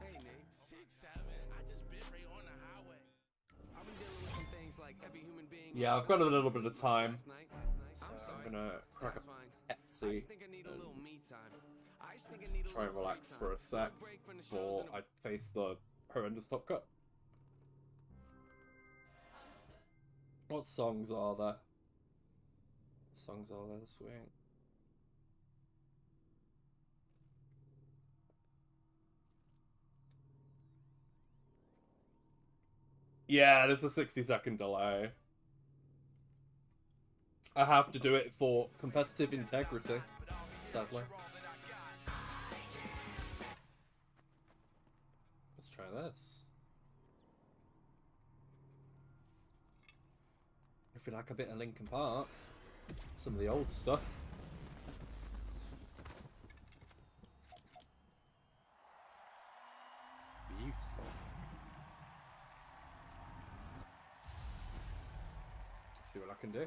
Hey Nick, 6'7", I just bit right on the highway. I've been dealing with some things like every human being. Yeah, I've got a little bit of time. So I'm gonna crack a Pepsi and try and relax for a sec before I face the horrendous top cut. What songs are there? Songs are there this week? Yeah, there's a 60-second delay. I have to do it for competitive integrity, sadly. Let's try this. If you like a bit of Linkin Park, some of the old stuff. Beautiful. Let's see what I can do.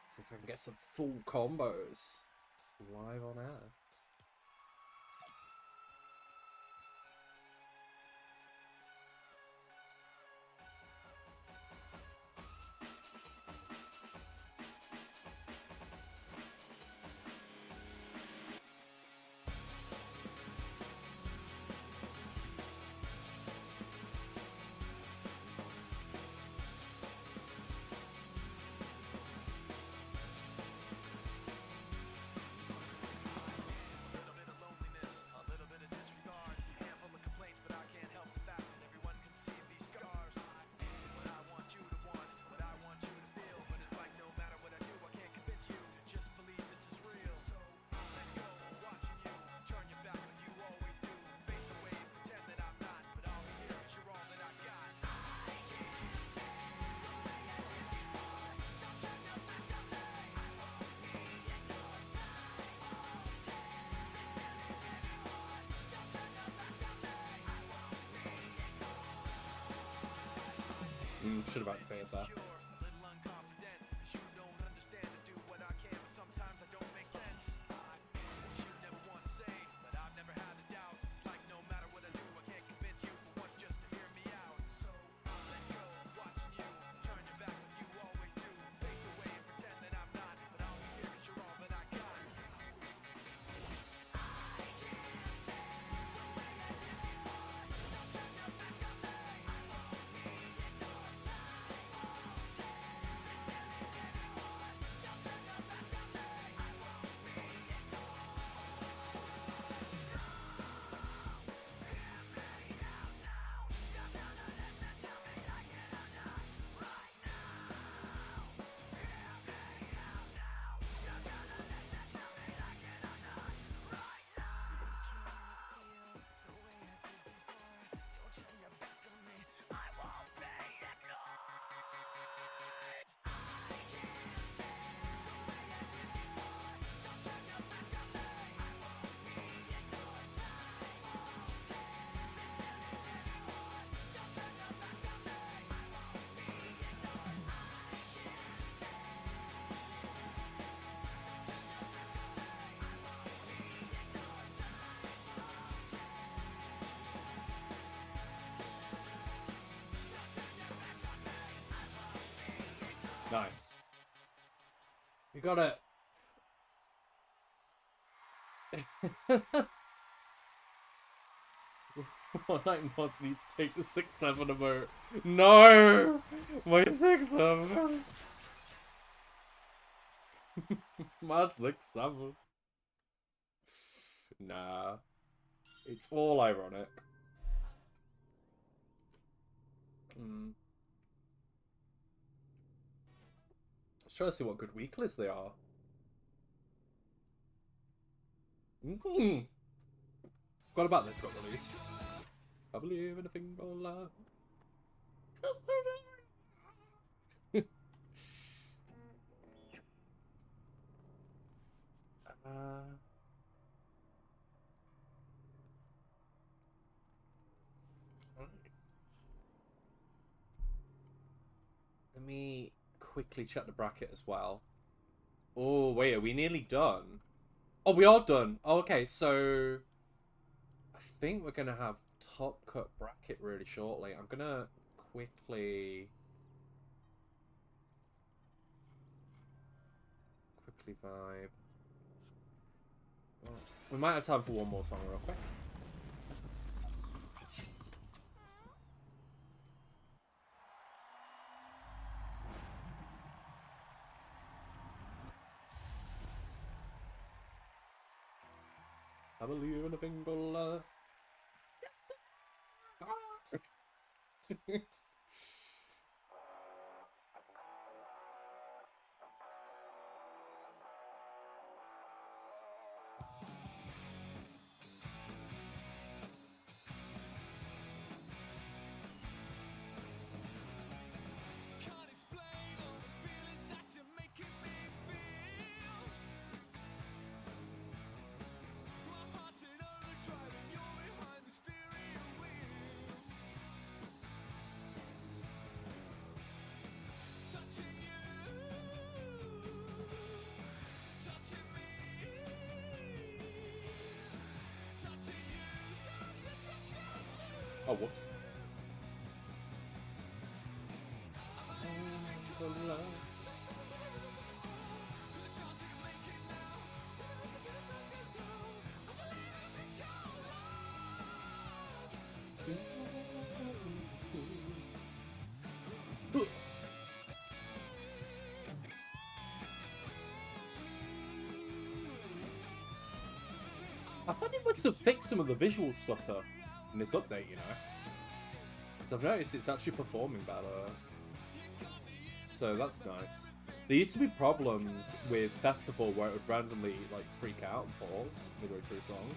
See if I can get some full combos live on air. Should have activated that. Nice. You got it. One night mods need to take the 6-7 emote. No! My 6-7! My 6-7. Nah. It's all ironic. Let's try to see what good weeklies they are. What about this got released? I believe in a thing called love. Let me quickly check the bracket as well. Oh, wait, are we nearly done? Oh, we are done. Oh, okay, so I think we're going to have top cut bracket really shortly. I'm going to quickly vibe. Well, we might have time for one more song real quick. I believe in a bingo. Oh, whoops. I thought it must have fixed some of the visual stutter in this update, you know. Because I've noticed it's actually performing better. So that's nice. There used to be problems with Festival where it would randomly like freak out and pause midway through songs.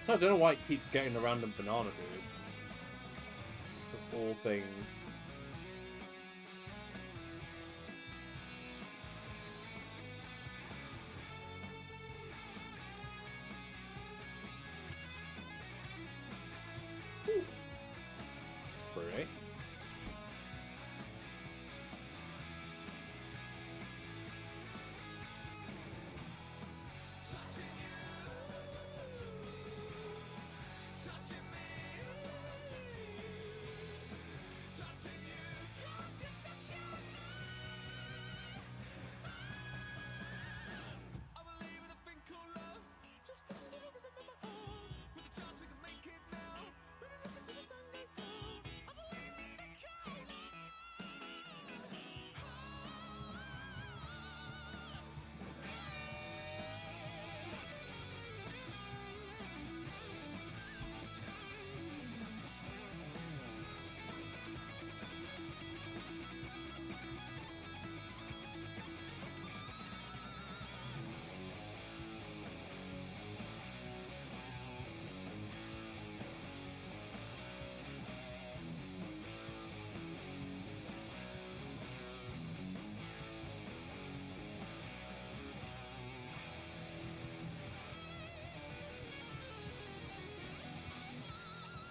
So I don't know why it keeps getting a random banana, dude. Of all things. It's free.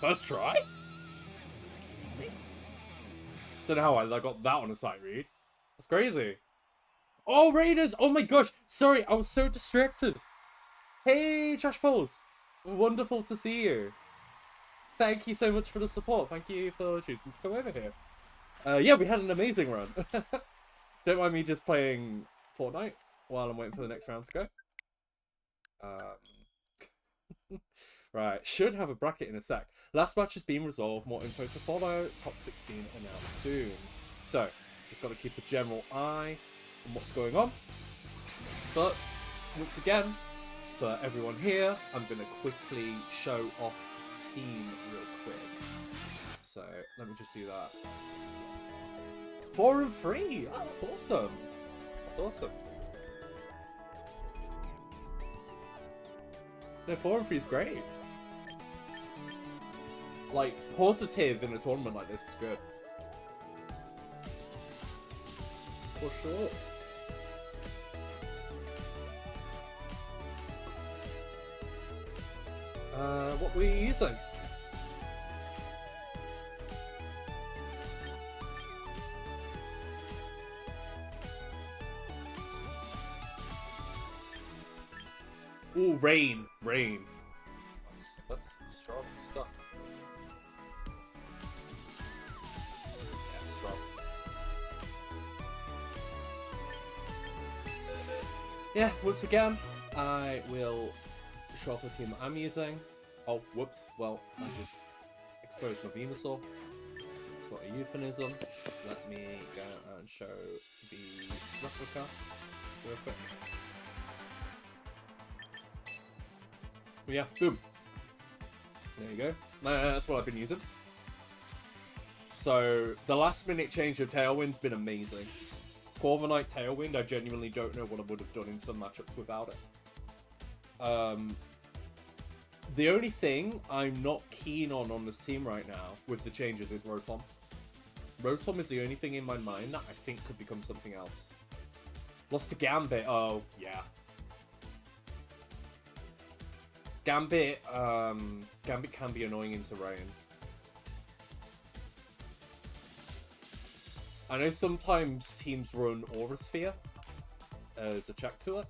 First try? Excuse me? Don't know how I got that on a sight read. That's crazy. Oh, Raiders! Oh my gosh! Sorry, I was so distracted. Hey, Trash Pulse! Wonderful to see you. Thank you so much for the support. Thank you for choosing to come over here. Yeah, we had an amazing run. Don't mind me just playing Fortnite while I'm waiting for the next round to go. Right, should have a bracket in a sec. Last match has been resolved. More info to follow. Top 16 announced soon. So, just got to keep a general eye on what's going on. But, once again, for everyone here, I'm going to quickly show off the team real quick. So, let me just do that. 4 and 3! Oh, that's awesome. That's awesome. No, 4 and 3 is great. Like, positive in a tournament like this is good. For sure. What were you using? Ooh, rain. That's strong stuff. Yeah, strong. Yeah, once again, I will show off the team I'm using. Oh, whoops. Well, I just exposed my Venusaur. It's got a euphemism. Let me go and show the replica real quick. Yeah, boom. There you go. That's what I've been using. So, the last minute change of Tailwind's been amazing. Corviknight Tailwind, I genuinely don't know what I would have done in some matchups without it. The only thing I'm not keen on this team right now with the changes is Rotom. Rotom is the only thing in my mind that I think could become something else. Lost to Gambit. Oh, yeah. Gambit can be annoying into rain. I know sometimes teams run Aura Sphere as a check to it.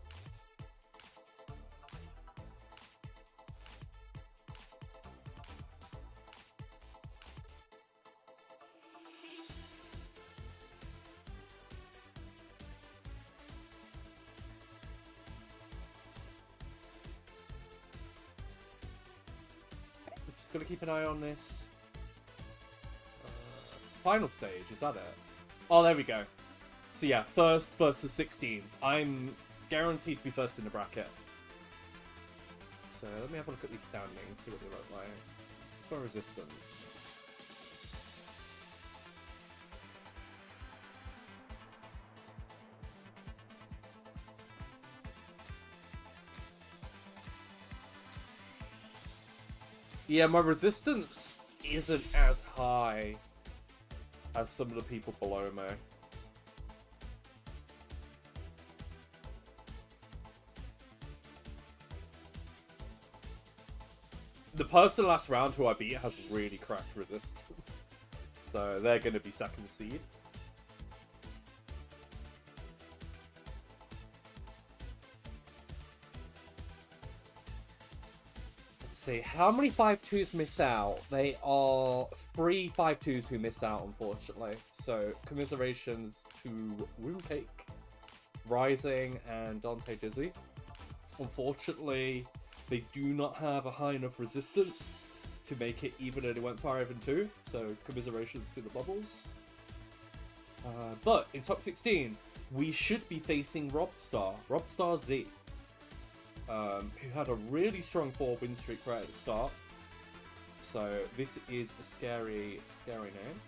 Just gotta keep an eye on this. Final stage, is that it? Oh, there we go. So yeah, first versus 16th. I'm guaranteed to be first in the bracket. So let me have a look at these standings, see what they look like. What's my resistance? Yeah, my resistance isn't as high as some of the people below me. The person last round who I beat has really cracked resistance. So they're going to be second seed. See, how many 5-2s miss out? They are 3 5-2s who miss out, unfortunately. So, commiserations to Runecake, Rising, and Dante Dizzy. Unfortunately, they do not have a high enough resistance to make it even though they went 5-2. So, commiserations to the Bubbles. But, in top 16, we should be facing Robstar Z. Who had a really strong 4 win streak right at the start. So this is a scary name.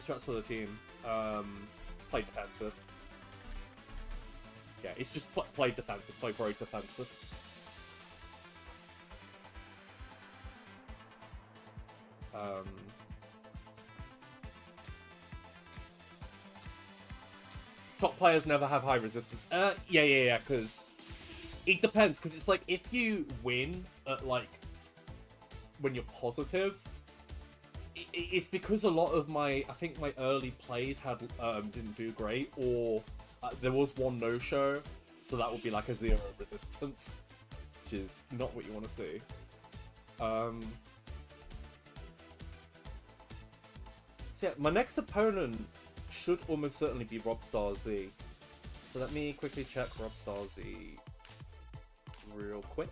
Strats for the team. Play defensive. Yeah, it's just play defensive. Play very defensive. Top players never have high resistance. Yeah, because it depends. Because it's like if you win at like when you're positive, it's because a lot of I think my early plays had didn't do great, or there was one no-show, so that would be like a 0 resistance, which is not what you want to see. So yeah, my next opponent should almost certainly be Robstar Z. So let me quickly check Robstar Z real quick.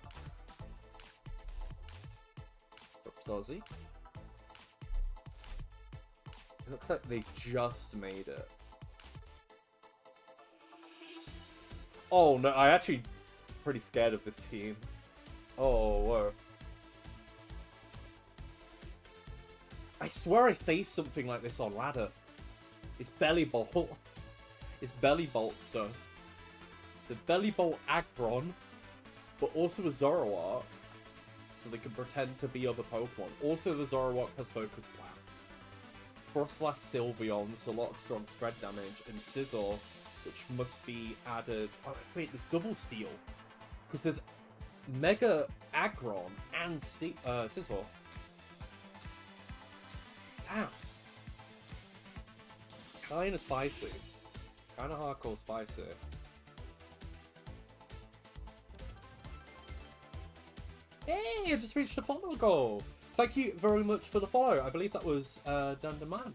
Robstar Z. It looks like they just made it. Oh no, I actually pretty scared of this team. Oh whoa. I swear I faced something like this on ladder. It's Belly Bolt. It's Belly Bolt stuff. It's a Belly Bolt Aggron, but also a Zoroark, so they can pretend to be other Pokemon. Also, the Zoroark has Focus Blast. Frostlass Sylveon, so a lot of strong spread damage, and Scizor, which must be added... Oh, wait, there's double Steel. Because there's Mega Aggron and Scizor. Damn. It's kind of spicy. It's kind of hardcore spicy. Hey, I just reached a follow goal. Thank you very much for the follow. I believe that was Dandaman.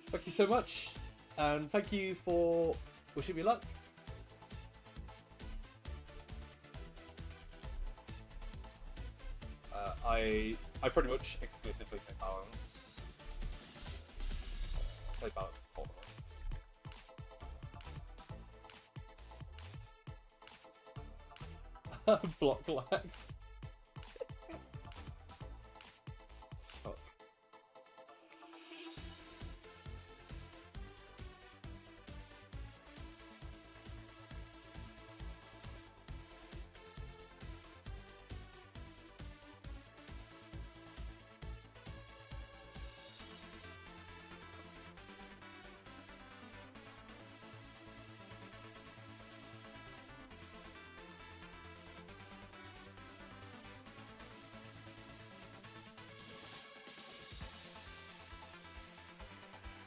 Thank you so much. And thank you for wishing me luck. I pretty much exclusively play balance. Play balance tournaments. Block lags. Fuck.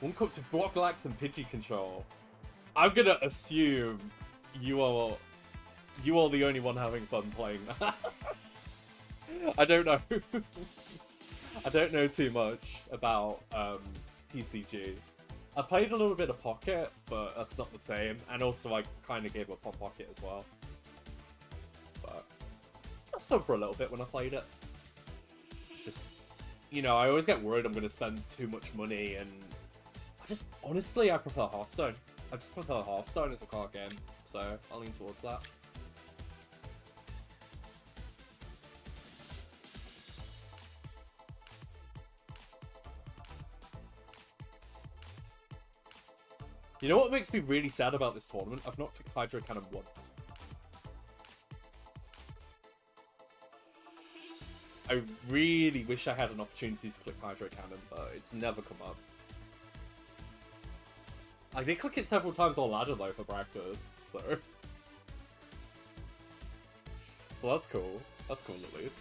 One comes with block lags and Pidgey control. I'm gonna assume you are the only one having fun playing that. I don't know. I don't know too much about TCG. I played a little bit of Pocket, but that's not the same. And also I kind of gave up on Pocket as well. But that's fun for a little bit when I played it. Just, you know, I always get worried I'm going to spend too much money, and honestly, I prefer Hearthstone. I just prefer Hearthstone as a card game, so I'll lean towards that. You know what makes me really sad about this tournament? I've not picked Hydro Cannon once. I really wish I had an opportunity to click Hydro Cannon, but it's never come up. I did click it several times on ladder though for practice, so... So that's cool. That's cool at least.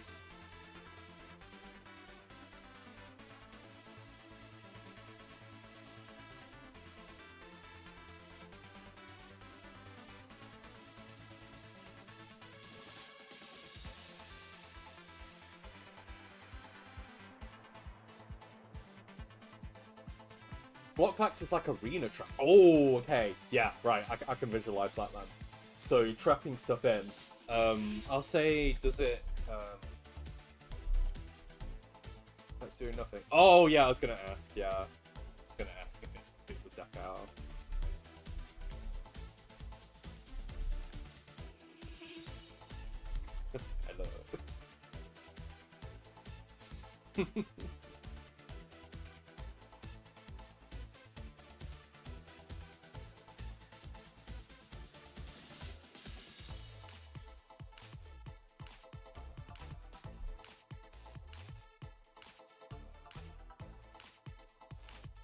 Blockpacks is like arena trap. Oh, okay. Yeah, right. I can visualize that then. So you're trapping stuff in. I'll say, does it like do nothing? Oh yeah, I was gonna ask. Yeah, I was gonna ask if it was deck out. Hello.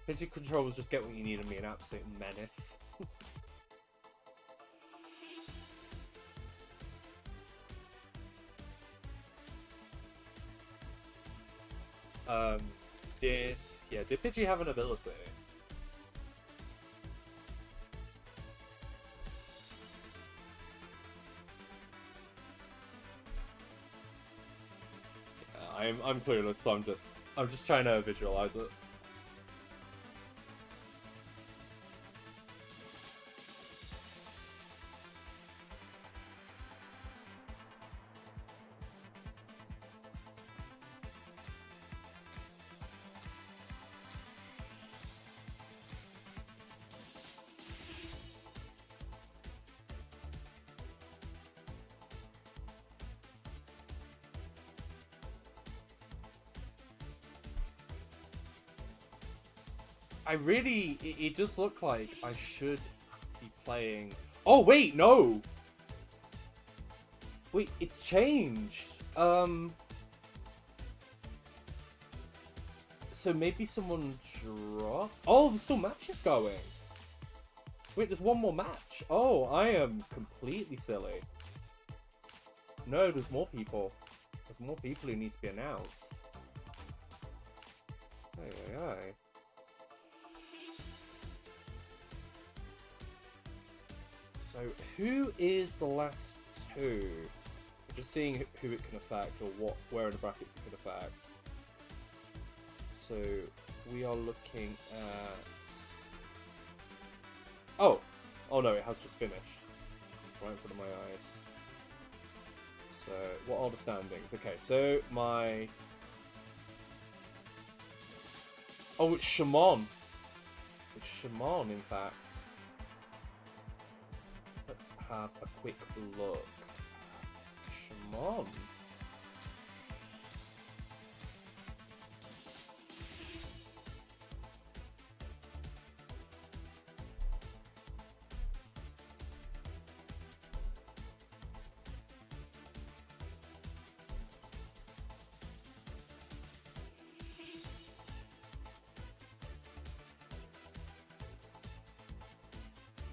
Pidgey controls just get what you need and be an absolute menace. Did Pidgey have an ability? Yeah, I'm clueless, so I'm just trying to visualize it. It does look like I should be playing... Oh, wait, no! Wait, it's changed. So maybe someone dropped... Oh, there's still matches going. Wait, there's one more match. Oh, I am completely silly. No, there's more people. There's more people who need to be announced. Aye. So, who is the last two? Just seeing who it can affect, or where in the brackets it could affect. So, we are looking at... Oh no, it has just finished. Right in front of my eyes. So, what are the standings? Okay, so my... Oh, it's Shimon. It's Shimon, in fact. Let's have a quick look. Shimon.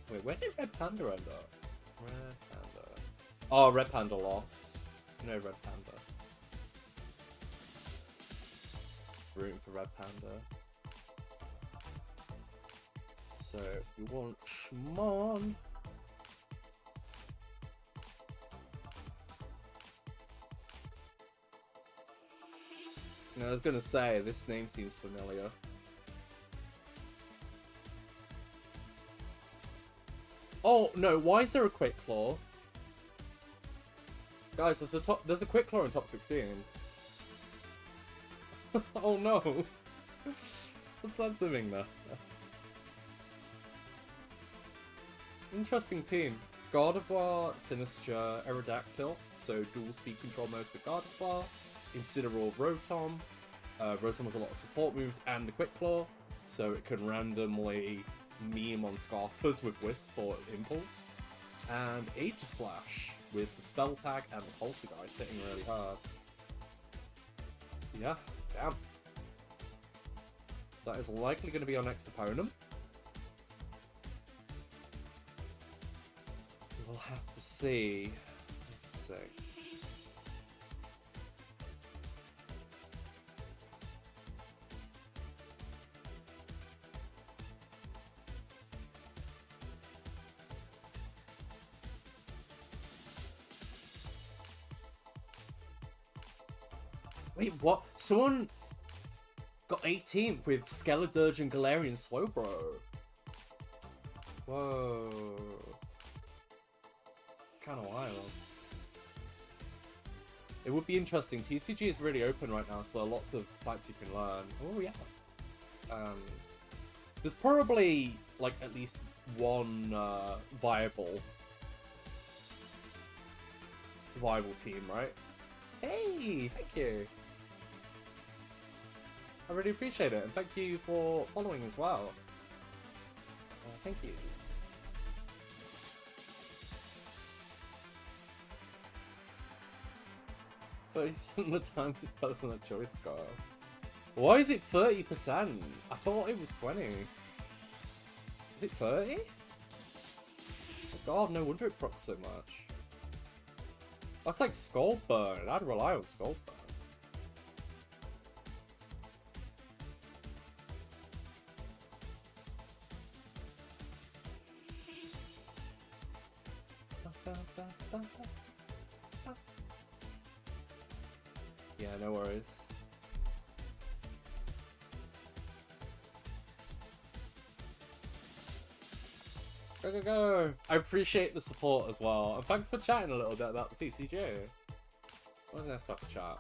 Wait, where did Red Panda end up? Red Panda. Oh, Red Panda lost. No Red Panda. Just rooting for Red Panda. So, we want Shimon. I was gonna say, this name seems familiar. Oh no! Why is there a Quick Claw? Guys, there's a Quick Claw in top 16. Oh no! What's that doing there? Interesting team. Gardevoir, Sinistcha, Aerodactyl, so dual speed control modes with Gardevoir. Incineroar, Rotom. Rotom has a lot of support moves and the Quick Claw, so it can randomly meme on Scarfers with Wisp or Impulse, and Aegislash with the Spell Tag and the Poltergeist hitting really hard. Yeah, damn. So that is likely going to be our next opponent. We'll have to see. Let's see. Wait, what? Someone got 18th with Skeledurge and Galarian Slowbro. Whoa. It's kind of wild. It would be interesting. TCG is really open right now, so there are lots of types you can learn. Oh, yeah. There's probably, like, at least one viable team, right? Hey, thank you. I really appreciate it, and thank you for following as well. Thank you. So 30% of the times it's better than a choice score. Why is it 30%? I thought it was 20. Is it 30? Oh god, no wonder it procs so much. That's like Skull Burn. I'd rely on Skull Burn. Yeah, no worries. Go, go, go! I appreciate the support as well. And thanks for chatting a little bit about the TCG. What a nice to have a chat.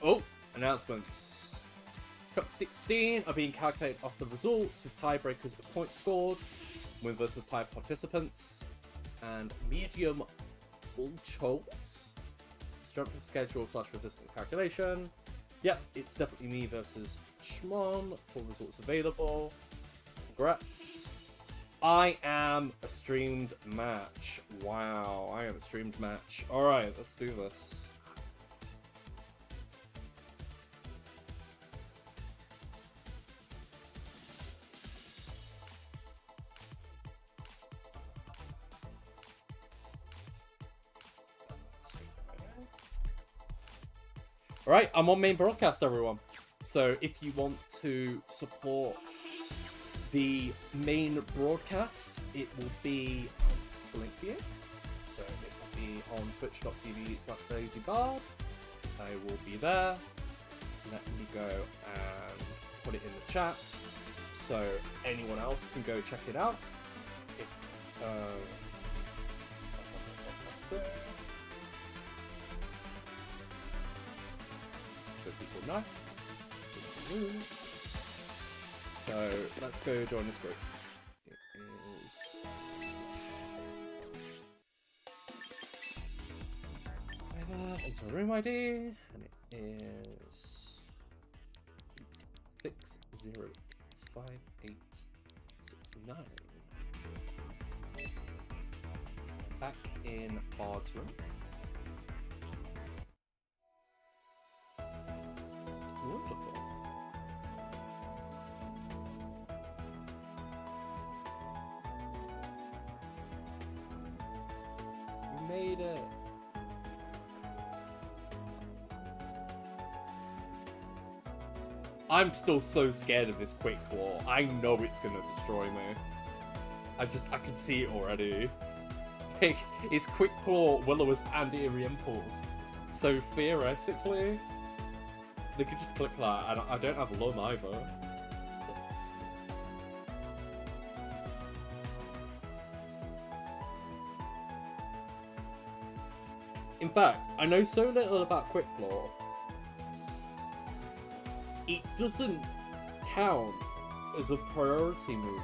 Oh, announcements. Cup 16 are being calculated off the results with tiebreakers of points scored, win versus tie participants, and medium ultros. Strength of schedule / resistance calculation. Yep, it's definitely me versus Schmon for results available. Congrats. I am a streamed match. Wow, I am a streamed match. Alright, let's do this. Alright, I'm on main broadcast, everyone. So if you want to support the main broadcast, it will be the link for you. So it will be on twitch.tv/LazyBard. I will be there. Let me go and put it in the chat so anyone else can go check it out. If so people know. So let's go join this group. It is enter a room ID, and it is 6085869. Back in Bard's room. Wonderful. We made it. I'm still so scared of this Quick Claw. I know it's gonna destroy me. I can see it already. Like, it's Quick Claw, Will-O-Wisp, and Eerie Impulse. So theoretically, they could just click that, and I don't have Lum either. In fact, I know so little about Quick Claw. It doesn't count as a priority move.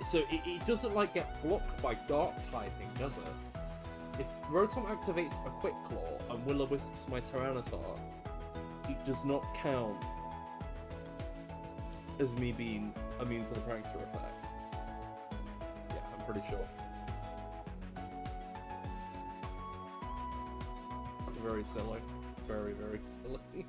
So it doesn't like get blocked by Dark typing, does it? If Rotom activates a Quick Claw and Will-O-Wisps my Tyranitar, it does not count as me being immune to the Prankster effect. Yeah, I'm pretty sure. Very silly. Very, very silly.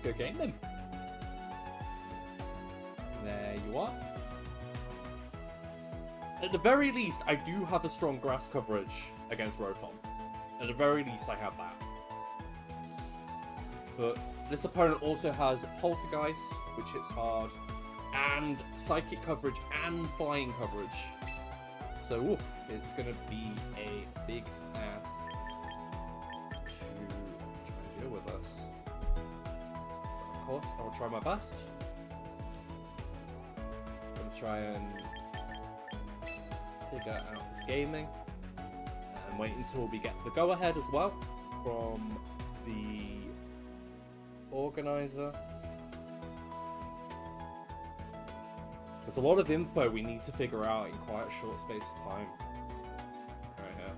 Go game then. There you are. At the very least, I do have a strong grass coverage against Rotom. At the very least, I have that. But this opponent also has Poltergeist, which hits hard, and Psychic coverage and Flying coverage. So, oof, it's gonna be a big ask to try and deal with us. But of course, I'll try my best. I'm gonna try and figure out this gaming and wait until we get the go-ahead as well from the organizer. There's a lot of info we need to figure out in quite a short space of time. Right here.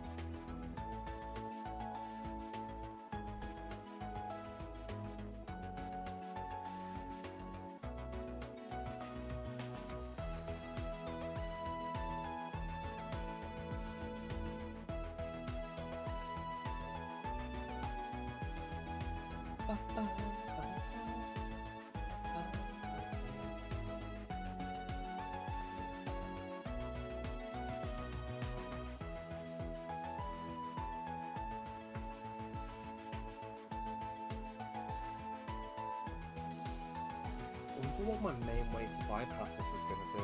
I wonder what my main way to bypass this is going to be.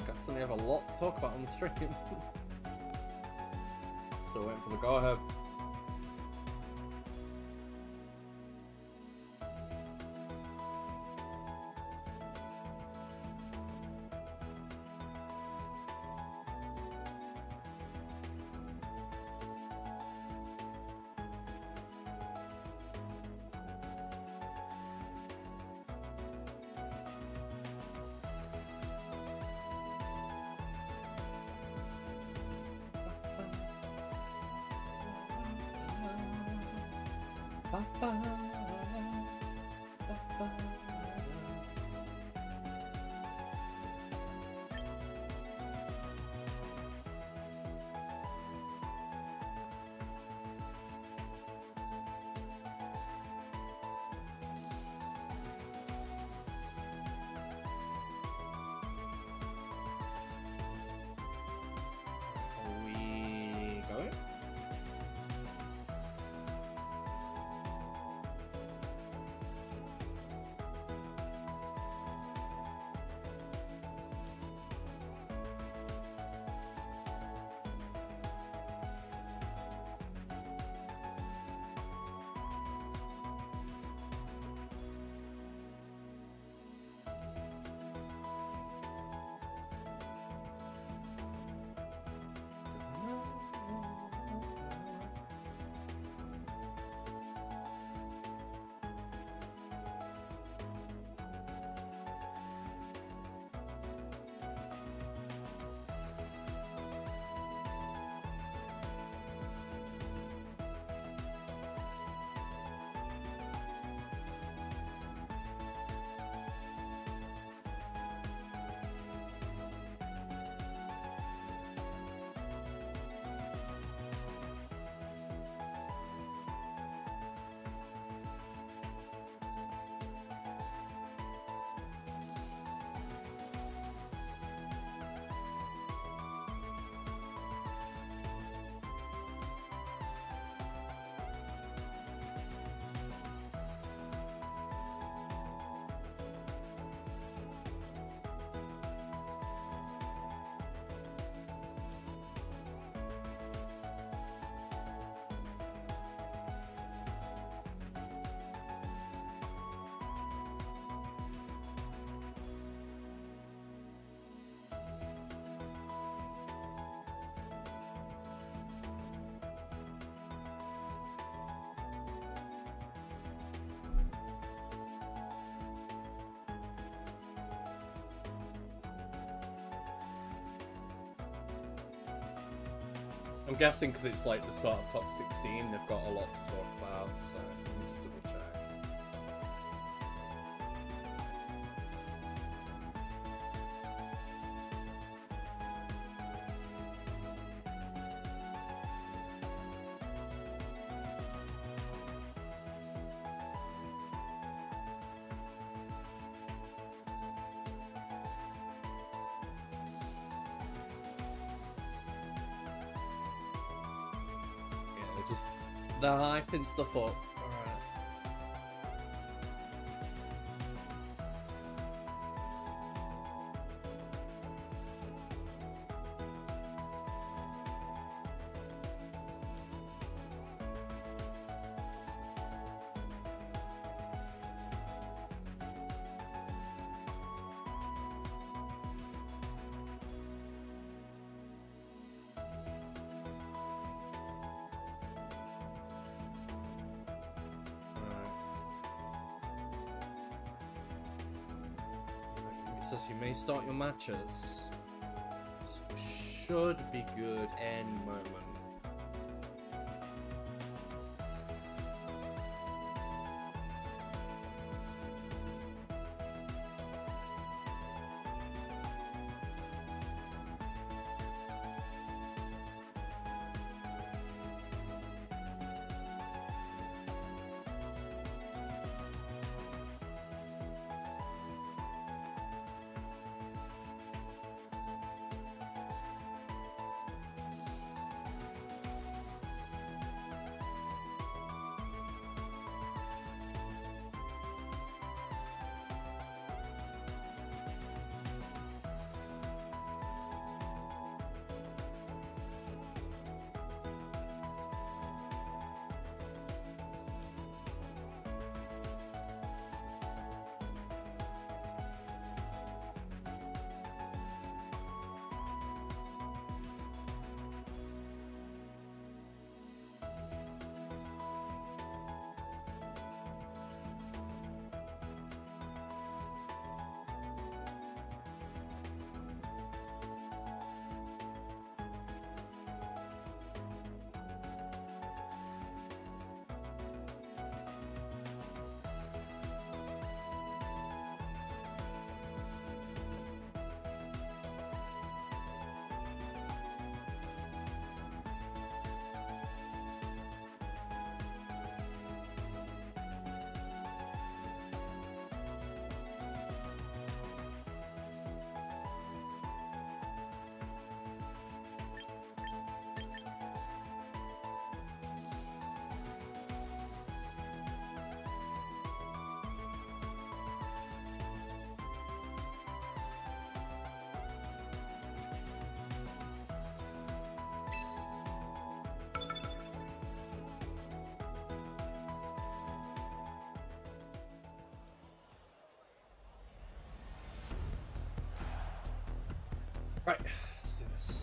Guess we have a lot to talk about on the stream. So waiting for the go ahead. Are we going? I'm guessing because it's like the start of top 16, they've got a lot to talk about, so let me just double check. Just they're hyping stuff up. Alright. It says you may start your matches. So we should be good any moment. Right, let's do this.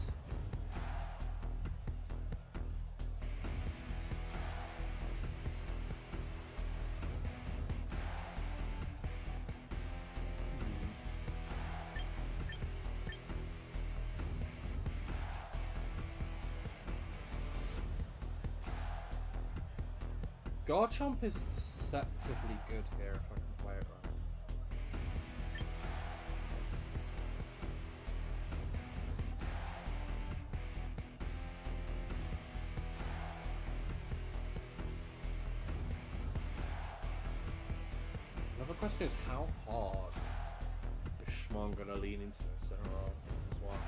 Garchomp is deceptively good here if I can play it right. Another question is how hard is Shmon gonna lean into this in a row as well?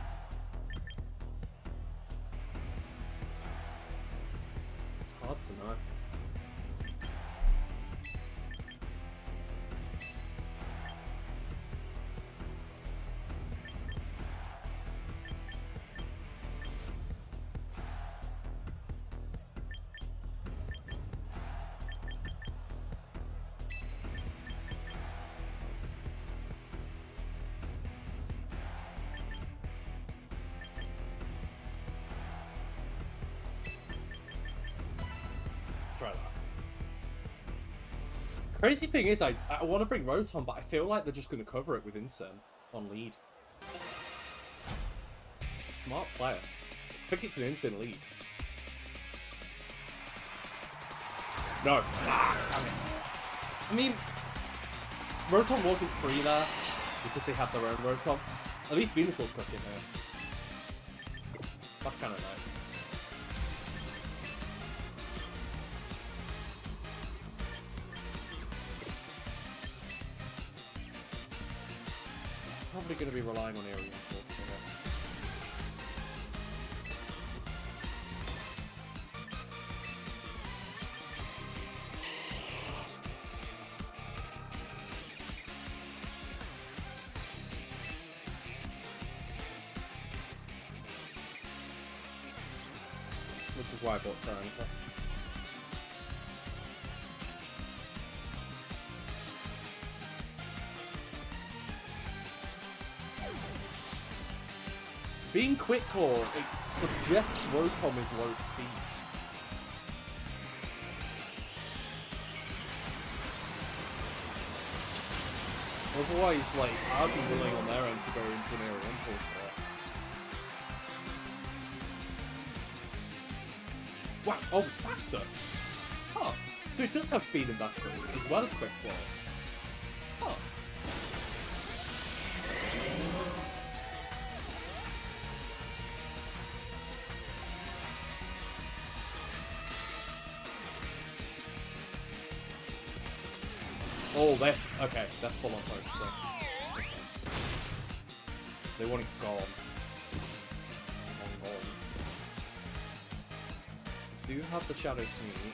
Hard to know. Try that. Crazy thing is, I want to bring Rotom, but I feel like they're just going to cover it with Incern on lead. Smart player. I think it's an Incern lead. No. Damn it. I mean, Rotom wasn't free there because they had their own Rotom. At least Venusaur's cooking here. That's kind of nice. Probably going to be relying on area impulse here. This is why I bought Tyranitar. Being quick core, it suggests Rotom is low speed. Otherwise, like, I'd be willing on their end to go into an area impulse there. Wow, oh, it's faster! Huh. So it does have speed and mastery, as well as quick claw. Huh. Oh, they're okay. They're full on focusing. Makes sense. They want it gone. Gone. Do you have the Shadow Sneak?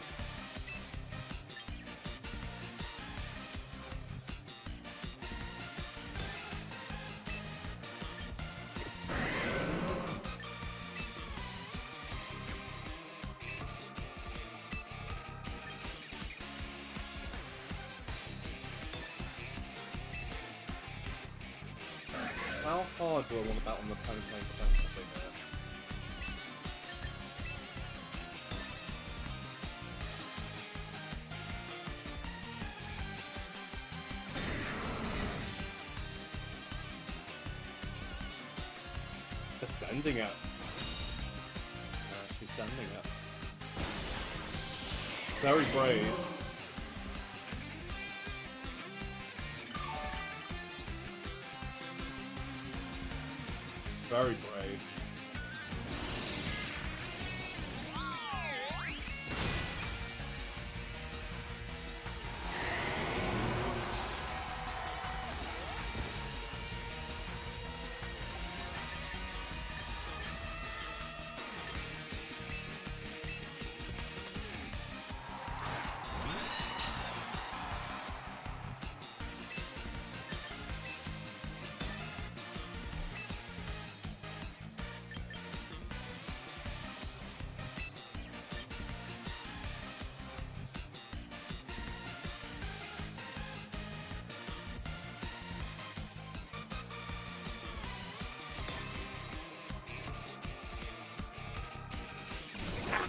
How hard do I want to bet on the opponent playing defensively here? They're sending it. They're actually sending it. Very brave. Very brave.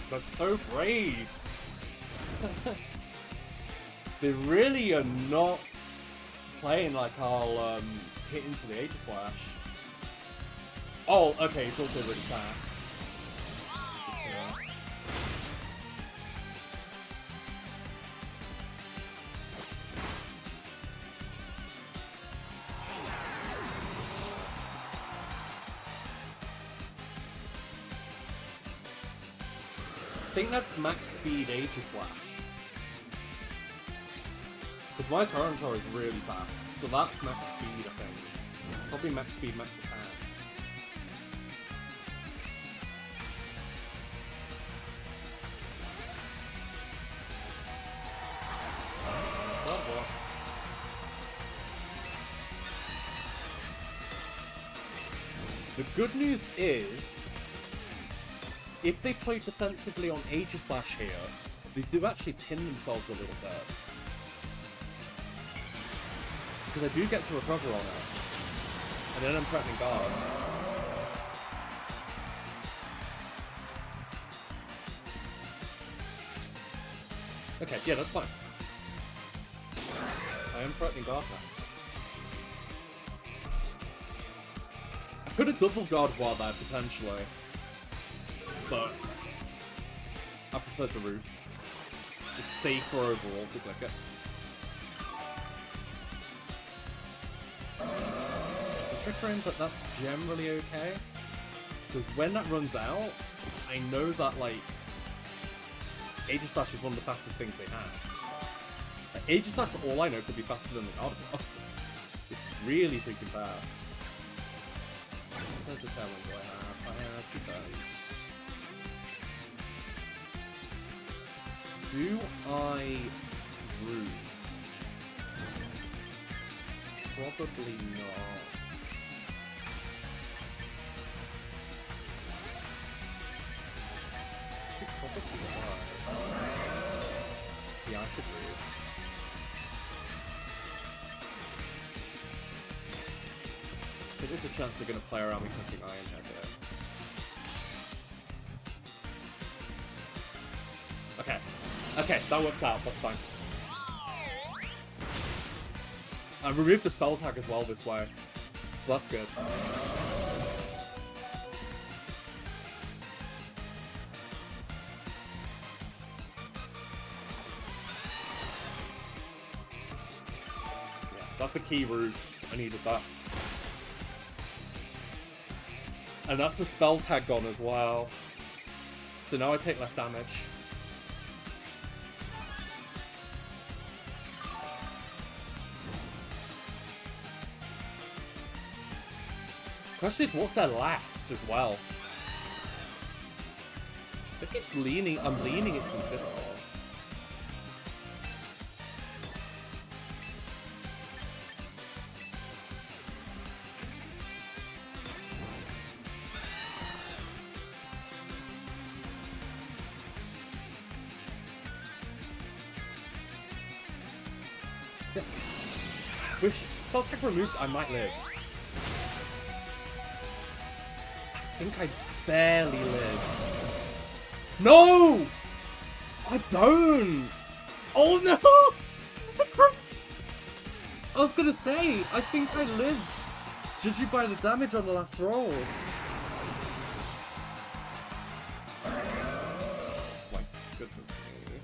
That's so brave. They really are not playing like I'll hit into the Aegislash. Oh, okay, it's also really fast. I think that's max speed Aegislash. Because my Tyranitar is really fast, so that's max speed, I think. Probably max speed, max attack. The good news is, if they play defensively on Aegislash here, they do actually pin themselves a little bit. Because I do get to recover on it. And then I'm threatening guard. Okay, yeah, that's fine. I am threatening guard now. I could have double guard while there, potentially. But I prefer to roost. It's safer overall to click it. It's a trick room, but that's generally okay. Because when that runs out, I know that, like, Aegislash is one of the fastest things they have. Like, Aegislash, for all I know, could be faster than the Gardevoir. It's really freaking fast. Turns of Tailwind do I have? I have 2 turns. Do I Roost? Probably not. Should probably so. Yeah, I should Roost. There is a chance they're going to play around me clicking Iron Head here. Okay. Okay, that works out. That's fine. I removed the spell tag as well this way. So that's good. Yeah, that's a key ruse. I needed that. And that's the spell tag gone as well. So now I take less damage. Question is, what's their last as well? I think it's leaning. I'm leaning it's Incineroar. Yeah. With spell tag removed, I might live. I think I barely live. No! I don't! Oh no! The crux! I was gonna say, I think I lived, judging by the damage on the last roll. My goodness me.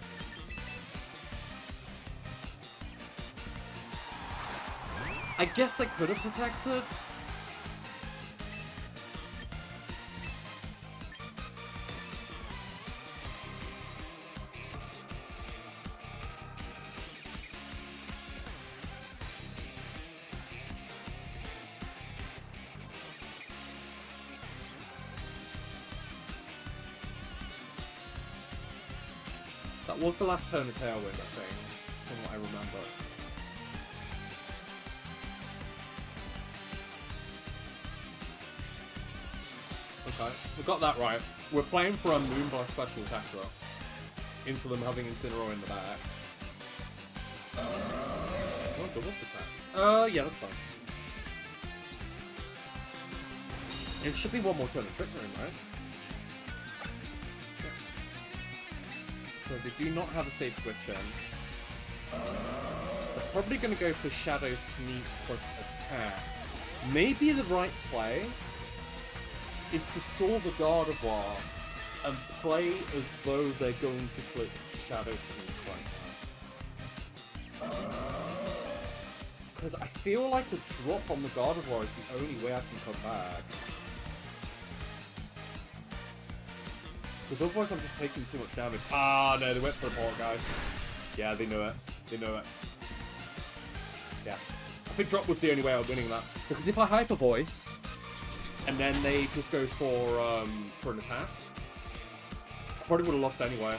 I guess I could have protected. That was the last turn of Tailwind, I think, from what I remember. Okay, we got that right. We're playing for a Moonblast special attack throw. Into them having Incineroar in the back. Oh, double attacks. Yeah, that's fine. It should be one more turn of Trick Room, right? So they do not have a safe switch in. They're probably going to go for Shadow Sneak plus attack. Maybe the right play is to stall the Gardevoir and play as though they're going to click Shadow Sneak right now. Because I feel like the drop on the Gardevoir is the only way I can come back. Because otherwise I'm just taking too much damage. Ah, no, they went for a port, guys. Yeah, they knew it. They knew it. Yeah. I think drop was the only way of winning that. Because if I Hyper Voice, and then they just go for an attack, I probably would have lost anyway.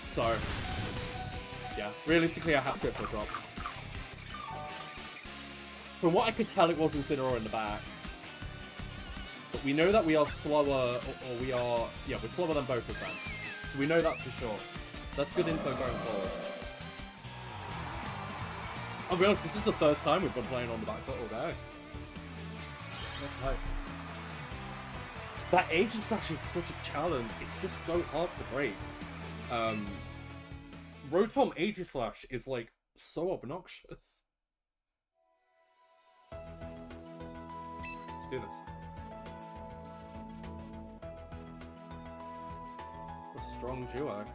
So, yeah. Realistically, I have to go for a drop. From what I could tell, it was Incineroar in the back. But we know that we are slower, or we are... Yeah, we're slower than both of them. So we know that for sure. That's good info going forward. I'll be honest, this is the first time we've been playing on the back foot all day. Okay. That Aegislash is such a challenge. It's just so hard to break. Rotom Aegislash is, like, so obnoxious. Let's do this. A strong duo.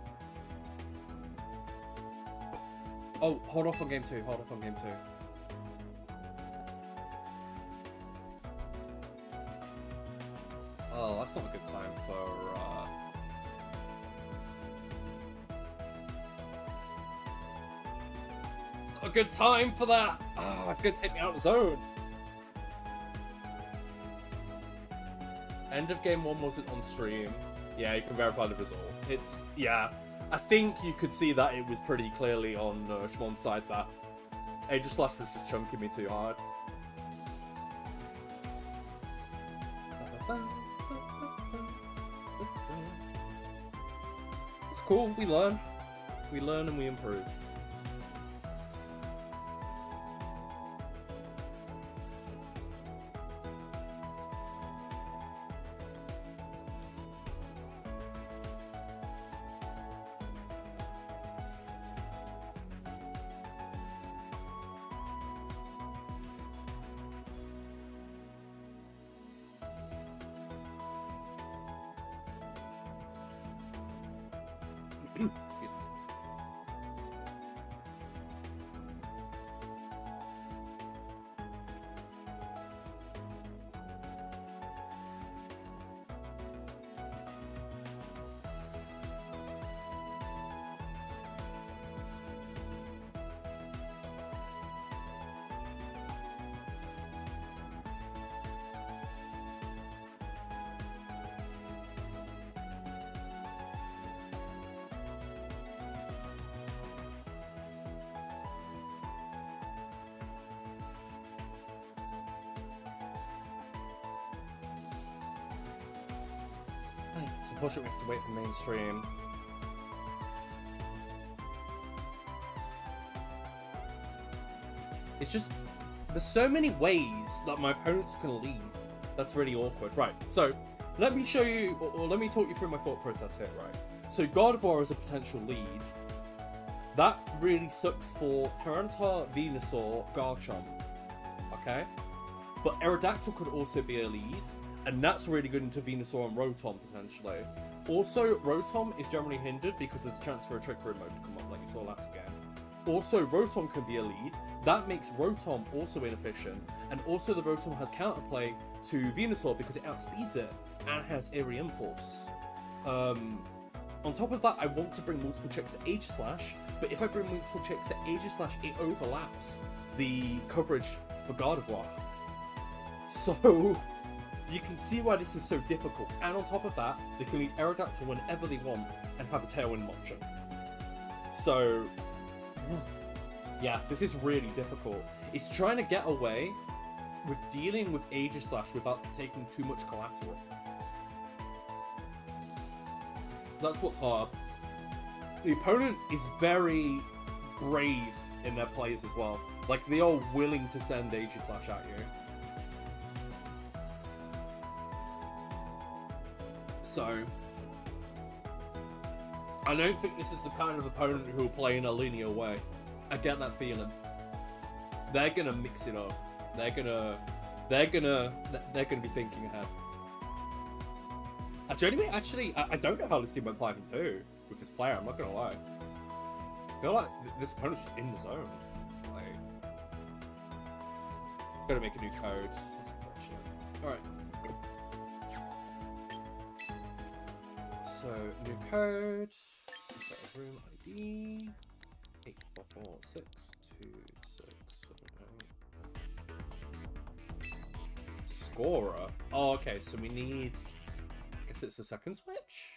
Oh, hold off on game 2. Hold off on game 2. Oh, that's not a good time for, It's not a good time for that! Oh, it's gonna take me out of the zone! End of game 1 wasn't on stream. Yeah, you can verify the result. It's, yeah. I think you could see that it was pretty clearly on Shmon's side that Aegislash was just chunking me too hard. It's cool, we learn. We learn and we improve. Excuse me. It's unfortunate we have to wait for mainstream. It's just, there's so many ways that my opponents can lead. That's really awkward. Right, so let me show you, or let me talk you through my thought process here, right? So God of War is a potential lead. That really sucks for Tyranitar, Venusaur, Garchomp, okay? But Aerodactyl could also be a lead. And that's really good into Venusaur and Rotom, potentially. Also, Rotom is generally hindered because there's a chance for a Trick Room mode to come up, like you saw last game. Also, Rotom can be a lead. That makes Rotom also inefficient. And also, the Rotom has counterplay to Venusaur because it outspeeds it and has Eerie Impulse. On top of that, I want to bring multiple checks to Aegislash, but if I bring multiple checks to Aegislash, it overlaps the coverage for God of War. So you can see why this is so difficult. And on top of that, they can lead Aerodactyl whenever they want and have a Tailwind option. So, yeah, this is really difficult. It's trying to get away with dealing with Aegislash without taking too much collateral. That's what's hard. The opponent is very brave in their plays as well. Like, they are willing to send Aegislash at you. So, I don't think this is the kind of opponent who will play in a linear way. I get that feeling. They're gonna mix it up. They're gonna be thinking ahead. Genuinely, actually, I don't know how this team went 5-2 with this player. I'm not gonna lie. I feel like this opponent's just in the zone. Like, gotta make a new code. That's unfortunate. All right. So, new code, room ID, 8446267. Scorer? Oh, okay, so we need, I guess it's a second switch?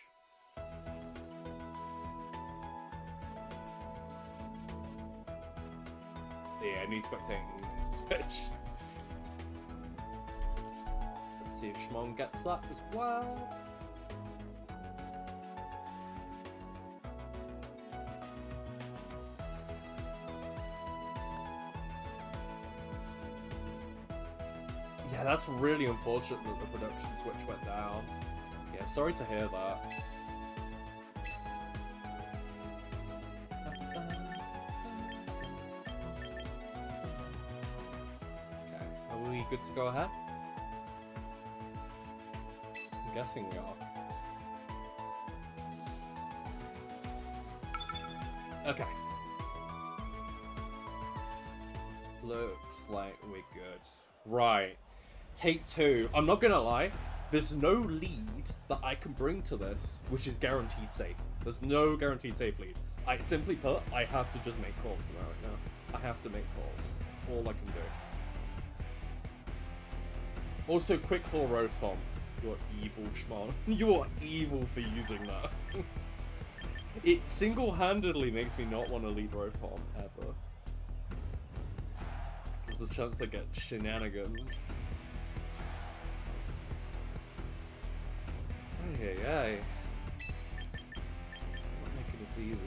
Yeah, new spectating switch. Let's see if Shmon gets that as well. Yeah, that's really unfortunate that the production switch went down. Yeah, sorry to hear that. Okay, are we good to go ahead? I'm guessing we are. Okay. looks like we're good. Right. Take 2. I'm not gonna lie. There's no lead that I can bring to this, which is guaranteed safe. There's no guaranteed safe lead. Simply put, I have to just make calls right now. I have to make calls. That's all I can do. Also, quick claw Rotom. You're evil, Schmon. You are evil for using that. It single-handedly makes me not want to lead Rotom, ever. This is a chance to get shenanigan. Ay. Not making this easy.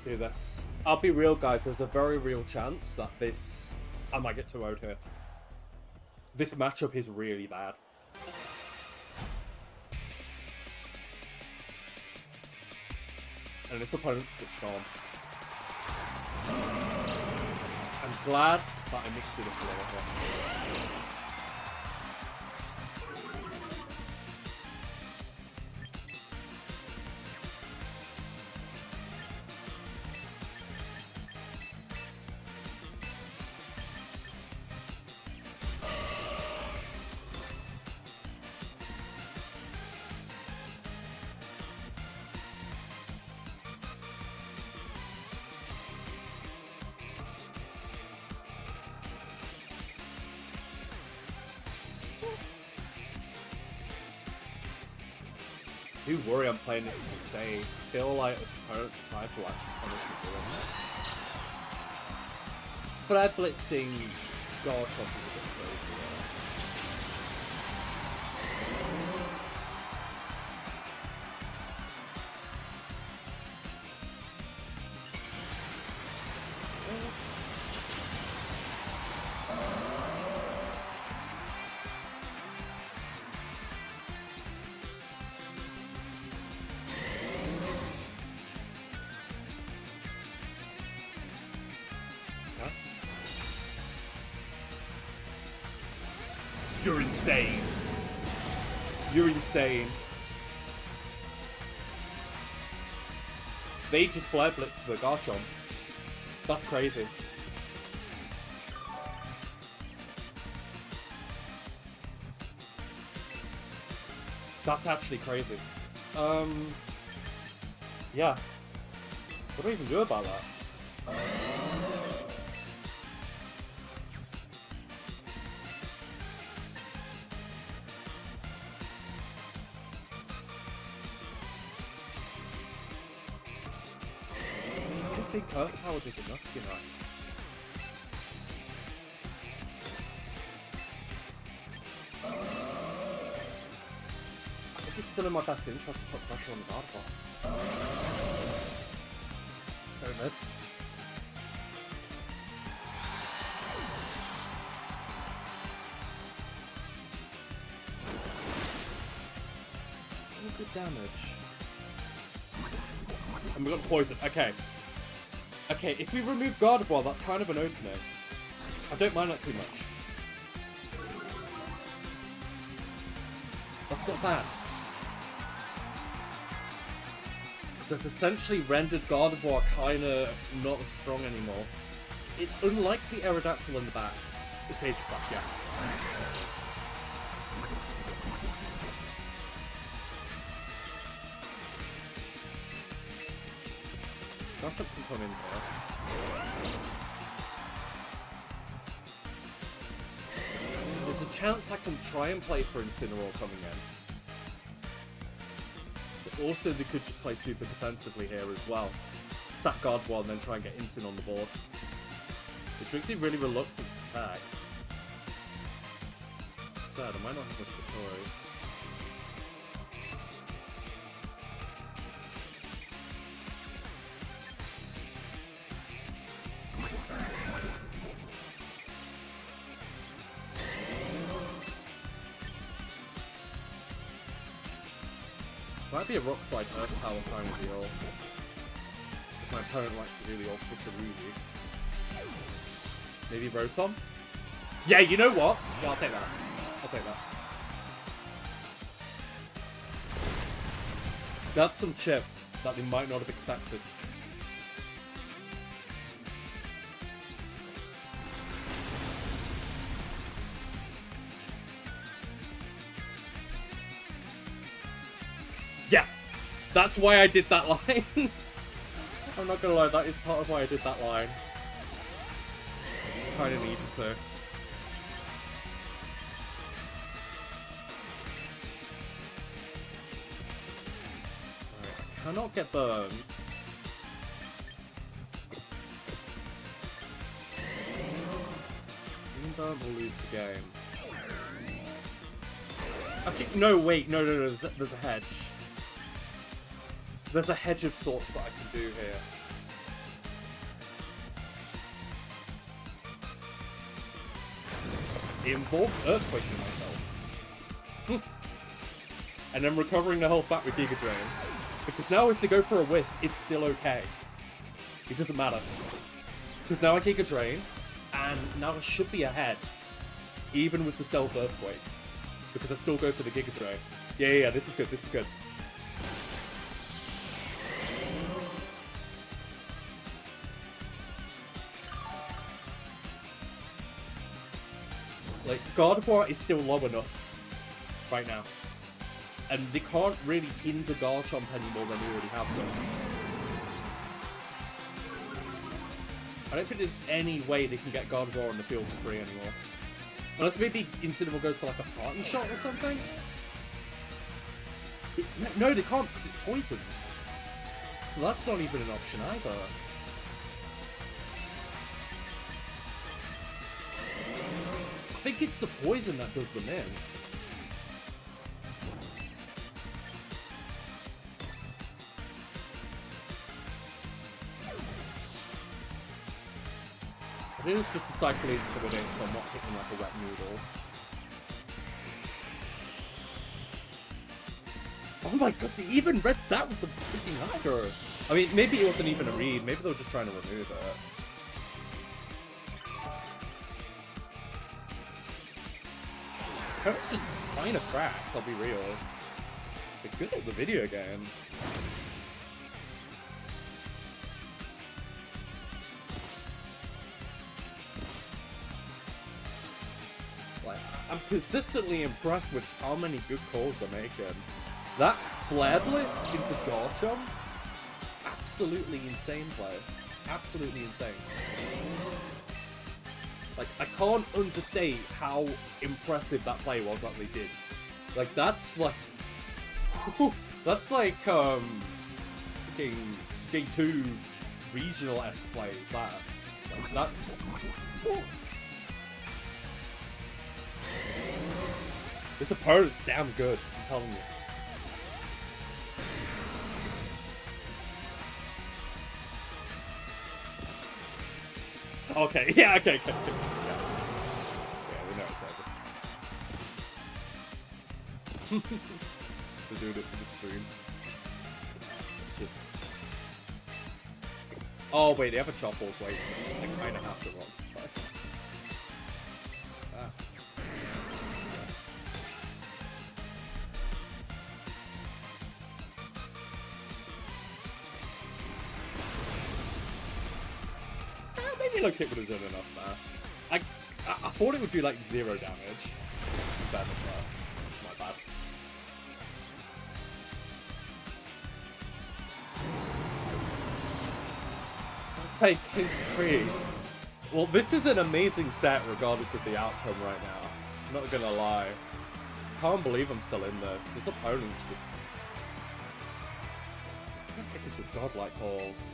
Do this. I'll be real, guys. There's a very real chance that I might get 2-0'd here. This matchup is really bad. And this opponent's switched on. I'm glad that I mixed it up a little bit. Do worry, I'm playing this to save. I feel like this opponent's the type who actually punish me doing this. This Fred blitzing Garchomp is a bit crazy. You're insane. You're insane. They just flare blitz the Garchomp. That's crazy. That's actually crazy. Yeah. What do I even do about that? I think Curve Power does enough, you know. I think it's still in my best interest to put pressure on the Gardevoir. Very mid. Still good damage. And we got poison. Okay. Okay, if we remove Gardevoir, that's kind of an opening. I don't mind that too much. That's not bad. Because they've essentially rendered Gardevoir kind of not as strong anymore. It's unlike the Aerodactyl in the back. It's Aegislash, yeah. Garchomp can come in here. There's a chance I can try and play for Incineroar coming in. But also they could just play super defensively here as well. Sack Gardevoir and then try and get Incin on the board. Which makes me really reluctant to attacked. Sad, I might not have much of a choice. This might be a rock slide earth power kind of deal. If my opponent likes to do the old switcheroozy. Maybe Rotom? Yeah, you know what? Yeah, I'll take that. I'll take that. That's some chip that they might not have expected. Yeah, that's why I did that line. I'm not gonna lie, that is part of why I did that line. Kinda needed to. Alright, I cannot get burned. Being burned will lose the game. Actually, no, wait, no, there's a hedge. There's a hedge of sorts that I can do here. It involves earthquaking myself. And then recovering the health back with Giga Drain. Because now if they go for a Wisp, it's still okay. It doesn't matter. Because now I Giga Drain, and now I should be ahead. Even with the self-earthquake. Because I still go for the Giga Drain. Yeah, this is good, this is good. Like, Gardevoir is still low enough right now. And they can't really hinder Garchomp anymore than they already have done. I don't think there's any way they can get Gardevoir on the field for free anymore. Unless maybe Incineroar goes for like a party shot or something? No, they can't because it's poisoned. So that's not even an option either. I think it's the poison that does them in. I think it's just a cycle intimidate, so I'm not hitting like a wet noodle. Oh my god, they even read that with the freaking Hydro! I mean, maybe it wasn't even a read, maybe they were just trying to remove it. It's just kind of cracks, I'll be real. They're good at the video game. Like, I'm consistently impressed with how many good calls they're making. That Flare Blitz into Garchomp? Absolutely insane play. Absolutely insane. Like, I can't understate how impressive that play was that they did. Like, that's like... that's like, fucking Day 2 regional-esque plays, that. Like, that's... This opponent's damn good, I'm telling you. Okay, yeah, okay. Yeah, we know it's over. They're doing it for the stream. It's just... Oh, wait, they have a Chop Balls waiting. I kind of have to rock slide. Ah. Maybe low kick would have done enough there. I thought it would do like 0 damage. Bad as that. It's my bad. Okay, King 3. Well, this is an amazing set regardless of the outcome right now. I'm not gonna lie. Can't believe I'm still in this. This opponent's just... Let's make this some godlike calls.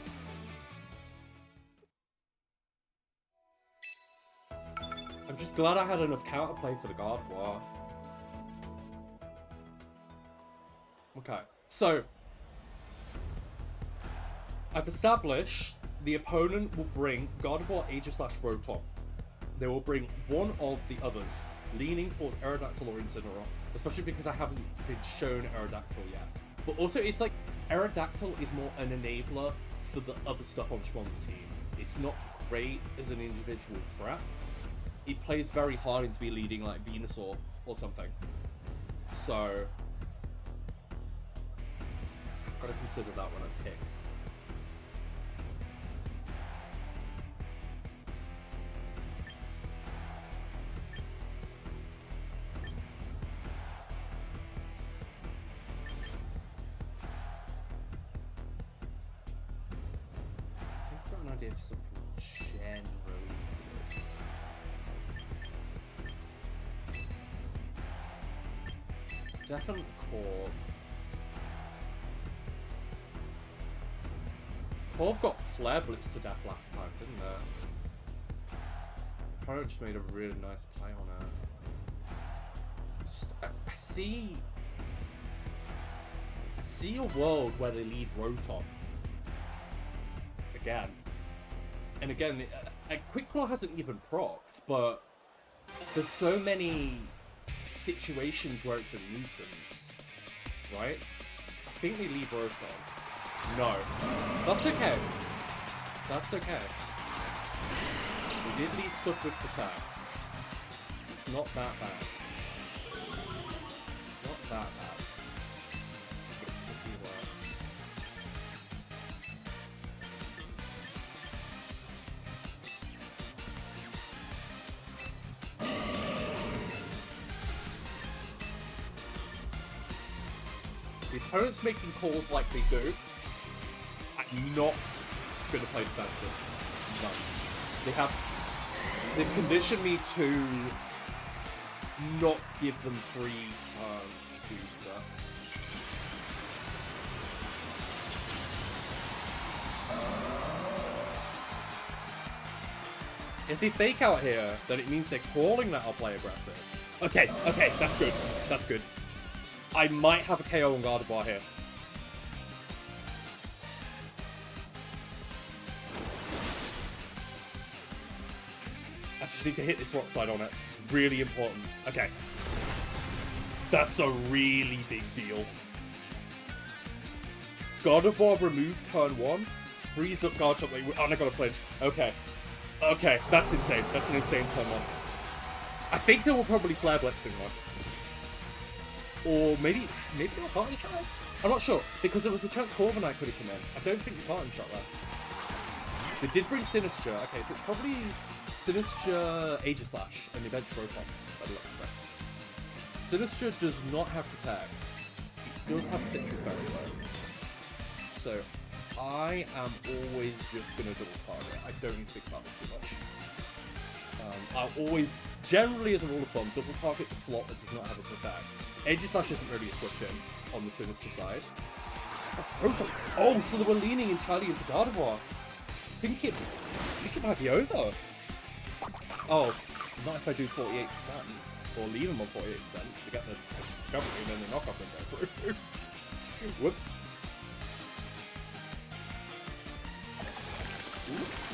just glad I had enough counterplay for the Gardevoir. Okay, so I've established the opponent will bring Gardevoir, Aegislash, Rotom. They will bring one of the others, leaning towards Aerodactyl or Incineroar, especially because I haven't been shown Aerodactyl yet. But also, it's like Aerodactyl is more an enabler for the other stuff on Schmon's team. It's not great as an individual threat. It plays very hard into be leading like Venusaur or something. So I've got to consider that when I pick. I've got an idea for something generally good. Definite Corv. Corv got Flare Blitz to death last time, didn't it? Probably just made a really nice play on it. It's just, I see a world where they lead Rotom. Again. And again, Quick Claw hasn't even procced, but there's so many situations where it's a nuisance, right? I think they leave Rotom. No. That's okay. That's okay. We did leave stuff with Protects. It's not that bad. It's not that bad. It could be worse. The opponent's making calls like they do. I'm not going to play defensive. No. They've conditioned me to not give them free turns to do stuff. If they fake out here, then it means they're calling that I'll play aggressive. Okay, that's good. That's good. I might have a KO on Gardevoir here. I just need to hit this rock slide on it. Really important. Okay. That's a really big deal. Gardevoir removed turn 1. Freeze up Garchomp. Oh, I got a flinch. Okay. Okay, that's insane. That's an insane turn 1. I think they will probably Flare Blitzing one. Or maybe a party shot? I'm not sure, because there was a chance Corviknight could have come in. I don't think the party shot there. They did bring Sinistra. Okay, so it's probably Sinistra, Aegislash, and the bench Rotom, by the looks of it. Sinistra does not have Protect. It does have a Citrus Berry though. So I am always just going to double target. I don't need to think about this too much. I'll always, generally as a rule of thumb, double target the slot that does not have a Protect. Aegislash isn't really a switch in on the Sinistra side. That's Rotom. Oh, so they were leaning entirely into Gardevoir. I think it might be over. Oh, not if I do 48%. Or leave them on 48% to get the recovery and then the knockoff and go through. Whoops. Oops.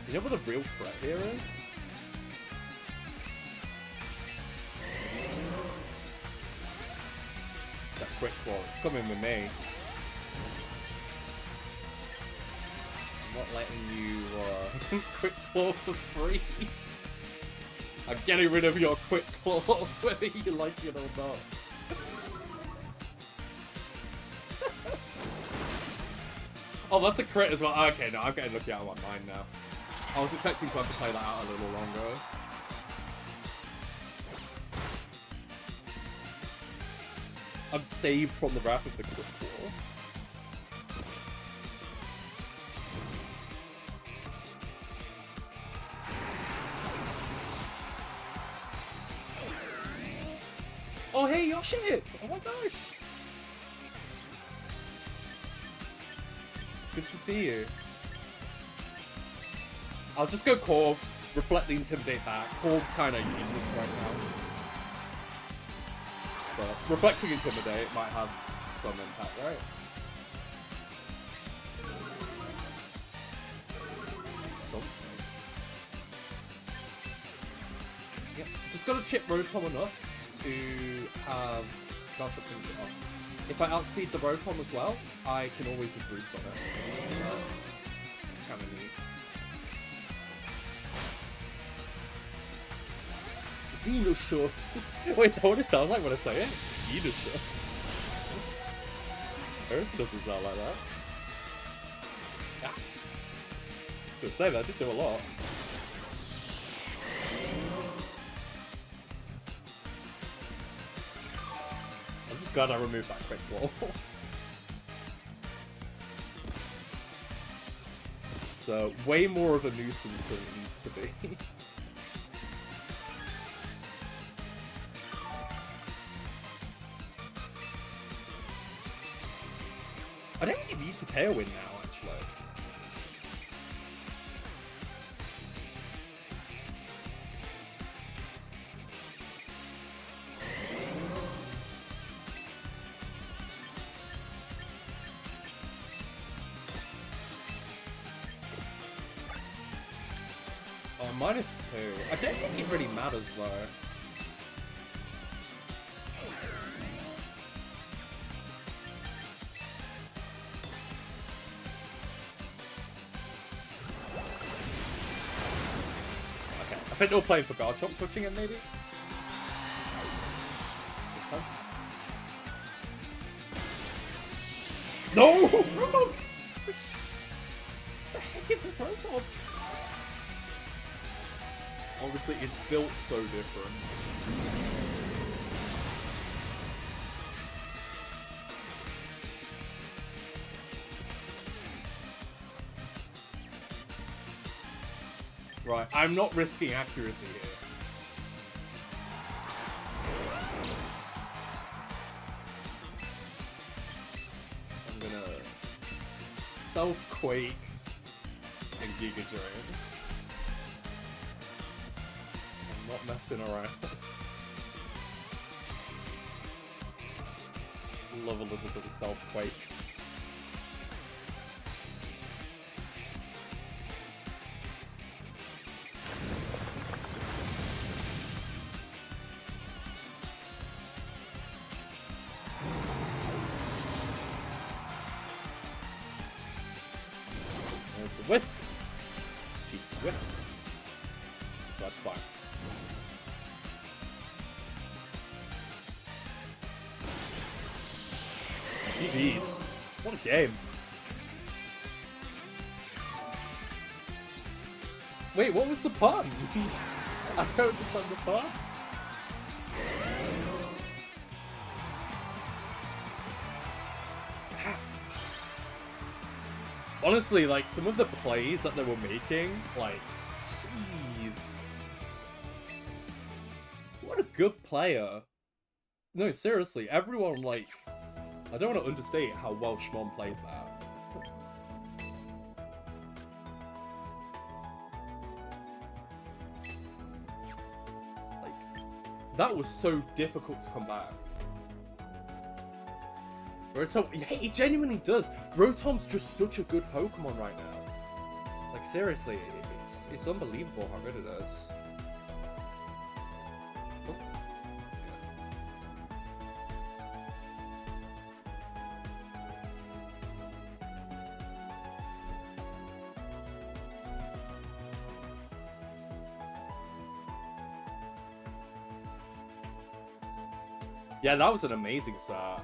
You know what the real threat here is? That Quick Claw, it's coming with me. I'm not letting you Quick Claw for free. I'm getting rid of your Quick Claw, whether you like it or not. Oh, that's a crit as well. Okay, no, I'm getting lucky out of my mind now. I was expecting to have to play that out a little longer. I'm saved from the wrath of the Quick Claw. Oh, hey, Yoshi! Oh my gosh! Good to see you. I'll just go Corv, reflect the Intimidate back. Corv's kind of useless right now. But reflecting Intimidate might have some impact, right? Something. Yeah, just gotta chip Rotom enough to have Garchomp finish it off. If I outspeed the Rotom as well, I can always just roost on it. It's kind of neat. Venusaur. Wait, is that what it sounds like when I say it? Venusaur. It doesn't sound like that. Ah. I was gonna say that did do a lot. I'm just glad I removed that quick wall. It's way more of a nuisance than it needs to be. I don't really need to Tailwind now, actually. Oh, -2. I don't think it really matters, though. I think they were playing for Garchomp touching him, maybe? Makes sense. No! Rotom! The heck is this Rotom? Obviously, it's built so different. Right, I'm not risking accuracy here. I'm gonna Self-Quake and Giga Drain. I'm not messing around. Love a little bit of Self-Quake. Wisp! Cheeky Wisp. That's fine. GG's. What a game. Wait, what was the pun? I don't understand the pun. Honestly, like, some of the plays that they were making, like, jeez. What a good player. No, seriously, everyone, like, I don't want to understate how well Shmon played that. Like, that was so difficult to come back. Rotom, yeah, it genuinely does. Rotom's just such a good Pokemon right now. Like, seriously, it's unbelievable how good it is. Oh. Yeah, that was an amazing start.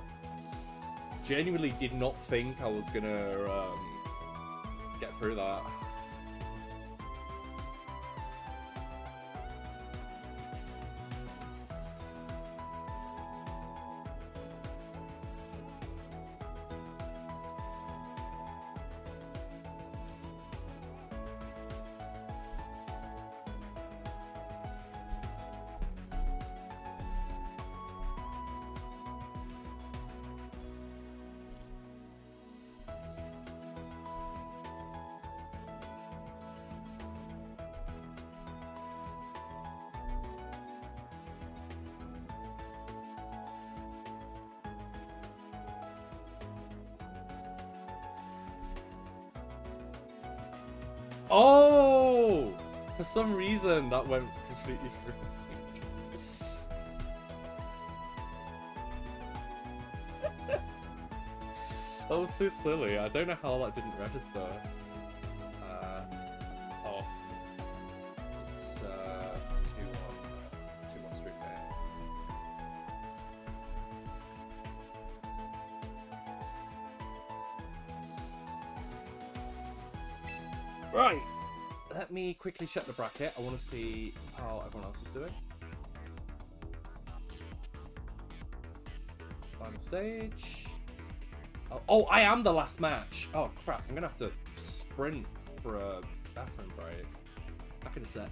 Genuinely did not think I was gonna get through that. Oh! For some reason, that went completely through. That was so silly. I don't know how that didn't register. Oh. It's 2-1. 2-1 streak there. Right. Let me quickly check the bracket. I want to see how everyone else is doing. Final stage. Oh, I am the last match. Oh, crap. I'm going to have to sprint for a bathroom break. Back in a sec.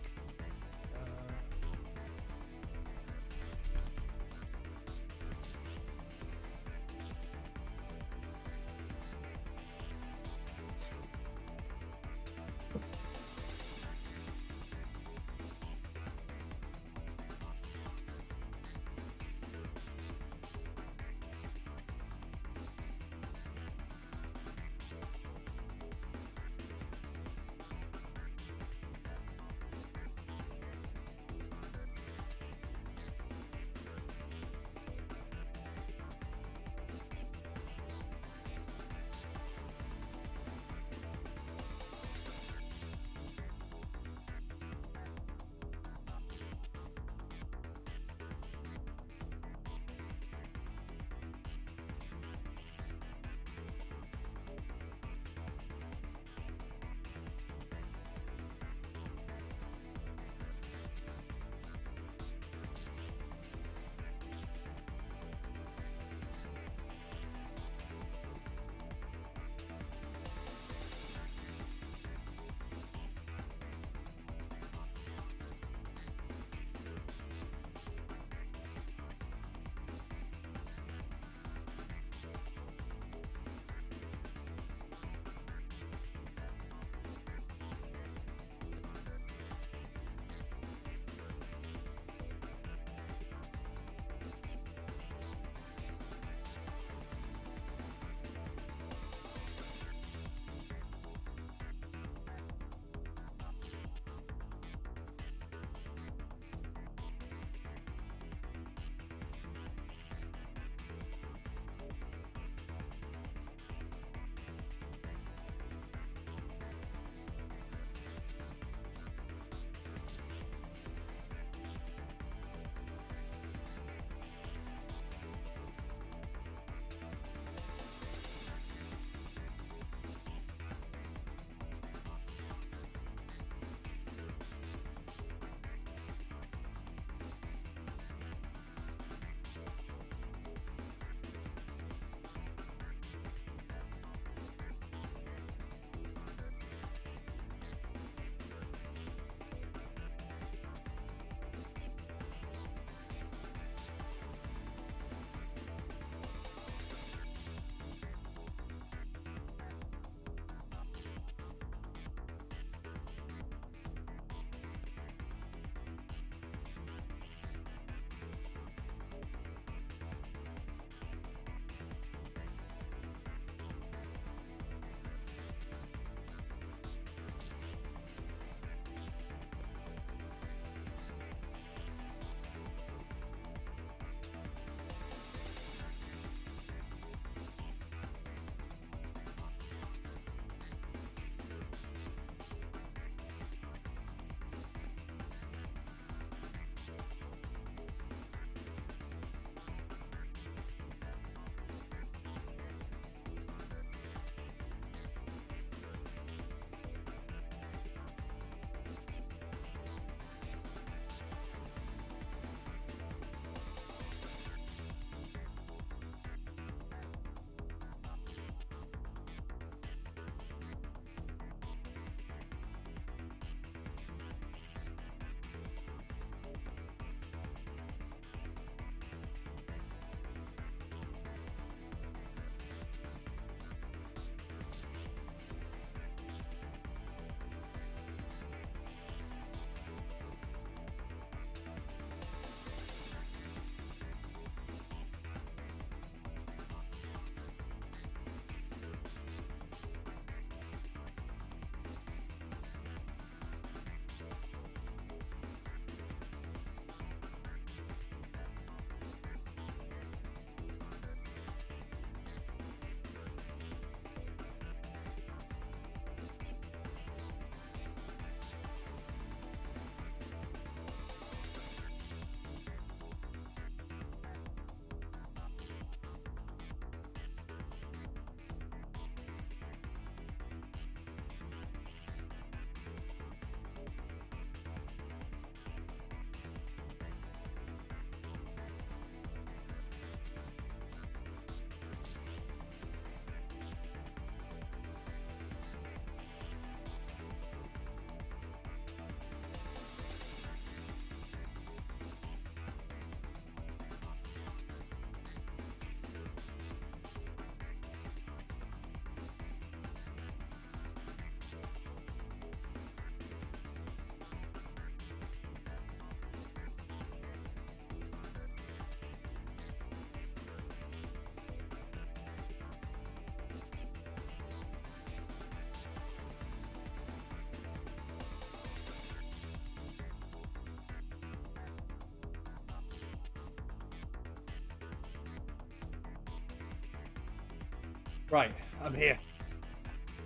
Right, I'm here.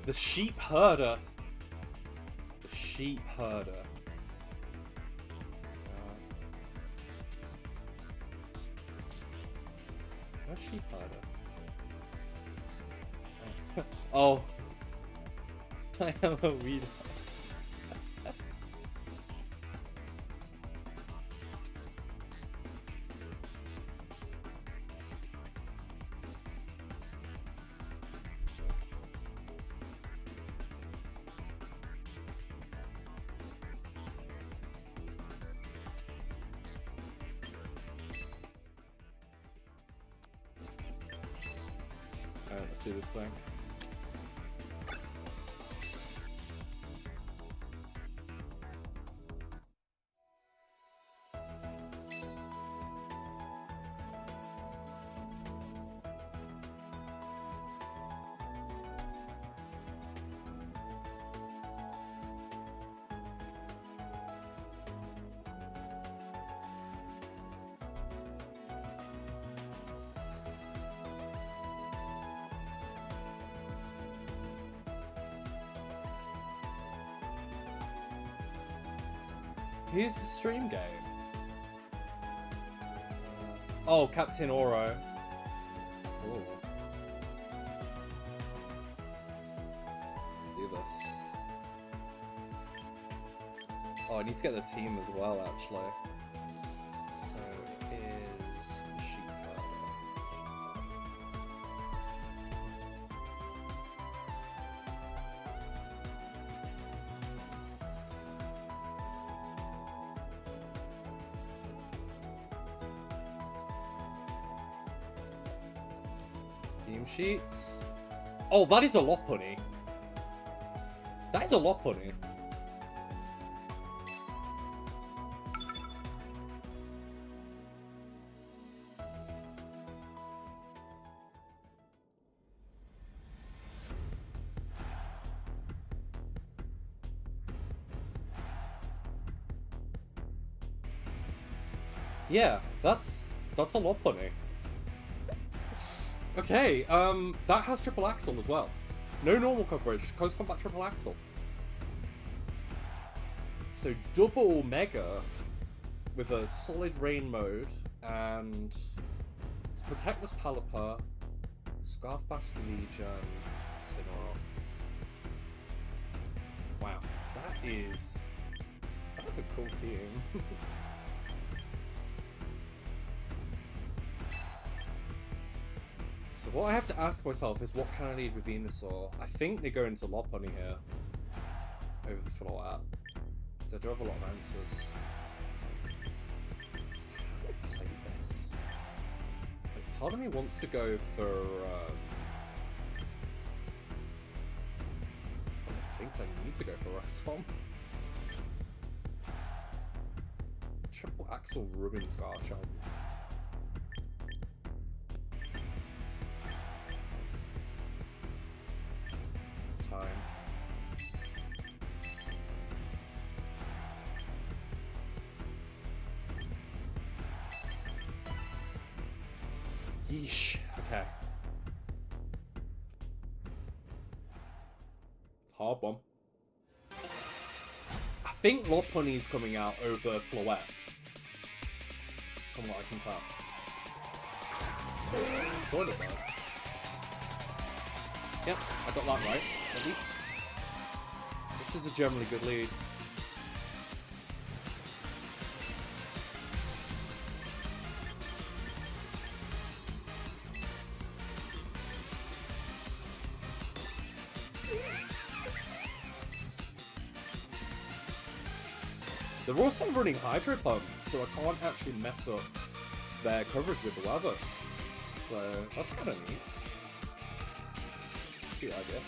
The sheep herder. The sheep herder. Where's sheep herder? Oh. I am a weed. Alright, let's do this thing. Here's the stream game. Oh, Captain Oro. Ooh. Let's do this. Oh, I need to get the team as well, actually. So it is sheep herder. Team sheets. Oh, that is a lot, Punny. That is a lot, Punny. Yeah, that's a lot, Punny. Okay, that has triple axle as well. No normal coverage, close combat triple axle. So double mega with a solid rain mode and Protectless Paliper, Scarf Basque Legion, Sinor. Wow, that's a cool team. So what I have to ask myself is, what can I need with Venusaur? I think they go into Lopunny here. Over the floor app. Because I do have a lot of answers. How do I play this? Like, part of me wants to go for... thinks I need to go for Rotom. Triple Axle Ruin Scarshine. Yeesh. Okay. Hard one. I think Lopunny's coming out over Floette. From what I can tell. Sort of, though. Yep, I got that right, at least. This is a generally good lead. They're also running Hydro Pump, so I can't actually mess up their coverage with the weather. So that's kind of neat. Cute idea.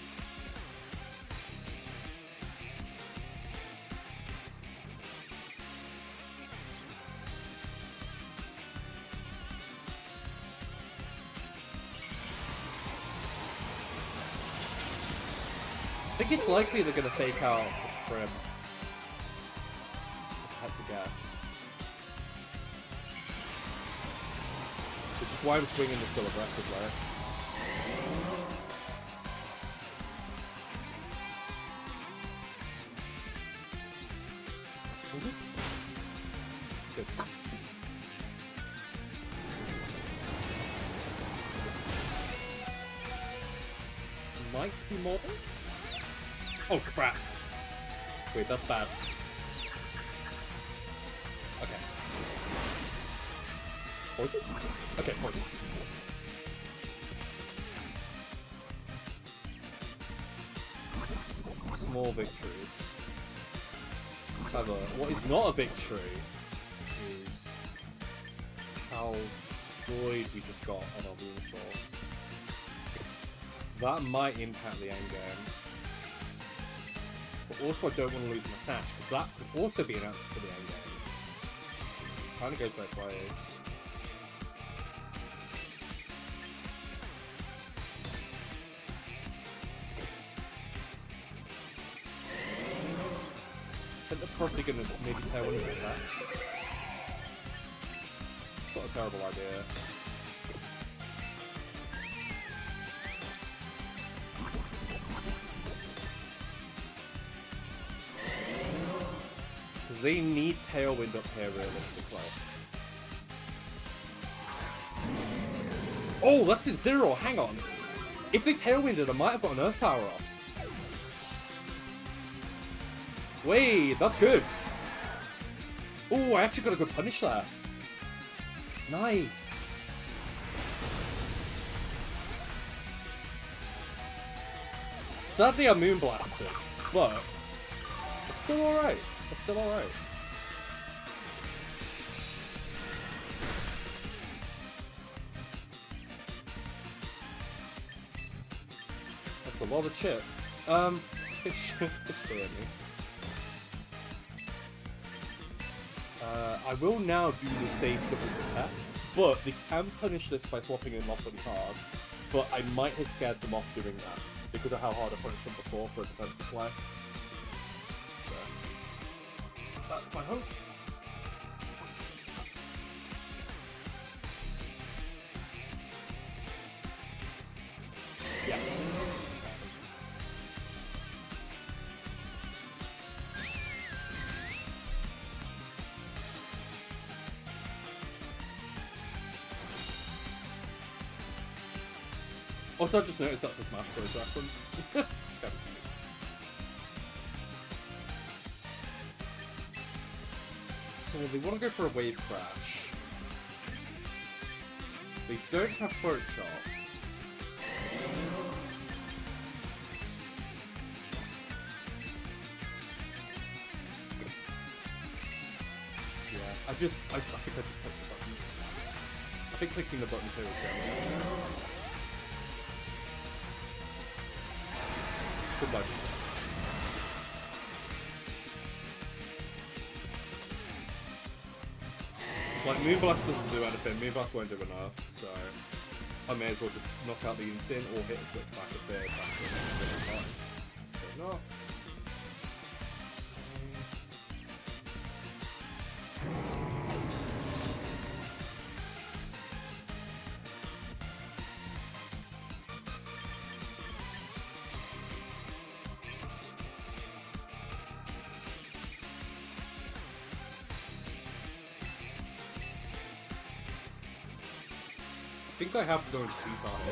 I think it's likely they're going to fake out the Prim. Had to guess. Which is why I'm swinging this so aggressively. Good. Might be modest? Oh crap! Wait, that's bad. Okay. Poison? Okay, poison. Small victories. However, what is not a victory is how destroyed we just got on our Venusaur. That might impact the endgame. But also I don't want to lose my Sash, because that could also be an answer to the endgame. This kind of goes both ways. I think they're probably going to maybe tear one of the attacks. It's not a terrible idea. Because they need Tailwind up here realistically. Oh, that's Incineroar, hang on! If they Tailwinded, I might have got an Earth Power off. Wait, that's good. Oh, I actually got a good punish there. Nice. Sadly, I Moonblasted, but it's still alright. It's still alright. That's a lot of chip. Fish me. I will now do the same double protect, but they can punish this by swapping in off really hard, but I might have scared them off doing that because of how hard I punished them before for a defensive play. So, that's my hope. Yeah. Also, I just noticed that's a Smash Bros. Reference. So they want to go for a Wave Crash. They don't have Throat Chop. Yeah, I think I just clicked the buttons. I think clicking the buttons here is similar. Goodbye. Like, Moonblast doesn't do anything, Moonblast won't do enough, so I may as well just knock out the Incin or hit a switch back if they're faster. So no. I think I have to go into Speed Farm.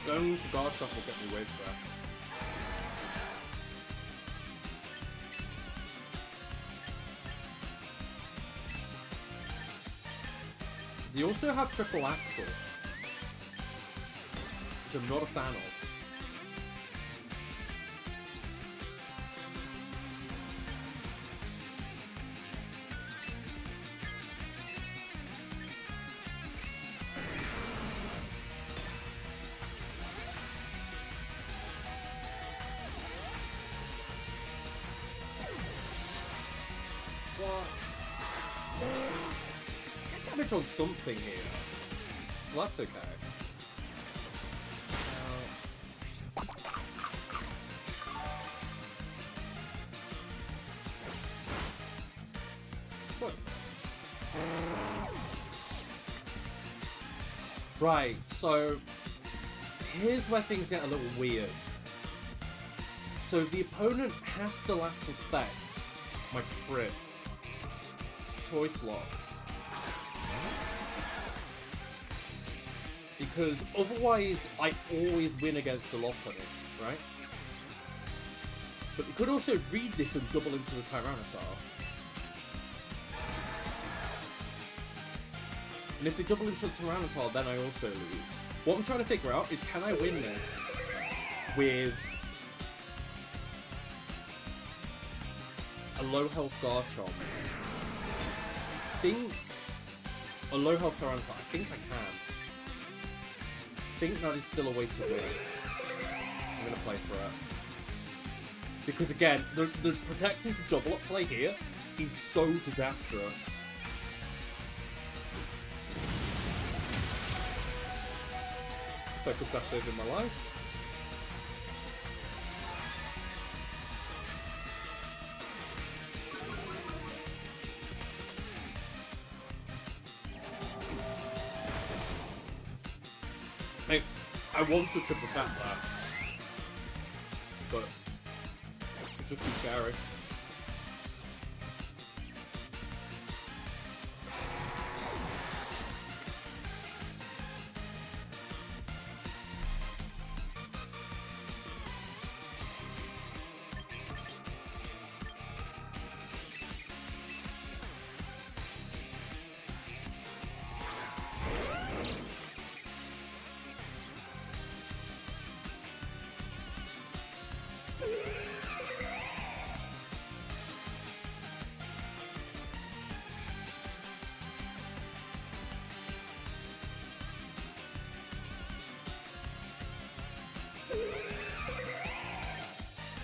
Going to Guard Shot will get me Wave Crash. Do you also have Triple Axle? Which I'm not a fan of. Get damage on something here, so that's okay. Good. Right, so here's where things get a little weird. So the opponent has to last suspects my crit. It's choice lock. Because otherwise, I always win against a Lopunny, right? But you could also read this and double into the Tyranitar. And if they double into the Tyranitar, then I also lose. What I'm trying to figure out is, can I win this with a low health Garchomp? I think a low health Tyranitar. I think I can. I think that is still a way to win. I'm gonna play for it. Because again, the protecting to double up play here is so disastrous. Focus Dash saving my life. I wanted to protect that, but it's just too scary.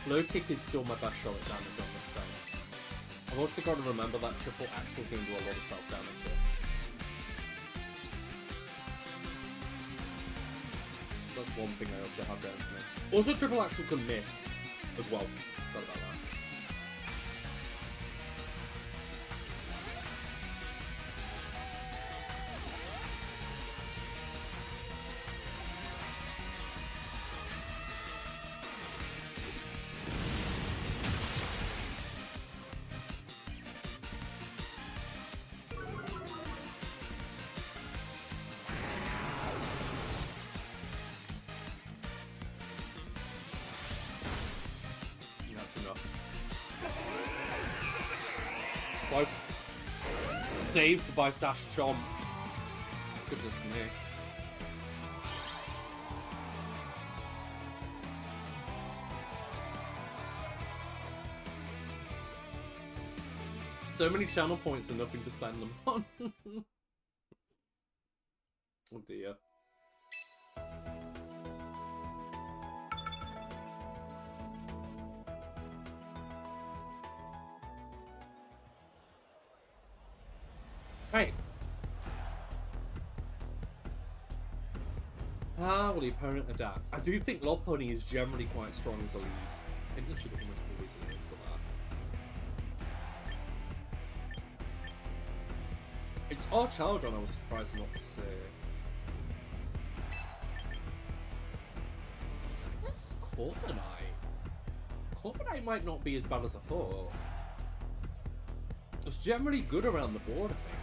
Low kick is still my best shot at damage on this thing. I've also got to remember that triple axle can do a lot of self-damage here. That's one thing I also have going for me. Also, triple axle can miss as well. Forgot about that. Saved by Sash Chomp. Goodness me. So many channel points and nothing to spend them on. Oh dear. Right. How will the opponent adapt? I do think Lopunny is generally quite strong as a lead. I think this should almost always lead into that. It's Archaldron I was surprised not to see. I guess Corviknight. Corviknight might not be as bad as I thought. It's generally good around the board, I think.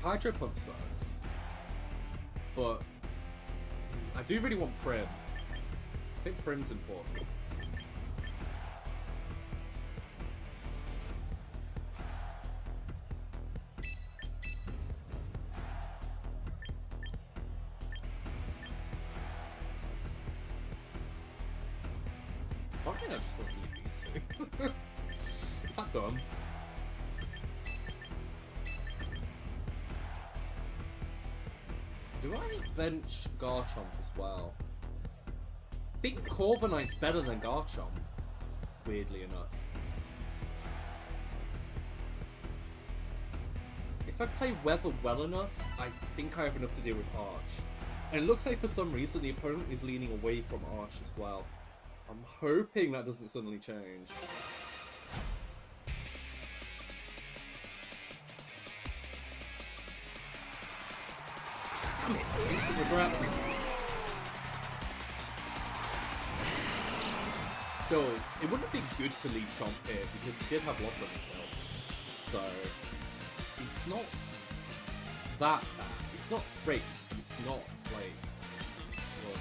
Hydro Pump sucks, but I do really want Prim. I think Prim's important. I think I just want to leave these two. Is that dumb? Do I bench Garchomp as well? I think Corviknight's better than Garchomp, weirdly enough. If I play Weather well enough, I think I have enough to deal with Arch. And it looks like for some reason the opponent is leaning away from Arch as well. I'm hoping that doesn't suddenly change. Damn it. Instant regret. Still, it wouldn't have been good to lead Chomp here because he did have Lockdown still. So, it's not that bad. It's not great, but it's not like. Well,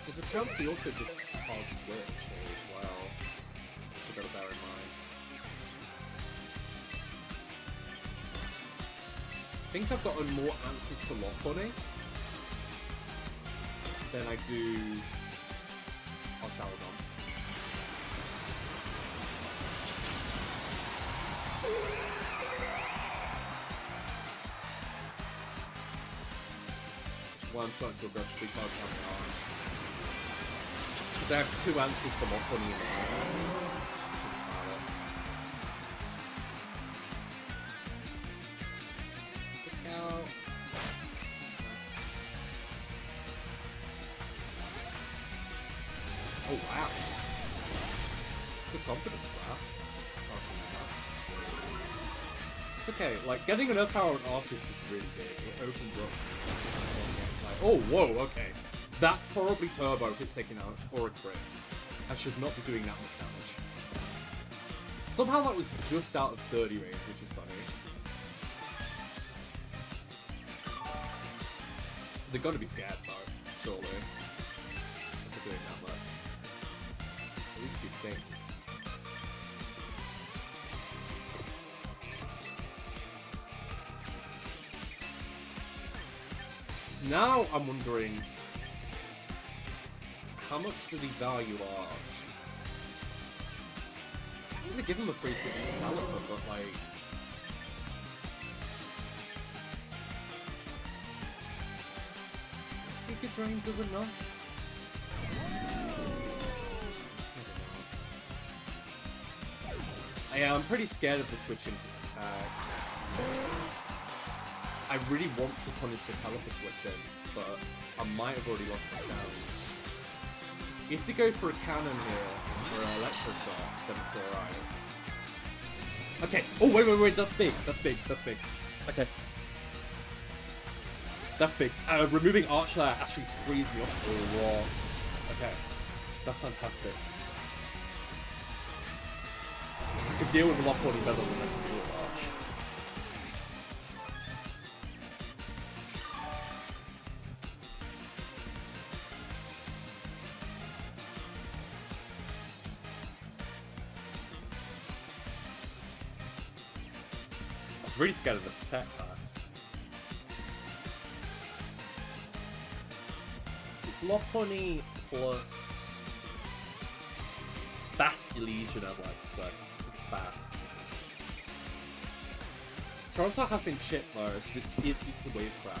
there's a chance he also just hard switch here as well. So gotta bear in mind. I think I've gotten more answers to Lock Bunny than I do on Chaladon. Which is why I'm starting to aggressively target on the arch. Because I have 2 answers for Lock Bunny in the moment. Oh wow. It's good confidence that. It's okay, like getting an up power on Arch is just really big. It opens up. Like, oh whoa, okay. That's probably turbo if it's taking damage or a crit. I should not be doing that much damage. Somehow that was just out of sturdy range, which is funny. They're gonna be scared though, surely. If they're doing that much. At least you think. Now I'm wondering, how much do they value Arch? I'm gonna give him a free switch developer, but like... I think a drain good enough. I'm pretty scared of the switch into attacks. I really want to punish the caliper switching, but I might have already lost my chance. If they go for a cannon here, or an electroshock, then it's alright. Okay, oh wait, that's big, that's big. Okay. That's big. Removing Arch there actually frees me up a lot. Okay, that's fantastic. I could deal with a lot more better than I can deal with Arch. I was really scared of the protect there. So it's Lock Bunny plus Basque Legion, I'd like to say. It's Basque. Toronto has been shit though, so it's easy to wave crash.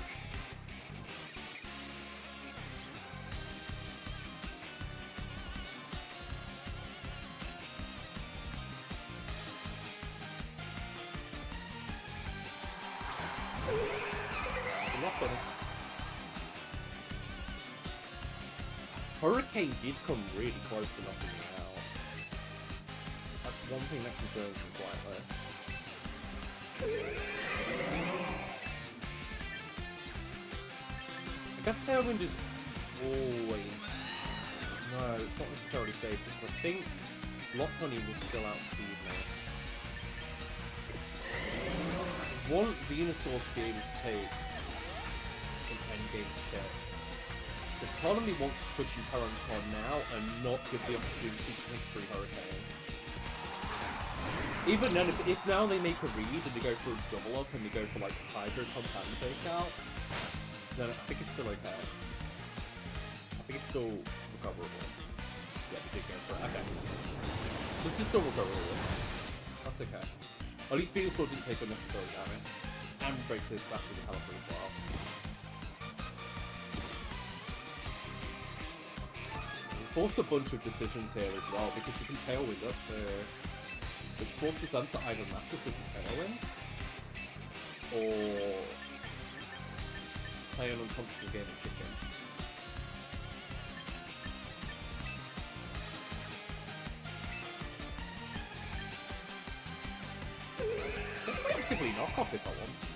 It's a Lock Bunny. Hurricane did come really close to knocking me out. That's one thing that concerns me slightly. I guess Tailwind is always... No, it's not necessarily safe because I think Lock Bunny will still outspeed me. I want Venusaur to be able to take some endgame shit. So part of me wants to switch in Tyranitar now and not give the opportunity to take free Hurricane. Even then, if now they make a read and they go for a double up and they go for like Hydro Pump and Fake Out, then I think it's still okay. I think it's still recoverable. Yeah, they did go for it. Okay. So this is still recoverable. That's okay. At least Venusaur didn't take unnecessary damage. And break the Sash of the Caliper as well. Force a bunch of decisions here as well, because we can Tailwind up to... which forces them to either match us with the Tailwind, or play an uncomfortable game of chicken. I could relatively knock off if I wanted to.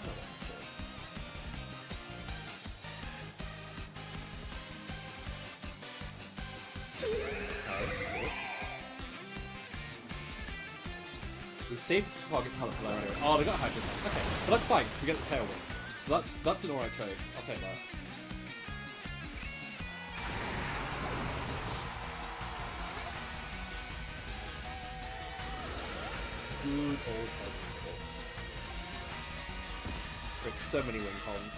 I don't want to. We've saved to target pallet below anyway. Oh, they got hydro. Okay, but that's fine, because we get the tailwind. So that's an alright trade. I'll take that. Good old tailwind. Breaks so many wing cons.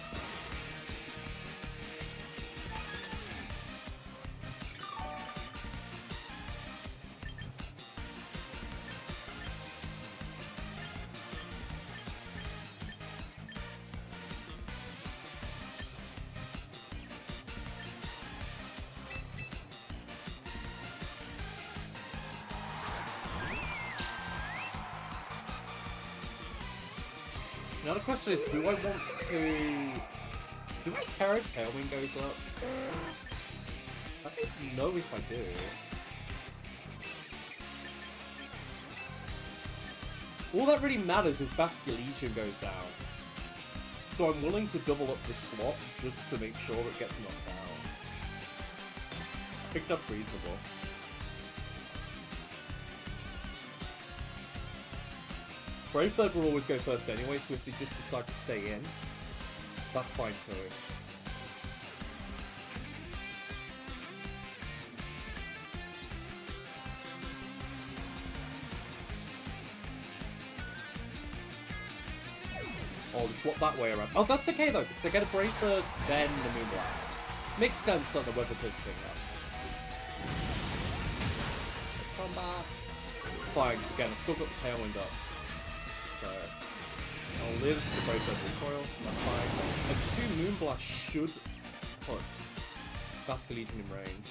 Now the question is, do I want to... Do I care if Tailwind goes up? I don't know if I do. All that really matters is Basket Legion goes down. So I'm willing to double up the slot just to make sure it gets knocked out. I think that's reasonable. Bravebird will always go first anyway, so if they just decide to stay in, that's fine too. Oh, they swap that way around. Oh, that's okay though, because I get a Bravebird, then the Moonblast. Makes sense on the Weather Pigs thing though. Let's combat. It's fine, because again, I've still got the Tailwind up. So, I'll live the Bravebird recoil, that's fine. And 2 Moonblast should put Basket Legion in range.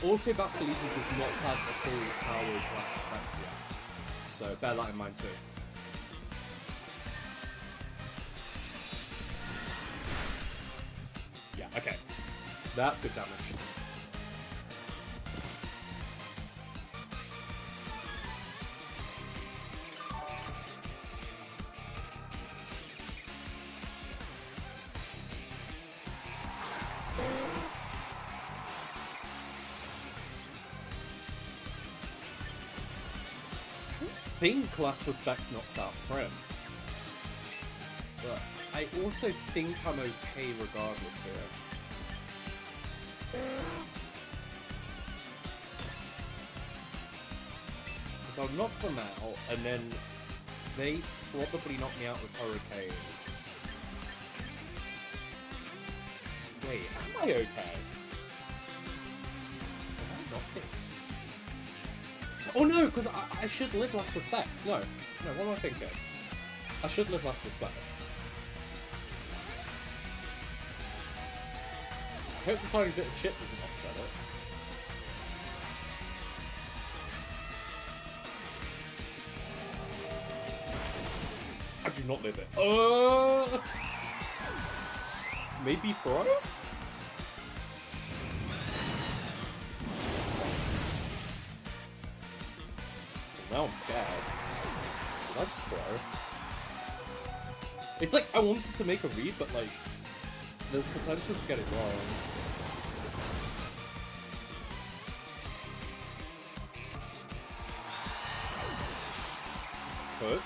Also, Basket Legion does not have a full power class respect yet. So, bear that in mind too. Yeah, okay. That's good damage. I think Last Respect knocks out Prim. But I also think I'm okay regardless here. Because I'll knock them out, and then they probably knock me out with Hurricane. Wait, am I okay? Am I not hit? Oh no, because I should live Last Respect. No, what am I thinking? I should live Last Respect. I hope the tiny bit of chip doesn't offset it. I do not live it. Maybe throw? Now I'm scared. Did I just throw? It's like I wanted to make a read, but like there's potential to get it wrong. Could.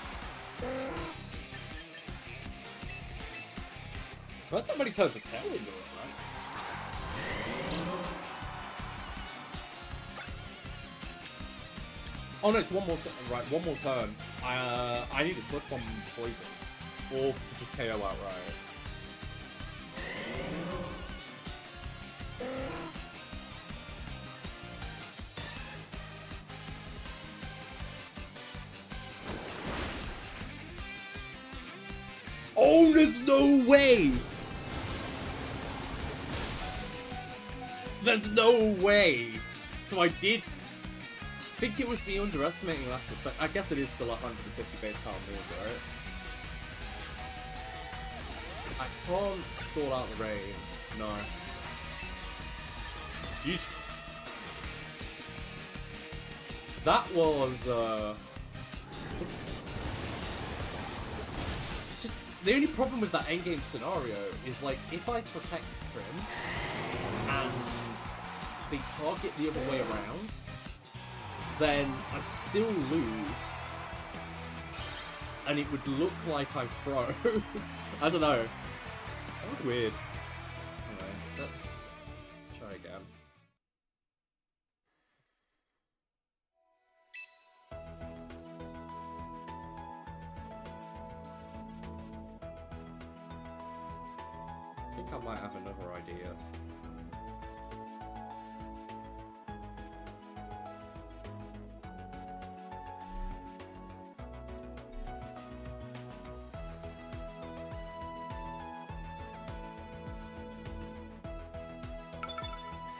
So that's somebody turns a tail into it, right? Oh no, it's one more right, one more turn. I need to switch one poison. Or to just KO outright. Oh, there's no way! There's no way! So I did... I think it was me underestimating Last Respect. I guess it is still a 150 base power move, right? I can't stall out the rain. No. Jeez. That was, oops. It's just, the only problem with that endgame scenario is, like, if I protect Prim, and they target the other way around, then I still lose. And it would look like I froze. I don't know. That was weird. Anyway, let's try again. I think I might have another idea.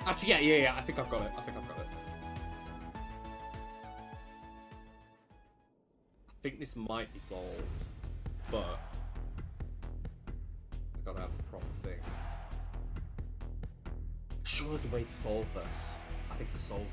Actually, yeah. I think I've got it. I think this might be solved, but I gotta have a proper thing. I'm sure there's a way to solve this. I think it's solvable.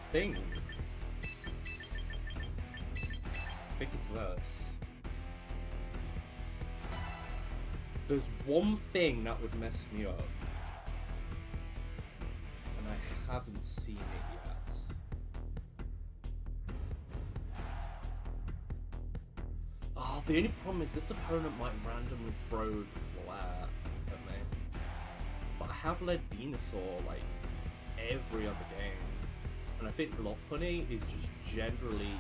I think it's this. There's one thing that would mess me up, and I haven't seen it yet. Oh, the only problem is this opponent might randomly throw the flare at me. But I have led Venusaur like every other game. And I think Lopunny is just generally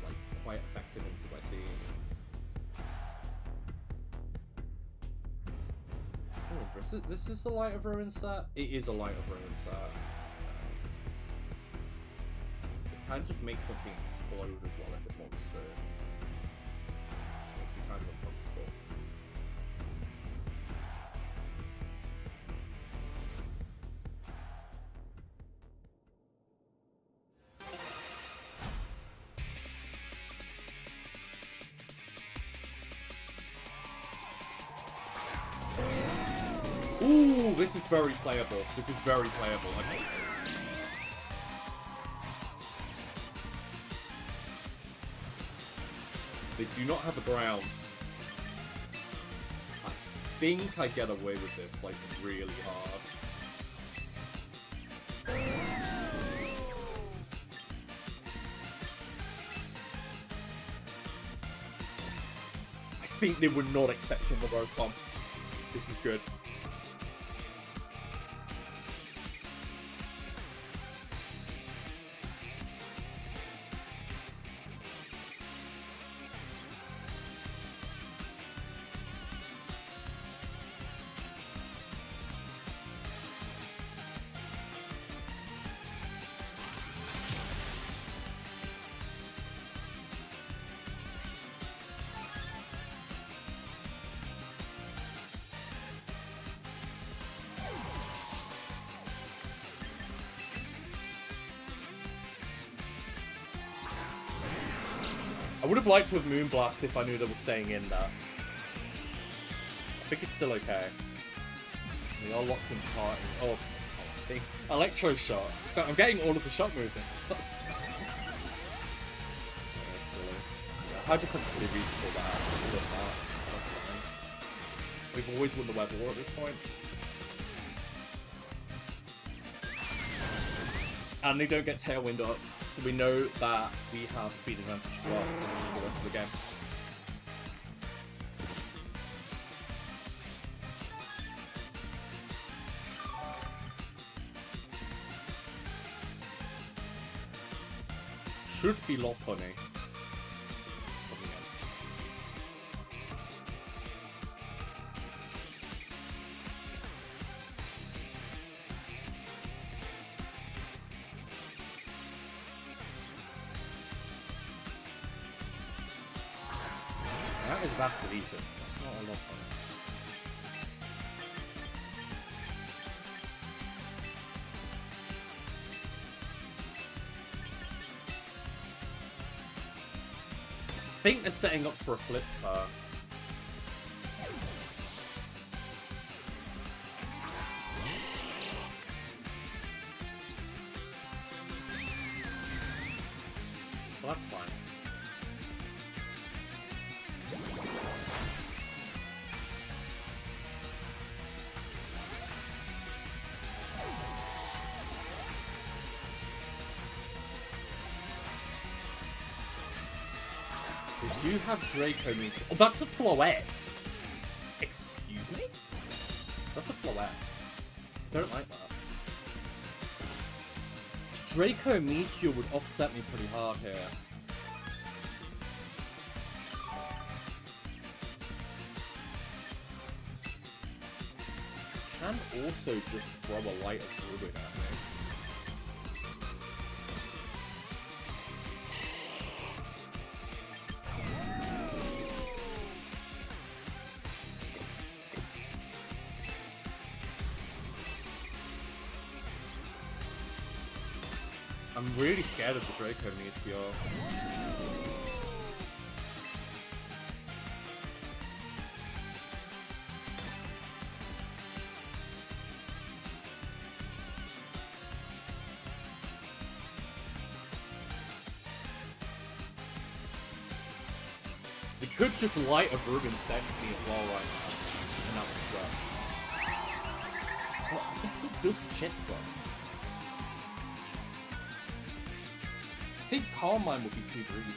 like quite effective into my team. Oh, this is a Light of Ruin set? It is a Light of Ruin set. So it can just make something explode as well if it wants to. Which makes me kind of uncomfortable. Ooh, this is very playable. This is very playable. Okay. They do not have a ground. I think I get away with this, like, really hard. I think they were not expecting the Rotom. This is good. I would have liked to have Moonblast if I knew they were staying in there. I think it's still okay. They are locked into party. Oh, party. Electro Shot. I'm getting all of the shock moves mixed up. That's silly. Yeah, Hydro Pump's pretty reasonable there. I love that. So that's fine. We've always won the Web War at this point. And they don't get Tailwind up, so we know that we have speed advantage as well in the rest of the game. Should be Lopunny. Basket easy. That's not a lot on it. I think they're setting up for a flip turn. Well, that's fine. We do have Draco means. Oh, that's a Floette. Excuse me? That's a Floette. Don't like that. Draco Meteor would offset me pretty hard here. Can also just throw a Light of Ruin at me. I'm really scared of the Draco Meteor. They could just Light of Ruben send me as well right now, and that would suck. Well, I guess it does chip though. I think Carmine would be too greedy.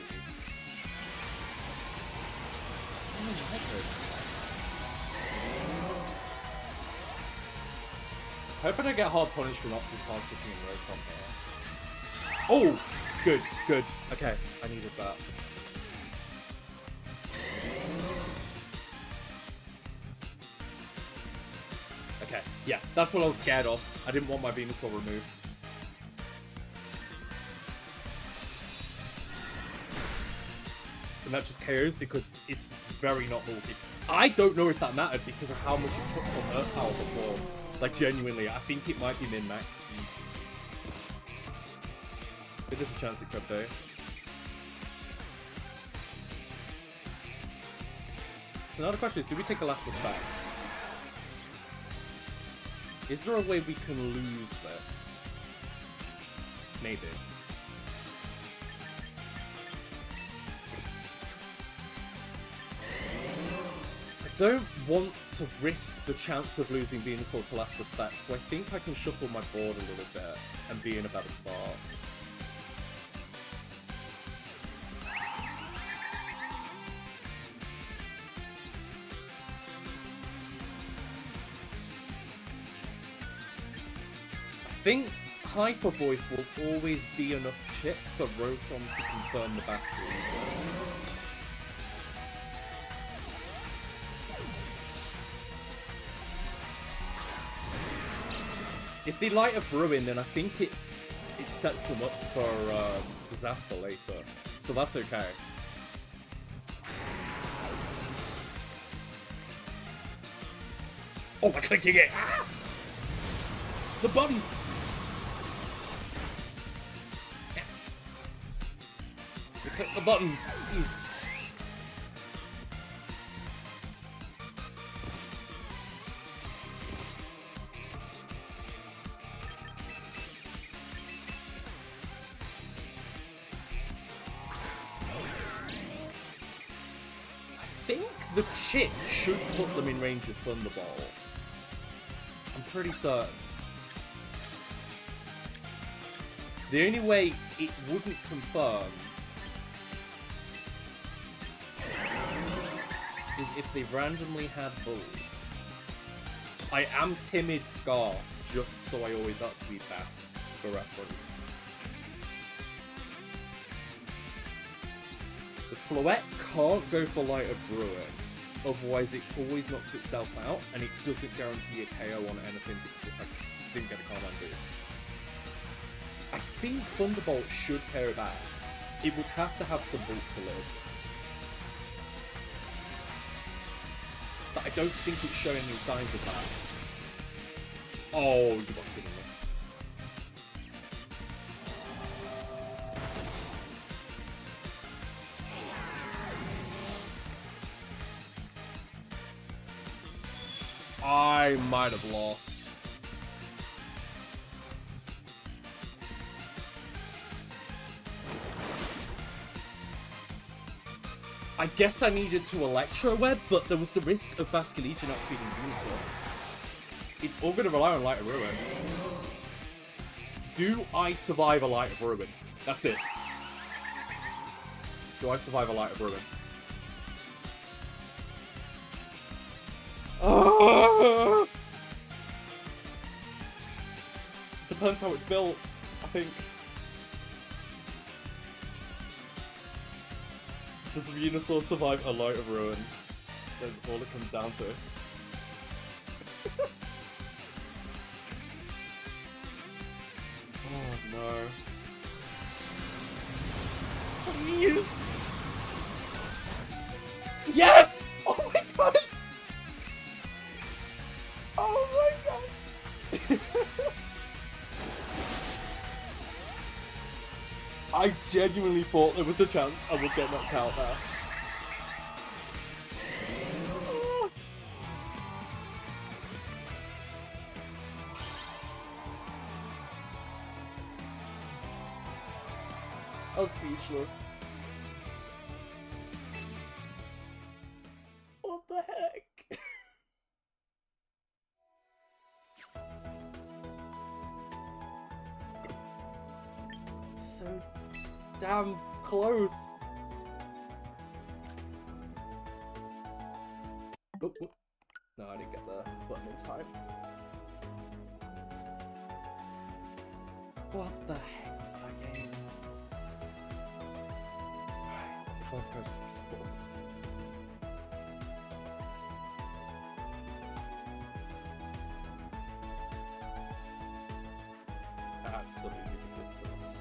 Hoping I get hard punished for not just hard switching in road from here. Oh! Good, good. Okay, I needed that. Okay, yeah, that's what I was scared of. I didn't want my Venusaur removed. And that just KOs because it's very not bulky. I don't know if that mattered because of how much it took on Earth Power before. Like, genuinely, I think it might be min-max speed. There's a chance it could do. So now the question is, do we take a last respect? Is there a way we can lose this? Maybe. I don't want to risk the chance of losing Venusaur to last respect, so I think I can shuffle my board a little bit and be in a better spot. I think Hyper Voice will always be enough chip for Rotom to confirm the Basket region. If they light up Ruin, then I think it sets them up for disaster later. So that's okay. Oh, I'm clicking it! Ah! The button! You click the button. Easy. I think the chip should put them in range of Thunderbolt. I'm pretty certain. The only way it wouldn't confirm is if they randomly had Bull. I am Timid Scarf, just so I always outspeed fast, for reference. The Floette can't go for Light of Ruin, otherwise it always knocks itself out, and it doesn't guarantee a KO on anything because I didn't get a Carmine boost. I think Thunderbolt should KO Bass. It would have to have some bulk to live. but I don't think it's showing any signs of that. Oh, you're not kidding me. I might have lost. I guess I needed to Electro Web, but there was the risk of Basculegion outspeeding Venusaur. It's all going to rely on Light of Ruin. Do I survive a Light of Ruin? That's it. Do I survive a Light of Ruin? Depends how it's built, I think. Does Venusaur survive a Light of Ruin? That's all it comes down to. Oh no. Please! Yes! Oh my god! Oh my god! I genuinely thought there was a chance I would get knocked out there. I was speechless. What the heck? So damn close. Oh, oh. No, I didn't get the button in time. What the heck was that game? One person score. Absolutely ridiculous.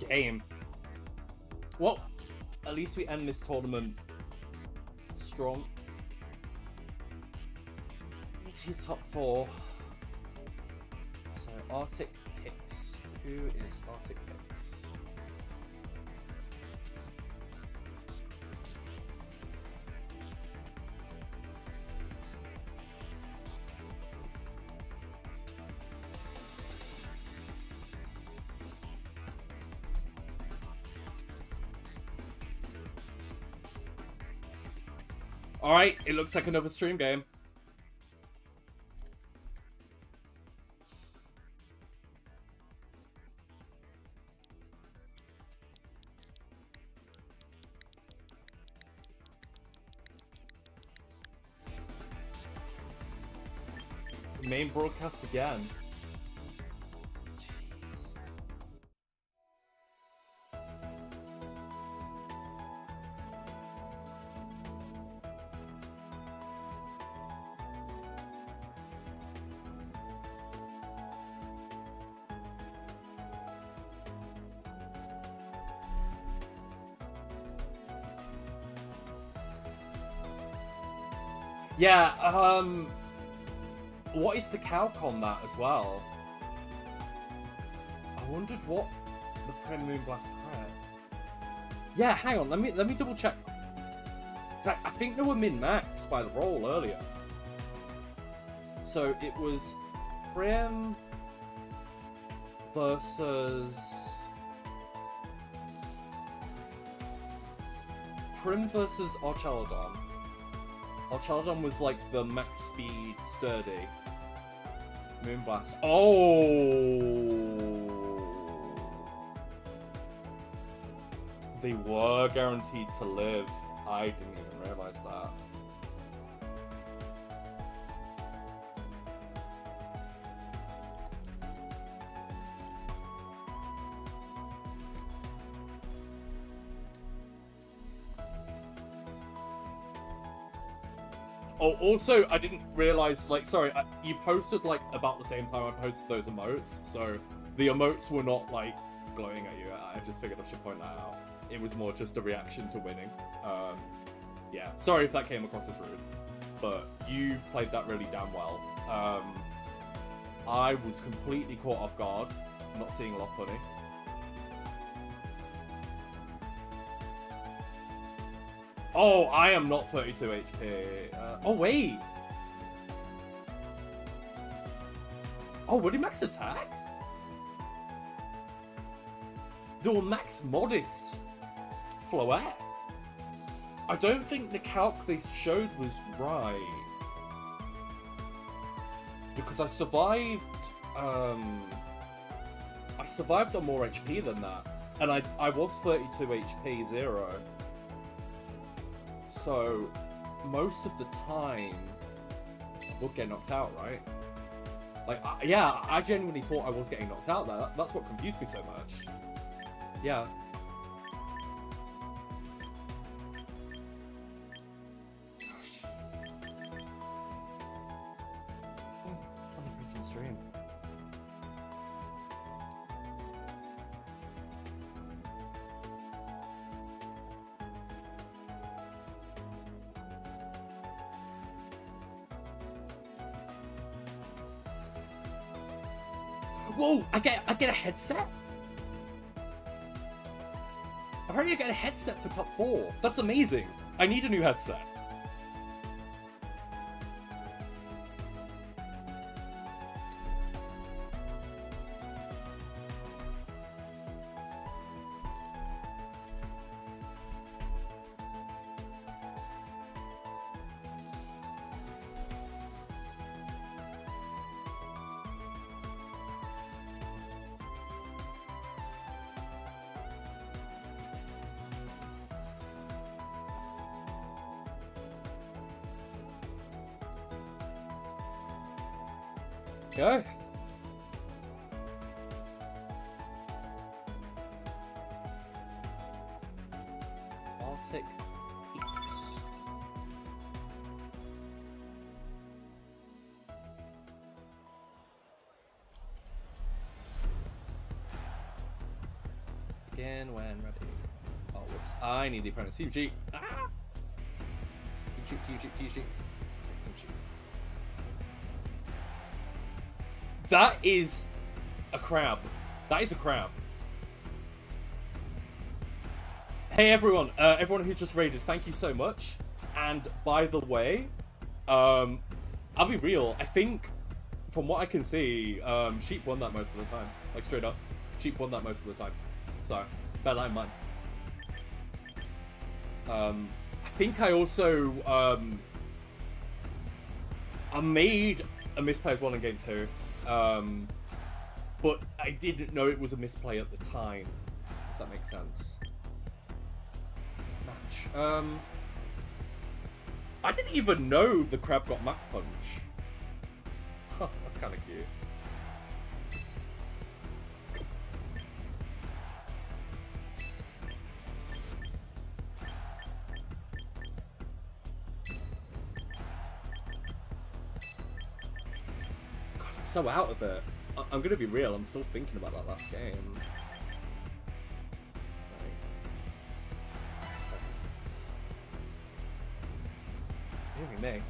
Game. Well, at least we end this tournament strong. Into your top 4. So Arctic picks. Who is Arctic picks? Alright, it looks like another stream game. Main broadcast again. Jeez. Yeah, what is the calc on that as well? I wondered what the Prem Moonblast credit. Yeah, hang on, let me double check. I think they were min-max by the roll earlier. So it was Prim versus Archaladon. Archaladon was like the max speed sturdy. Moonblast. Oh! They were guaranteed to live. I didn't even realize that. Oh, also, I didn't realize, like, sorry, you posted, like, about the same time I posted those emotes, so the emotes were not, like, glowing at you. I just figured I should point that out. It was more just a reaction to winning. Yeah, sorry if that came across as rude, but you played that really damn well. I was completely caught off guard, not seeing Lock Bunny. Oh, I am not 32 HP. Oh, wait. Oh, were they max attack? They were max modest Floette. I don't think the calc they showed was right. Because I survived on more HP than that. And I was 32 HP 0. So, most of the time, we'll get knocked out, right? Like, yeah, I genuinely thought I was getting knocked out there. That's what confused me so much. Yeah. Gosh. Oh, on a freaking stream. Whoa! I get a headset? Apparently I get a headset for top 4. That's amazing. I need a new headset. Okay. Arctic Peaks. Again when ready. Oh, whoops. I need the apprentice. Huge. Ah! Huge. That is a crab. That is a crab. Hey everyone, everyone who just raided, thank you so much. And by the way, I'll be real, I think, from what I can see, Sheep won that most of the time. Like, straight up. Sheep won that most of the time. So, bear that in mind. I think I also I made a misplay as well in game 2, but I didn't know it was a misplay at the time, if that makes sense. Match. I didn't even know the crab got Mach Punch. Huh, that's kind of cute. God, I'm so out of it. I'm gonna be real, I'm still thinking about that last game. Dear me.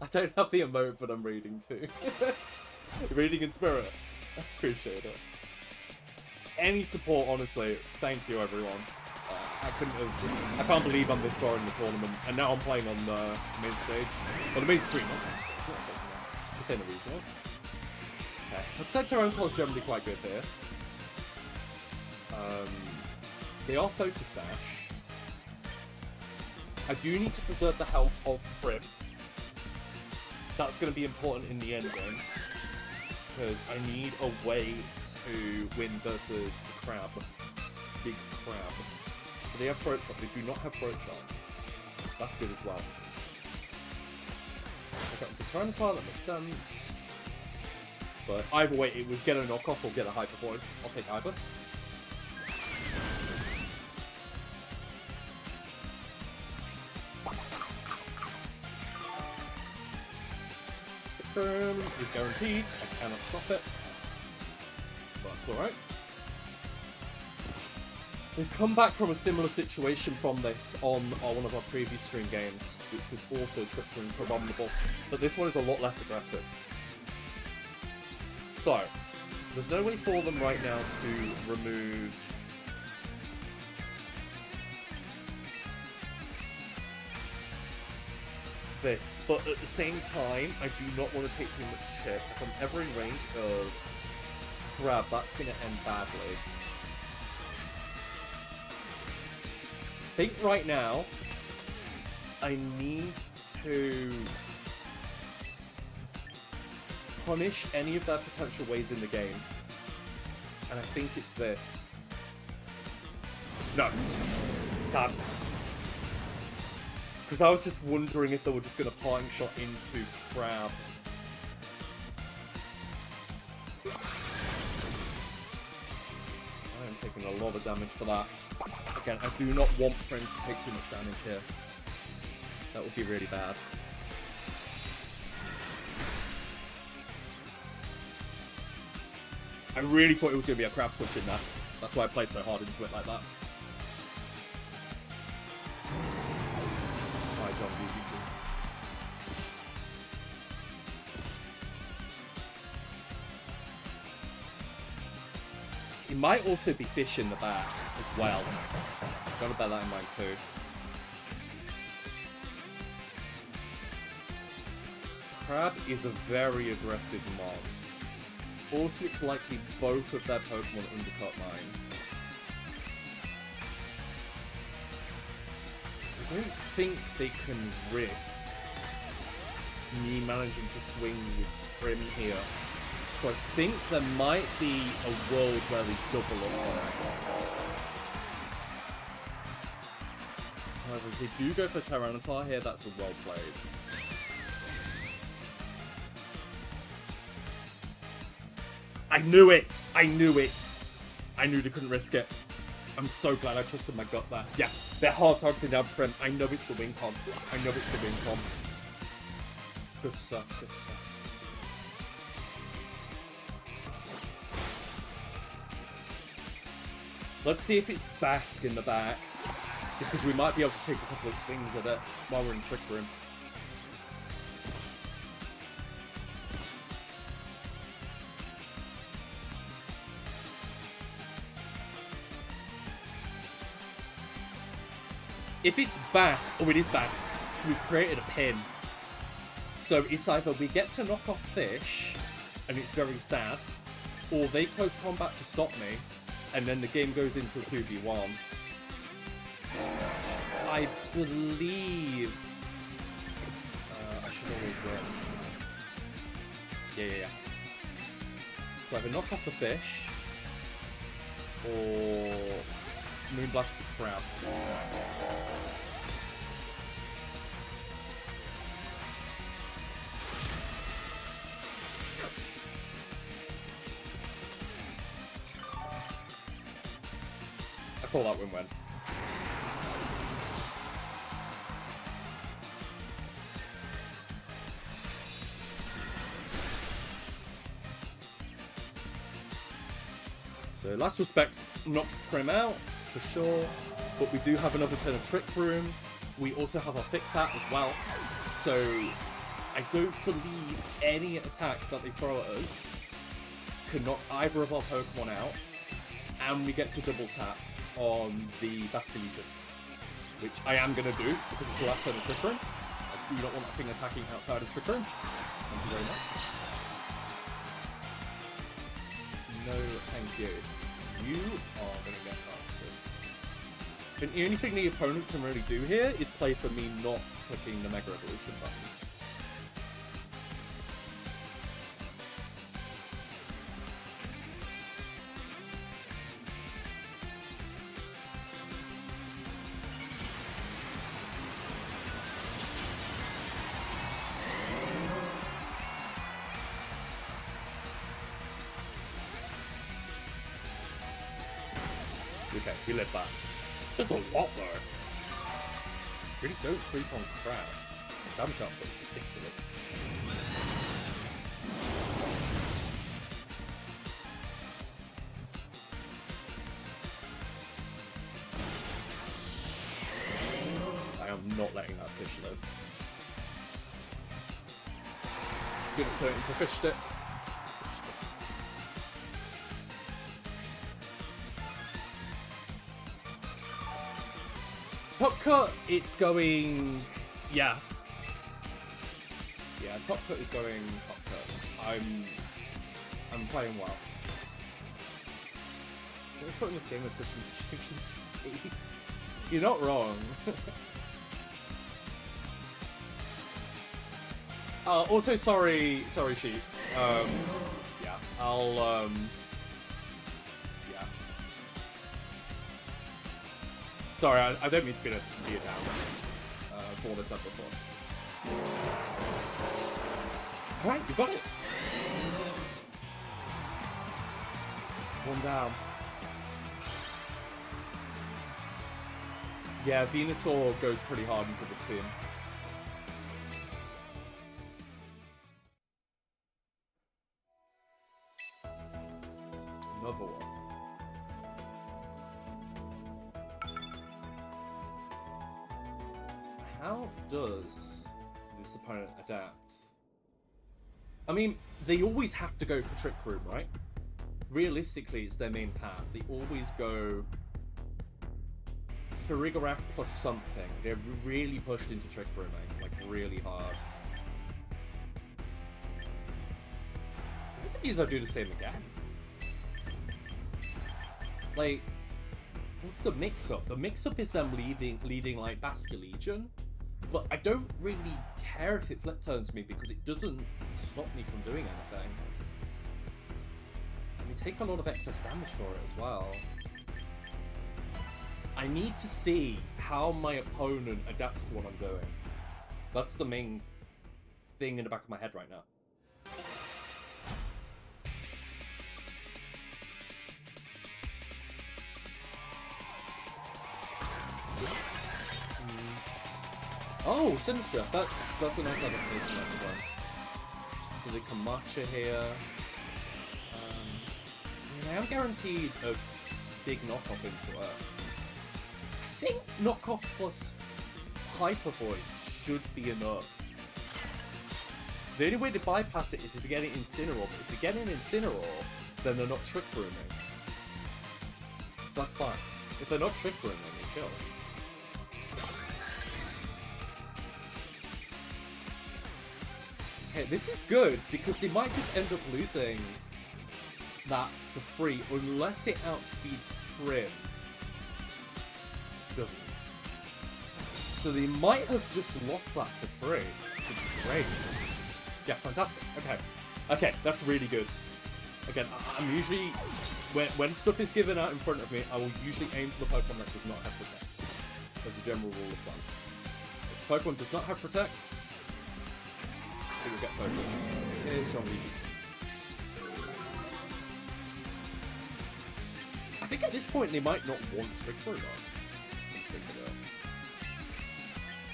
I don't have the emote, but I'm reading too. Reading in spirit. I appreciate it. Any support, honestly. Thank you, everyone. I can't believe I'm this far in the tournament, and now I'm playing on the main stage. Well, the main stream, not main stage. This ain't a regional. Okay. Looks like Toronto's generally quite good here. They are Focus Sash. I do need to preserve the health of Prim. That's going to be important in the end game. Because I need a way to win versus the crab. Big crab. So they have Throat Chop. They do not have Throat Chop. That's good as well. I got into Tyranitar, that makes sense. But either way, it was get a knockoff or get a hyper voice. I'll take either. Is guaranteed. I cannot stop it. But that's alright. We've come back from a similar situation from this on one of our previous stream games, which was also triple and abominable. But this one is a lot less aggressive. So, there's no way for them right now to remove this, but at the same time, I do not want to take too much chip. If I'm ever in range of crab, that's going to end badly. I think right now, I need to punish any of their potential ways in the game. And I think it's this. No. Damn. Because I was just wondering if they were just going to parting shot into crab. I am taking a lot of damage for that. Again, I do not want Prim to take too much damage here. That would be really bad. I really thought it was going to be a crab switch in there. That's why I played so hard into it like that. Hi, John BBC. It might also be fish in the back as well. Gotta bear that in mind too. Crab is a very aggressive mob. Also, it's likely both of their Pokemon undercut mine. I don't think they can risk me managing to swing with Prim here. So I think there might be a world where we double up on it. However, if they do go for Tyranitar here, that's a well played. I knew it! I knew it! I knew they couldn't risk it. I'm so glad I trusted my gut there. Yeah, they're hard targeting down Prim. I know it's the wing comp. I know it's the wing comp. Good stuff, good stuff. Let's see if it's Basque in the back, because we might be able to take a couple of swings at it while we're in Trick Room. If it's Basque, oh, it is Basque, so we've created a pin. So it's either we get to knock off Fish, and it's very sad, or they close combat to stop me, and then the game goes into a 2v1. I believe I should always win. Yeah. So either knock off the fish or Moonblast the crab. I call that win-win. So Last Respects knocks Prim out, for sure, but we do have another turn of Trick Room. We also have our Thick Fat as well, so I don't believe any attack that they throw at us can knock either of our Pokemon out, and we get to double tap on the Basculegion, which I am going to do because it's the last turn of Trick Room. I do not want that thing attacking outside of Trick Room. Thank you very much. No, thank you. You are going to get answered. And the only thing the opponent can really do here is play for me not clicking the Mega Evolution button. Okay, he lived that. That's a lot though. Really don't sleep on crab. Damn shot was ridiculous. I am not letting that fish live. I'm gonna turn it into fish sticks. Top Cut, it's going... Yeah, Top Cut is going Top Cut. I'm playing well. I thought in this game was such mischievous space. You're not wrong. Also, sorry, Sheep. Yeah, I'll, yeah. Sorry, I don't mean to be a downer for what I said before. Alright, you got it! One down. Yeah, Venusaur goes pretty hard into this team. Another one. How does this opponent adapt? I mean, they always have to go for Trick Room, right? Realistically, it's their main path. They always go Farigiraf plus something. They're really pushed into Trick Room, like really hard. I suppose I'll do the same again. Like, what's the mix-up? The mix-up is them leading like Basculegion, but I don't really care if it flip turns me because it doesn't stop me from doing anything. And we take a lot of excess damage for it as well. I need to see how my opponent adapts to what I'm doing. That's the main thing in the back of my head right now. Oh, Sinister. That's a nice adaptation as well. So the Kamacha here. I am guaranteed a big knockoff into it. I think knockoff plus Hyper Voice should be enough. The only way to bypass it is if you get it Incineroar, but if you get an Incineroar, then they're not Trick Rooming. So that's fine. If they're not Trick Rooming, they chill. Okay, this is good, because they might just end up losing that for free, unless it outspeeds Prim. Doesn't. So they might have just lost that for free. Which would be great. Yeah, fantastic. Okay. Okay, that's really good. Again, I'm usually... When stuff is given out in front of me, I will usually aim for the Pokemon that does not have Protect. As a general rule of thumb. If the Pokemon does not have Protect, it will get focused. Here's John Regis. I think at this point they might not want Trick Room on. Pick it up.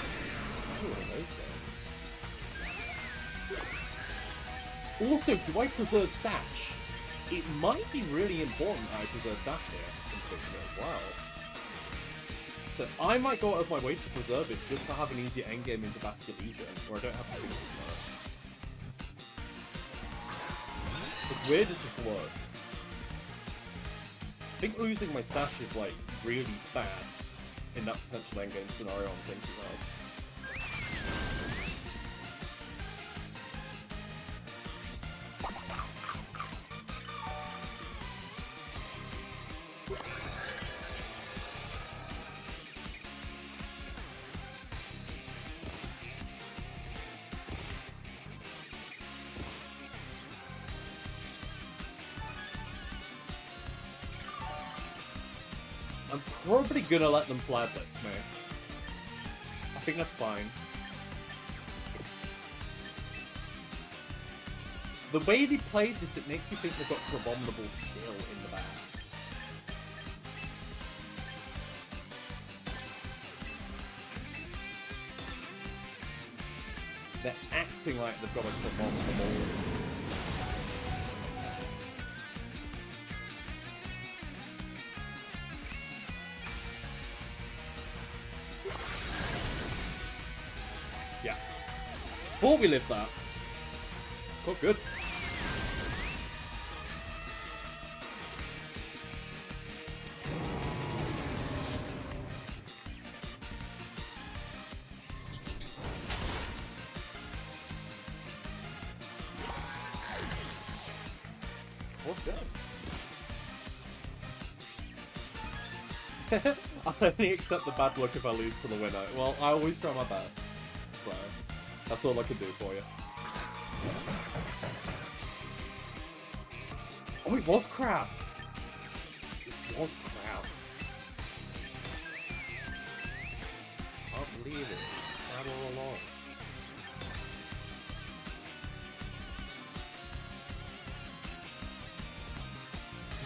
Oh, one of those games. Also, do I preserve Sash? It might be really important that I preserve Sash here in particular as well. So I might go out of my way to preserve it just to have an easier endgame into Basculegion, where I don't have to do it first. As weird as this looks, I think losing my Sash is like really bad in that potential endgame scenario I'm thinking of. I'm probably gonna let them Flare Blitz me. I think that's fine. The way they played this, it makes me think they've got abominable skill in the back. They're acting like they've got a abominable. Yeah. Before we lived that. Oh, good. Oh, good. I'll only accept the bad luck if I lose to the winner. Well, I always try my best. So, that's all I can do for you. Oh, it was crab! It was crab. Can't believe it. Crab all along.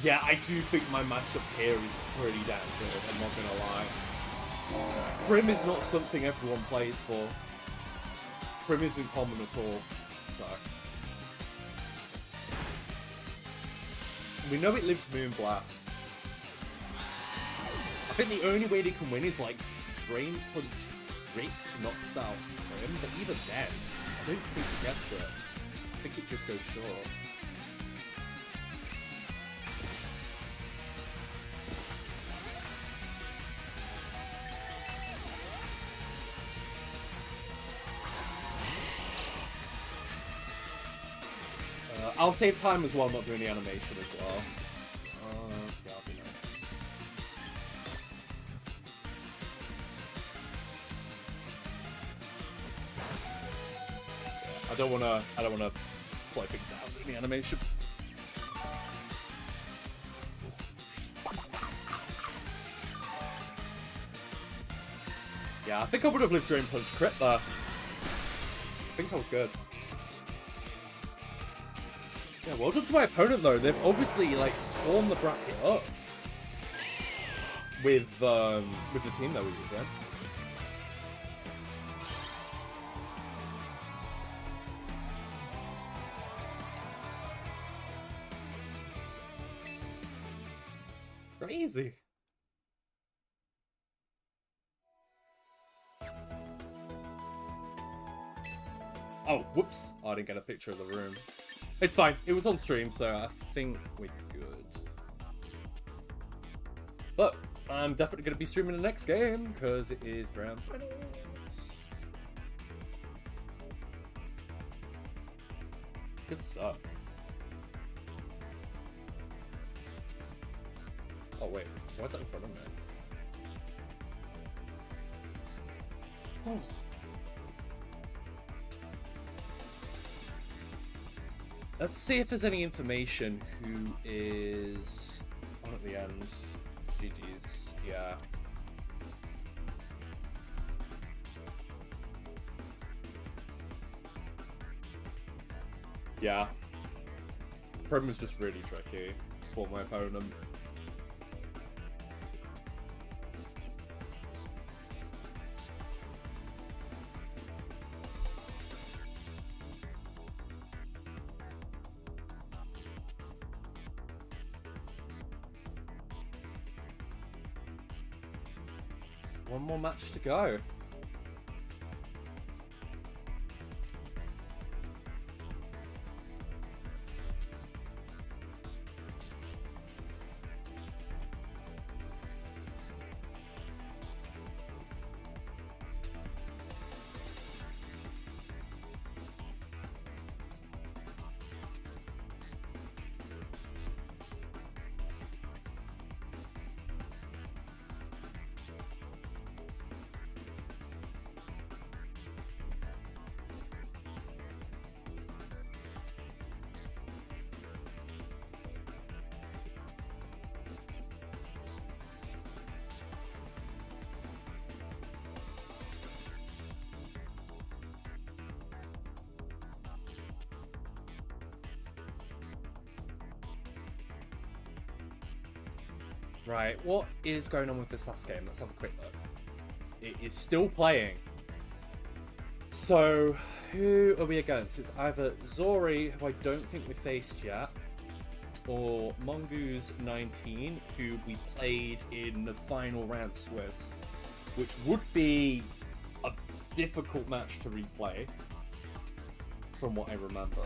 Yeah, I do think my matchup here is pretty damn good, I'm not gonna lie. Prim is not something everyone plays for. Prim isn't common at all, so. We know it lives Moonblast. I think the only way they can win is like Drain Punch Crit knocks out Prim, but even then, I don't think he gets it. I think it just goes short. I'll save time as well, not doing the animation as well. Yeah, that'll be nice. I don't wanna slow things down doing the animation. Yeah, I think I would have lived Drain Punch Crit there. I think I was good. Yeah, well done to my opponent though. They've obviously like torn the bracket up with the team that we use, Crazy. Oh, whoops! Oh, I didn't get a picture of the room. It's fine. It was on stream, so I think we're good. But I'm definitely going to be streaming the next game because it is Grand Finals. Good stuff. Oh wait, why is that in front of me? Let's see if there's any information who is on at the end. GG's, yeah. Yeah. Prim was just really tricky for my opponent. One more match to go. Right, what is going on with this last game? Let's have a quick look. It is still playing. So, who are we against? It's either Zori, who I don't think we faced yet, or Mongoose 19, who we played in the final round Swiss, which would be a difficult match to replay, from what I remember.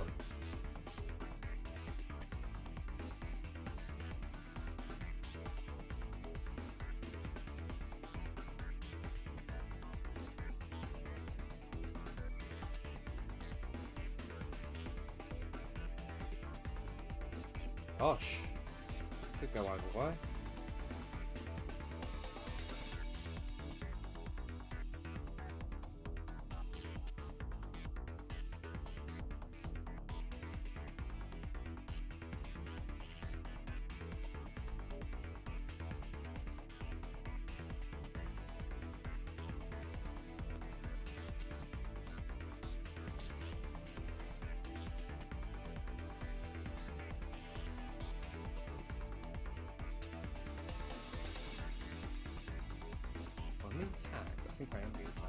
Gosh, this could go either way. I'm being tagged. I think I am being tagged.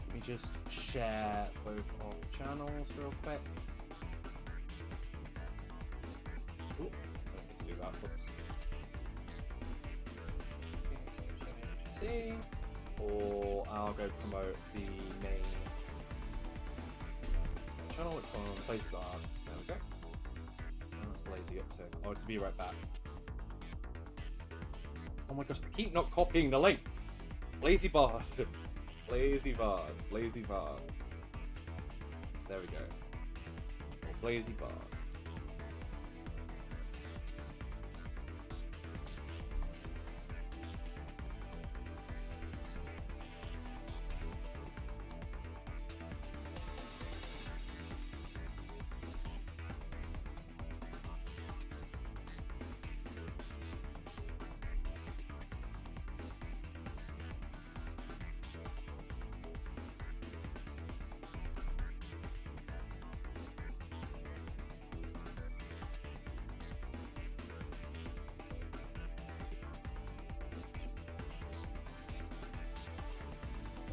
Let me just share both of the channels real quick. Ooh, I don't need to do that. Whoops. Or I'll go promote the main channel, which one? Blazy Bar. There we go. What's Blazy up to? Oh, it's be right back. Oh my gosh, I keep not copying the link. Blazy Bar. Blazy Bar. Blazy Bar. There we go. Or Blazy Bar.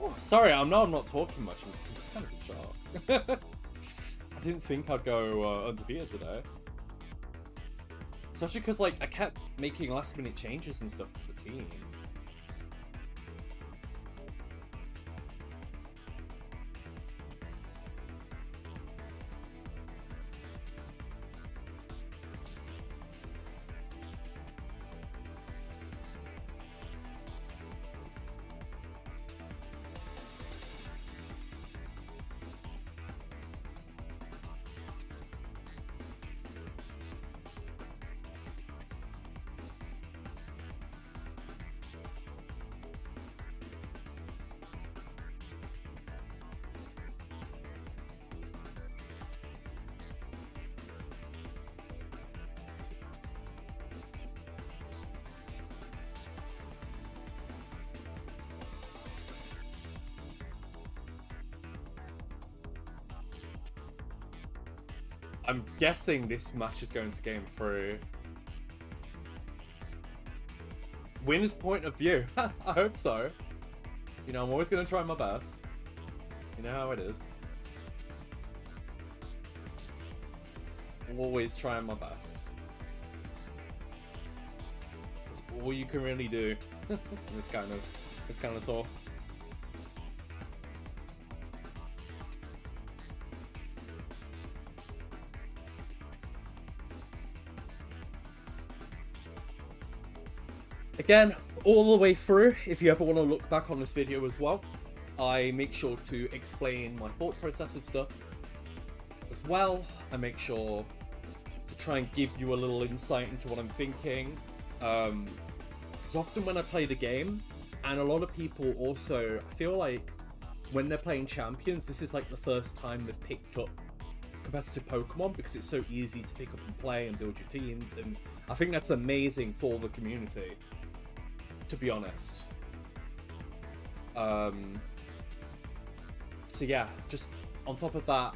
Oh, sorry, I'm not talking much. I'm just kind of in shock. I didn't think I'd go undefeated today. Especially because, like, I kept making last-minute changes and stuff to the team. I'm guessing this match is going to game 3. Winner's point of view. I hope so. You know, I'm always going to try my best. You know how it is. Always trying my best. That's all you can really do in this kind of tour. Again, all the way through, if you ever want to look back on this video as well, I make sure to explain my thought process of stuff as well. I make sure to try and give you a little insight into what I'm thinking. Because often when I play the game, and a lot of people also, I feel like when they're playing champions, this is like the first time they've picked up competitive Pokemon because it's so easy to pick up and play and build your teams, and I think that's amazing for the community, to be honest. So yeah, just on top of that,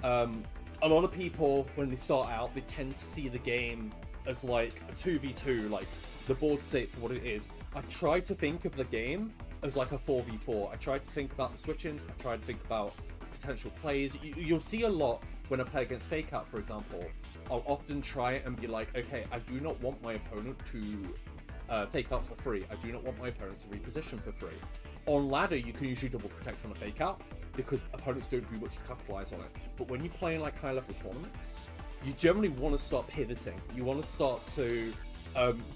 a lot of people, when they start out, they tend to see the game as like a 2v2, like the board state for what it is. I try to think of the game as like a 4v4. I try to think about the switch-ins, I try to think about potential plays. You'll see a lot when I play against Fake Out, for example. I'll often try it and be like, okay, I do not want my opponent to Fake Out for free. I do not want my opponent to reposition for free. On ladder, you can usually double protect on a Fake Out because opponents don't do much to capitalize on it. But when you play in like high level tournaments, you generally want to start pivoting. You want to start to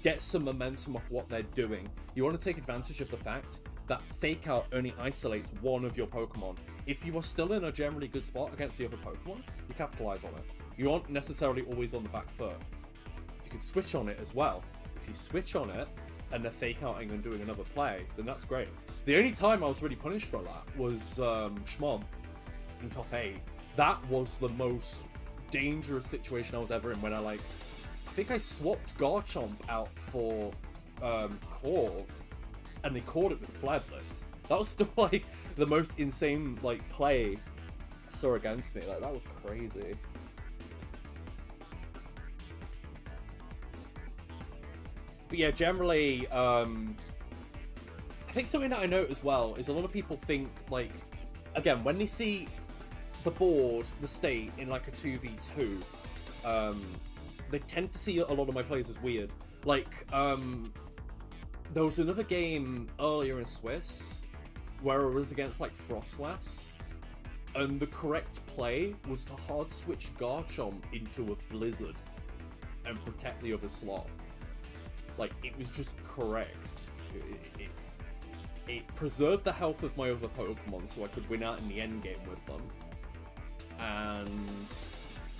get some momentum off what they're doing. You want to take advantage of the fact that Fake Out only isolates one of your Pokemon. If you are still in a generally good spot against the other Pokemon, you capitalize on it. You aren't necessarily always on the back foot. You can switch on it as well. If you switch on it and they're Fake Outing and doing another play, then that's great. The only time I was really punished for that was Schmom in top 8. That was the most dangerous situation I was ever in when I think I swapped Garchomp out for Corv, and they caught it with Flare Blitz. That was still like the most insane like play I saw against me. Like that was crazy. But yeah, generally, I think something that I note as well is a lot of people think like, again, when they see the board, the state in like a 2v2, they tend to see a lot of my plays as weird. Like, there was another game earlier in Swiss where it was against like Frostlass, and the correct play was to hard switch Garchomp into a Blizzard and protect the other slot. Like, it was just correct. It preserved the health of my other Pokemon so I could win out in the end game with them. And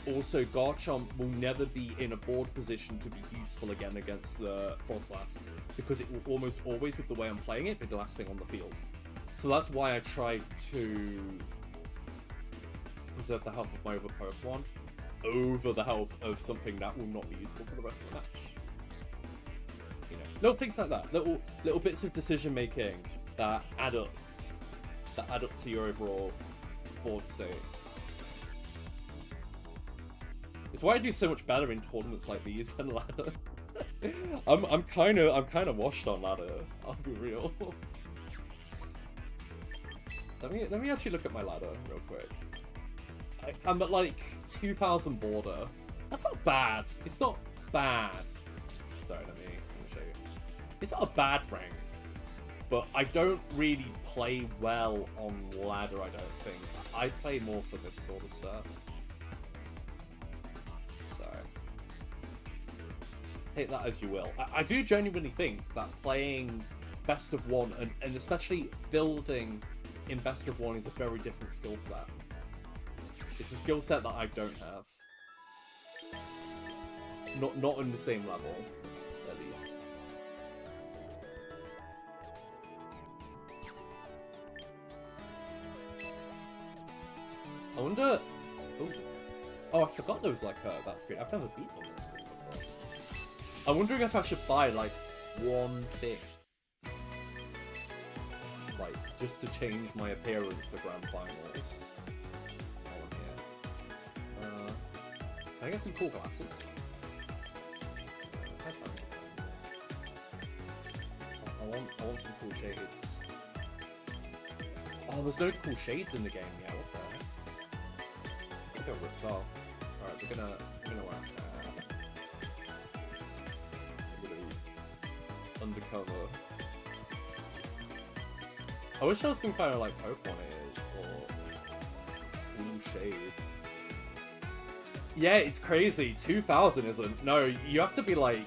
also, Garchomp will never be in a board position to be useful again against the Frostlass, because it will almost always, with the way I'm playing it, be the last thing on the field. So that's why I tried to preserve the health of my other Pokemon over the health of something that will not be useful for the rest of the match. You know, little things like that, little bits of decision making that add up to your overall board state. It's why I do so much better in tournaments like these than ladder. I'm kind of washed on ladder. I'll be real. Let me actually look at my ladder real quick. I'm at like 2,000 border. That's not bad. It's not bad. Sorry, let me show you. It's not a bad rank, but I don't really play well on ladder. I don't think. I play more for this sort of stuff. So take that as you will. I do genuinely think that playing best of one and especially building in best of one is a very different skill set. It's a skill set that I don't have. Not on the same level, at least. I wonder. Oh, I forgot there was like that screen. I've never beaten on that screen before. I'm wondering if I should buy like one thing, like just to change my appearance for grand finals. Can I get some cool glasses? I want some cool shades. Oh, there's no cool shades in the game yet. What the heck? I think I ripped off. Alright, we're gonna wear undercover. I wish there was some kind of like Pokemon it is, or cool shades. Yeah, it's crazy. 2,000 isn't. No, you have to be like...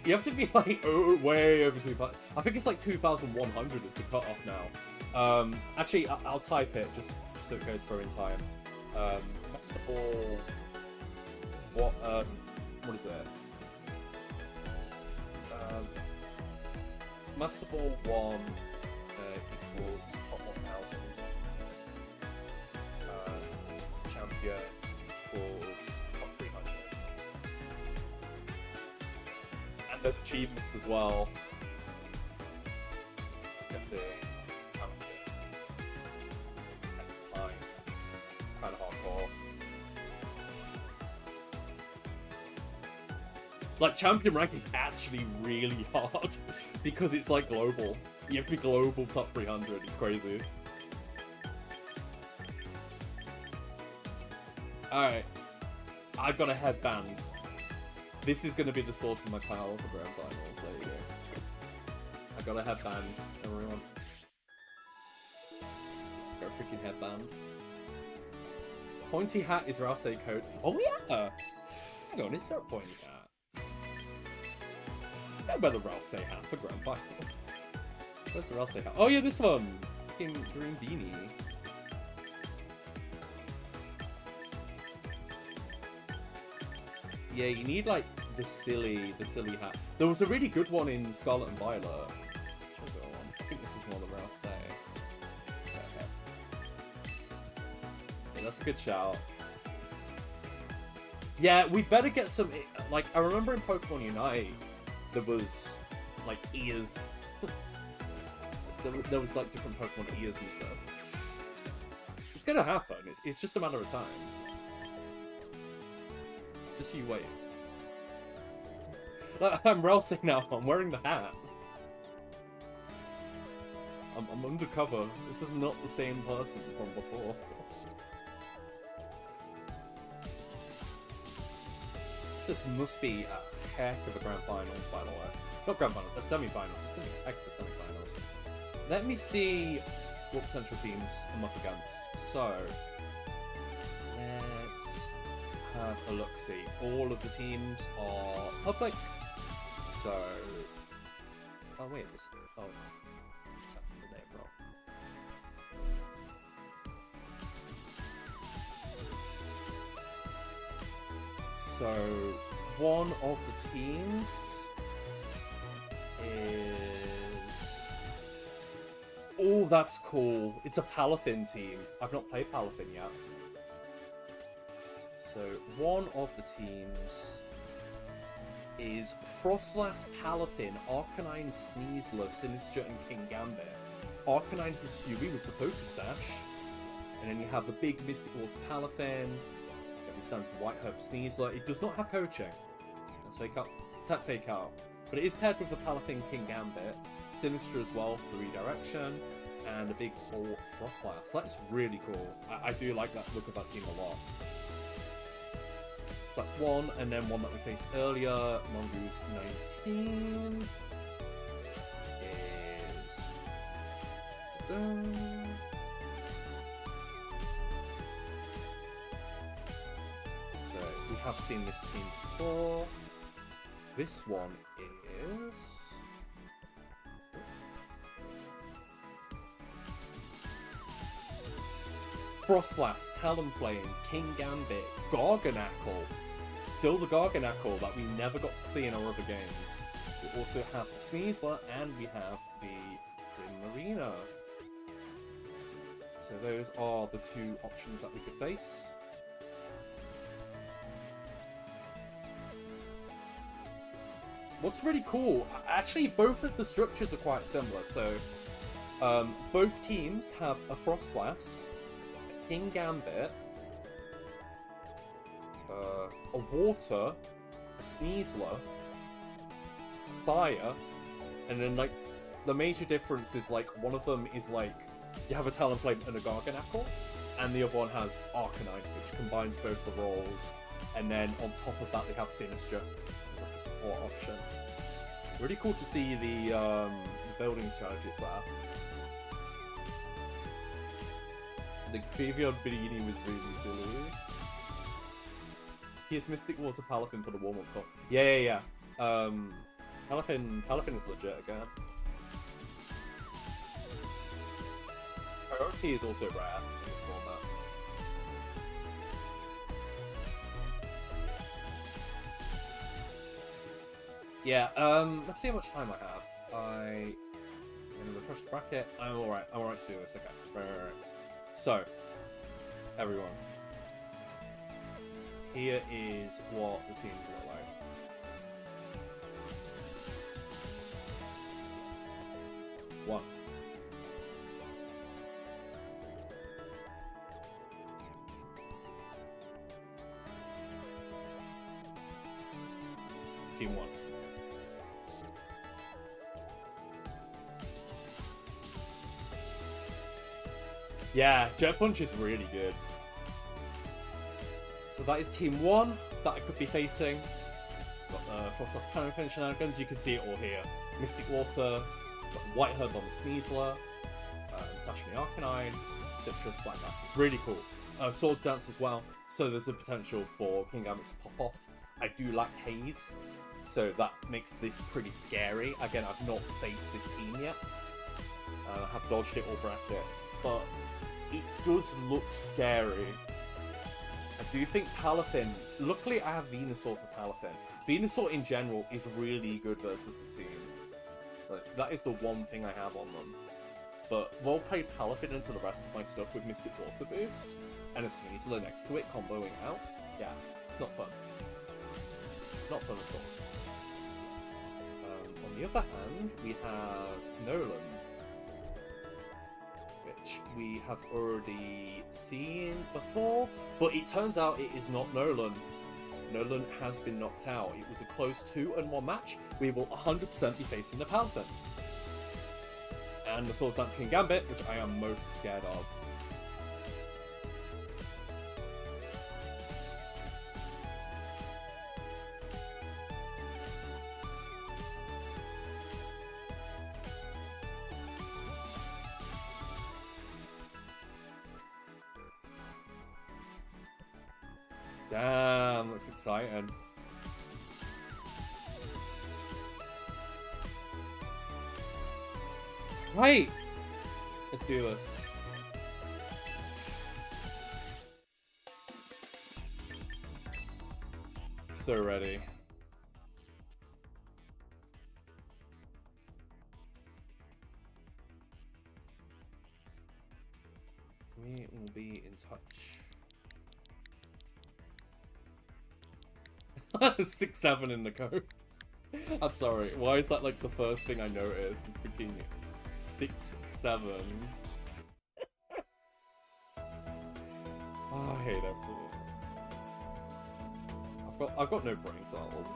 You have to be like way over 2,000. I think it's like 2,100 is the cutoff now. Actually, I'll type it just so it goes through in time. Best of all... What is it? Master Ball 1 equals top 1,000. Champion equals top 300. And there's achievements as well. Let's see. Champion. And clients. It's kind of hardcore. Like, champion rank is actually really hard because it's like global. You have to be global top 300. It's crazy. Alright. I've got a headband. This is going to be the source of my power for grand finals. There you go. I got a headband, everyone. Got a freaking headband. Pointy hat is Rouse code. Oh yeah! Hang on, is there a pointy hat? I better Rouse hat for grand finals. Where's the Rouse hat? Oh yeah, this one! Fucking green beanie. Yeah, you need like the silly hat. There was a really good one in Scarlet and Violet. I think this is more the Rouse. Okay. Yeah, that's a good shout. Yeah, we better get some. Like, I remember in Pokemon Unite, there was like ears. there was like different Pokemon ears and stuff. It's gonna happen. It's just a matter of time. Just you wait. I'm rousing now. I'm wearing the hat. I'm undercover. This is not the same person from before. This must be a heck of a grand finals, by the way. Not grand finals, a semi-finals. It's gonna be a heck of a semi-finals. Let me see what potential teams I'm up against. So, let's have a look-see. All of the teams are public. So, oh wait, this. Oh, it's up to the day, bro. So, one of the teams is... Oh, that's cool. It's a Palafin team. I've not played Palafin yet. So, one of the teams is Frostlass, Palafin, Arcanine, Sneasler, Sinister, and King Gambit. Arcanine Hisui with the Focus Sash. And then you have the big Mystic Water Palafin. Stands for White Herb Sneasler. It does not have coaching. Let's fake out. Tap fake out. But it is paired with the Palatine King Gambit, Sinister as well, 3 direction, and a big old Frostlass. That's really cool. I do like that look of that team a lot. So that's one, and then one that we faced earlier, Mongoose 19, is... So, we have seen this team before. This one is... Frostlass, Talonflame, King Gambit, Garganackle. Still the Garganackle that we never got to see in our other games. We also have the Sneasler, and we have the Primarina. So those are the 2 options that we could face. What's really cool, actually both of the structures are quite similar. So both teams have a Frostlass, a King Gambit, a Water, a Sneasler, Fire, and then like the major difference is like one of them is like you have a Talonflame and a Garganackle, and the other one has Arcanine, which combines both the roles, and then on top of that they have Sinister as like a support option. Really cool to see the building strategies there. The Graveyard Beanie was really silly. Here's Mystic Water Palafin for the warm-up talk. Yeah. Palafin is legit again. Priority is also rare in this format. Yeah, let's see how much time I have. I'm gonna refresh the bracket. I'm alright to do this, okay. Right. So, everyone. Here is what the teams look like. One. Team 1. Yeah, Jet Punch is really good. So that is Team 1 that I could be facing. Got Frostlass Panopin shenanigans, you can see it all here. Mystic Water, got White Herb on the Sneasler, Sash on the Arcanine, Citrus, Black Bass. It's really cool. Swords Dance as well, so there's a potential for King Gambit to pop off. I do like Haze, so that makes this pretty scary. Again, I've not faced this team yet. I have dodged it all bracket, but it does look scary. I do think Palafin... Luckily, I have Venusaur for Palafin. Venusaur in general is really good versus the team. Like, that is the one thing I have on them. But well played Palafin into the rest of my stuff with Mystic Water Boost and a Sneasler next to it, comboing out. Yeah, it's not fun. Not fun at all. On the other hand, we have Nolan, which we have already seen before, but it turns out it is not Nolan. Nolan has been knocked out. It was a close 2-1 match. We will 100% be facing the Palafin. And the Swords Dance King Gambit, which I am most scared of. Damn, that's exciting. Right! Let's do this. So ready. We will be in touch. 6-7 in the code. I'm sorry. Why is that like the first thing I noticed? It's freaking 6-7. Oh, I hate everything. I've got no brain cells.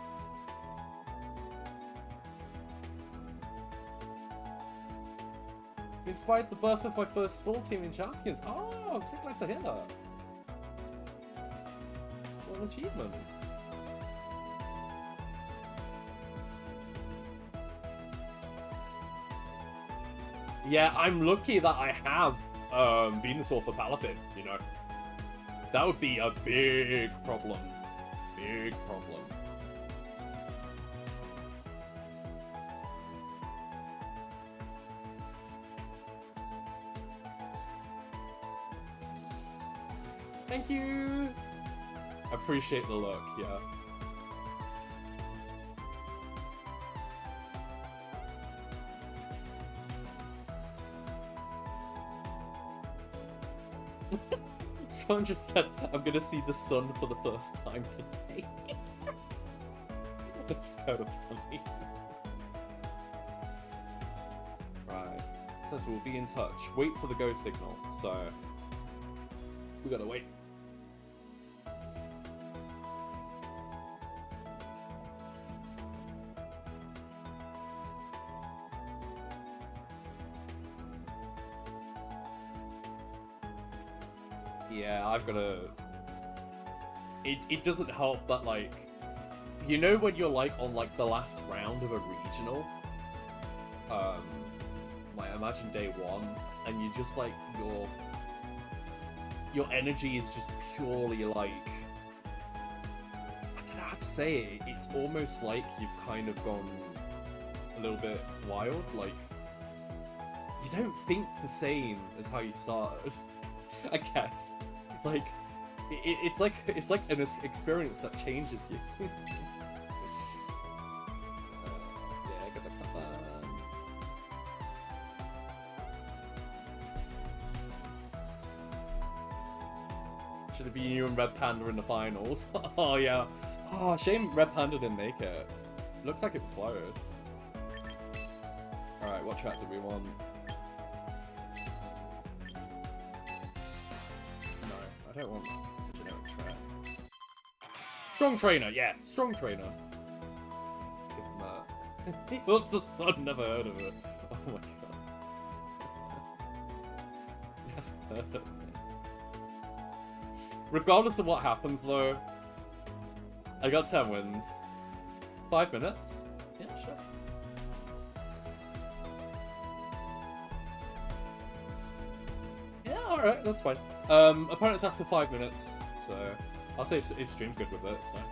Inspired the birth of my first stall team in Champions. Oh, I'm so glad to hear that. What an achievement. Yeah, I'm lucky that I have Venusaur for Palafin, you know. That would be a big problem. Big problem. Thank you! Appreciate the look, yeah. Someone just said, I'm gonna see the sun for the first time today. That's kind of funny. Right. Says we'll be in touch. Wait for the go signal, so we gotta wait. Yeah, I've gotta... It doesn't help that, like... You know when you're, like, on, like, the last round of a regional? Like, imagine day one, and you just, like, your energy is just purely, like... I don't know how to say it. It's almost like you've kind of gone a little bit wild. Like, you don't think the same as how you started. I guess, like, it's like an experience that changes you. Yeah, I got the cover. Should have been you and Red Panda in the finals. Oh yeah. Oh, shame Red Panda didn't make it. Looks like it was close. All right, what track did we want? I don't want a generic track. Strong Trainer, yeah, Strong Trainer. Give him that. He wants the sun, never heard of it. Oh my god. Never heard of it. Regardless of what happens though, I got 10 wins. 5 minutes? Yeah, sure. Yeah, alright, that's fine. Opponents asked for 5 minutes, so I'll say if stream's good with it, it's fine.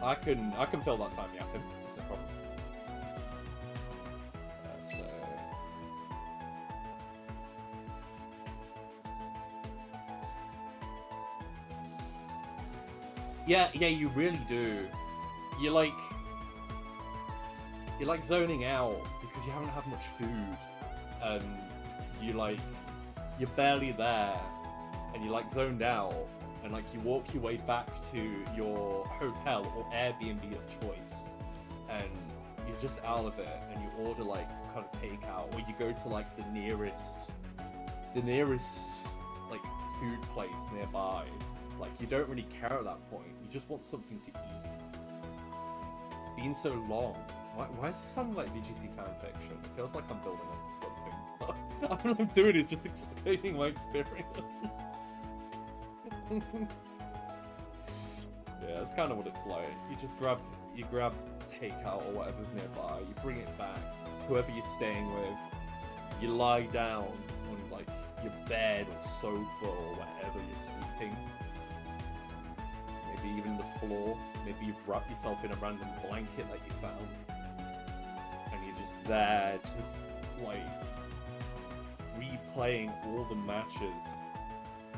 I can fill that time yapping, it's no problem. So yeah, you really do. You're like zoning out because you haven't had much food. And you're barely there, and you're like zoned out, and like you walk your way back to your hotel or Airbnb of choice, and you're just out of it, and you order like some kind of takeout, or you go to like the nearest like food place nearby. Like you don't really care at that point. You just want something to eat. It's been so long. Why does it sound like VGC fanfiction? It feels like I'm building up to something. All I'm doing is just explaining my experience. Yeah, that's kind of what it's like. You grab takeout or whatever's nearby, you bring it back, whoever you're staying with, you lie down on like your bed or sofa or wherever you're sleeping. Maybe even the floor. Maybe you've wrapped yourself in a random blanket that you found. And you're just there, just like replaying all the matches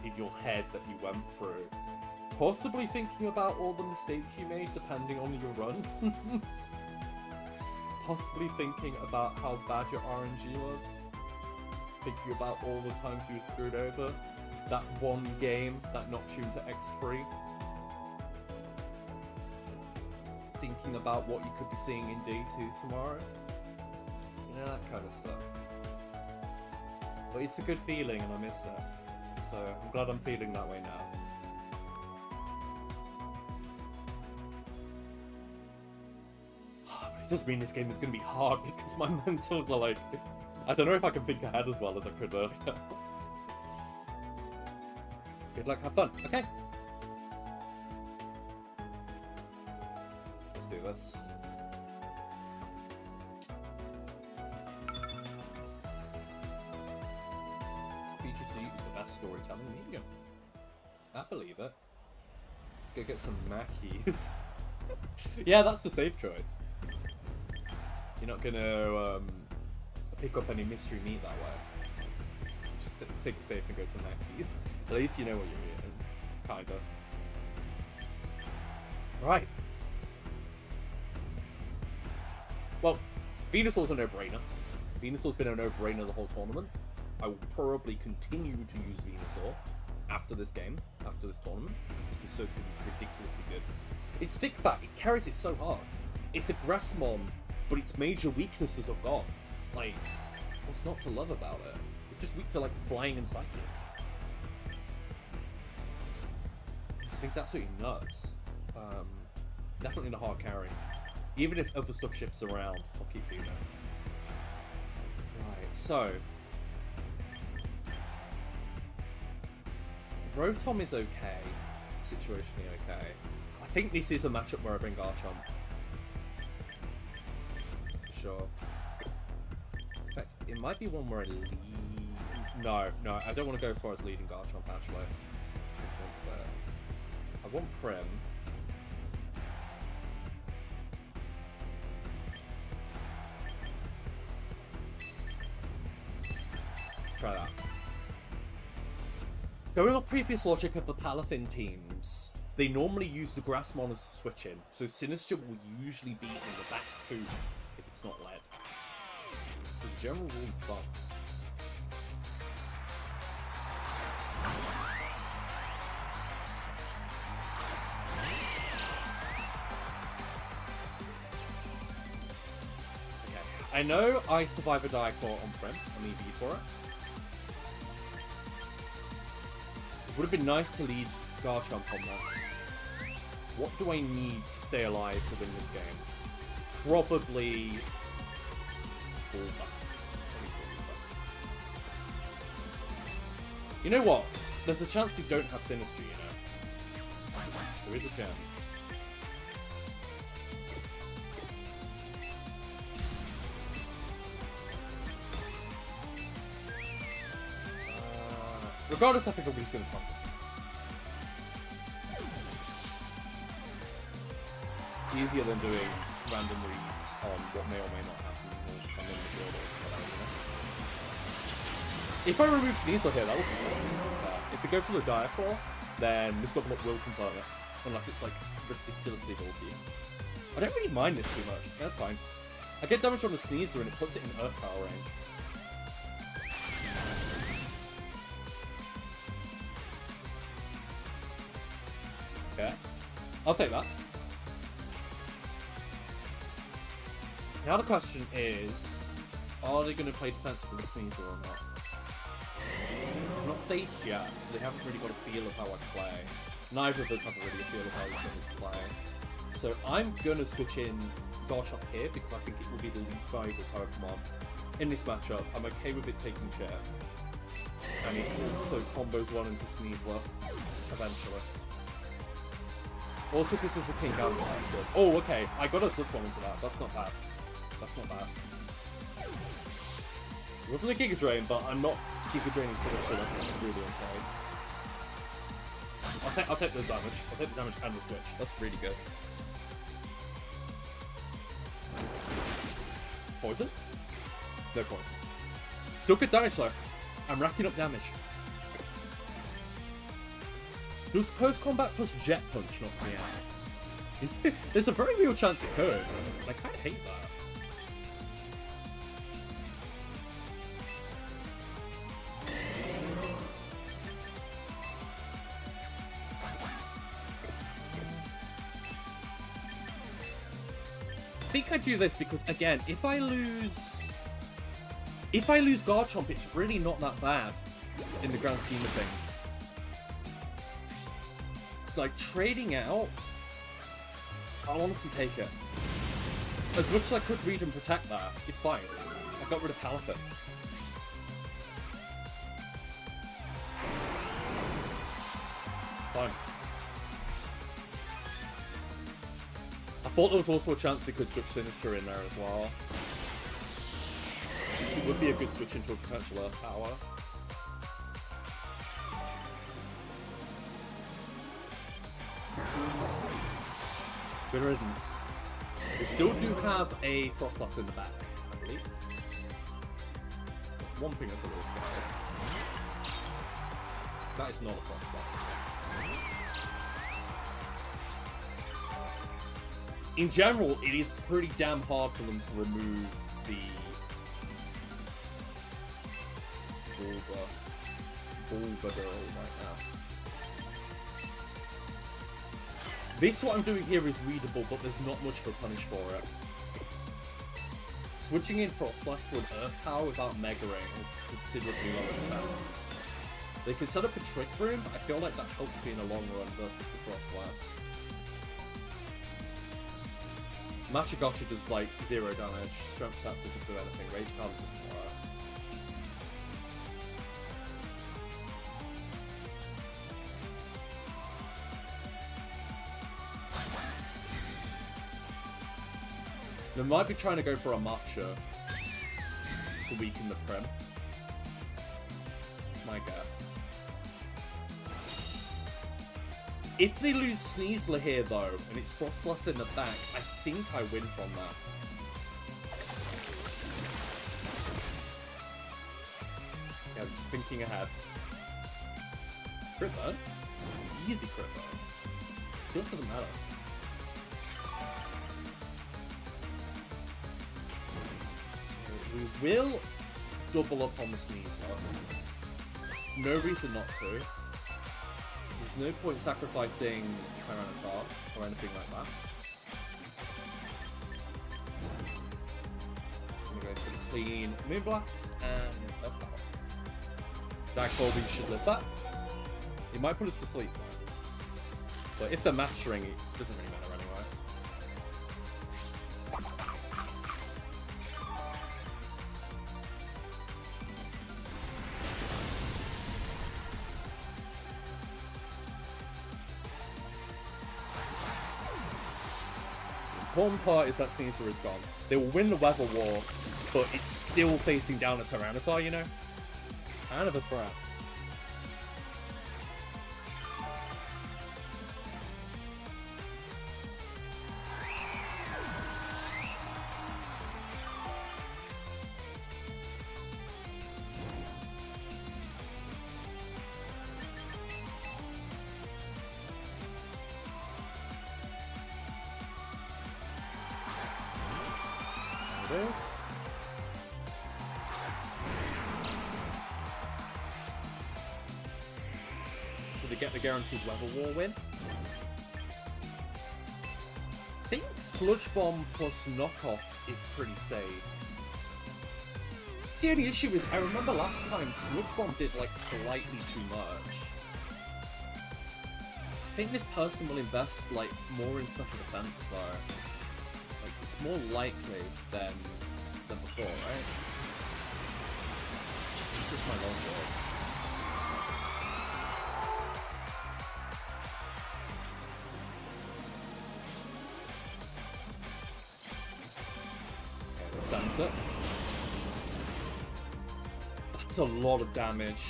in your head that you went through. Possibly thinking about all the mistakes you made depending on your run. Possibly thinking about how bad your RNG was. Thinking about all the times you were screwed over. That one game that knocked you into X3. Thinking about what you could be seeing in Day 2 tomorrow. You know, that kind of stuff. But it's a good feeling and I miss it. So I'm glad I'm feeling that way now. But It does mean this game is going to be hard because my mentals are like... I don't know if I can think ahead as well as I could earlier. Good luck, have fun. Okay. Let's do this. BGC is the best storytelling medium. I believe it. Let's go get some Mackies. Yeah, that's the safe choice. You're not gonna pick up any mystery meat that way. Just take it safe and go to Mackies. At least you know what you're eating. Kinda. Right. Well, Venusaur's a no-brainer. Venusaur's been a no-brainer the whole tournament. I will probably continue to use Venusaur after this game, after this tournament. It's just so ridiculously good. It's thick fat, it carries it so hard. It's a Grassmon, but its major weaknesses are gone. Like, what's not to love about it? It's just weak to, like, flying and psychic. This thing's absolutely nuts. Definitely the hard carry. Even if other stuff shifts around, I'll keep doing that. Right, so... Rotom is okay. Situationally okay. I think this is a matchup where I bring Garchomp. For sure. In fact, it might be one where I lead... No, I don't want to go as far as leading Garchomp, actually. I want Prim. Let's try that. Going off previous logic of the Palathin teams, they normally use the Grassmon as a switch in, so Sinister will usually be in the back two if it's not led. As a general rule of thumb. Okay, I know I survive a Diaclaw on Prim, I'm EV for it. It would have been nice to lead Garchomp on this. What do I need to stay alive to win this game? Probably... You know what? There's a chance they don't have Sinistry, you know. There is a chance. Regardless, I think everybody's going to talk this. Easier than doing random reads on what may or may not happen in the field or whatever, you know? If I remove Sneasel here, that would be awesome. If they go for the Diaclaw, then this Goblet will confirm it. Unless it's like ridiculously bulky. I don't really mind this too much. That's fine. I get damage on the Sneasel and it puts it in Earth Power range. Okay. I'll take that. Now the question is, are they going to play defensive with the Sneasel or not? I'm not faced yet, so they haven't really got a feel of how I play. Neither of us have really a feel of how these things play. So I'm going to switch in Garchomp here because I think it will be the least valuable Pokemon in this matchup. I'm okay with it taking chair. And it also combos one into Sneasler eventually. Also, this is a King Gambit, that's good. Oh, okay, I got a Sludge Bomb into that. That's not bad. That's not bad. It wasn't a Giga Drain, but I'm not Giga Draining Sinister. That's really insane. I'll take the damage. I'll take the damage and the switch. That's really good. Poison? No poison. Still good damage though. I'm racking up damage. Does Close Combat plus Jet Punch knock me out? There's a very real chance it could. I kind of hate that. I think I do this because, again, if I lose Garchomp, it's really not that bad in the grand scheme of things. Like, trading out, I'll honestly take it. As much as I could read and protect that, it's fine. I got rid of Palathon. It's fine. I thought there was also a chance they could switch Sinister in there as well. Since it would be a good switch into a potential Earth Power. Good riddance. We still do have a Frostlass in the back, I believe. There's one thing that's a little scary. That is not a Frostlass. In general, it is pretty damn hard for them to remove the Bulba girl right now. This, what I'm doing here, is readable, but there's not much of a punish for it. Switching in Frostlass to an Earth Power without Mega Ring is considerably lower defense. They can set up a Trick Room, but I feel like that helps me in the long run versus the Frostlass. Machagotcha does like 0 damage, Strength Sap doesn't do anything, Rage Powder doesn't work. They might be trying to go for a Matcha to weaken the Prim. My guess. If they lose Sneasler here though, and it's Frostlass in the back, I think I win from that. Yeah, I'm just thinking ahead. Crit burn? Easy crit burn. Still doesn't matter. We will double up on the Sneasler. No reason not to. There's no point sacrificing Tyranitar or anything like that. Just gonna go for the clean Moonblast and Earth Power. That Colby should live that. It might put us to sleep though. But if they're mastering, it doesn't really matter anyway. The important part is that Caesar is gone. They will win the Weather War, but it's still facing down a Tyranitar, you know? Kind of a threat. So they get the guaranteed Weather War win. I think Sludge Bomb plus Knockoff is pretty safe. The only issue is, I remember last time Sludge Bomb did like slightly too much. I think this person will invest like more in special defense though. Like it's more likely than before, right? This is my long ball. Okay, the sensor. That's a lot of damage.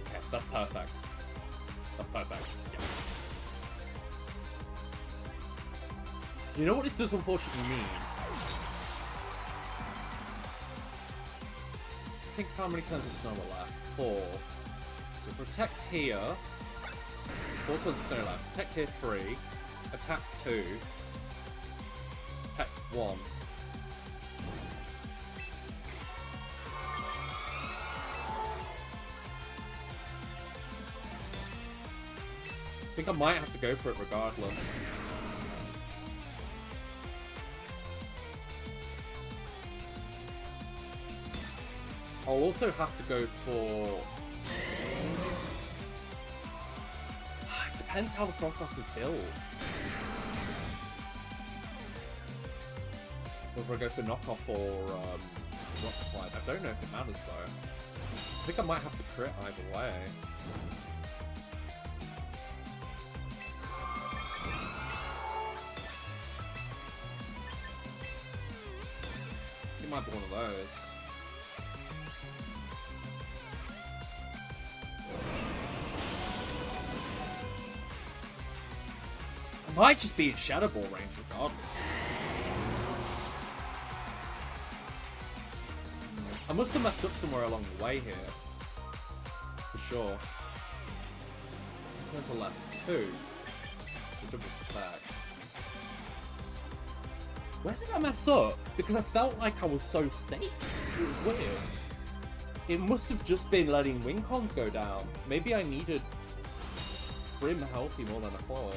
Okay, that's perfect. That's perfect. Yeah. You know what this does unfortunately mean? Think how many turns of snow are left? 4. So protect here. 4 turns of snow left. Protect here 3. Attack 2. Attack 1. I think I might have to go for it regardless. I'll also have to go for... It depends how the Frostlass is built. Whether I go for knockoff or rock slide. I don't know if it matters though. I think I might have to crit either way. It might be one of those. I might just be in Shadow Ball range regardless. I must have messed up somewhere along the way here. For sure. Turn to left 2. So double back. Where did I mess up? Because I felt like I was so safe. It was weird. It must have just been letting win cons go down. Maybe I needed Prim healthy more than I thought.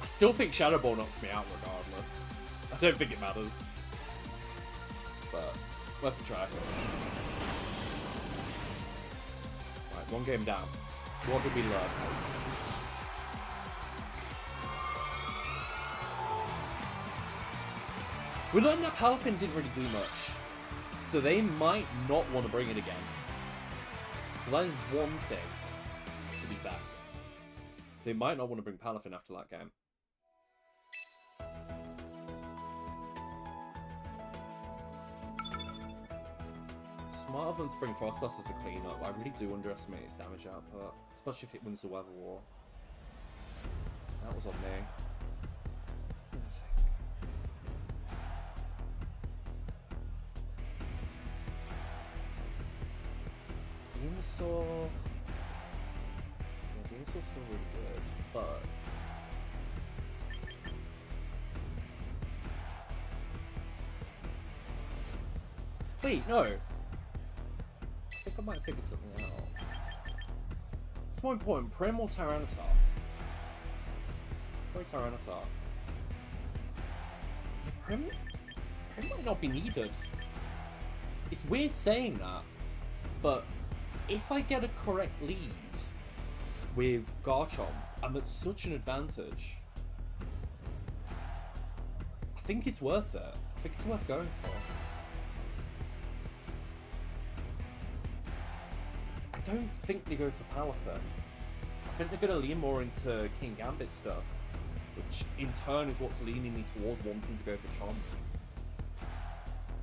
I still think Shadow Ball knocks me out regardless. I don't think it matters. But, worth a try. Right, one game down. What did we learn? We learned that Palafin didn't really do much. So they might not want to bring it again. So that is one thing, to be fair. They might not want to bring Palafin after that game. Smart of them to bring Frostlass as a cleanup. I really do underestimate its damage output, especially if it wins the Weather War. That was on me. Venusaur... Yeah, Venusaur's still really good, but... Wait, no! I think I might have figured something out. What's more important, Prim or Tyranitar? Probably Tyranitar. Yeah, Prim might not be needed. It's weird saying that, but if I get a correct lead with Garchomp, I'm at such an advantage. I think it's worth it. I think it's worth going for. I don't think they go for Palafin. I think they're going to lean more into King Gambit stuff, which in turn is what's leaning me towards wanting to go for Chomp.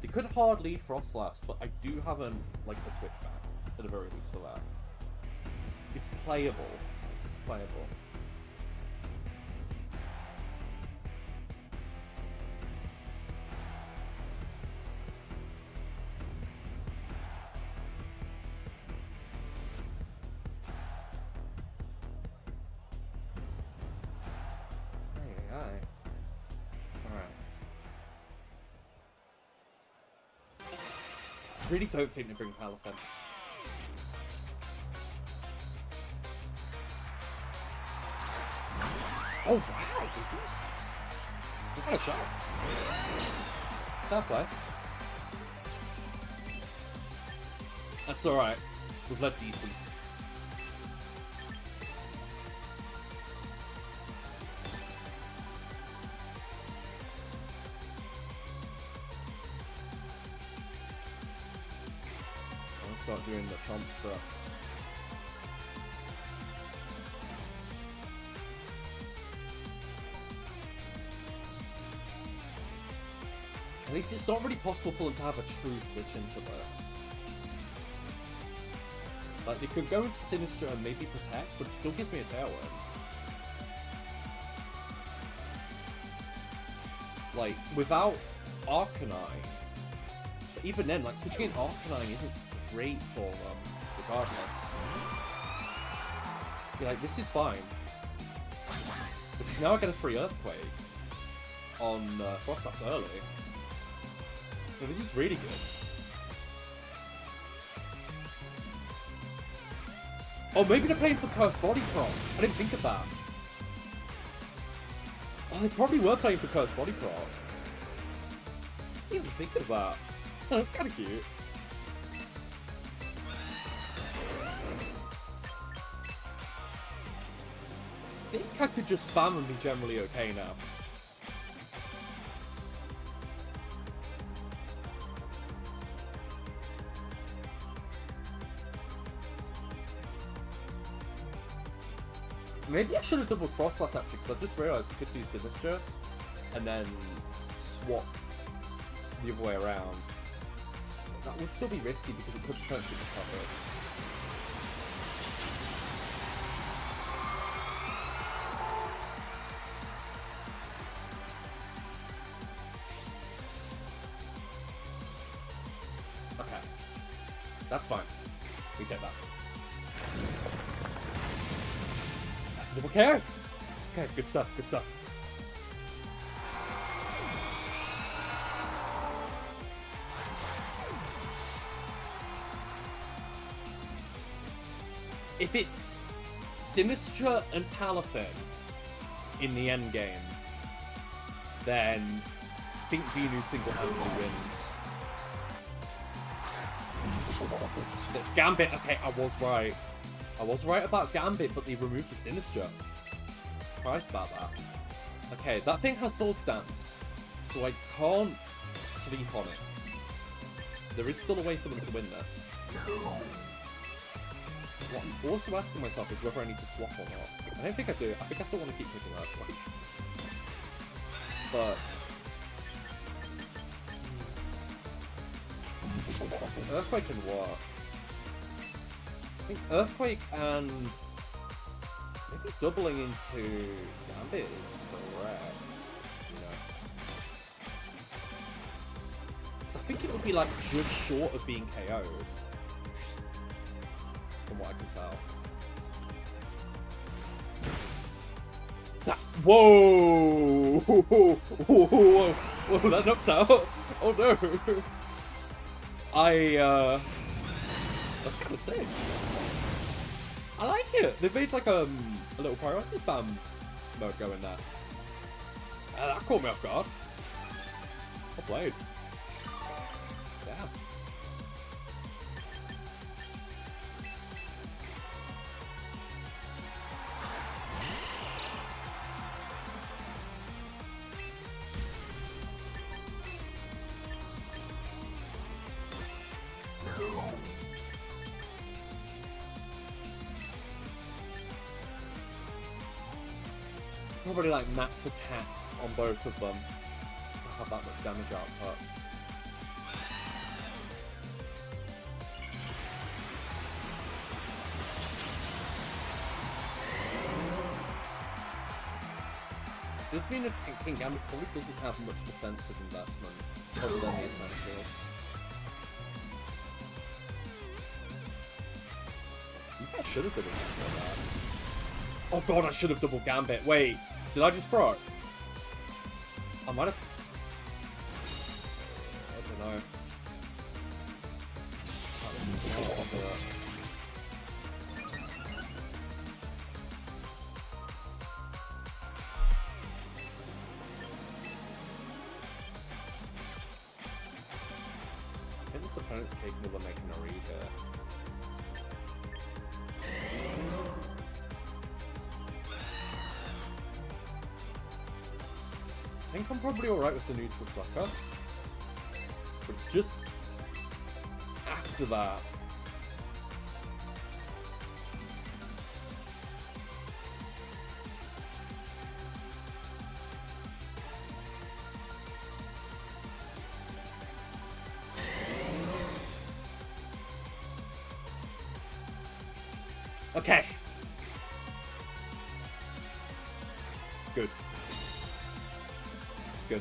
They could hard lead Frostlass, but I do have a switchback at the very least for that. It's playable. It's playable. I really don't think they bring Palafin. Oh wow, they did. I'm kind of shocked. Fair play. That's alright. We've led decent. Start doing the Chomp stuff. At least it's not really possible for them to have a true switch into this. Like, they could go into Sinister and maybe Protect, but it still gives me a Tailwind. Like, without Arcanine, but even then, like, switching in Arcanine isn't great for them, regardless. You're like, this is fine. Because now I get a free Earthquake on Frostlass early. So this is really good. Oh, maybe they're playing for Cursed Body Proc. I didn't think of that. Oh, they probably were playing for Cursed Body Proc. didn't even think of that. That's kind of cute. I think I could just spam and be generally okay now. Maybe I should have double crossed last actually, because I just realised I could do Sinister and then swap the other way around. That would still be risky because it could potentially be covered. Okay. That's fine. We take that. That's a double care! Okay, good stuff, good stuff. If it's Sinistra and Palafin in the end game, then I think Venu single-handedly wins. It's Gambit. Okay, I was right. I was right about Gambit, but they removed the Sinistra. Surprised about that. Okay, that thing has Sword Stance, so I can't sleep on it. There is still a way for them to win this. What I'm also asking myself is whether I need to swap or not. I don't think I do. I think I still want to keep picking Earthquake. But Earthquake can work. I think Earthquake and maybe doubling into Gambit is correct. You know. 'Cause I think it would be like just short of being KO'd. From what I can tell. That, whoa! Whoa! Whoa! Whoa! That knocks out! Oh no! That's kind of sick. I like it. They've made like a little priority spam mode going there. That caught me off guard. Well played. Damn. Probably like max attack on both of them to have that much damage output. Does mean that King Gambit probably doesn't have much defensive investment other than the essentials. Maybe I should have done that. Oh god, I should have double Gambit. Wait, did I just throw? I might have. I don't know. I think this opponent's capable of making a read here. I think I'm probably alright with the neutral sucker. But it's just after that. Okay. Good. Good.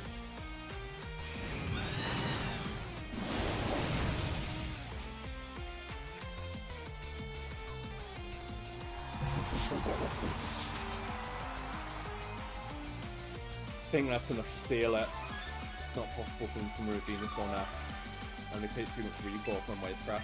I think that's enough to seal it. It's not possible for them to move Venus on that. And they take too much recoil from Wave Crash.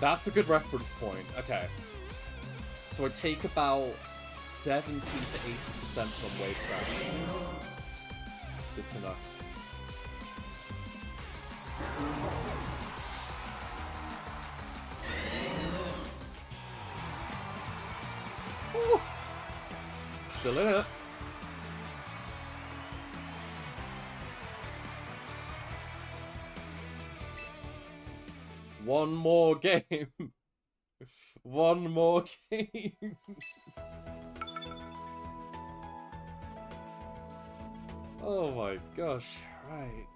That's a good reference point. Okay. So I take about 70 to 80% from wave crash. Good to know. Woo. Still in it. One more game. One more game. Oh my gosh, right.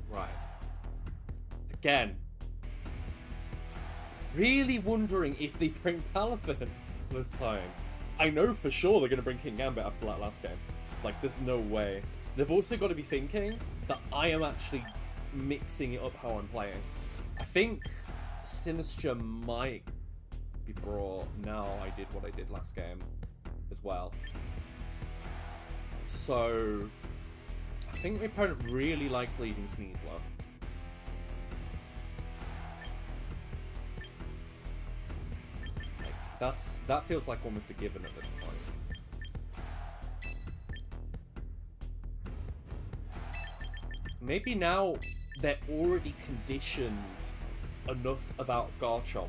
Right. Again. Really wondering if they bring Palafin this time. I know for sure they're going to bring King Gambit after that last game. Like, there's no way. They've also got to be thinking that I am actually mixing it up how I'm playing. I think Sinister might be brought now I did what I did last game as well. So, I think my opponent really likes leading Sneasler. That feels like almost a given at this point. Maybe now they're already conditioned enough about Garchomp.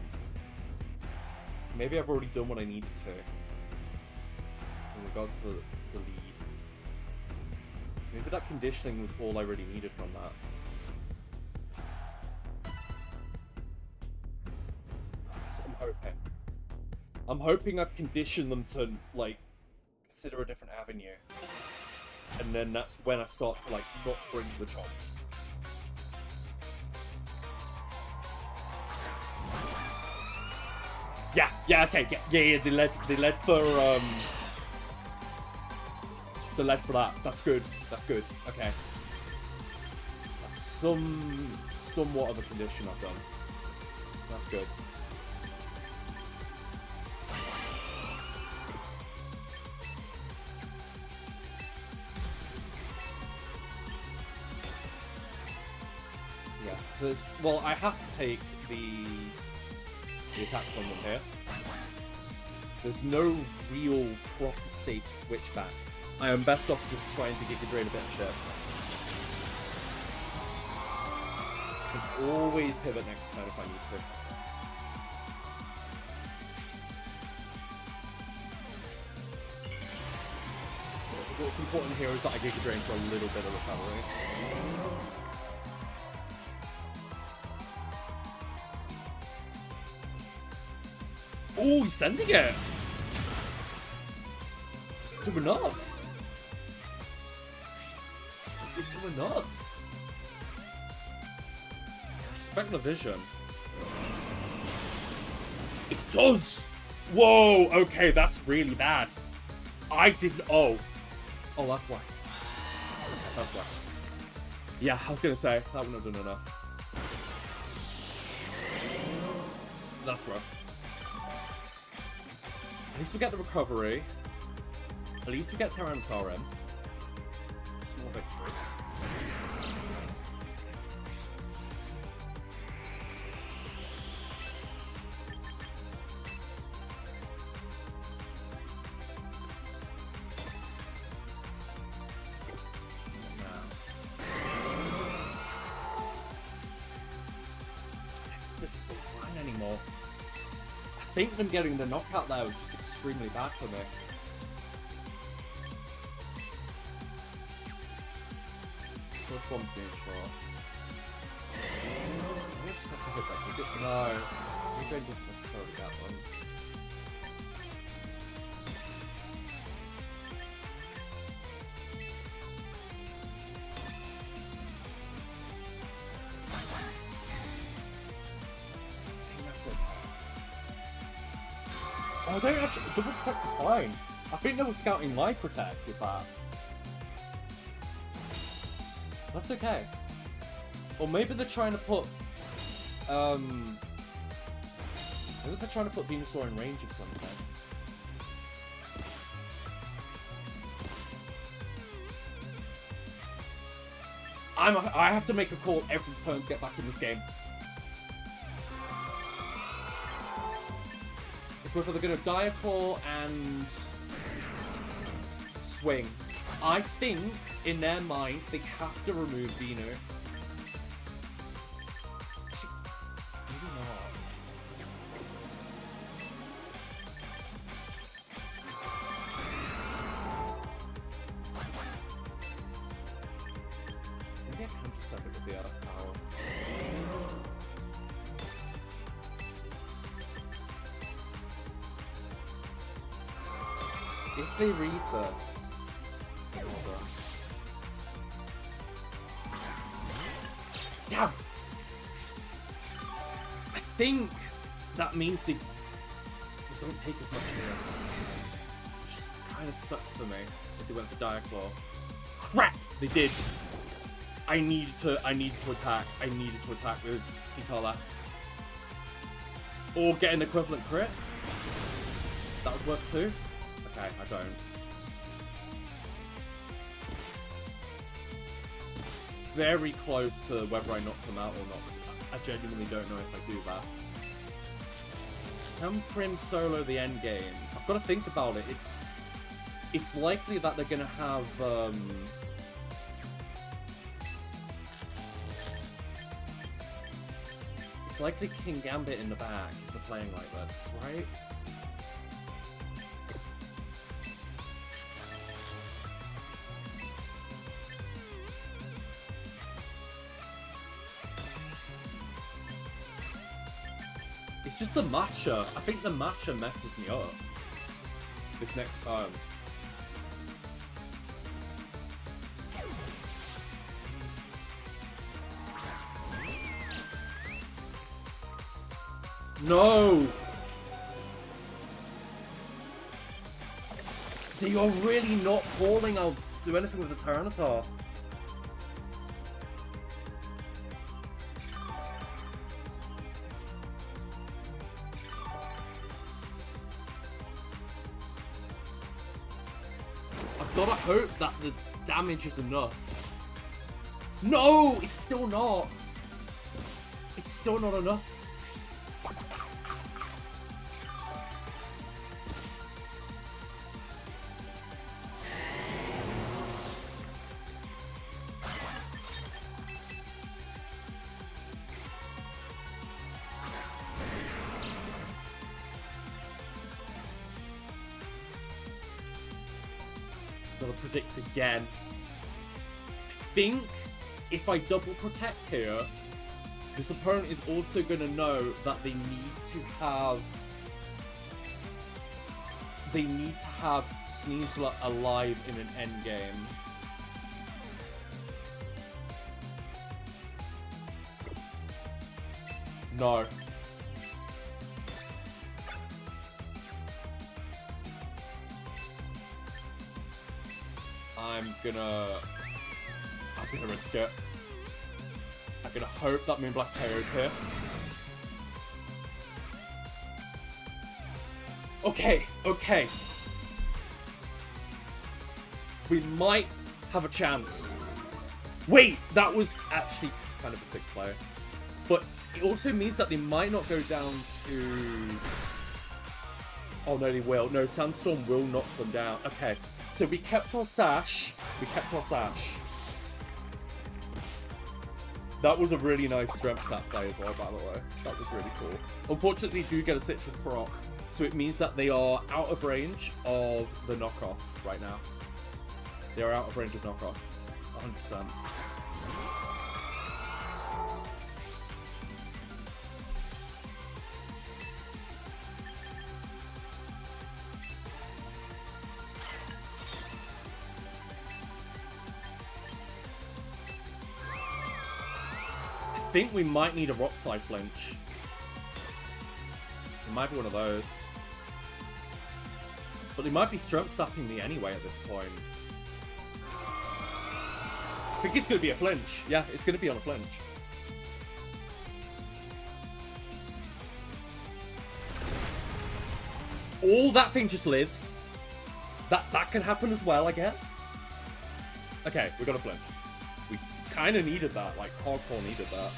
Maybe I've already done what I needed to in regards to the lead. Maybe that conditioning was all I really needed from that. That's what I'm hoping. I'm hoping I've conditioned them to, like, consider a different avenue. And then that's when I start to, like, not bring the chomp. Yeah, okay, yeah, they led for that. That's good, okay. That's somewhat of a condition I've done. That's good. Well, I have to take the attacks from them here. There's no real proper safe switch back. I am best off just trying to Giga Drain a bit of shit. I can always pivot next turn if I need to. What's important here is that I Giga Drain for a little bit of recovery. Oh, he's sending it! Does it do enough? Does it do enough? Respect the vision. It does! Whoa, okay, that's really bad. I didn't... Oh, that's why. That's why. Yeah, I was gonna say, that wouldn't have done enough. That's rough. At least we get the recovery. At least we get Tyranitar in. Small victory. This isn't fine anymore. I think them getting the knockout there was just extremely bad for me. Which one's being short? I just have to hit that. No, Redrain doesn't necessarily get one. Oh, they actually... Double Protect is fine. I think they were scouting Life Protect with that. That's okay. Or maybe they're trying to put... Maybe they're trying to put Venusaur in range of something. I have to make a call every turn to get back in this game. It's whether they're going to Dire Claw and swing. I think, in their mind, they have to remove Dino. Maybe not. Maybe I can just set it with the Earth Power. If they read this... Damn! I think that means they don't take as much here. Which kind of sucks for me if they went for Dire Claw. Crap! They did. I needed to attack. I needed to attack with Titala. Or get an equivalent crit. That would work too. Okay, I don't. It's very close to whether I knock them out or not. I genuinely don't know if I do that. Can Prim solo the end game? I've got to think about it. It's likely that they're gonna have it's likely King Gambit in the back if they're playing like this, right? It's just the matcha. I think the matcha messes me up this next time. No! They are really not falling. I'll do anything with the Tyranitar. I've got to hope that the damage is enough. No! It's still not. It's still not enough. Predict again. I think if I double protect here, this opponent is also going to know that they need to have Sneasler alive in an endgame. No. I'm gonna risk it. I'm gonna hope that Moonblast KO's here. Okay. We might have a chance. Wait, that was actually kind of a sick play. But it also means that they might not go down to... Oh no, they will. No, Sandstorm will knock them down. Okay. So we kept our Sash. That was a really nice strength stat play as well, by the way. That was really cool. Unfortunately, they do get a Citrus proc, so it means that they are out of range of the knockoff right now. They are out of range of knockoff. 100%. I think we might need a rock slide flinch. It might be one of those. But they might be stroke sapping me anyway at this point. I think it's going to be a flinch. Yeah, it's going to be on a flinch. All that thing just lives. That can happen as well, I guess. Okay, we got a flinch. We kind of needed that, like hardcore needed that.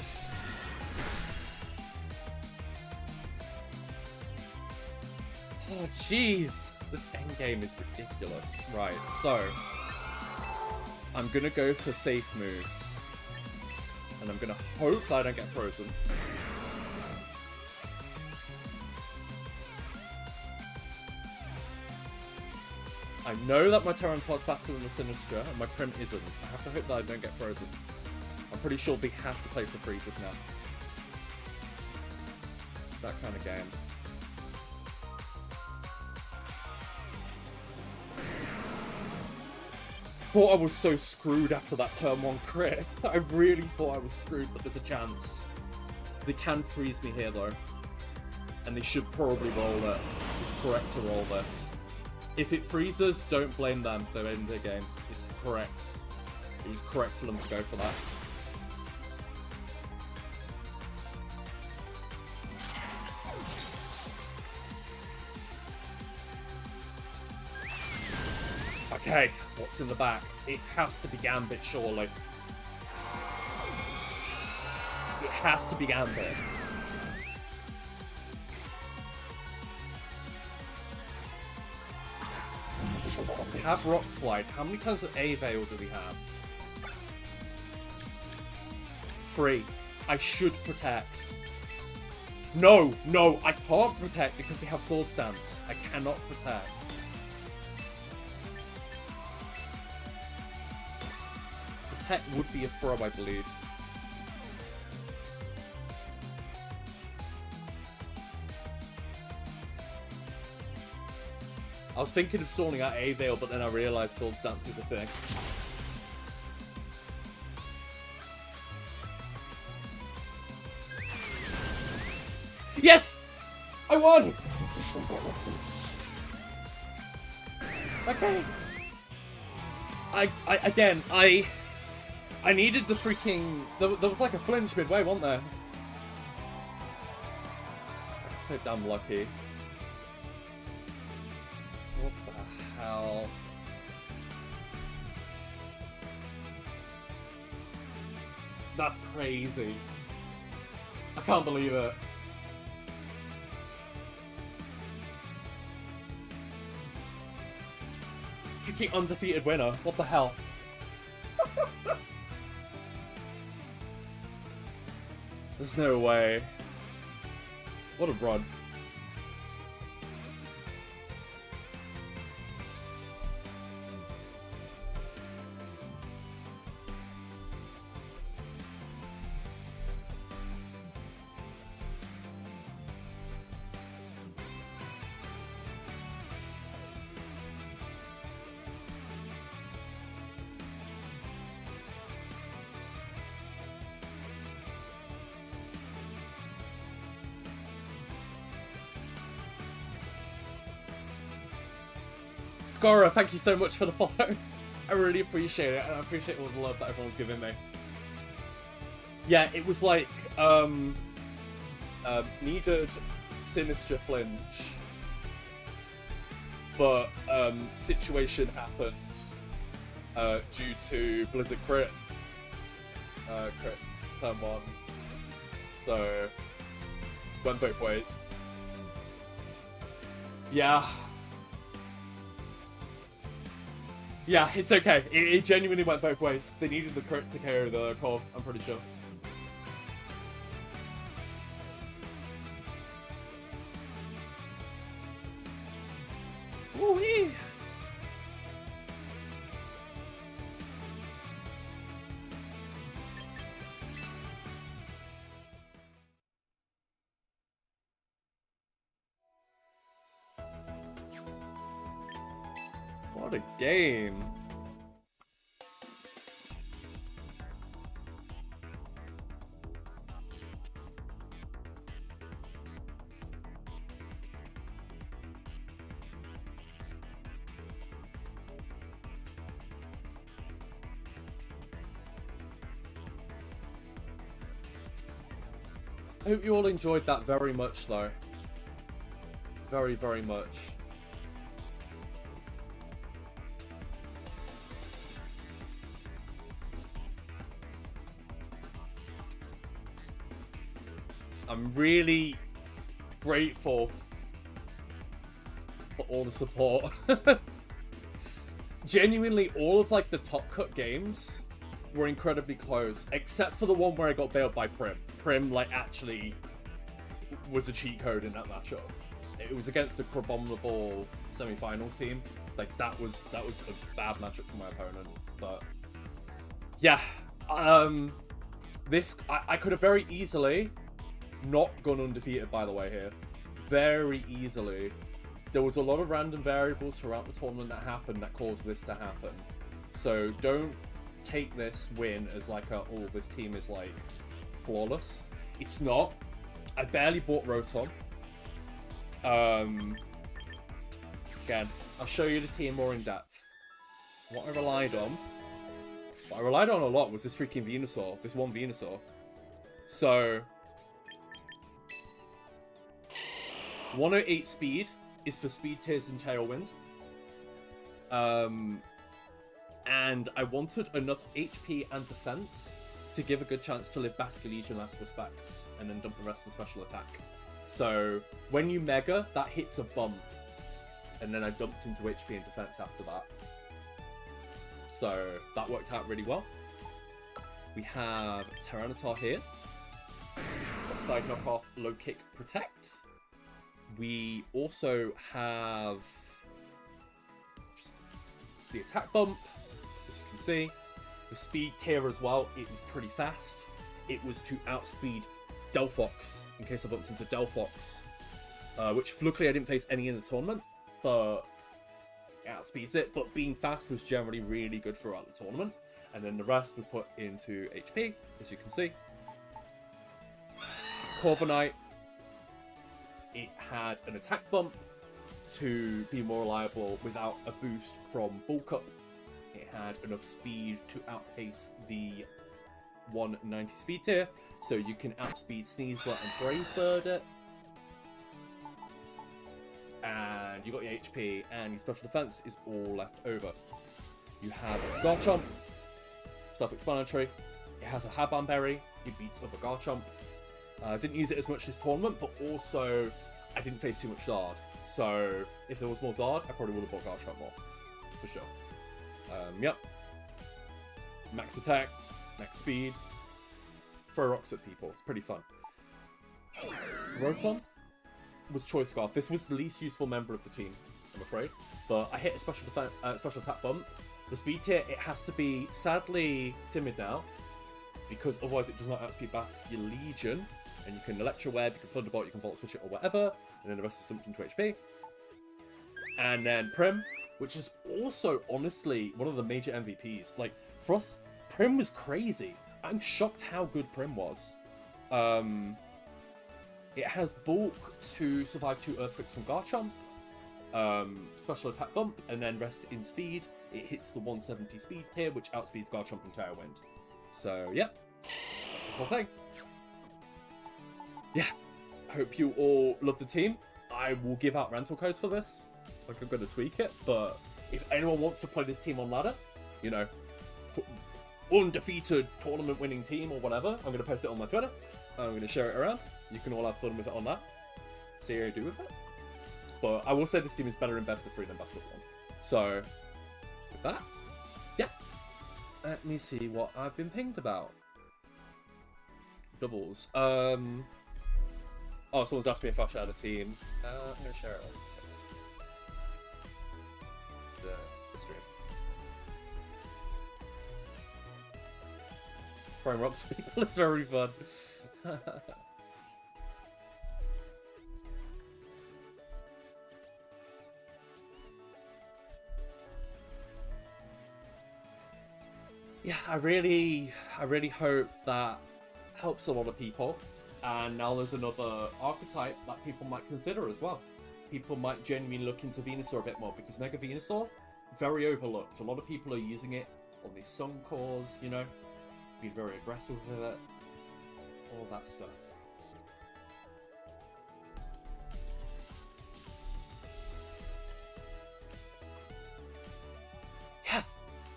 Oh jeez, this endgame is ridiculous. Right, so I'm gonna go for safe moves, and I'm gonna hope that I don't get frozen. I know that my Terrantar's faster than the Sinistra, and my Prim isn't. I have to hope that I don't get frozen. I'm pretty sure we have to play for freezes now. It's that kind of game. Thought I was so screwed after that turn 1 crit. I really thought I was screwed, but there's a chance. They can freeze me here though. And they should probably roll it. It's correct to roll this. If it freezes, don't blame them. They're in the game. It's correct. It was correct for them to go for that. Okay, what's in the back? It has to be Gambit, surely. It has to be Gambit. We have Rock Slide. How many times of A-Veil do we have? 3. I should protect. No, no, I can't protect because they have Sword Stance. I cannot protect. Protect would be a throw, I believe. I was thinking of stalling out A-Veil, but then I realised Sword Stance is a thing. Yes! I won! Okay. I needed the freaking... There was like a flinch midway, wasn't there? That's so damn lucky. What the hell? That's crazy. I can't believe it. Freaking undefeated winner. What the hell? There's no way. What a run. Scora, thank you so much for the follow. I really appreciate it, and I appreciate all the love that everyone's giving me. Yeah, it was like, needed Sinistra flinch, but, situation happened, due to Blizzard crit. Crit turn 1. So, went both ways. Yeah. Yeah, it's okay. It genuinely went both ways. They needed the crit to KO the core, I'm pretty sure. Woo-wee! What a game. I hope you all enjoyed that very much, though. Very, very much. I'm really grateful for all the support. Genuinely, all of like the top cut games were incredibly close, except for the one where I got bailed by Prim. Prim like actually was a cheat code in that matchup. It was against a Crabominable semi-finals team. Like that was a bad matchup for my opponent. But yeah, this I could have very easily not gone undefeated, by the way, here. Very easily. There was a lot of random variables throughout the tournament that happened that caused this to happen. So don't take this win as like a, oh, this team is like flawless. It's not. I barely bought Rotom. Again, I'll show you the team more in depth. What I relied on a lot was this freaking Venusaur. This one Venusaur. So 108 speed is for speed tiers and Tailwind. And I wanted enough HP and defense to give a good chance to live Basculegion and Last Respects, and then dump the rest in special attack. So when you Mega, that hits a bump, and then I dumped into HP and defense after that. So that worked out really well. We have Tyranitar here. Side knockoff, low kick, protect. We also have just the attack bump, as you can see. The speed tier as well, it was pretty fast. It was to outspeed Delphox, in case I bumped into Delphox. Which, luckily, I didn't face any in the tournament, but it outspeeds it. But being fast was generally really good throughout the tournament. And then the rest was put into HP, as you can see. Corviknight, it had an attack bump to be more reliable without a boost from Bulk Up. It had enough speed to outpace the 190 speed tier, so you can outspeed Sneasler and Brave Bird it. And you got your HP, and your special defense is all left over. You have Garchomp, self-explanatory. It has a Haban Berry, it beats other Garchomp. Didn't use it as much this tournament, but also I didn't face too much Zard. So if there was more Zard, I probably would have bought Garchomp more, for sure. Yep. Max attack, max speed. Throw rocks at people. It's pretty fun. Rotom was Choice Scarf. This was the least useful member of the team, I'm afraid. But I hit a special attack bump. The speed tier, it has to be sadly timid now, because otherwise it does not outspeed Basculegion. And you can Electro Web, you can Thunderbolt, you can Volt Switch it or whatever, and then the rest is dumped into HP. And then Prim, which is also, honestly, one of the major MVPs. Like, for us, Prim was crazy. I'm shocked how good Prim was. It has Bulk to survive 2 Earthquakes from Garchomp, special attack bump, and then rest in speed. It hits the 170 speed tier, which outspeeds Garchomp and Tailwind. So, yep, that's the whole thing. Yeah, I hope you all love the team. I will give out rental codes for this. Like, I'm going to tweak it, but if anyone wants to play this team on ladder, you know, undefeated tournament winning team or whatever, I'm going to post it on my Twitter. I'm going to share it around. You can all have fun with it on that. See how you do with it. But I will say this team is better in best of 3 than best of 1. So, with that, yeah. Let me see what I've been pinged about. Doubles. Oh, someone's asked me if I'll share the team. I'm going to share it on the stream. Throwing rocks at people is very fun. Yeah, I really hope that helps a lot of people. And now there's another archetype that people might consider as well. People might genuinely look into Venusaur a bit more, because Mega Venusaur, very overlooked. A lot of people are using it on these Sun Cores, you know, being very aggressive with it, all that stuff. Yeah,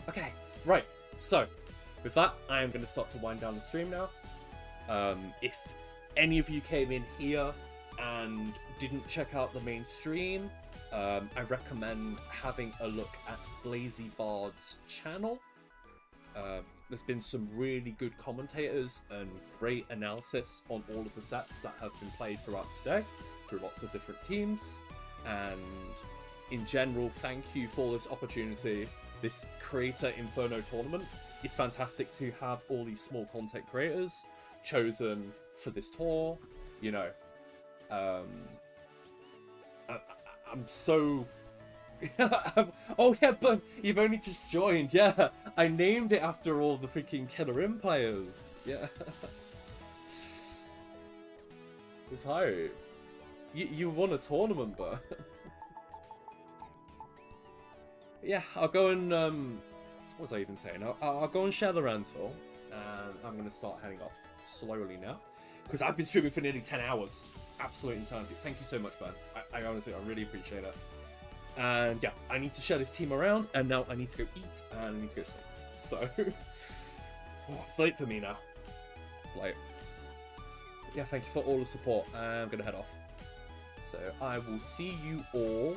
okay, right. So, with that, I am going to start to wind down the stream now. If any of you came in here and didn't check out the main stream, I recommend having a look at Blazy Bard's channel. There's been some really good commentators and great analysis on all of the sets that have been played throughout today, through lots of different teams. And in general, thank you for this opportunity, this Creator Inferno tournament. It's fantastic to have all these small content creators chosen for this tour. You know, I'm so... Oh yeah, but you've only just joined. Yeah, I named it after all the freaking Killer Imp players. Yeah. It's hype. You won a tournament, but... Yeah, I'll go and... what was I even saying? I'll go and share the rental, and I'm going to start heading off slowly now. Because I've been streaming for nearly 10 hours. Absolute insanity. Thank you so much, man. I honestly, I really appreciate it. And yeah, I need to share this team around, and now I need to go eat, and I need to go sleep. So, it's late for me now. It's late. But yeah, thank you for all the support. I'm going to head off. So, I will see you all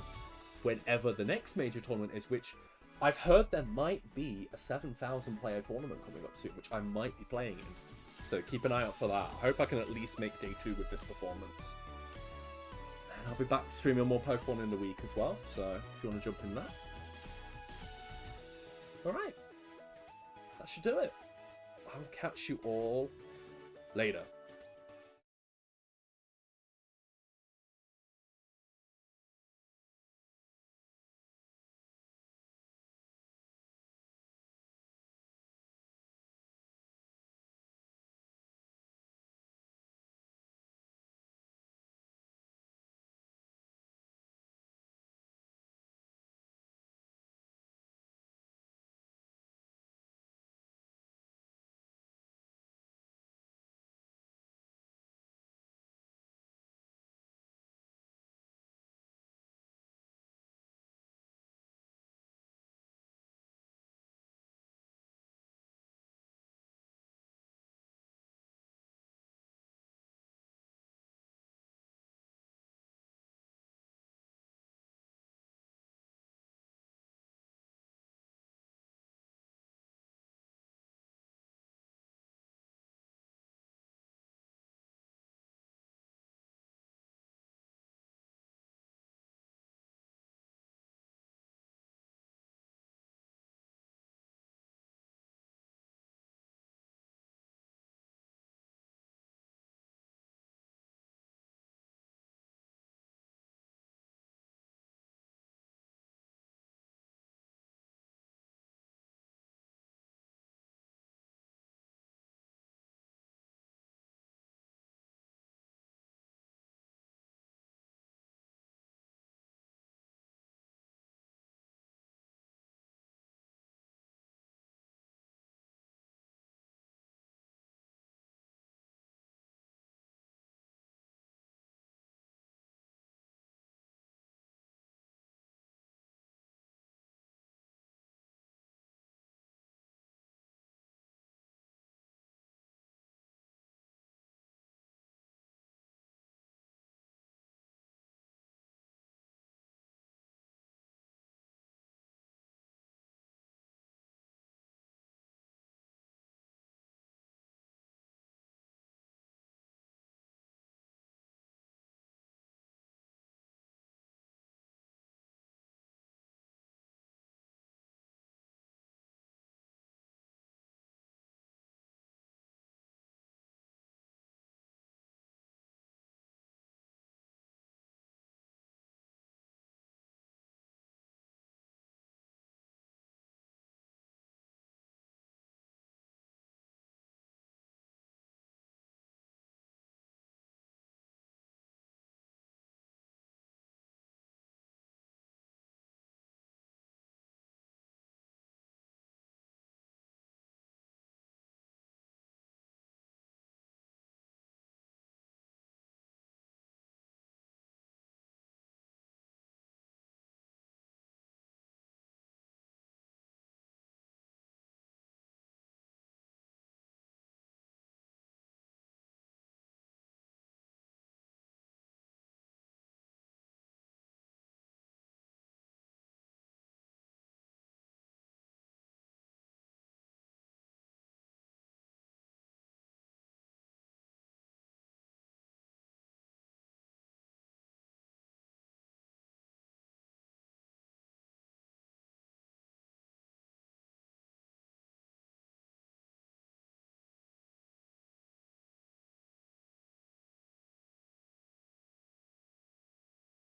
whenever the next major tournament is, which I've heard there might be a 7,000 player tournament coming up soon, which I might be playing in. So keep an eye out for that. I hope I can at least make day 2 with this performance. And I'll be back streaming more Pokemon in the week as well, so if you want to jump in that. Alright. That should do it. I'll catch you all later.